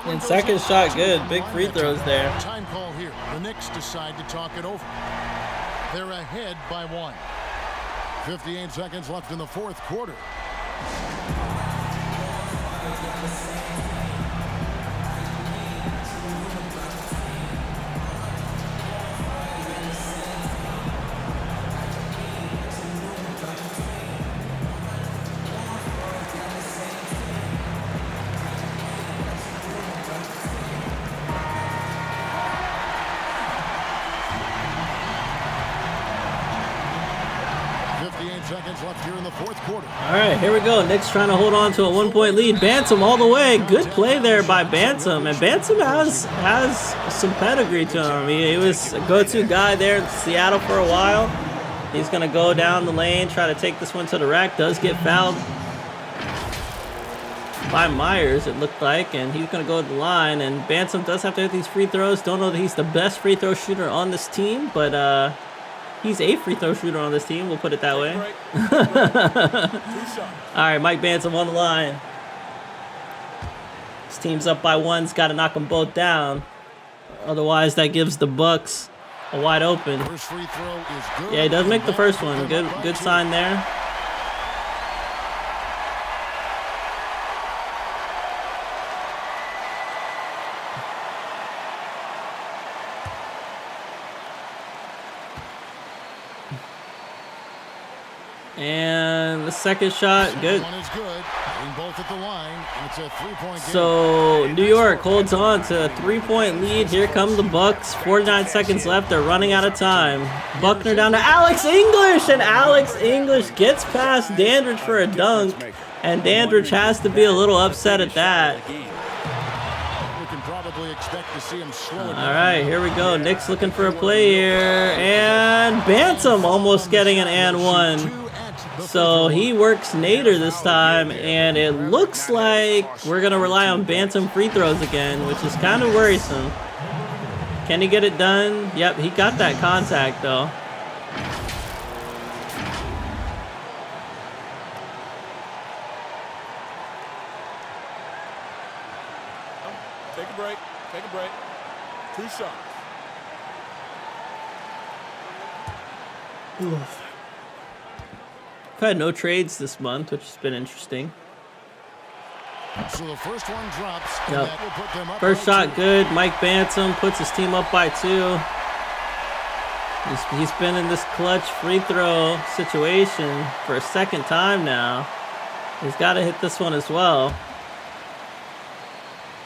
And second shot good. Big free throws there. Time call here. The Knicks decide to talk it over. They're ahead by 1. 58 seconds left in the fourth quarter. Seconds left here in the fourth quarter. All right, here we go. Knicks trying to hold on to a 1-point lead. Bantam all the way. Good play there by Bantam. And Bantam has some pedigree to him. He was a go-to guy there in Seattle for a while. He's going to go down the lane, try to take this one to the rack. Does get fouled by Myers, it looked like. And he's going to go to the line. And Bantam does have to hit these free throws. Don't know that he's the best free throw shooter on this team, but he's a free throw shooter on this team, we'll put it that way. All right, Mike Bantam on the line. His team's up by 1. He's got to knock them both down. Otherwise, that gives the Bucks a wide open. First free throw is good. Yeah, he does make the first one. Good sign there. And the second shot, good. One is good. Both at the line. It's a 3-point game. So New York holds on to a 3-point lead. Here come the Bucks. 49 seconds left. They're running out of time. Buckner down to Alex English, and Alex English gets past Dandridge for a dunk, and Dandridge has to be a little upset at that. We can probably expect to see him slow it down. All right, here we go. Knicks looking for a play here, and Bantam almost getting an and one. So he works Nader this time, and it looks like we're going to rely on Bantam free throws again, which is kind of worrisome. Can he get it done? Yep, he got that contact, though. Take a break. Take a break. 2 shots. Oof. I've had no trades this month, which has been interesting. So the first one drops. And Yep. that will put them up First by shot 2. good. Mike Bantam puts his team up by 2. He's been in this clutch free throw situation for a second time now. He's got to hit this one as well,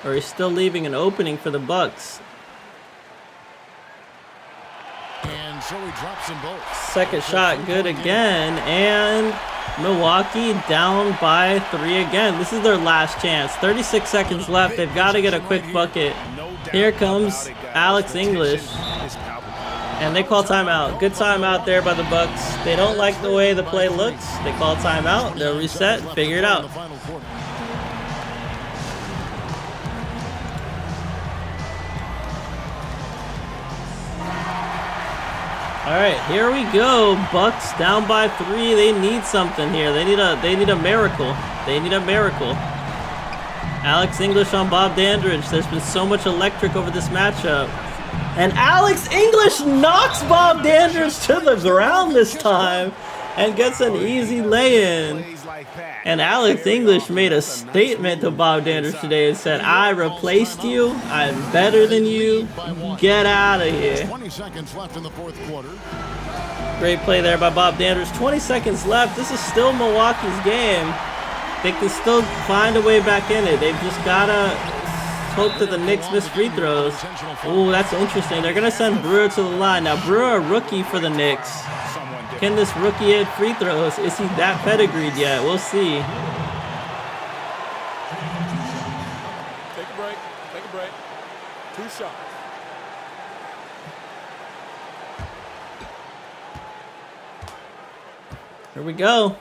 or he's still leaving an opening for the Bucks. And so he drops them both. Second shot good again, and Milwaukee down by 3 again. This is their last chance. 36 seconds left. They've got to get a quick bucket. Here comes Alex English, and they call timeout. Good timeout there by the Bucks. They don't like the way the play looks. They call timeout. They'll reset, figure it out. All right, here we go. Bucks down by 3. They need something here. They need a miracle. They need a miracle. Alex English on Bob Dandridge. There's been so much electric over this matchup. And Alex English knocks Bob Dandridge to the ground this time and gets an easy lay-in. And Alex English made a statement to Bob Dandridge today and said, I replaced you. I'm better than you. Get out of here. 20 seconds left in the fourth quarter. Great play there by Bob Dandridge. 20 seconds left. This is still Milwaukee's game. They can still find a way back in it. They've just got to hope that the Knicks miss free throws. Ooh, that's interesting. They're going to send Brewer to the line. Now, Brewer, a rookie for the Knicks. Can this rookie hit free throws? Is he that pedigreed yet? We'll see. Take a break. Take a break. 2 shots. Here we go.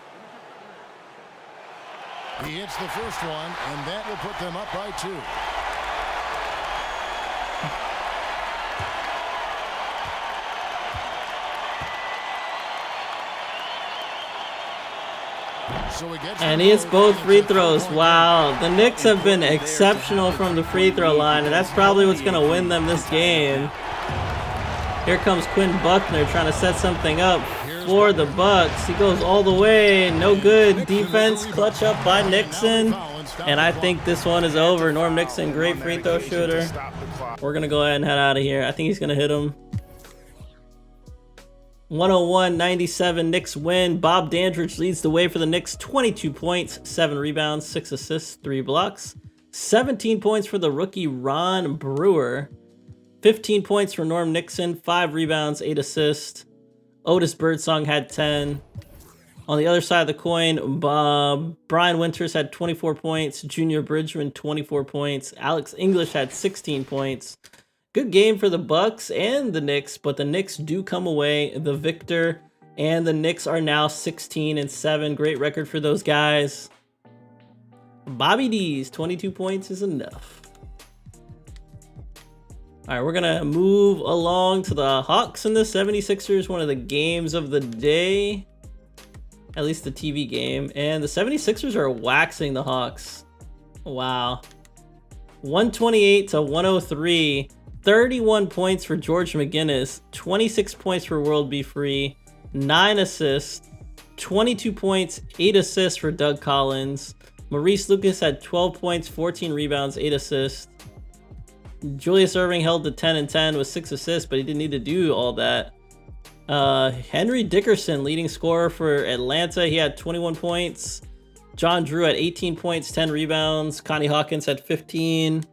He hits the first one, and that will put them up by 2. And he hits both free throws. Wow, the Knicks have been exceptional from the free throw line, and that's probably what's going to win them this game. Here comes Quinn Buckner trying to set something up for the Bucks. He goes all the way, no good. Defense clutch up by Nixon, and I think this one is over. Norm Nixon, great free throw shooter. We're going to go ahead and head out of here. I think he's going to hit him. 101-97 Knicks win. Bob Dandridge leads the way for the Knicks. 22 points, 7 rebounds, 6 assists, 3 blocks. 17 points for the rookie Ron Brewer. 15 points for Norm Nixon, 5 rebounds, 8 assists. Otis Birdsong had 10. On the other side of the coin, Brian Winters had 24 points. Junior Bridgman, 24 points. Alex English had 16 points. Good game for the Bucks and the Knicks, but the Knicks do come away the victor, and the Knicks are now 16-7. Great record for those guys. Bobby D's 22 points is enough. All right, we're going to move along to the Hawks and the 76ers, one of the games of the day, at least the TV game. And the 76ers are waxing the Hawks. Wow. 128-103. 31 points for George McGinnis, 26 points for World Be Free, 9 assists, 22 points, 8 assists for Doug Collins. Maurice Lucas had 12 points, 14 rebounds, 8 assists. Julius Erving held the 10-10 with 6 assists, but he didn't need to do all that. Henry Dickerson, leading scorer for Atlanta, he had 21 points. John Drew had 18 points, 10 rebounds. Connie Hawkins had 15.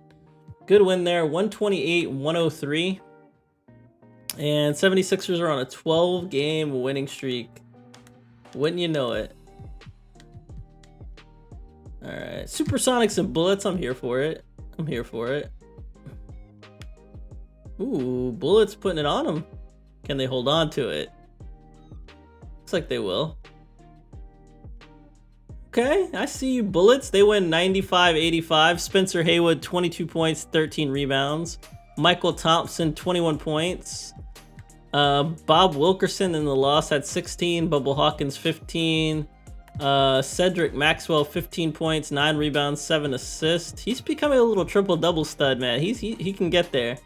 Good win there, 128-103. And 76ers are on a 12-game winning streak. Wouldn't you know it? All right, Supersonics and Bullets, I'm here for it. I'm here for it. Ooh, Bullets putting it on them. Can they hold on to it? Looks like they will. Okay, I see you, Bullets. They win 95-85. Spencer Haywood, 22 points, 13 rebounds. Michael Thompson, 21 points. Bob Wilkerson in the loss had 16. Bubble Hawkins, 15. Cedric Maxwell, 15 points, 9 rebounds, 7 assists. He's becoming a little triple-double stud, man. He can get there.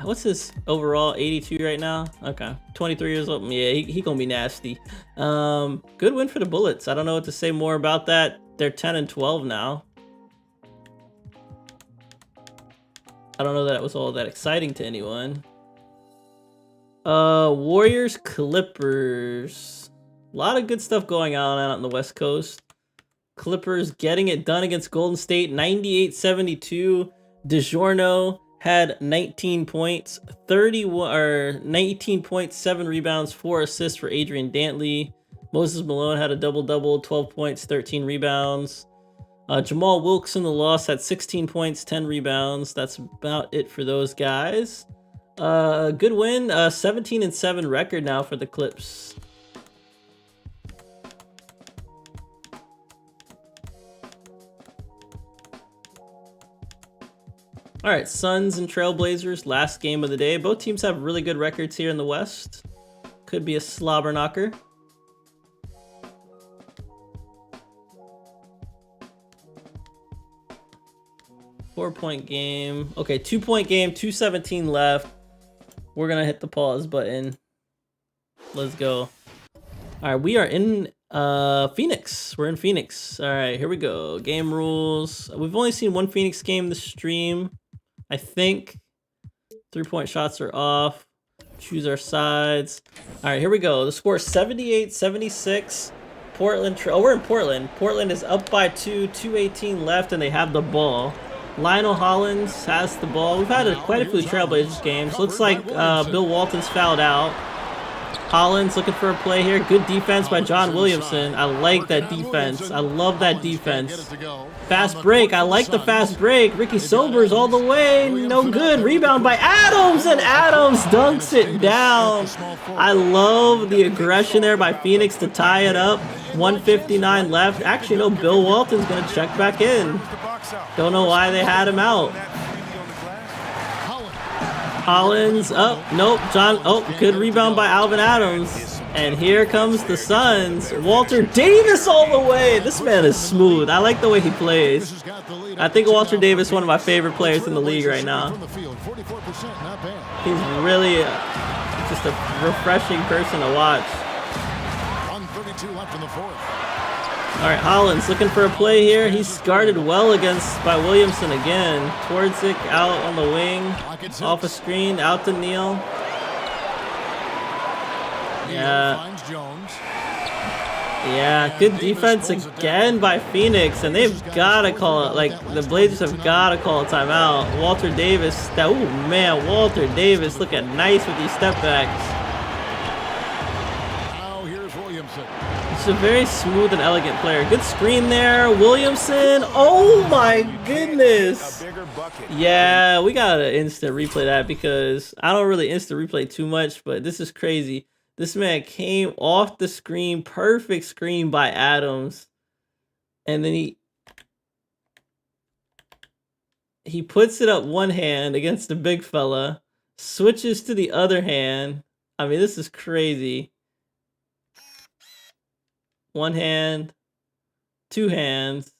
What's his overall? 82 right now? Okay. 23 years old. Yeah, he gonna be nasty. Good win for the Bullets. I don't know what to say more about that. They're 10-12 now. I don't know that it was all that exciting to anyone. Warriors Clippers. A lot of good stuff going on out on the West Coast. Clippers getting it done against Golden State, 98-72. DiGiorno had 19 points, 19 points, 7 rebounds, 4 assists for Adrian Dantley. Moses Malone had a double-double, 12 points, 13 rebounds. Jamal Wilkes in the loss had 16 points, 10 rebounds. That's about it for those guys. Good win, 17-7 record now for the Clips. All right, Suns and Trailblazers, last game of the day. Both teams have really good records here in the West. could be a slobber knocker. Four-point game. Okay, 2-point game, 2:17 left. We're gonna hit the pause button. Let's go. All right, we are in Phoenix. We're in Phoenix. All right, here we go. Game rules. We've only seen one Phoenix game this stream, I think. 3-point shots are off. Choose our sides. All right, here we go. The score is 78-76. Portland. Oh, we're in Portland. Portland is up by 2, 2:18 left, and they have the ball. Lionel Hollins has the ball. We've had quite a few Trailblazers games. Looks like Bill Walton's fouled out. Hollins looking for a play here. Good defense by John Williamson. I like that defense. I love that defense. Fast break. I like the fast break. Ricky Sobers all the way. No good. Rebound by Adams, and Adams dunks it down. I love the aggression there by Phoenix to tie it up. 1:59 left. Actually, no, Bill Walton's going to check back in. Don't know why they had him out. Hollins up. Nope. John. Oh, good rebound by Alvin Adams. And here comes the Suns. Walter Davis all the way. This man is smooth. I like the way he plays. I think Walter Davis is one of my favorite players in the league right now. He's really just a refreshing person to watch. 1:32 left in the fourth. All right, Hollins looking for a play here. He's guarded well by Williamson again. Twardzik out on the wing, off a screen, out to Neal. Yeah, good defense again by Phoenix, and they've got to call it. Like, the Blazers have got to call a timeout. Walter Davis, oh man, Walter Davis looking nice with these step backs. He's a very smooth and elegant player. Good screen there. Williamson. Oh my goodness. Yeah, we gotta instant replay that because I don't really instant replay too much, but this is crazy. This man came off the screen. Perfect screen by Adams. And then he puts it up one hand against the big fella. Switches to the other hand. I mean, this is crazy. One hand, two hands,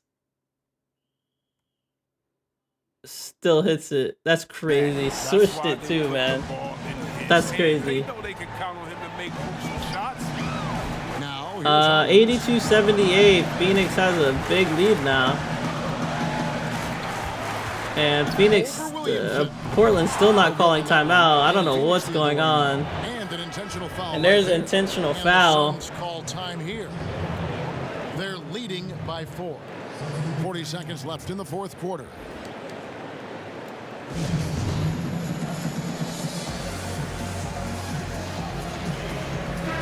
still hits it. That's crazy. Switched it too, man. That's crazy. 82-78. Phoenix has a big lead now. And Phoenix, Portland's still not calling timeout. I don't know what's going on. And there's an intentional foul. They're leading by 4. 40 seconds left in the fourth quarter.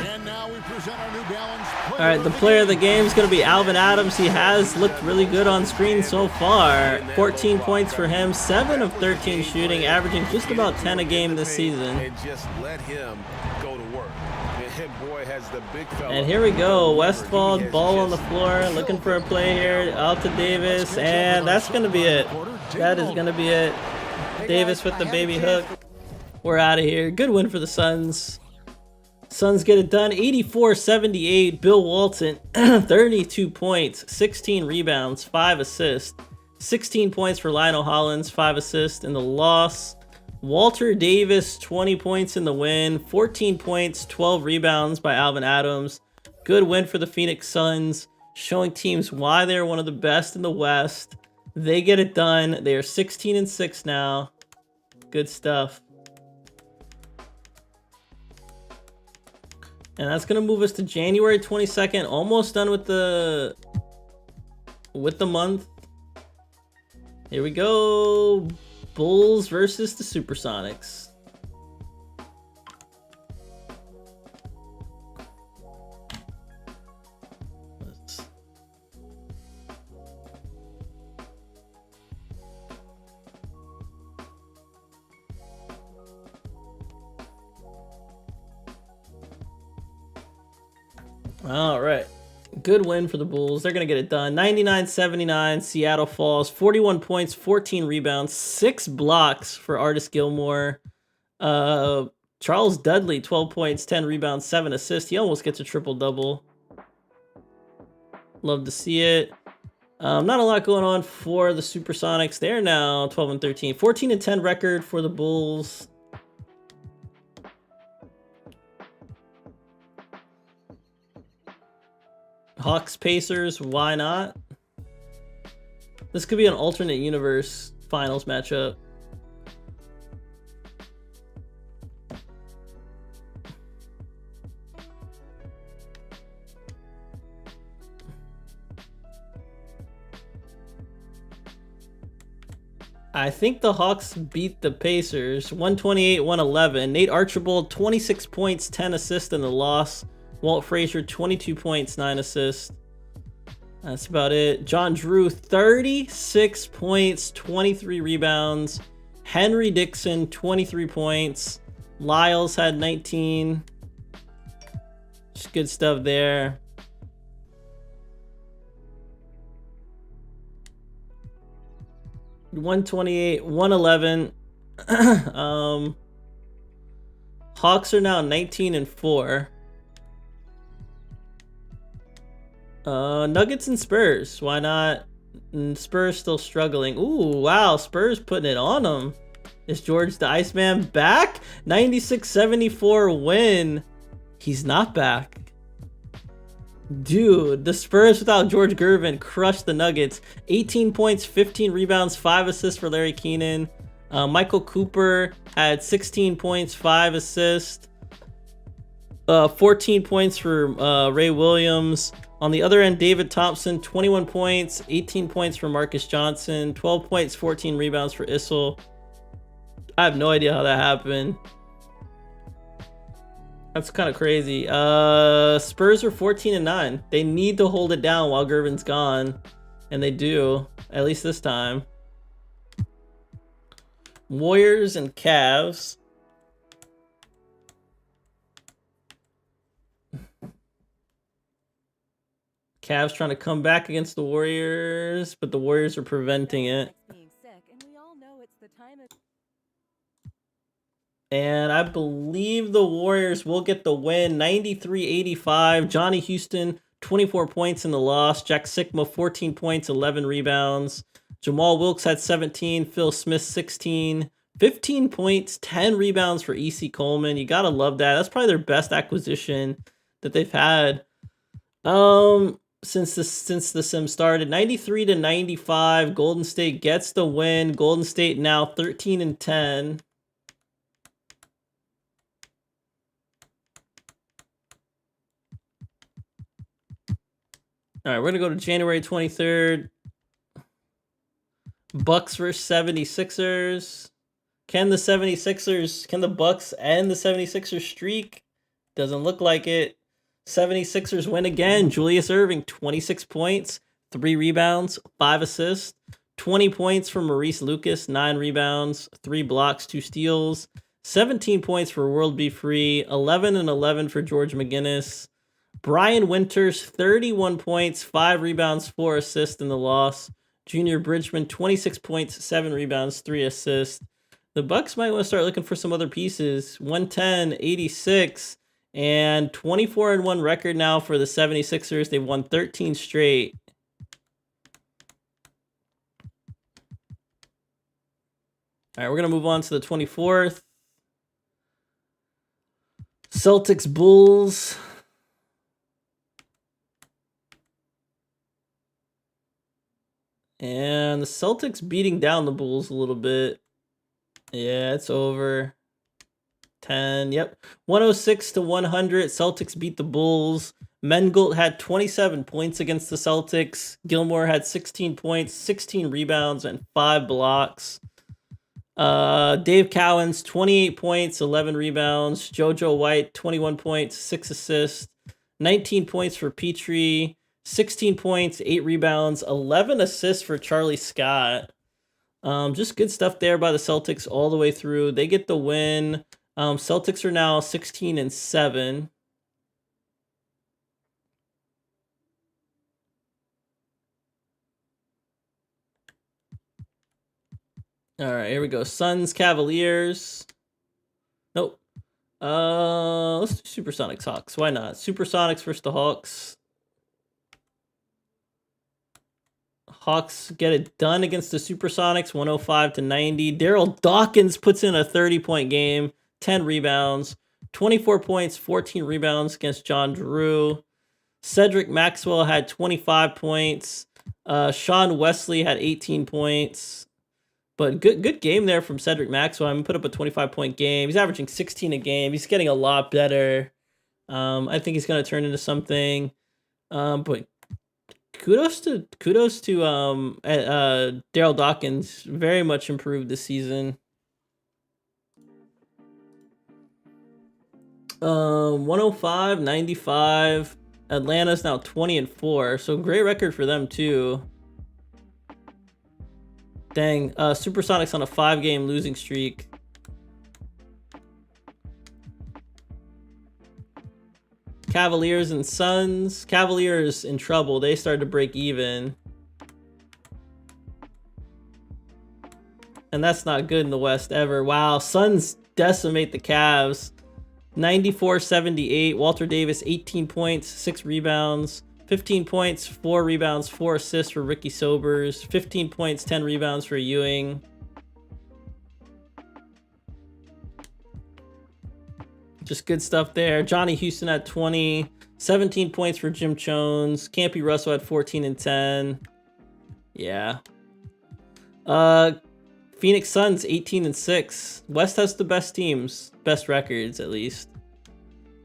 And now we present our New Balance. All right, the player of the game is going to be Alvin Adams. He has looked really good on screen so far. 14 points for him, 7 of 13 shooting, averaging just about 10 a game this season. And just let him go to work. And here we go. Westfall, ball on the floor, looking for a play here. Out to Davis, and that's going to be it. That is going to be it. Davis with the baby hook. We're out of here. Good win for the Suns. Suns get it done. 84-78. Bill Walton, 32 points, 16 rebounds, 5 assists. 16 points for Lionel Hollins, 5 assists in the loss. Walter Davis, 20 points in the win, 14 points, 12 rebounds by Alvin Adams. Good win for the Phoenix Suns, showing teams why they're one of the best in the West. They get it done. They are 16-6 now. Good stuff. And that's going to move us to January 22nd, almost done with the month. Here we go. Bulls versus the Supersonics. All right. Good win for the Bulls. They're going to get it done. 99-79. Seattle falls. 41 points, 14 rebounds, 6 blocks for Artis Gilmore. Charles Dudley, 12 points, 10 rebounds, 7 assists. He almost gets a triple-double. Love to see it. Not a lot going on for the Supersonics. They're now 12 and 13. 14 and 10 record for the Bulls. Hawks Pacers, why not? This could be an alternate universe finals matchup. I think the Hawks beat the Pacers 128-111. Nate Archibald, 26 points, 10 assists in the loss. Walt Frazier, 22 points, 9 assists. That's about it. John Drew, 36 points, 23 rebounds. Henry Dixon, 23 points. Lyles had 19. Just good stuff there. $128-111. Hawks are now 19 and 4. Nuggets and Spurs. Why not? Spurs still struggling. Ooh, wow. Spurs putting it on them. Is George the Iceman back? 96-74 win. He's not back. Dude, the Spurs without George Gervin crushed the Nuggets. 18 points, 15 rebounds, 5 assists for Larry Keenan. Michael Cooper had 16 points, 5 assists. 14 points for Ray Williams. On the other end, David Thompson, 21 points, 18 points for Marcus Johnson, 12 points, 14 rebounds for Issel. I have no idea how that happened. That's kind of crazy. Spurs are 14 and 9. They need to hold it down while Gervin's gone, and they do, at least this time. Warriors and Cavs. Cavs trying to come back against the Warriors, but the Warriors are preventing it. And I believe the Warriors will get the win, 93-85. Johnny Houston, 24 points in the loss. Jack Sikma, 14 points, 11 rebounds. Jamal Wilkes had 17. Phil Smith, 16. 15 points, 10 rebounds for E.C. Coleman. You gotta love that. That's probably their best acquisition that they've had since the sim started. 93-95. Golden State gets the win. Golden State now 13 and 10. All right, we're going to go to January 23rd. Bucks versus 76ers. Can the Bucks end the 76ers streak? Doesn't look like it. 76ers win again. Julius Erving, 26 points, 3 rebounds, 5 assists. 20 points for Maurice Lucas, 9 rebounds, 3 blocks, 2 steals. 17 points for World Be Free. 11 and 11 for George McGinnis. Brian Winters, 31 points, 5 rebounds, 4 assists in the loss. Junior Bridgman, 26 points, 7 rebounds, 3 assists. The Bucks might want to start looking for some other pieces. 110-86 and 24-1 record now for the 76ers. They've won 13 straight. All right, we're going to move on to the 24th. Celtics Bulls. And the Celtics beating down the Bulls a little bit. Yeah, it's over. 10, yep. 106-100. Celtics beat the Bulls. Mengold had 27 points against the Celtics. Gilmore had 16 points, 16 rebounds, and 5 blocks. Dave Cowens, 28 points, 11 rebounds. JoJo White, 21 points, 6 assists. 19 points for Petrie. 16 points, 8 rebounds, 11 assists for Charlie Scott. Just good stuff there by the Celtics all the way through. They get the win. Celtics are now 16 and 7. All right, here we go. Suns, Cavaliers. Nope. Let's do Supersonics Hawks. Why not? Supersonics versus the Hawks. Hawks get it done against the Supersonics, 105-90. Daryl Dawkins puts in a 30-point game, 10 rebounds, 24 points, 14 rebounds against John Drew. Cedric Maxwell had 25 points. Sean Wesley had 18 points. But good game there from Cedric Maxwell. I mean, put up a 25-point game. He's averaging 16 a game. He's getting a lot better. I think he's going to turn into something. But kudos to Daryl Dawkins. Very much improved this season. 105-95. Atlanta's now 20-4, so great record for them too. Dang, Supersonics on a 5-game losing streak. Cavaliers and Suns. Cavaliers in trouble. They started to break even. And that's not good in the West ever. Wow, Suns decimate the Cavs. 94-78. Walter Davis, 18 points, 6 rebounds. 15 points, 4 rebounds, 4 assists for Ricky Sobers. 15 points, 10 rebounds for Ewing. Just good stuff there. Johnny Houston had 20. 17 points for Jim Jones. Campy Russell had 14 and 10. Yeah. Phoenix Suns 18 and 6. West has the best teams, best records at least.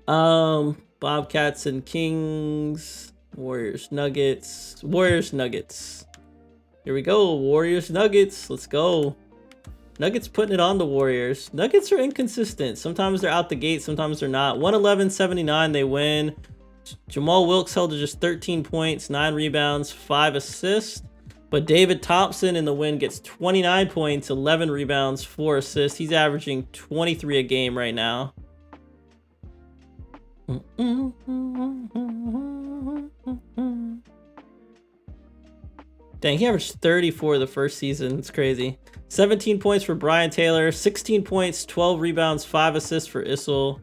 Bobcats and Kings, Warriors Nuggets, Warriors Nuggets. Here we go, Warriors Nuggets. Let's go. Nuggets putting it on the Warriors. Nuggets are inconsistent. Sometimes they're out the gate, sometimes they're not. 111-79 they win. Jamal Wilkes held to just 13 points, 9 rebounds, 5 assists. But David Thompson in the win gets 29 points, 11 rebounds, 4 assists. He's averaging 23 a game right now. Dang, he averaged 34 the first season. It's crazy. 17 points for Brian Taylor, 16 points, 12 rebounds, 5 assists for Issel.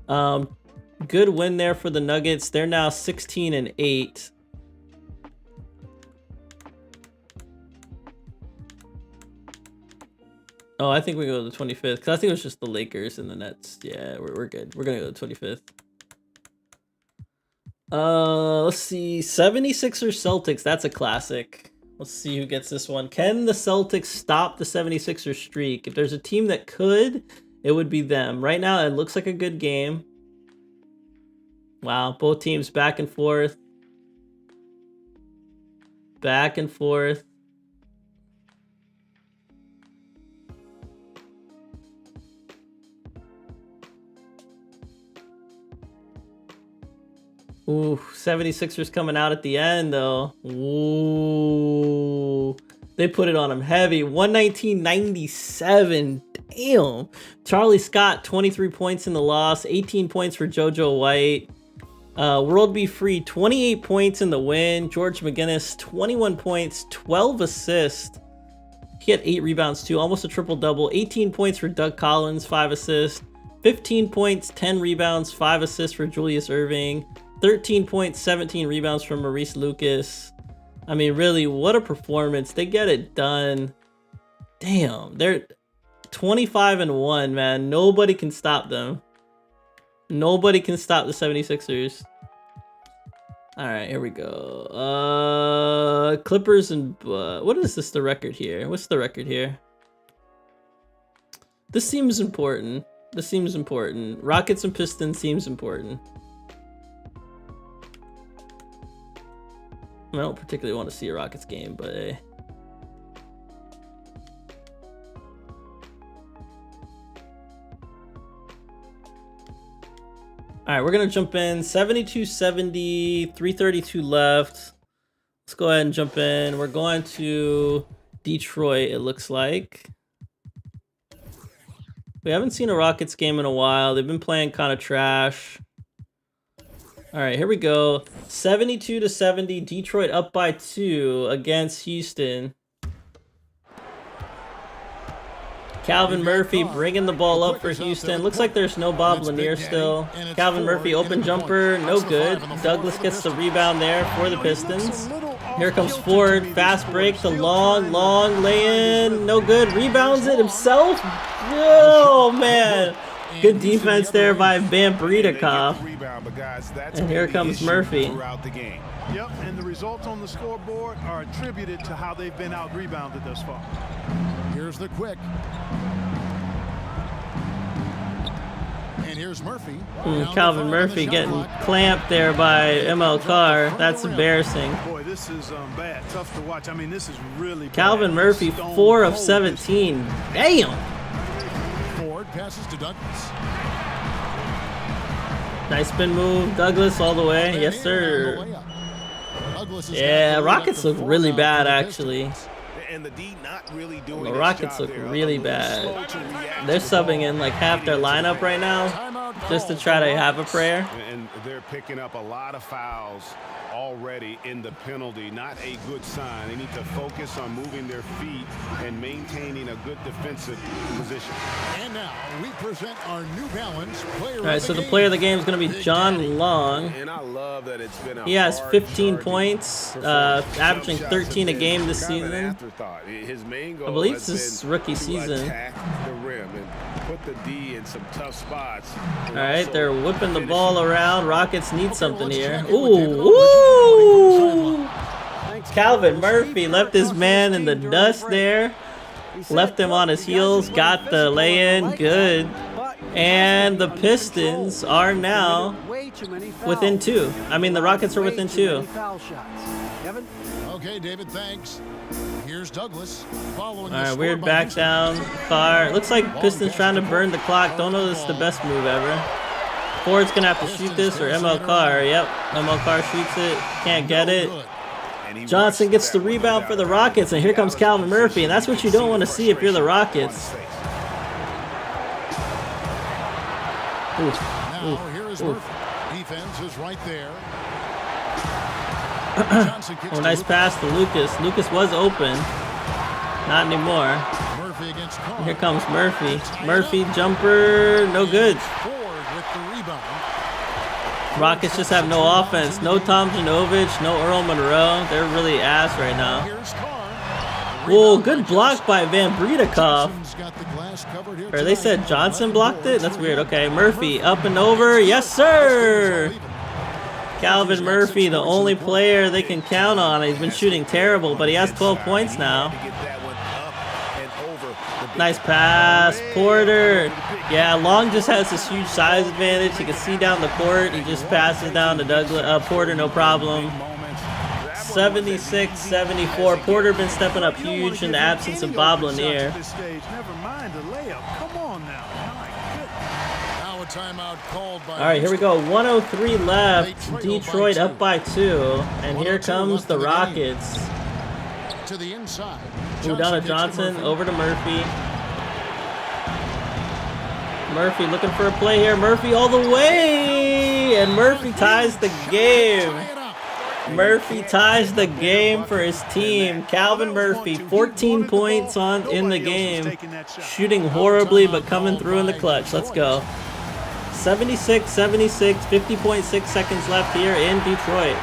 Good win there for the Nuggets. They're now 16 and 8. Oh, I think we go to the 25th because I think it was just the Lakers and the Nets. Yeah, we're good. We're gonna go to the 25th. Let's see. 76ers Celtics. That's a classic. Let's see who gets this one. Can the Celtics stop the 76ers streak? If there's a team that could, it would be them. Right now, it looks like a good game. Wow, both teams back and forth. Back and forth. Ooh, 76ers coming out at the end, though. Ooh. They put it on them heavy. 119-97. Damn. Charlie Scott, 23 points in the loss. 18 points for JoJo White. World Be Free, 28 points in the win. George McGinnis, 21 points, 12 assists. He had 8 rebounds, too. Almost a triple-double. 18 points for Doug Collins, 5 assists. 15 points, 10 rebounds, 5 assists for Julius Erving. 13 points, 17 rebounds from Maurice Lucas. I mean, really, what a performance. They get it done. Damn, they're 25-1, man. Nobody can stop them. Nobody can stop the 76ers. All right, here we go. Clippers and... what is this, the record here? What's the record here? This seems important. This seems important. Rockets and Pistons seems important. I don't particularly want to see a Rockets game, but hey. All right, we're going to jump in. 72-70, 3:32 left. Let's go ahead and jump in. We're going to Detroit, it looks like. We haven't seen a Rockets game in a while. They've been playing kind of trash. All right, here we go. 72-70, Detroit up by 2 against Houston. Calvin Murphy bringing the ball up for Houston. Looks like there's no Bob Lanier still. Calvin Murphy open jumper, no good. Douglas gets the rebound there for the Pistons. Here comes Ford, fast break, the long lay-in, no good. Rebounds it himself. Oh man, good defense there by Van Bredekopf. And here comes Murphy. Yep, and the results on the scoreboard are attributed to how they've been out-rebounded thus far. Here's the quick. And here's Murphy. Calvin Murphy getting clamped there by ML Carr. That's embarrassing. Boy, this is bad. Tough to watch. I mean, this is really bad. Calvin Murphy, 4 of 17. Damn! Ford passes to Douglas. Nice spin move. Douglas all the way. Yes, sir. Yeah, Rockets look really bad, actually. And the D not really doing The Rockets look really bad. They're subbing in like half their lineup right now just to try to have a prayer. And they're picking up a lot of fouls already in the penalty. Not a good sign. They need to focus on moving their feet and maintaining a good defensive position. And now we present our New Balance player. All right, so the player of the game is going to be John Long. And I love that it's been a He has 15 points, averaging 13 a game this season. His main goal I believe this is rookie season. attack the rim and put the D in some tough spots. All right, they're whipping the ball around. Rockets need something here. Ooh! Calvin Murphy left his man in the dust there. Left him on his heels. Got the lay-in. Good. And the Pistons are now within 2. I mean, the Rockets are within 2. Okay, David, thanks. Here's Douglas. All right, weird back down. Carr. Looks like Pistons trying to burn the clock. Don't know this is the best move ever. Ford's going to have to shoot this, or ML Carr. Yep, ML Carr shoots it. Can't get it. Johnson gets the rebound for the Rockets, and here comes Calvin Murphy, and that's what you don't want to see if you're the Rockets. Now, here is Murphy. Defense is right there. Oh, nice pass to Lucas. Lucas was open. Not anymore. Murphy against Carr. Here comes Murphy. Murphy jumper, no good. Ford with the rebound. Rockets just have no offense. No Tom Janovich, no Earl Monroe. They're really ass right now. Here's Carr. Whoa, good block by Van Bredekopf. Johnson's got the glass covered here Or they said Johnson blocked it? That's weird. Okay, Murphy up and over. Yes, sir! Calvin Murphy, the only player they can count on. He's been shooting terrible, but he has 12 points now. Nice pass. Porter. Yeah, Long just has this huge size advantage. He can see down the court. He just passes down to Douglas, Porter, no problem. 76-74. Porter been stepping up huge in the absence of Bob Lanier. Never mind the layup. Come on now. Now a timeout called by. All right, here we go. 103 left. Detroit up by 2, and here comes the Rockets. To the inside. Ooh, down to Johnson, over to Murphy. Murphy looking for a play here. Murphy all the way, and Murphy ties the game. Murphy ties the game for his team. Calvin Murphy, 14 points in the game. Shooting horribly, but coming through in the clutch. Let's go. 76-76, 50.6 seconds left here in Detroit.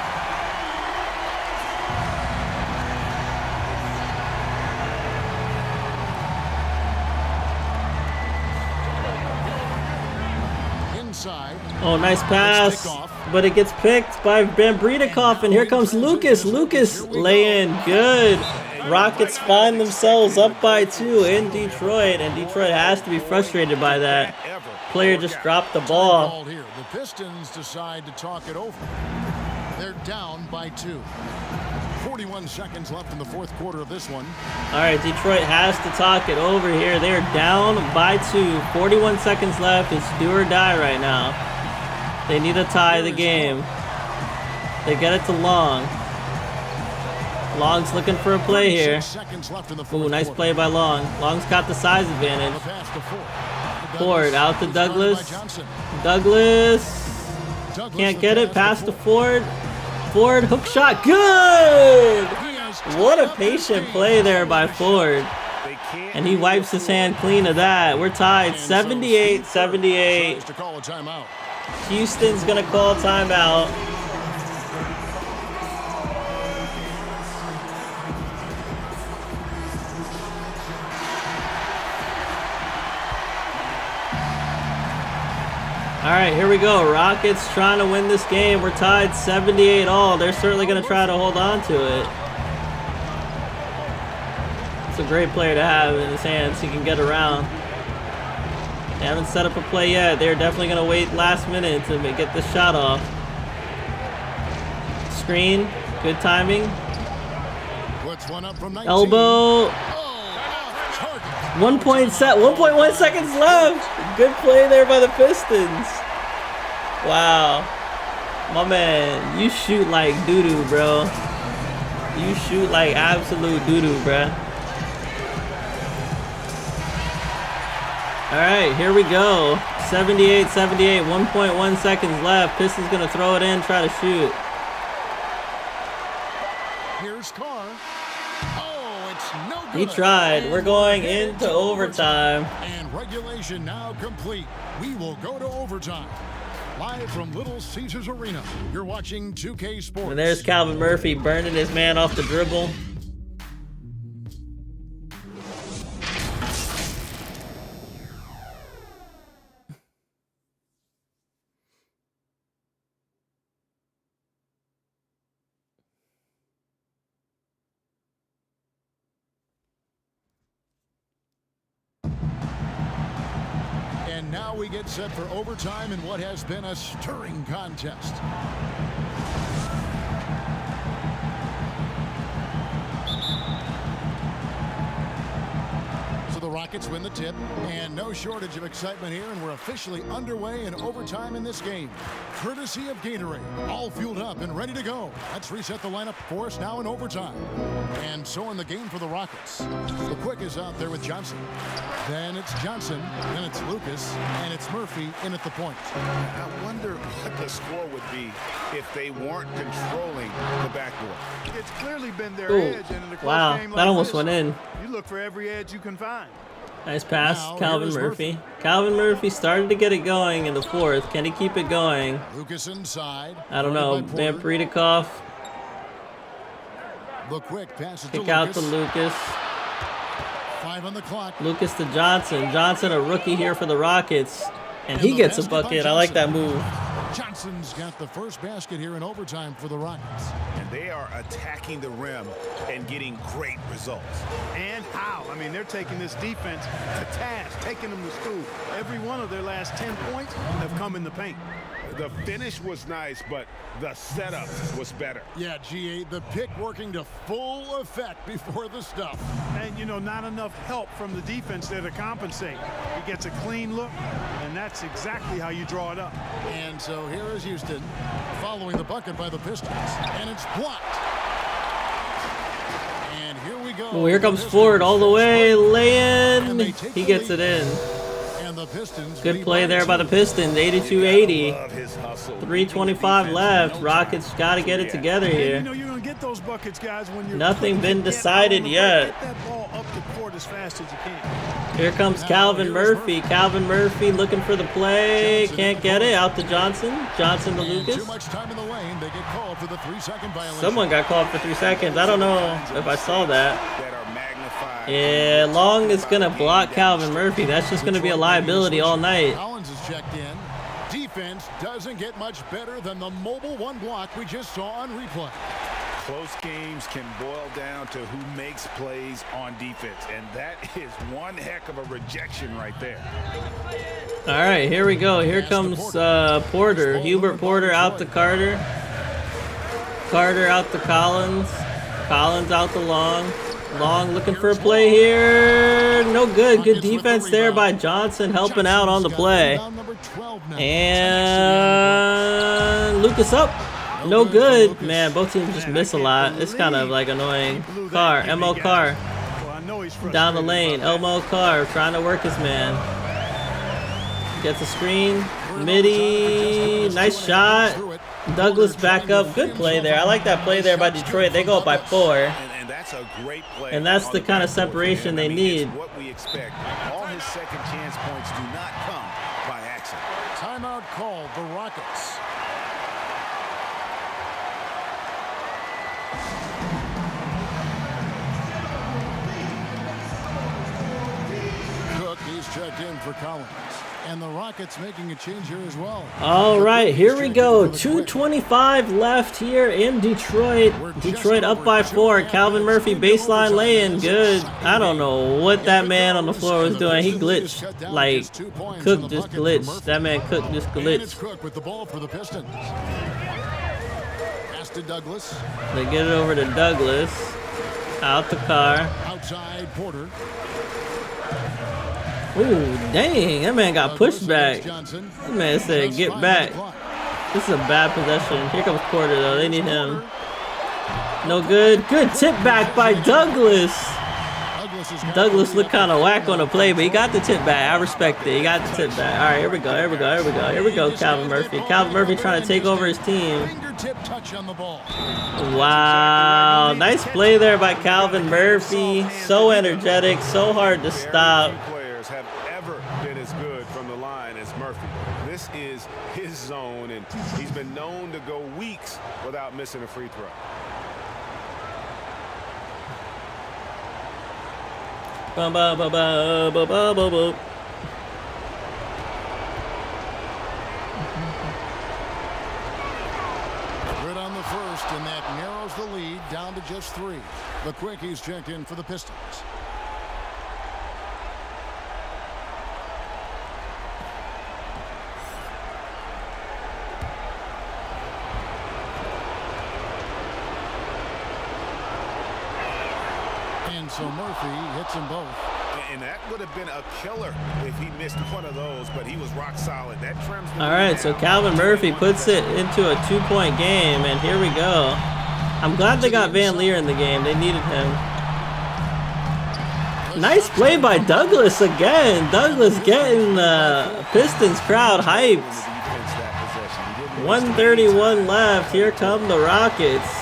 Oh, nice pass, but it gets picked by Van Bredekopf, and here comes Lucas. Lucas lay in, good. Rockets find themselves up by 2 in Detroit, and Detroit has to be frustrated by that. Player just dropped the ball. The Pistons decide to talk it over. They're down by 2. 41 seconds left in the fourth quarter of this one. All right, Detroit has to talk it over here. They're down by 2. 41 seconds left. It's do or die right now. They need to tie the game. They get it to Long. Long's looking for a play here. Ooh, nice play by Long. Long's got the size advantage. Ford out to Douglas. Douglas can't get it. Pass to Ford. Ford hook shot. Good! What a patient play there by Ford. And he wipes his hand clean of that. We're tied 78-78. To call a timeout. Houston's going to call timeout. All right, here we go. Rockets trying to win this game. We're tied 78-all. They're certainly going to try to hold on to it. It's a great player to have in his hands. He can get around. They haven't set up a play yet. They're definitely going to wait last minute to get this shot off. Screen. Good timing. Puts one up from 19. Elbow. 1.1 seconds left. Good play there by the Pistons. Wow. My man, you shoot like doo-doo, bro. You shoot like absolute doo-doo, bruh. All right, here we go. 78-78, 1.1 seconds left. Pistons gonna throw it in, try to shoot. Here's Carr. Oh, it's no good. He tried. We're going into overtime. And regulation now complete. We will go to overtime. Live from Little Caesars Arena, you're watching 2K Sports. And there's Calvin Murphy burning his man off the dribble. And now we get set for overtime in what has been a stirring contest. So the Rockets win the tip, and no shortage of excitement here, and we're officially underway in overtime in this game. Courtesy of Gatorade, all fueled up and ready to go. Let's reset the lineup for us now in overtime. And so in the game for the Rockets. The Quick is out there with Johnson. Then it's Johnson, then it's Lucas, and it's Murphy in at the point. I wonder what the score would be if they weren't controlling the backboard. It's clearly been their Ooh. edge, and in a close Wow, game that like almost this, went in. You look for every edge you can find. Nice pass, Now, Calvin here's Murphy. Calvin Murphy started to get it going in the fourth. Can he keep it going? Lucas inside. I don't know. Guarded by Porter. Vampirikov. The Quick passes to Kick out to Lucas. 5 on the clock. Lucas to Johnson. Johnson, a rookie here for the Rockets. And he gets a bucket. I like that move. Johnson's got the first basket here in overtime for the Rockets. And they are attacking the rim and getting great results. And how? I mean, they're taking this defense to task, taking them to school. Every one of their last 10 points have come in the paint. The finish was nice, but the setup was better. Yeah, GA, the pick working to full effect before the stuff. And, you know, not enough help from the defense there to compensate. He gets a clean look, and that's exactly how you draw it up. And so here is Houston following the bucket by the Pistons. And it's blocked. And here we go. Oh, here comes Ford all the way. Lay in. He gets it in. And the Pistons Good play there by the Pistons. 82-80. 3:25 left. Rockets got to get it together You here. know you're going to get those buckets, guys, when you're Nothing been decided yet. Get that ball up the court as fast as you can. Here comes Calvin Murphy. Calvin Murphy looking for the play. Can't get it. Out to Johnson. Johnson to And too Lucas. much time in the lane. They get called for the 3-second violation. Someone got called for 3 seconds. I don't know if I saw that. That are magnified. Yeah, Long is going to block Calvin Murphy. That's just going to be a liability all night. Collins is checked in. Defense doesn't get much better than the mobile one block we just saw on replay. Close games can boil down to who makes plays on defense, and that is one heck of a rejection right there. All right, here we go. Here comes Porter. Hubert Porter out to Carter. Carter out to Collins. Collins out to Long. Long looking for a play here. No good. Good defense there by Johnson helping out on the play. And Lucas up. No good. Man, both teams just miss a lot. It's kind of like annoying. Carr, Elmo Carr. Down the lane. Elmo Carr trying to work his man. Gets a screen. Midi. Nice shot. Douglas back up. Good play there. I like that play there by Detroit. They go up by 4. That's a great play. And that's the kind of separation they need. It's what we expect. All his second chance points do not come by accident. Timeout called the Rockets. Cook, he's checked in for Collins. And the Rockets making a change here as well. All right, here we go. 2:25 left here in Detroit. Detroit up by 4. Calvin Murphy baseline lay-in. Good. I don't know what that man on the floor was doing. He glitched. Like, Cook just glitched. That man Cook just glitched. Cook with the ball for the Pistons. Pass to Douglas. They get it over to Douglas. Out the car. Outside Porter. Ooh, dang, that man got pushed back. That man said, get back. This is a bad possession. Here comes Porter, though. They need him. No good. Good tip back by Douglas. Douglas looked kind of whack on the play, but he got the tip back. I respect it. He got the tip back. All right, here we go. Here we go. Here we go. Here we go, Calvin Murphy. Calvin Murphy trying to take over his team. Wow. Nice play there by Calvin Murphy. So energetic. So hard to stop. Have ever been as good from the line as Murphy. This is his zone, and he's been known to go weeks without missing a free throw. Ba ba ba ba ba ba ba ba. Good on the first, and that narrows the lead down to just 3. The Quickies checked in for the Pistons. So Murphy hits them both. And that would have been a killer if he missed one of those, but he was rock solid. That trims the All right, so Calvin Murphy puts it into a 2-point game, and here we go. I'm glad they got Van Leer in the game. They needed him. Nice play by Douglas again. Douglas getting the Pistons crowd hyped. 1:31 left. Here come the Rockets.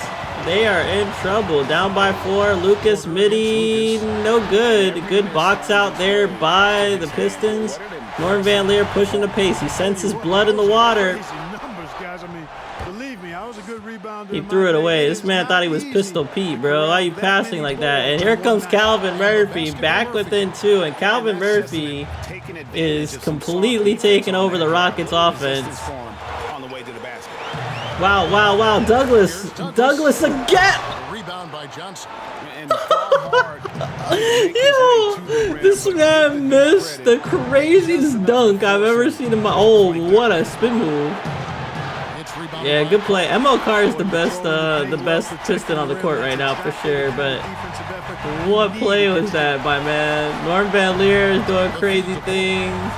They are in trouble. Down by 4. Lucas Mitty, no good. Good box out there by the Pistons. Norm Van Leer pushing the pace. He senses blood in the water. He threw it away. This man thought he was Pistol Pete, bro. Why are you passing like that? And here comes Calvin Murphy back within 2. And Calvin Murphy is completely taking over the Rockets offense. Wow, wow, wow. Douglas again. Rebound by Johnson. Yo, this man missed the craziest dunk I've ever seen in my... Oh, what a spin move. Yeah, good play. ML Carr is the best Piston on the court right now for sure, but what play was that by man? Norm Van Leer is doing crazy things.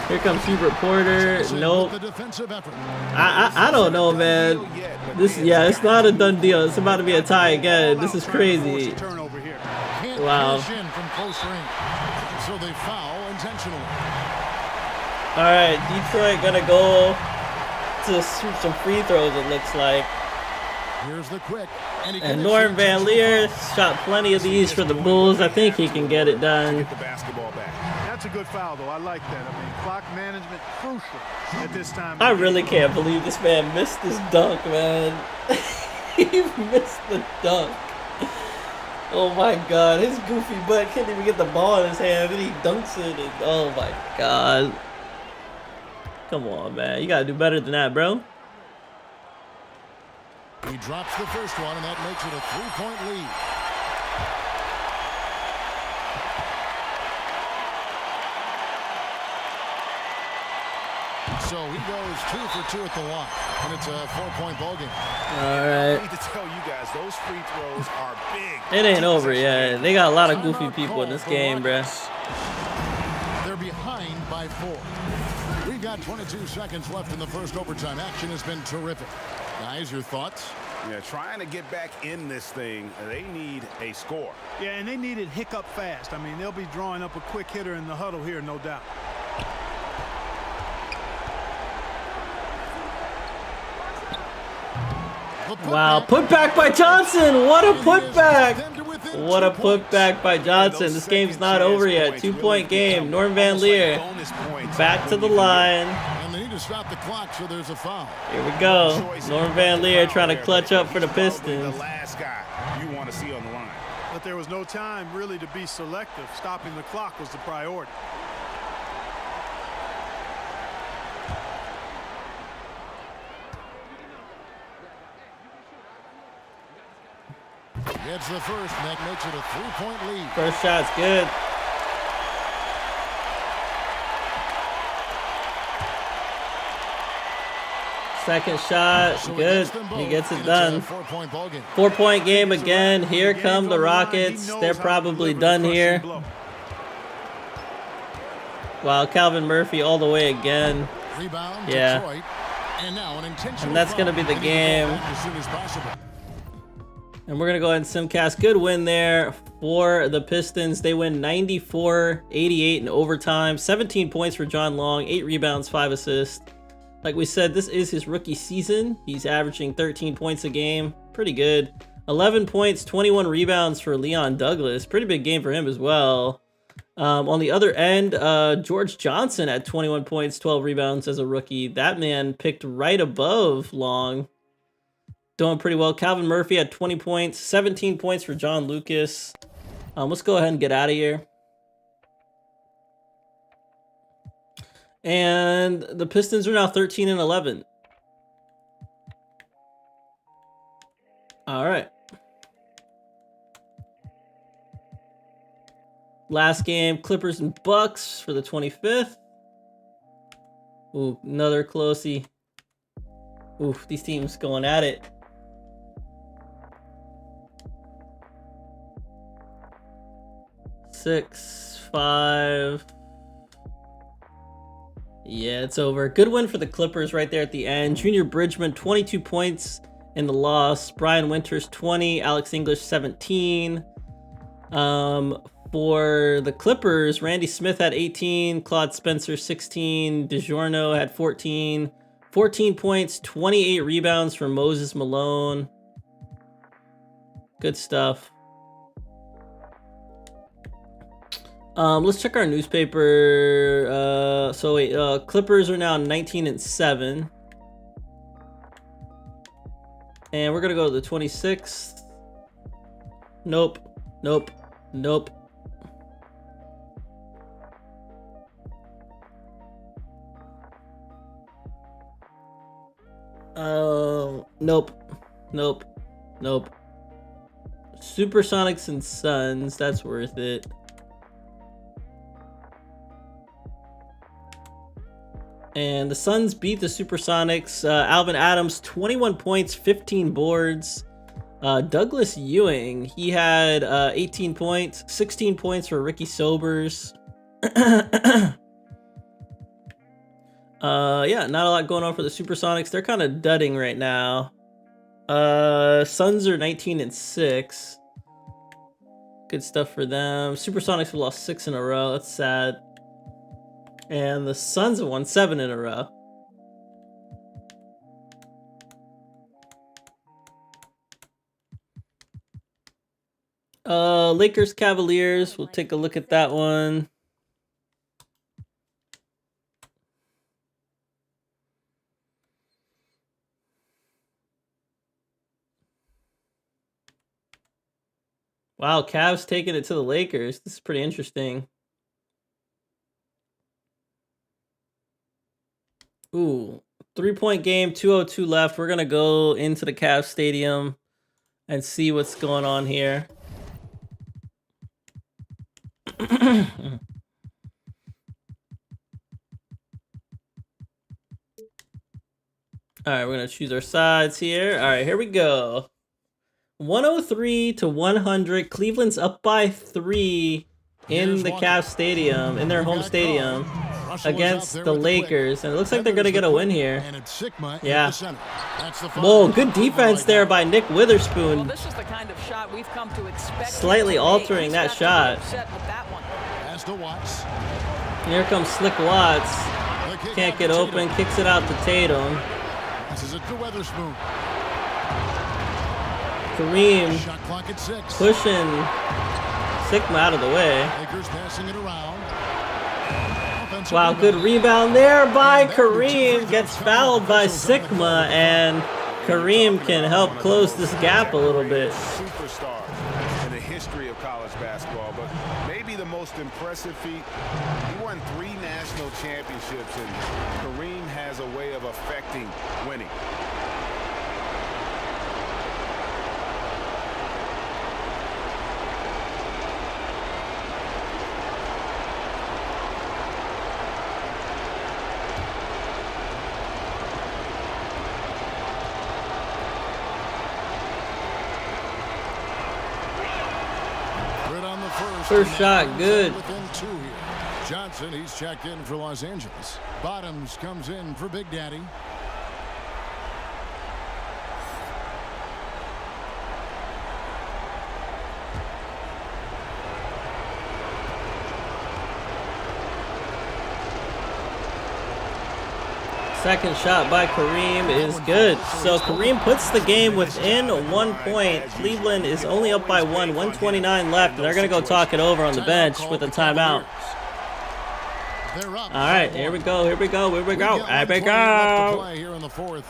Here comes Hubert Porter. Nope. I don't know, man. It's not a done deal. It's about to be a tie again. This is crazy. Wow. So they foul intentionally. All right, Detroit gonna go to shoot some free throws, it looks like. Here's the quick. And Norm Van Leer shot plenty of these for the Bulls. I think he can get it done. Get the basketball back. That's a good foul, though. I like that. I mean, clock management crucial at this time. I really can't believe this man missed this dunk, man. He missed the dunk. Oh my God, his goofy butt can't even get the ball in his hand, and he dunks it. And, oh my God. Come on, man. You gotta do better than that, bro. He drops the first one, and that makes it a 3-point lead. So he goes 2 for 2 at the line, and it's a 4-point ball game. All right. I need to tell you guys, those free throws are big. It ain't over yet. They got a lot of goofy people in this game, bruh. They're behind by 4. We've got 22 seconds left in the first overtime. Action has been terrific. Guys, your thoughts? Yeah, trying to get back in this thing, they need a score. Yeah, and they need it hiccup fast. I mean, they'll be drawing up a quick hitter in the huddle here, no doubt. Wow, putback by Johnson. What a putback. What a putback by Johnson. This game's not over yet. 2-point game. Norm Van Leer back to the line. And they need to stop the clock, so there's a foul. Here we go. Norm Van Leer trying to clutch up for the Pistons. The last guy you want to see on the line. But there was no time really to be selective. Stopping the clock was the priority. Gets the first, and that makes it a 3-point lead. First shot's good. Second shot, good. He gets it done. 4-point game again. Here come the Rockets. They're probably done here. Wow, Calvin Murphy all the way again. Yeah. And that's going to be the game. And we're going to go ahead and simcast. Good win there for the Pistons. They win 94-88 in overtime. 17 points for John Long, 8 rebounds, 5 assists. Like we said, this is his rookie season. He's averaging 13 points a game. Pretty good. 11 points, 21 rebounds for Leon Douglas. Pretty big game for him as well. On the other end, George Johnson at 21 points, 12 rebounds as a rookie. That man picked right above Long. Doing pretty well. Calvin Murphy at 20 points, 17 points for John Lucas. Let's go ahead and get out of here. And the Pistons are now 13-11. All right. Last game, Clippers and Bucks for the 25th. Ooh, another closey. Ooh, these teams going at it. Six, 5. Yeah, it's over. Good win for the Clippers right there at the end. Junior Bridgman, 22 points in the loss. Brian Winters, 20. Alex English, 17. For the Clippers, Randy Smith had 18. Claude Spencer, 16. DiGiorno had 14. 14 points, 28 rebounds for Moses Malone. Good stuff. Let's check our newspaper. Clippers are now 19-7. And we're gonna go to the 26th. Nope. Nope. Nope. Nope. Nope. Nope. Supersonics and Suns, that's worth it. And the Suns beat the Supersonics. Alvin Adams, 21 points, 15 boards. Douglas Ewing, he had 18 points, 16 points for Ricky Sobers. Yeah, not a lot going on for the Supersonics. They're kind of dudding right now. Suns are 19-6. Good stuff for them. Supersonics have lost 6 in a row. That's sad. And the Suns have won 7 in a row. Lakers Cavaliers. We'll take a look at that one. Wow, Cavs taking it to the Lakers. This is pretty interesting. Ooh, 3-point game, 2:02 left. We're going to go into the Cavs Stadium and see what's going on here. All right, we're going to choose our sides here. All right, here we go. 103-100. Cleveland's up by 3 in the Cavs Stadium, in their home stadium, against the Lakers. And it looks like they're going to get a win here. Yeah. Whoa, good defense there by Nick Witherspoon. Well, this is the kind of shot we've come to expect. Slightly altering that shot. Here comes Slick Watts. Can't get open, kicks it out to Tatum. This is it to Witherspoon. Kareem Shot clock at 6. pushing Sigma out of the way. Lakers passing it around. Offensive Wow, good rebound. rebound there by Kareem. Gets fouled by Sigma, and Kareem can help close this gap a little bit. Superstar in the history of college basketball, but maybe the most impressive feat. He won 3 national championships, and Kareem has a way of affecting winning. Good on the first. First and shot, that good. Within 2 here. Johnson, he's checked in for Los Angeles. Bottoms comes in for Big Daddy. Second shot by Kareem is good. So Kareem puts the game within 1 point. Cleveland is only up by 129 left, and they're going to go talk it over on the bench with a timeout. They're up. All right, here we go, here we go, here we go, here we Left to go. play here in the 4th.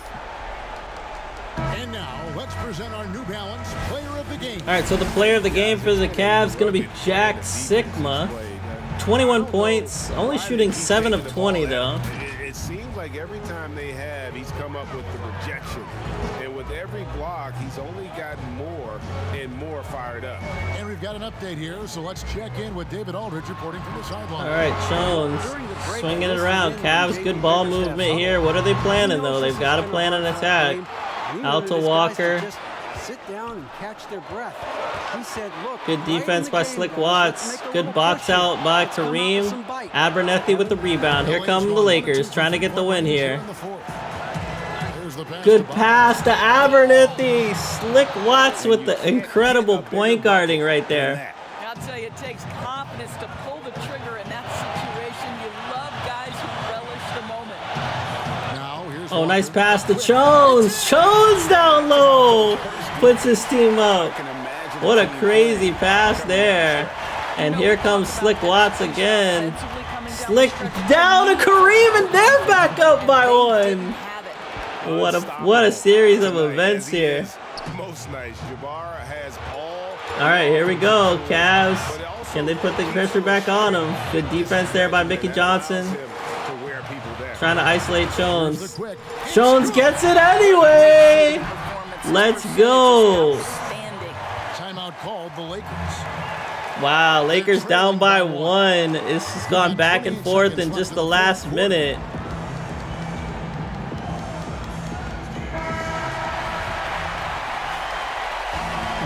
And now let's present our New Balance player of the game. All right, so the player of the game for the Cavs is going to be Jack Sigma. 21 points, only shooting 7 of 20 though. It seems like every time they have, he's come up with the rejection. And with every block, he's only gotten more and more fired up. And we've got an update here, so let's check in with David Aldridge reporting from the sideline. All right, Jones swinging it around. Cavs, good ball movement here. What are they planning though? They've got to plan an attack. Out to Walker. Just sit down and catch their breath. He said, look, Good defense by Slick Watts. Good box out by Kareem. Abernethy with the rebound. Here come the Lakers trying to get the win here. Good pass to Abernethy. Slick Watts with the incredible point guarding right there. I'll tell you, it takes confidence to pull the trigger in that situation. You love guys who relish the moment. Now, here's Oh, nice pass to Jones. Jones down low. Puts his team up. What a crazy pass there. And here comes Slick Watts again. Slick down to Kareem, and they're back up by 1. What a series of events here. Most nice. Jabbar has all All right, here we go. Cavs. Can they put the pressure back on him? Good defense there by Mickey Johnson. Trying to isolate Jones. Jones gets it anyway. Let's go. timeout called the Lakers. Wow, Lakers down by 1. It's just gone back and forth in just the last minute.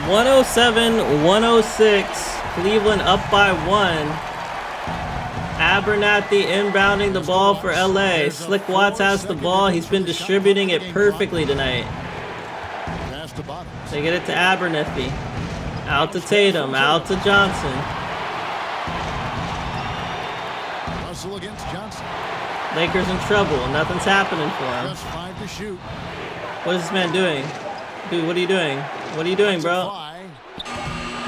(107-106). Cleveland up by 1. Abernathy inbounding the ball for LA. Slick Watts has the ball. He's been distributing it perfectly tonight. They get it to Abernathy. Out to Tatum. Out to Johnson. Russell against Johnson. Lakers in trouble. Nothing's happening for him. Just 5 to shoot. What is this man doing? Dude, what are you doing? What are you doing, bro?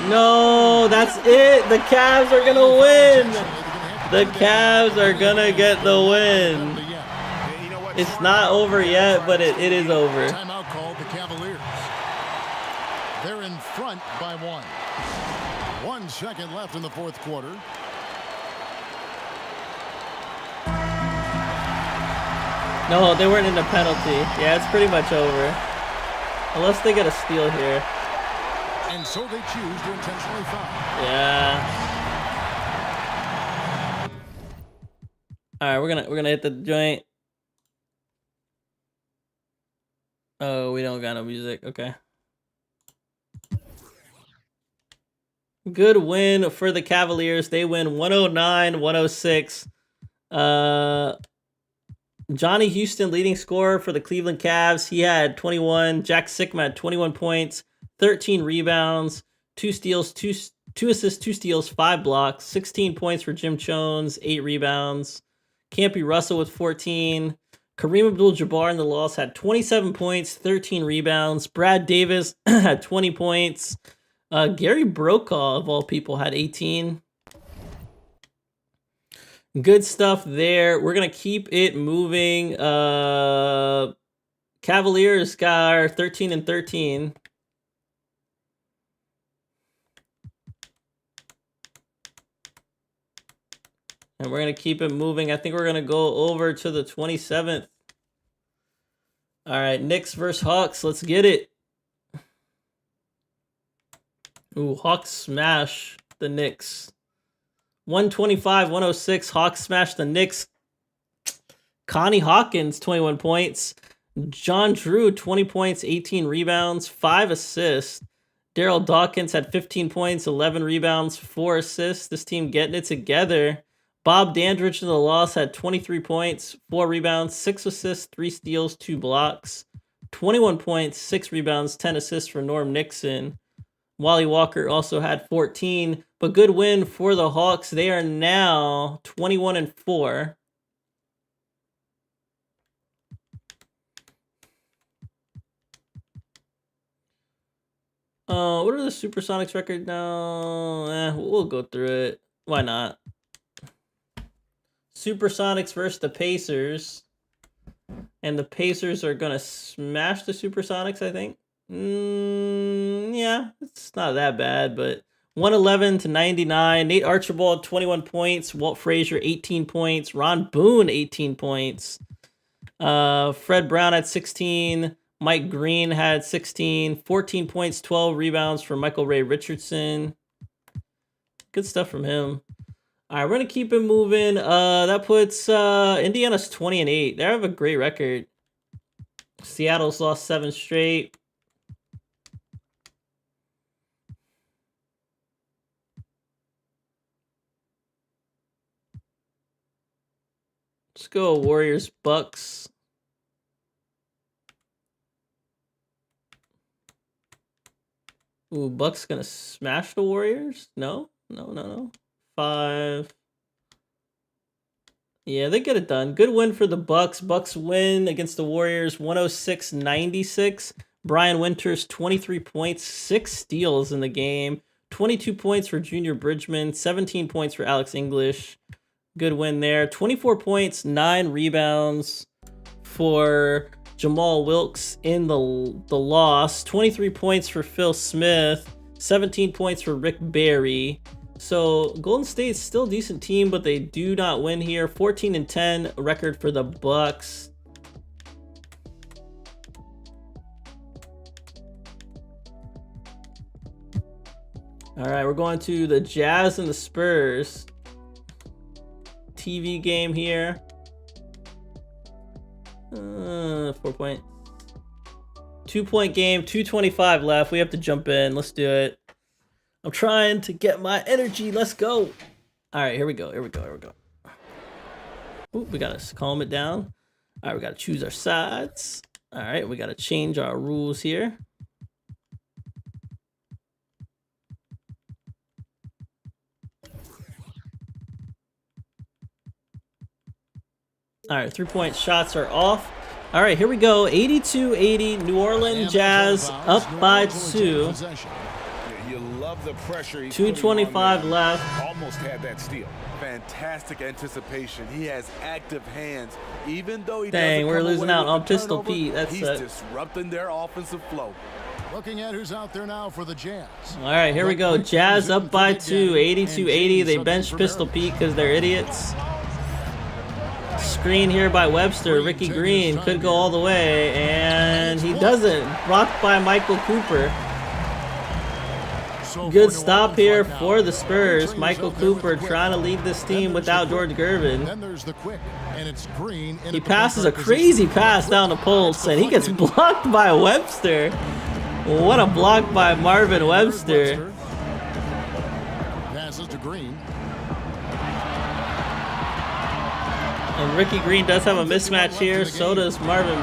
No, that's it. The Cavs are gonna win. The Cavs are gonna get the win. It's not over yet, but it is over. Timeout called the Cavaliers. They're in front by 1. 1 second left in the 4th quarter. No, they weren't in a penalty. Yeah, it's pretty much over. Unless they get a steal here. And so they choose to intentionally foul. Yeah. All right, we're gonna hit the joint. Oh, we don't got no music. Okay. Good win for the Cavaliers. They win 109-106. Johnny Houston, leading scorer for the Cleveland Cavs. He had 21. Jack Sigma had 21 points, 13 rebounds, 2 steals, 2 assists, 2 steals, 5 blocks, 16 points for Jim Jones, 8 rebounds. Campy Russell with 14. Kareem Abdul-Jabbar in the loss had 27 points, 13 rebounds. Brad Davis had 20 points. Gary Brokaw, of all people, had 18. Good stuff there. We're going to keep it moving. Cavaliers got 13 and 13. And we're going to keep it moving. I think we're going to go over to the 27th. All right, Knicks versus Hawks. Let's get it. Ooh, Hawks smash the Knicks. 125-106. Hawks smash the Knicks. Connie Hawkins, 21 points. John Drew, 20 points, 18 rebounds, 5 assists. Daryl Dawkins had 15 points, 11 rebounds, 4 assists. This team getting it together. Bob Dandridge in the loss had 23 points, 4 rebounds, 6 assists, 3 steals, 2 blocks. 21 points, 6 rebounds, 10 assists for Norm Nixon. Wally Walker also had 14, but good win for the Hawks. They are now 21 and 4. What are the Supersonics record now? We'll go through it. Why not? Supersonics versus the Pacers. And the Pacers are going to smash the Supersonics, I think. Yeah, it's not that bad, but 111-99. Nate Archibald, 21 points. Walt Frazier, 18 points. Ron Boone, 18 points. Fred Brown had 16. Mike Green had 16. 14 points, 12 rebounds for Michael Ray Richardson. Good stuff from him. All right, we're going to keep it moving. That puts Indiana's 20 and 8. They have a great record. Seattle's lost 7 straight. Let's go Warriors Bucks. Ooh, Bucks gonna smash the Warriors? No. 5. Yeah, they get it done. Good win for the Bucks. Bucks win against the Warriors 106-96. Brian Winters, 23 points, 6 steals in the game. 22 points for Junior Bridgman, 17 points for Alex English. Good win there. 24 points, 9 rebounds for Jamal Wilkes in the loss. 23 points for Phil Smith. 17 points for Rick Barry. So Golden State's still a decent team, but they do not win here. 14 and 10 record for the Bucks. All right, we're going to the Jazz and the Spurs. TV game here. 4 point. 2-point game, 2:25 left. We have to jump in. Let's do it. I'm trying to get my energy. Let's go. All right, here we go. Ooh, we got to calm it down. All right, we got to choose our sides. All right, we got to change our rules here. All right, 3-point shots are off. All right, here we go. 82-80, New Orleans Jazz up by 2. You love the pressure. 2:25 left. Almost had that steal. Fantastic anticipation. He has active hands. Even though he Dang, we're doesn't come losing away out with on the Pistol turnover, Pete. That's he's disrupting their offensive flow. Looking at who's out there now for the Jazz. All right, here we go. Jazz up by 2, 82-80. They bench Pistol Pete because they're idiots. Screen here by Webster. Ricky Green could go all the way, and he doesn't. Blocked by Michael Cooper. Good stop here for the Spurs. Michael Cooper trying to lead this team without George Gervin. He passes a crazy pass down the post, and he gets blocked by Webster. What a block by Marvin Webster. Passes to Green. And Ricky Green does have a mismatch here. So does Marvin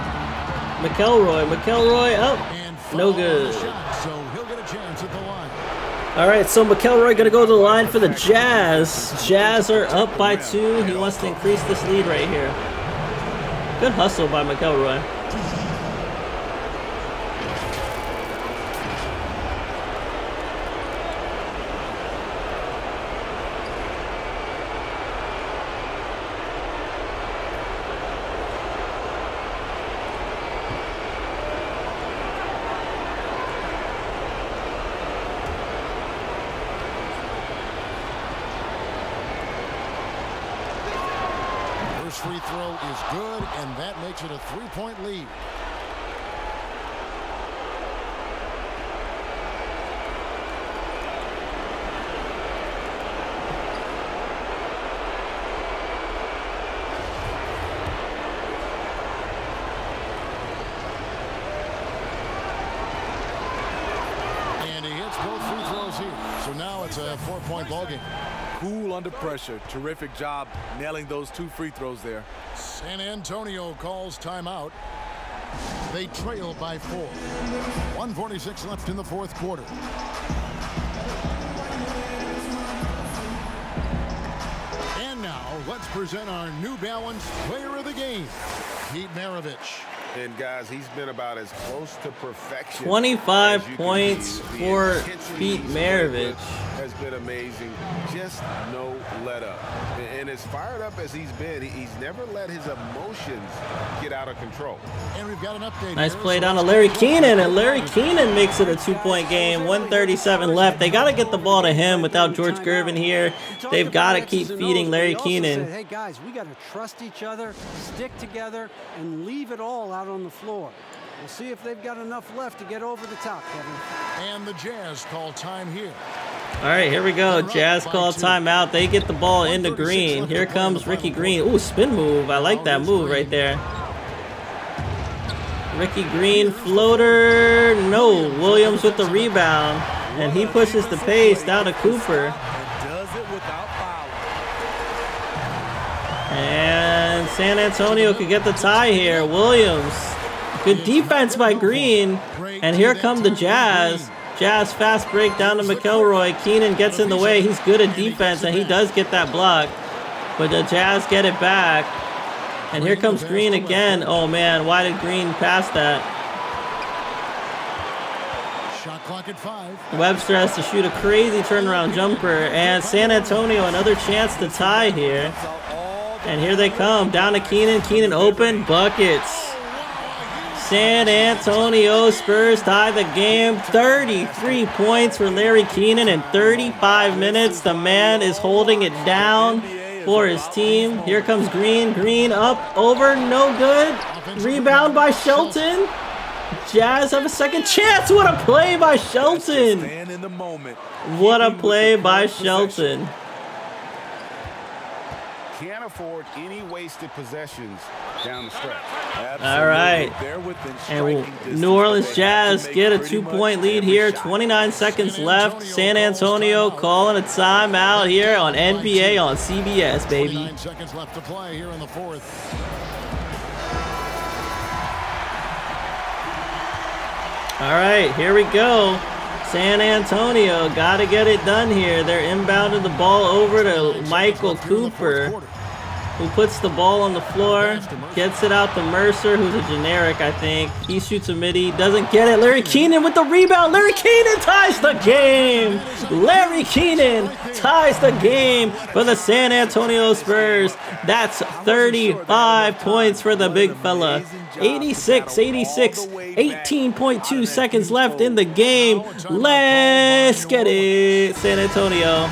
McElroy. McElroy up. No good. All right, so McElroy going to go to the line for the Jazz. Jazz are up by 2. He wants to increase this lead right here. Good hustle by McElroy. First free throw is good, and that makes it a 3-point lead. And he hits both free throws here. So now it's a 4-point ballgame. Cool under pressure. Terrific job nailing those 2 free throws there. San Antonio calls timeout. They trail by 4. 1:46 left in the fourth quarter. And now let's present our New Balance Player of the Game, Pete Maravich. And guys, he's been about as close to perfection. 25 as you can points be. The for intensity Pete he's played with Maravich. has been amazing. Just no let up. And as fired up as he's been, he's never let his emotions get out of control. And we've got an update. Nice here, play so down to let's Larry go Keenan, and Larry Keenan makes it a 2-point game. 1:37 left. They got to get the ball to him without George Gervin here. They've got to keep feeding Larry Keenan. Hey guys, we got to trust each other, stick together, and leave it all out on the floor. We'll see if they've got enough left to get over the top, Kevin. And the Jazz call time here. All right, here we go. Jazz call timeout. They get the ball into Green. Here comes Ricky Green. Ooh, spin move. I like that move right there. Ricky Green floater. No. Williams with the rebound. And he pushes the pace down to Cooper. Does it without fouling. And San Antonio could get the tie here. Williams. Good defense by Green. And here come the Jazz. Jazz fast break down to McElroy. Keenan gets in the way. He's good at defense, and he does get that block. But the Jazz get it back. And here comes Green again. Oh, man. Why did Green pass that? Shot clock at 5. Webster has to shoot a crazy turnaround jumper. And San Antonio, another chance to tie here. And here they come. Down to Keenan. Keenan open. Buckets. San Antonio Spurs tie the game. 33 points for Larry Keenan in 35 minutes. The man is holding it down for his team. Here comes Green. Green up, over, no good. Rebound by Shelton. Jazz have a second chance. What a play by Shelton. Stand in the moment. What a play by Shelton. Can't afford any wasted possessions down the stretch. All right. And New Orleans Jazz get a 2-point lead here. 29 seconds left. San Antonio calling a timeout here on NBA on CBS, baby. 9 seconds left to play here in the fourth. All right, here we go. San Antonio got to get it done here. They're inbounding the ball over to Michael Cooper, who puts the ball on the floor, gets it out to Mercer, who's a generic, I think. He shoots a midi, doesn't get it. Larry Keenan with the rebound. Larry Keenan ties the game. Larry Keenan ties the game for the San Antonio Spurs. That's 35 points for the big fella. 86, 18.2 seconds left in the game. Let's get it, San Antonio.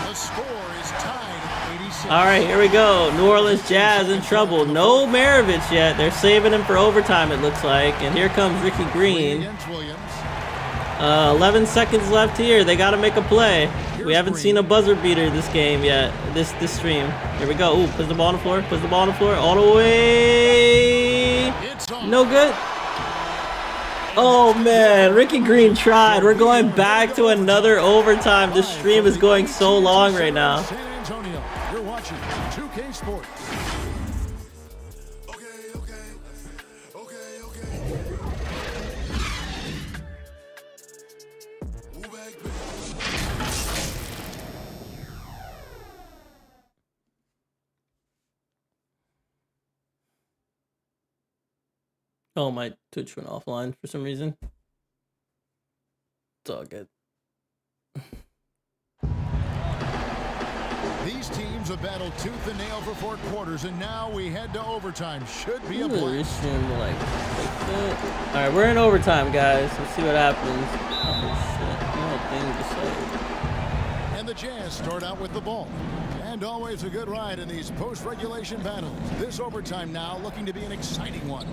All right, here we go. New Orleans Jazz in trouble. No Maravich yet. They're saving him for overtime, it looks like. And here comes Ricky Green. 11 seconds left here. They got to make a play. We haven't seen a buzzer beater this game yet, this stream. Here we go. Ooh, puts the ball on the floor. Puts the ball on the floor. All the way. No good. Oh, man. Ricky Green tried. We're going back to another overtime. This stream is going so long right now. San Antonio, you're watching 2K Sports. Oh, my Twitch went offline for some reason. It's all good. These teams have battled tooth and nail for 4 quarters, and now we head to overtime. Should be a blast. All right, we're in overtime, guys. Let's see what happens. Oh shit! No thing to say. And the Jazz start out with the ball. And always a good ride in these post-regulation battles. This overtime now looking to be an exciting one.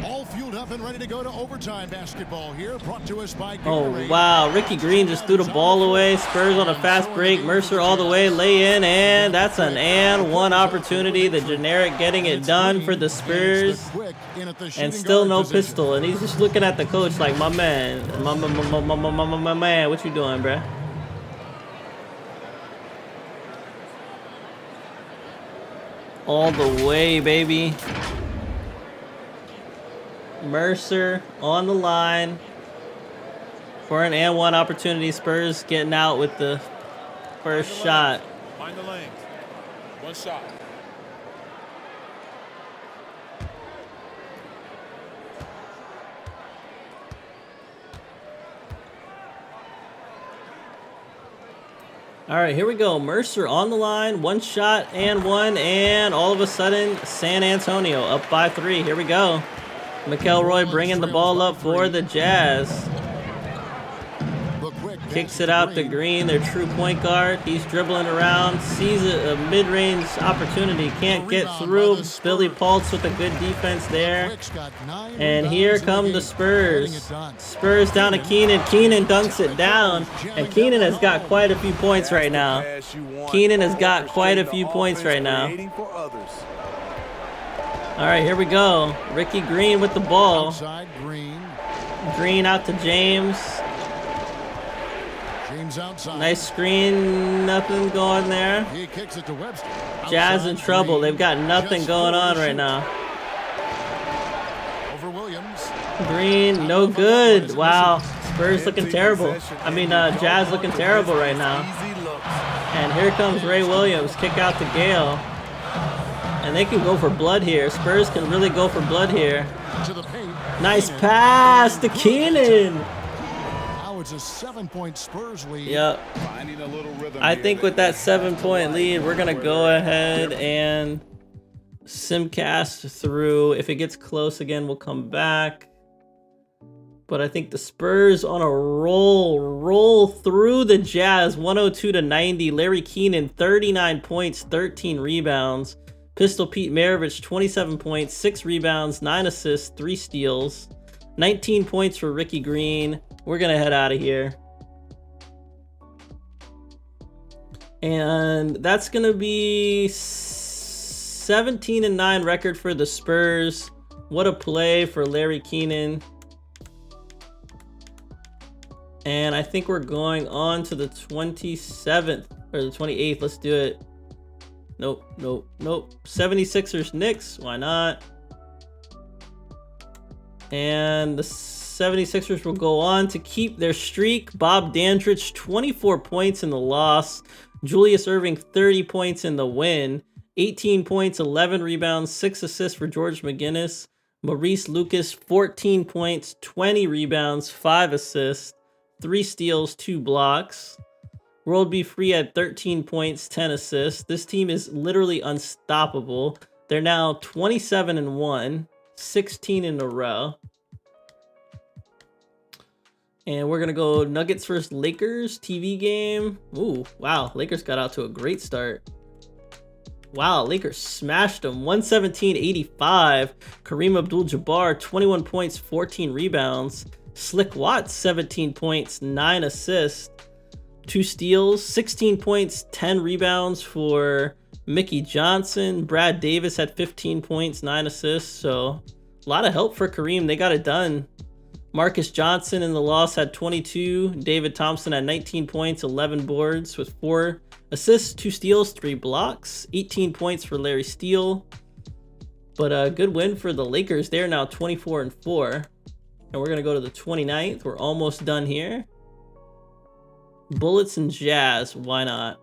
All fueled up and ready to go to overtime basketball here, brought to us by Gatorade. Oh, wow. Ricky Green just threw the ball away. Spurs on a fast break. Mercer all the way, lay in, and that's an and one opportunity. The generic getting it done for the Spurs. And still no pistol. And he's just looking at the coach like, my man, my man, what you doing, bruh? All the way, baby. Mercer on the line for an and one opportunity. Spurs getting out with the first shot. Find the lanes. One shot. All right, here we go. Mercer on the line, one shot and one, and all of a sudden, San Antonio up by 3. Here we go. McElroy bringing the ball up for the Jazz. Kicks it out to Green, their true point guard. He's dribbling around, sees a mid-range opportunity, can't get through. Billy Paultz with a good defense there. And here come the Spurs. Spurs down to Keenan. Keenan dunks it down. And Keenan has got quite a few points right now. Keenan has got quite a few points right now. All right, here we go. Ricky Green with the ball. Green out to James. Nice screen, nothing going there. Jazz in trouble. They've got nothing going on right now. Green, no good. Wow, Spurs looking terrible. I mean, Jazz looking terrible right now. And here comes Ray Williams, kick out to Gale. And they can go for blood here. Spurs can really go for blood here. Nice pass to Keenan. It's a 7-point Spurs lead. Yep. I think with that 7-point lead, we're going to go ahead and simcast through. If it gets close again, we'll come back. But I think the Spurs on a roll through the Jazz, 102-90. Larry Keenan, 39 points, 13 rebounds. Pistol Pete Maravich, 27 points, 6 rebounds, 9 assists, 3 steals. 19 points for Ricky Green. We're going to head out of here. And that's going to be 17-9 record for the Spurs. What a play for Larry Keenan. And I think we're going on to the 27th or the 28th. Let's do it. Nope. 76ers Knicks. Why not? And the 76ers will go on to keep their streak. Bob Dandridge, 24 points in the loss. Julius Erving, 30 points in the win. 18 points, 11 rebounds, 6 assists for George McGinnis. Maurice Lucas, 14 points, 20 rebounds, 5 assists, 3 steals, 2 blocks. World B. Free had 13 points, 10 assists. This team is literally unstoppable. They're now 27-1, 16 in a row. And we're going to go Nuggets versus Lakers TV game. Ooh, wow. Lakers got out to a great start. Wow, Lakers smashed them. 117-85. Kareem Abdul-Jabbar, 21 points, 14 rebounds. Slick Watts, 17 points, 9 assists, 2 steals. 16 points, 10 rebounds for Mickey Johnson. Brad Davis had 15 points, 9 assists. So a lot of help for Kareem. They got it done. Marcus Johnson in the loss had 22. David Thompson had 19 points, 11 boards with 4 assists, 2 steals, 3 blocks. 18 points for Larry Steele. But a good win for the Lakers. They're now 24-4. And we're going to go to the 29th. We're almost done here. Bullets and Jazz. Why not?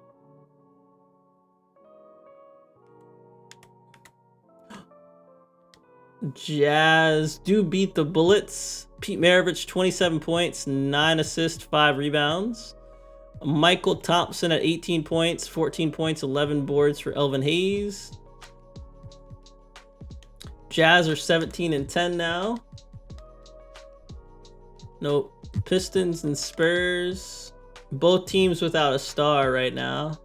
Jazz do beat the Bullets. Pete Maravich, 27 points, 9 assists, 5 rebounds. Michael Thompson at 18 points, 14 points, 11 boards for Elvin Hayes. Jazz are 17 and 10 now. Nope. Pistons and Spurs. Both teams without a star right now.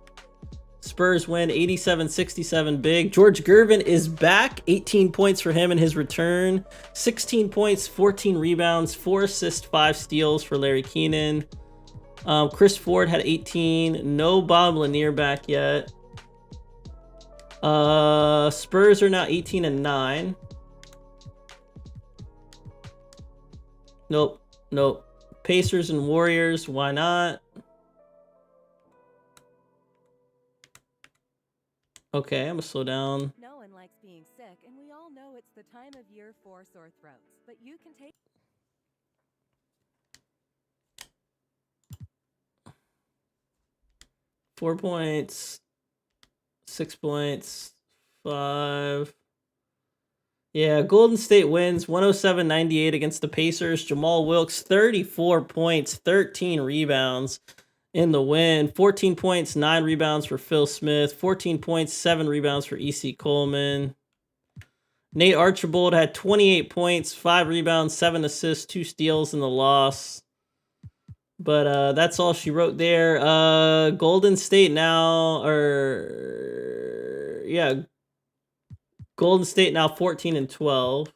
Spurs win 87-67 big. George Gervin is back. 18 points for him in his return. 16 points, 14 rebounds, 4 assists, 5 steals for Larry Keenan. Chris Ford had 18. No Bob Lanier back yet. Spurs are now 18 and 9. Nope. Pacers and Warriors, why not? Okay, I'm gonna slow down. No one likes being sick, and we all know it's the time of year for sore throats. But you can take 4 points, 6 points, 5. Yeah, Golden State wins 107-98 against the Pacers. Jamal Wilkes, 34 points, 13 rebounds in the win. 14 points, 9 rebounds for Phil Smith. 14 points, 7 rebounds for E.C. Coleman. Nate Archibald had 28 points, 5 rebounds, 7 assists, 2 steals in the loss. But that's all she wrote there. Golden State now, Golden State now 14 and 12.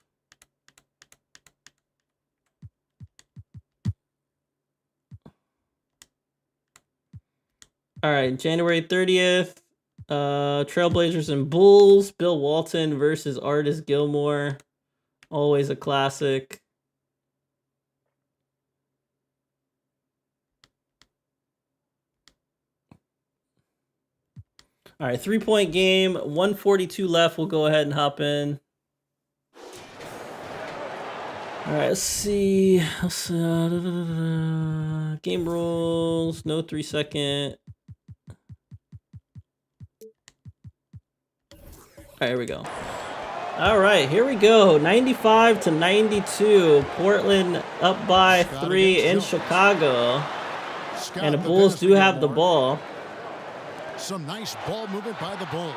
All right, January 30th, Trailblazers and Bulls. Bill Walton versus Artis Gilmore. Always a classic. All right, 3-point game, 1:42 left. We'll go ahead and hop in. All right, let's see. Game rules, no 3-second. All right, here we go. All right, here we go. 95-92. Portland up by 3 in Chicago. And the Bulls do have the ball. Some nice ball movement by the Bulls.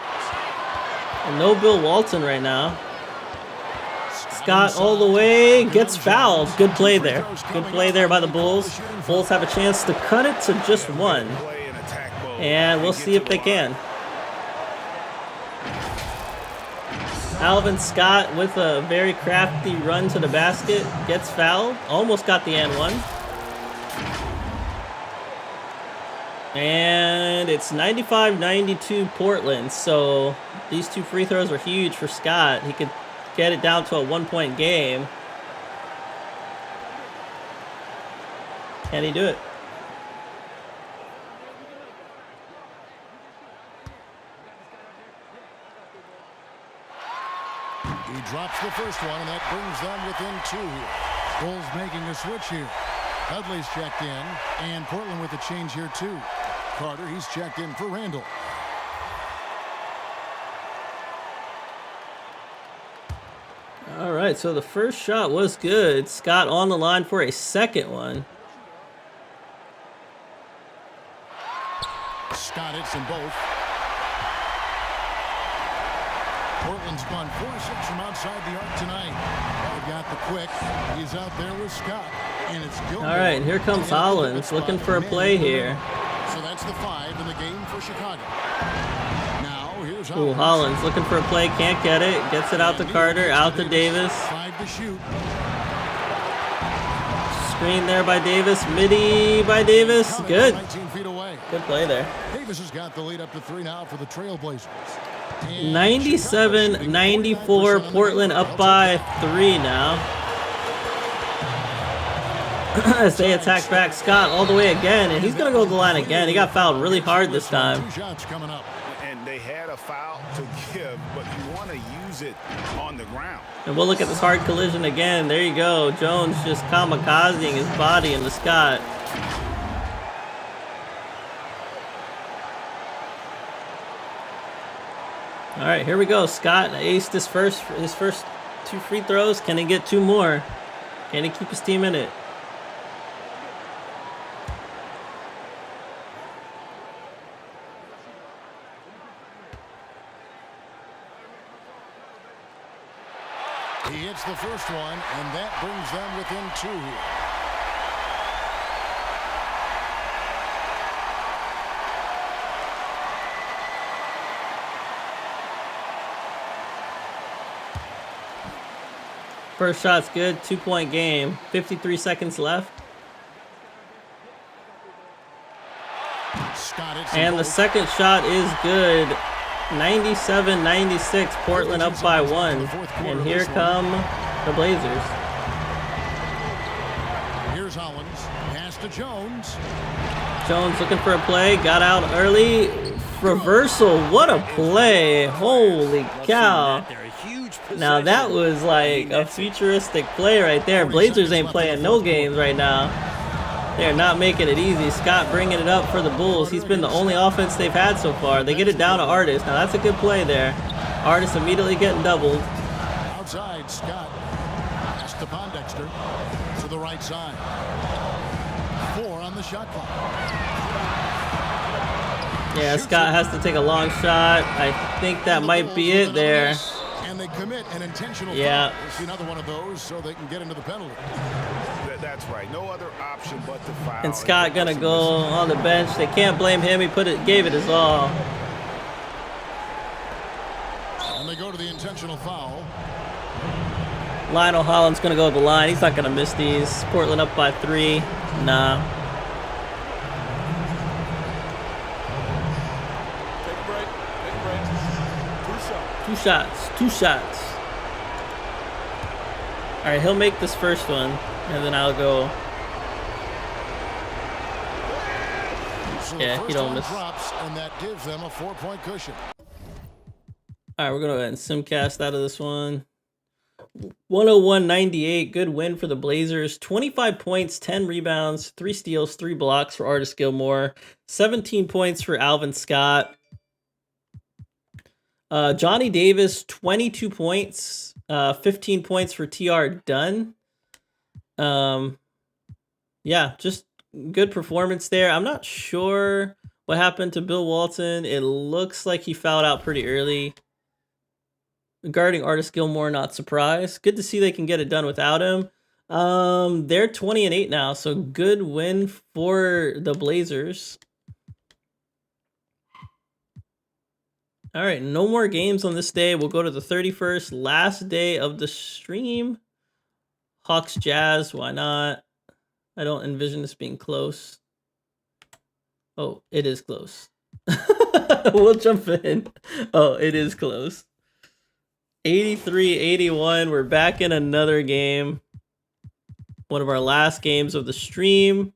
And no Bill Walton right now. Scott all the way, gets fouled. Good play there. Good play there by the Bulls. Bulls have a chance to cut it to just 1. And we'll see if they can. Alvin Scott with a very crafty run to the basket. Gets fouled. Almost got the and 1. And it's 95-92 Portland. So these 2 free throws are huge for Scott. He could get it down to a 1-point game. Can he do it? He drops the first one, and that brings them within 2 here. Bulls making a switch here. Dudley's checked in, and Portland with a change here too. Carter, he's checked in for Randall. All right, so the first shot was good. Scott on the line for a second one. Scott hits them both. Portland's gone 4-6 from outside the arc tonight. They've got the quick. He's out there with Scott. And it's Gilmore. All right, here comes Hollins looking for a play here. So that's the 5 in the game for Chicago. Now here's Ooh, Hollins looking for a play, can't get it. Gets it out to Carter, out to Davis. 5 to shoot. Screen there by Davis, midi by Davis. Good. 19 feet away. Good play there. Davis has got the lead up to 3 now for the Trailblazers. 97-94, Portland up by 3 now. As they attack back, Scott all the way again, and he's going to go to the line again. He got fouled really hard this time. 2 shots coming up. And they had a foul to give, but you want to use it on the ground. And we'll look at this hard collision again. There you go. Jones just kamikazing his body into Scott. All right, here we go. Scott aced his first 2 free throws. Can he get 2 more? Can he keep his team in it? He hits the first one, and that brings them within 2 here. First shot's good. 2-point game. 53 seconds left. And the second shot is good. 97-96. Portland up by 1. And here come the Blazers. Here's Hollins. Pass to Jones. Jones looking for a play. Got out early. Reversal. What a play. Holy cow. Now that was like a futuristic play right there. Blazers ain't playing no games right now. They're not making it easy. Scott bringing it up for the Bulls. He's been the only offense they've had so far. They get it down to Artis. Now that's a good play there. Artis immediately getting doubled. Outside, Scott. Pass to Pondexter. To the right side. 4 on the shot clock. Yeah, Scott has to take a long shot. I think that might be it there. And they commit an intentional foul. We'll see another one of those so they can get into the penalty. That's right. No other option but to foul. And Scott gonna go on the bench. They can't blame him. He gave it his all. And they go to the intentional foul. Lionel Hollins gonna go to the line. He's not gonna miss these. Portland up by 3. Nah. Take a break. Take a break. 2 shots. 2 shots. 2 shots. All right, he'll make this first one, and then I'll go. So Yeah, he don't miss. Drops, and that gives them a 4-point cushion. All right, we're gonna go ahead and simcast out of this one. 101-98, good win for the Blazers. 25 points, 10 rebounds, 3 steals, 3 blocks for Artis Gilmore. 17 points for Alvin Scott. Johnny Davis, 22 points, 15 points for TR Dunn. Yeah, just good performance there. I'm not sure what happened to Bill Walton. It looks like he fouled out pretty early. Regarding Artis Gilmore, not surprised. Good to see they can get it done without him. They're 20-8 now, so good win for the Blazers. All right, no more games on this day. We'll go to the 31st, last day of the stream. Hawks Jazz, why not? I don't envision this being close. Oh, it is close. We'll jump in. Oh, it is close. 83-81. We're back in another game. One of our last games of the stream.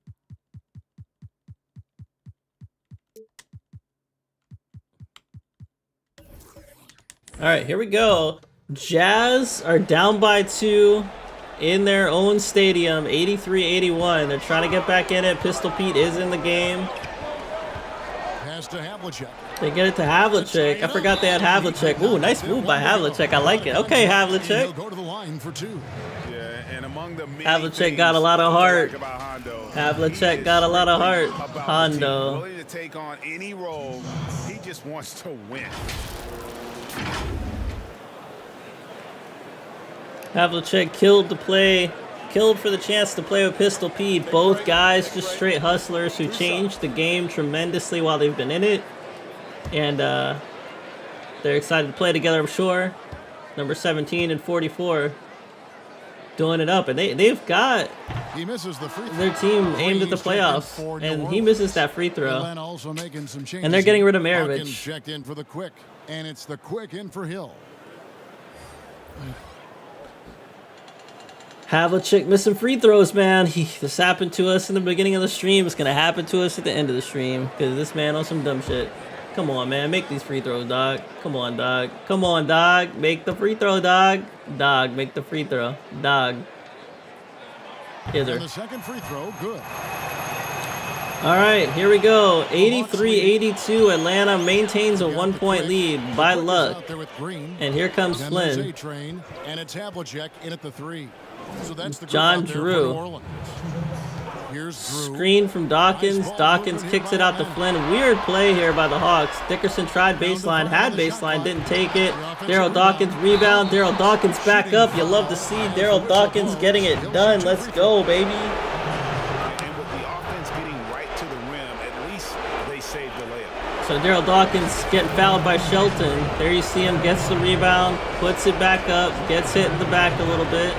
All right, here we go. Jazz are down by 2 in their own stadium, 83-81. They're trying to get back in it. Pistol Pete is in the game. Pass to Havlicek. They get it to Havlicek. I forgot they had Havlicek. Ooh, nice move by Havlicek. I like it. Okay, Havlicek. He'll go to the line for 2. Yeah, and among the Havlicek got a lot of heart. Havlicek got a lot of heart. Hondo. Willing to take on any role. He just wants to win. Havlicek killed the play, killed for the chance to play with Pistol Pete. Both guys just straight hustlers who changed the game tremendously while they've been in it. And they're excited to play together, I'm sure. Number 17 and 44 doing it up. And they've got he misses the free throw. Their team aimed at the playoffs. And he misses that free throw. Also making some changes. And they're getting rid of Maravich. Hawkins checked in for the quick. And it's the quick in for Hill. Havlicek missing free throws, man. This happened to us in the beginning of the stream. It's going to happen to us at the end of the stream. Because this man on some dumb shit. Come on, man. Make these free throws, dog. Come on, dog. Come on, dog. Make the free throw, dog. Dog, make the free throw. Dog. Hither. And the second free throw, good. All right, here we go. 83-82. Atlanta maintains a 1-point lead by luck. And here comes Flynn. And it's Havlicek in at the 3. So that's the John Drew. Here's Drew. Screen from Dawkins. Dawkins kicks it out to Flynn. Weird play here by the Hawks. Dickerson tried baseline, had baseline, didn't take it. Daryl Dawkins rebound. Daryl Dawkins back up. You love to see Daryl Dawkins getting it done. Let's go, baby. And with the offense getting right to the rim, at least they saved the layup. So Daryl Dawkins getting fouled by Shelton. There you see him, gets the rebound, puts it back up, gets hit in the back a little bit.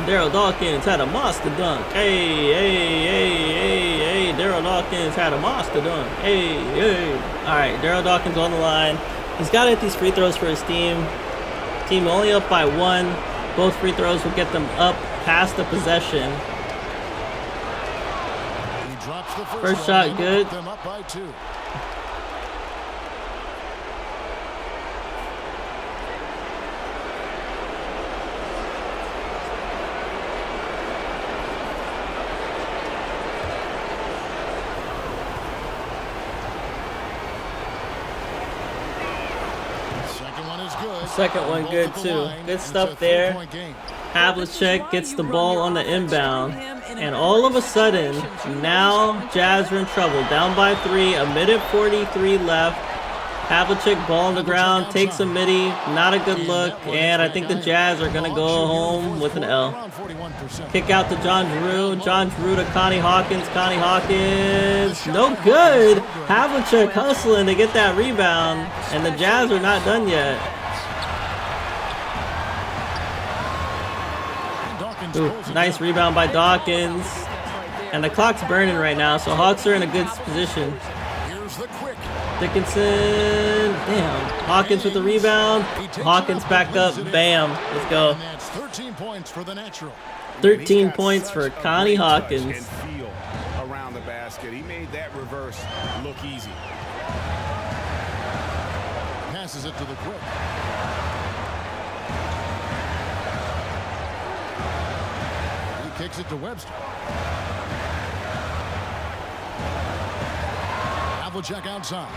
Daryl Dawkins had a monster dunk. Hey, hey, hey, hey, hey. Daryl Dawkins had a monster dunk. Hey, hey. All right, Daryl Dawkins on the line. He's got to hit these free throws for his team. Team only up by 1. Both free throws will get them up past the possession. He drops the First shot good. Them up by 2. Second one good too. Good stuff there. Havlicek gets the ball on the inbound. And all of a sudden, now Jazz are in trouble. Down by 3, a minute 43 left. Havlicek ball on the ground, takes a midi, not a good look, and I think the Jazz are gonna go home with an L. Kick out to John Drew. John Drew to Connie Hawkins. Connie Hawkins, no good. Havlicek hustling to get that rebound, and the Jazz are not done yet. Ooh, nice rebound by Dawkins. And the clock's burning right now, so Hawks are in a good position. Dickinson, damn. Hawkins with the rebound. Hawkins back up, bam. Let's go. 13 points for the natural. 13 points for Connie Hawkins. Around the basket. He made that reverse look easy. Passes it to the Quick. Kicks it to Webster. Havlicek outside.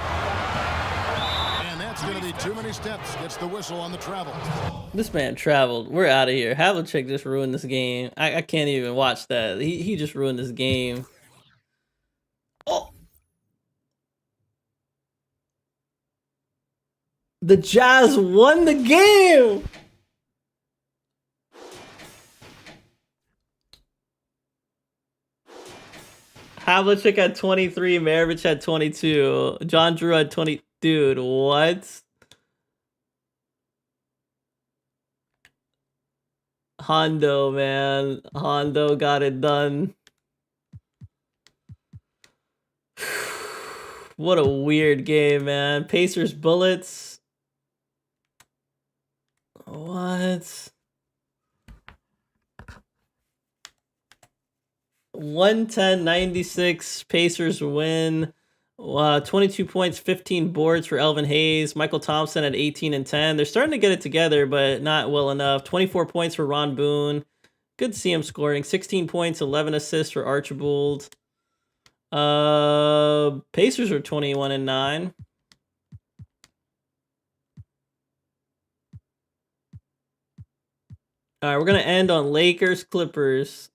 And that's going to be too many steps. Gets the whistle on the travel. This man traveled. We're out of here. Havlicek just ruined this game. I can't even watch that. He just ruined this game. Oh. The Jazz won the game. Havlicek had 23, Maravich had 22, John Drew had 20. Dude, what? Hondo, man. Hondo got it done. What a weird game, man. Pacers Bullets. What? 110-96, Pacers win. 22 points, 15 boards for Elvin Hayes. Michael Thompson at 18 and 10. They're starting to get it together, but not well enough. 24 points for Ron Boone. Good to see him scoring. 16 points, 11 assists for Archibald. Pacers are 21 and 9. All right, we're going to end on Lakers Clippers.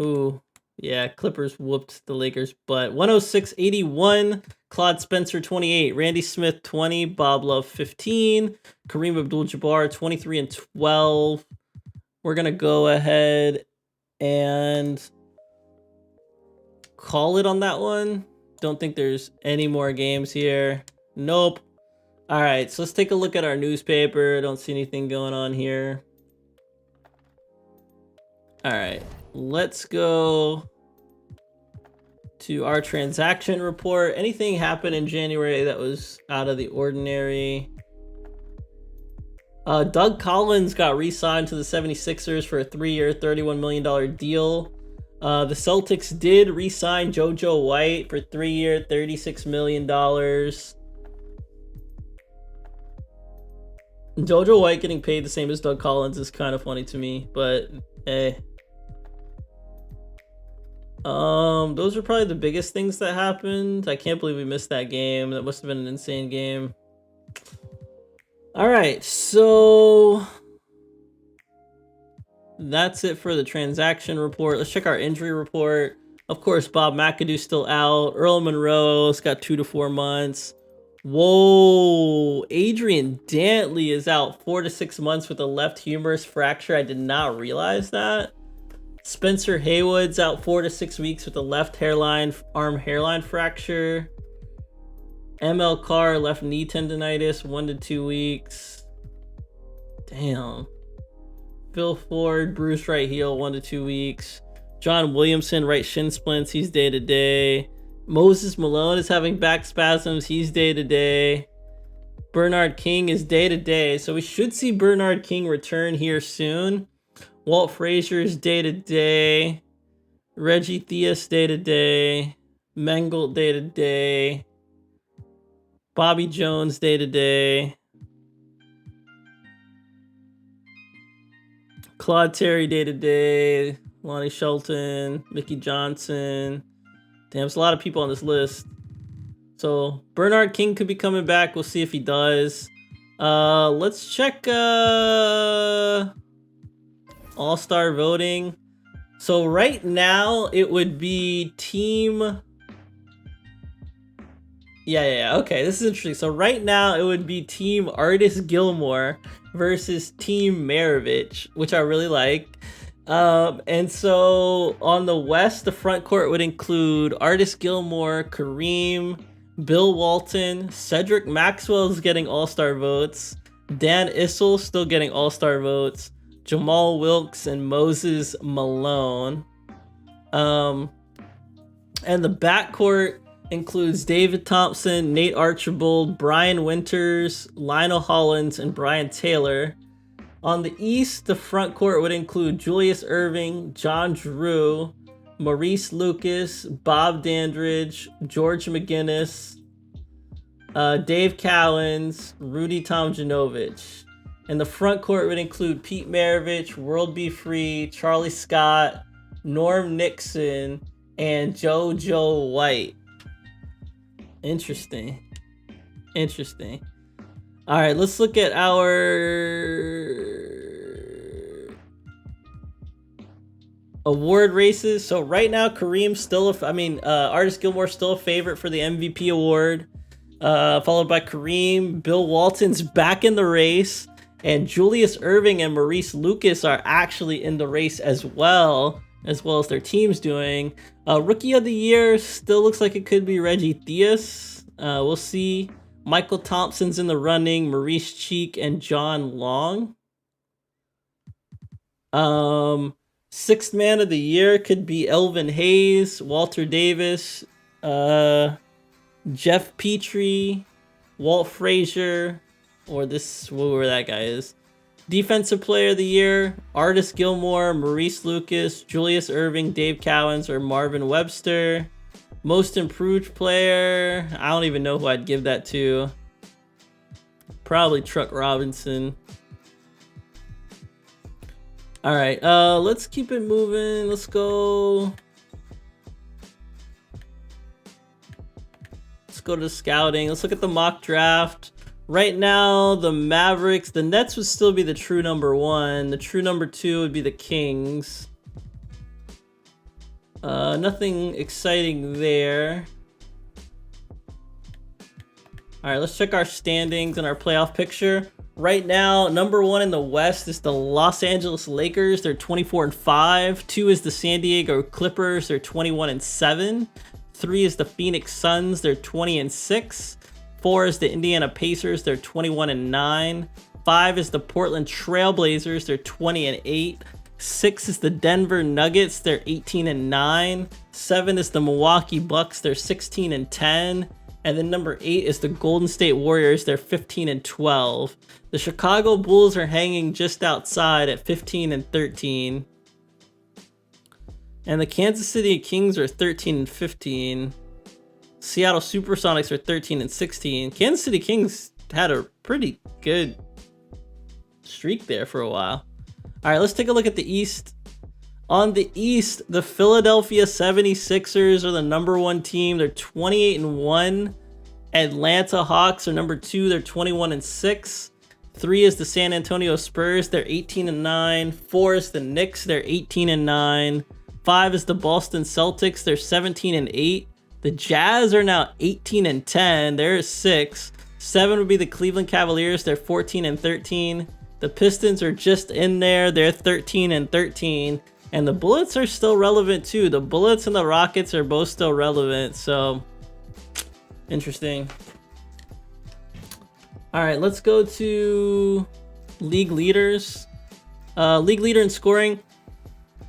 Ooh, yeah, Clippers whooped the Lakers, but 106-81, Claude Spencer 28, Randy Smith 20, Bob Love 15, Kareem Abdul-Jabbar 23 and 12. We're going to go ahead and call it on that one. Don't think there's any more games here. Nope. All right, so let's take a look at our newspaper. Don't see anything going on here. All right. Let's go to our transaction report. Anything happened in January that was out of the ordinary? Doug Collins got re-signed to the 76ers for a 3-year, $31 million deal. The Celtics did re-sign JoJo White for 3-year, $36 million. JoJo White getting paid the same as Doug Collins is kind of funny to me, but hey. Those are probably the biggest things that happened. I can't believe we missed that game. That must have been an insane game. All right, so that's it for the transaction report. Let's check our injury report. Of course, Bob McAdoo's still out. Earl Monroe's got 2 to 4 months. Whoa, Adrian Dantley is out 4 to 6 months with a left humerus fracture. I did not realize that. Spencer Haywood's out 4 to 6 weeks with a left arm hairline fracture. ML Carr, left knee tendonitis, 1 to 2 weeks. Damn. Phil Ford, bruised right heel, 1 to 2 weeks. John Williamson, right shin splints, he's day to day. Moses Malone is having back spasms, he's day to day. Bernard King is day to day, so we should see Bernard King return here soon. Walt Frazier is day to day. Reggie Theus day to day. Mangold day to day. Bobby Jones day to day. Claude Terry day to day. Lonnie Shelton. Mickey Johnson. Damn, there's a lot of people on this list. So Bernard King could be coming back. We'll see if he does. Let's check All-Star voting. So right now it would be team... Yeah, okay, this is interesting. So right now it would be team Artis Gilmore versus team Maravich, which I really like. And so on the West, the front court would include Artis Gilmore, Kareem, Bill Walton, Cedric Maxwell is getting All-Star votes, Dan Issel still getting All-Star votes, Jamal Wilkes, and Moses Malone. And the backcourt includes David Thompson, Nate Archibald, Brian Winters, Lionel Hollins, and Brian Taylor. On the East, the front court would include Julius Erving, John Drew, Maurice Lucas, Bob Dandridge, George McGinnis, Dave Cowens, Rudy Tomjanovich. And the front court would include Pete Maravich, World Be Free, Charlie Scott, Norm Nixon, and JoJo White. Interesting. All right, let's look at our award races. So right now, Kareem's still, Artis Gilmore's still a favorite for the MVP award, followed by Kareem. Bill Walton's back in the race, and Julius Erving and Maurice Lucas are actually in the race as well as their team's doing. Rookie of the Year still looks like it could be Reggie Theus. We'll see. Michael Thompson's in the running, Maurice Cheek, and John Long. Sixth Man of the Year could be Elvin Hayes, Walter Davis, Jeff Petrie, Walt Frazier, or whoever that guy is. Defensive Player of the Year, Artis Gilmore, Maurice Lucas, Julius Erving, Dave Cowens, or Marvin Webster. Most Improved Player, I don't even know who I'd give that to. Probably Truck Robinson. All right, let's keep it moving. Let's go to the scouting. Let's look at the mock draft. Right now, the Nets would still be the true number 1. The true number 2 would be the Kings. Nothing exciting there. All right, let's check our standings and our playoff picture. Right now, number 1 in the West is the Los Angeles Lakers. They're 24-5. 2 is the San Diego Clippers. They're 21-7. 3 is the Phoenix Suns. They're 20-6. 4 is the Indiana Pacers. They're 21-9. 5 is the Portland Trailblazers. They're 20-8. 6 is the Denver Nuggets. They're 18-9. 7 is the Milwaukee Bucks. They're 16-10. And then number 8 is the Golden State Warriors. They're 15-12. The Chicago Bulls are hanging just outside at 15-13. And the Kansas City Kings are 13-15. Seattle Supersonics are 13-16. Kansas City Kings had a pretty good streak there for a while. All right, let's take a look at the East. On the East, the Philadelphia 76ers are the #1 team. They're 28-1. Atlanta Hawks are #2. They're 21-6. 3 is the San Antonio Spurs. They're 18-9. 4 is the Knicks. They're 18-9. 5 is the Boston Celtics. They're 17-8. The Jazz are now 18-10. They're 6. 7 would be the Cleveland Cavaliers. They're 14-13. The Pistons are just in there. They're 13-13. And the Bullets are still relevant too. The Bullets and the Rockets are both still relevant. So, interesting. All right, let's go to league leaders. League leader in scoring,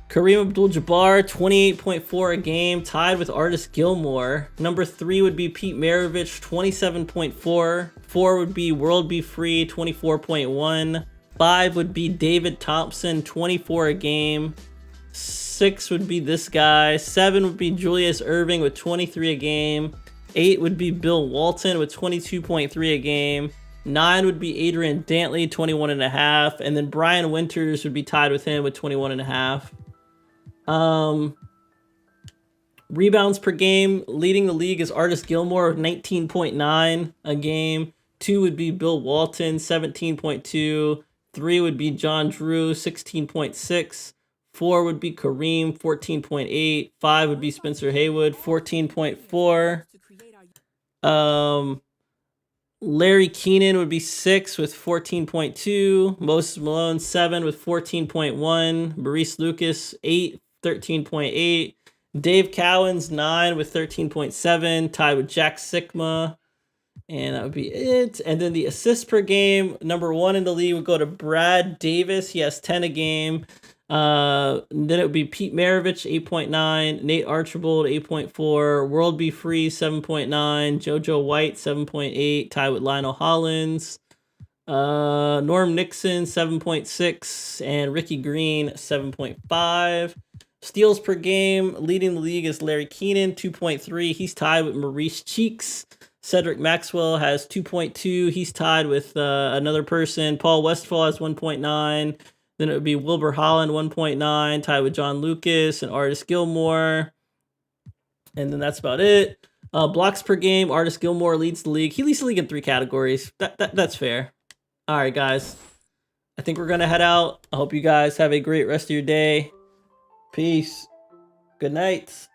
Kareem Abdul-Jabbar, 28.4 a game, tied with Artis Gilmore. Number 3 would be Pete Maravich, 27.4. 4 would be World Be Free, 24.1. 5 would be David Thompson, 24 a game. 6 would be this guy. 7 would be Julius Erving with 23 a game. 8 would be Bill Walton with 22.3 a game. 9 would be Adrian Dantley, 21.5. And then Brian Winters would be tied with him with 21.5. Rebounds per game, leading the league is Artis Gilmore with 19.9 a game. 2 would be Bill Walton, 17.2. 3 would be John Drew, 16.6. 4 would be Kareem, 14.8. 5 would be Spencer Haywood, 14.4. Larry Keenan would be 6 with 14.2. Moses Malone, 7 with 14.1. Maurice Lucas, 8, 13.8. Dave Cowens, 9 with 13.7. Tied with Jack Sikma. And that would be it. And then the assists per game, #1 in the league would go to Brad Davis. He has 10 a game. Then it would be Pete Maravich, 8.9. Nate Archibald, 8.4. World Be Free, 7.9. JoJo White, 7.8. Tied with Lionel Hollins. Norm Nixon, 7.6. And Ricky Green, 7.5. Steals per game, leading the league is Larry Keenan, 2.3. He's tied with Maurice Cheeks. Cedric Maxwell has 2.2. He's tied with another person. Paul Westphal has 1.9. Then it would be Wilbur Holland, 1.9, tied with John Lucas and Artis Gilmore. And then that's about it. Blocks per game, Artis Gilmore leads the league. He leads the league in 3 categories. That's fair. All right, guys. I think we're going to head out. I hope you guys have a great rest of your day. Peace. Good night.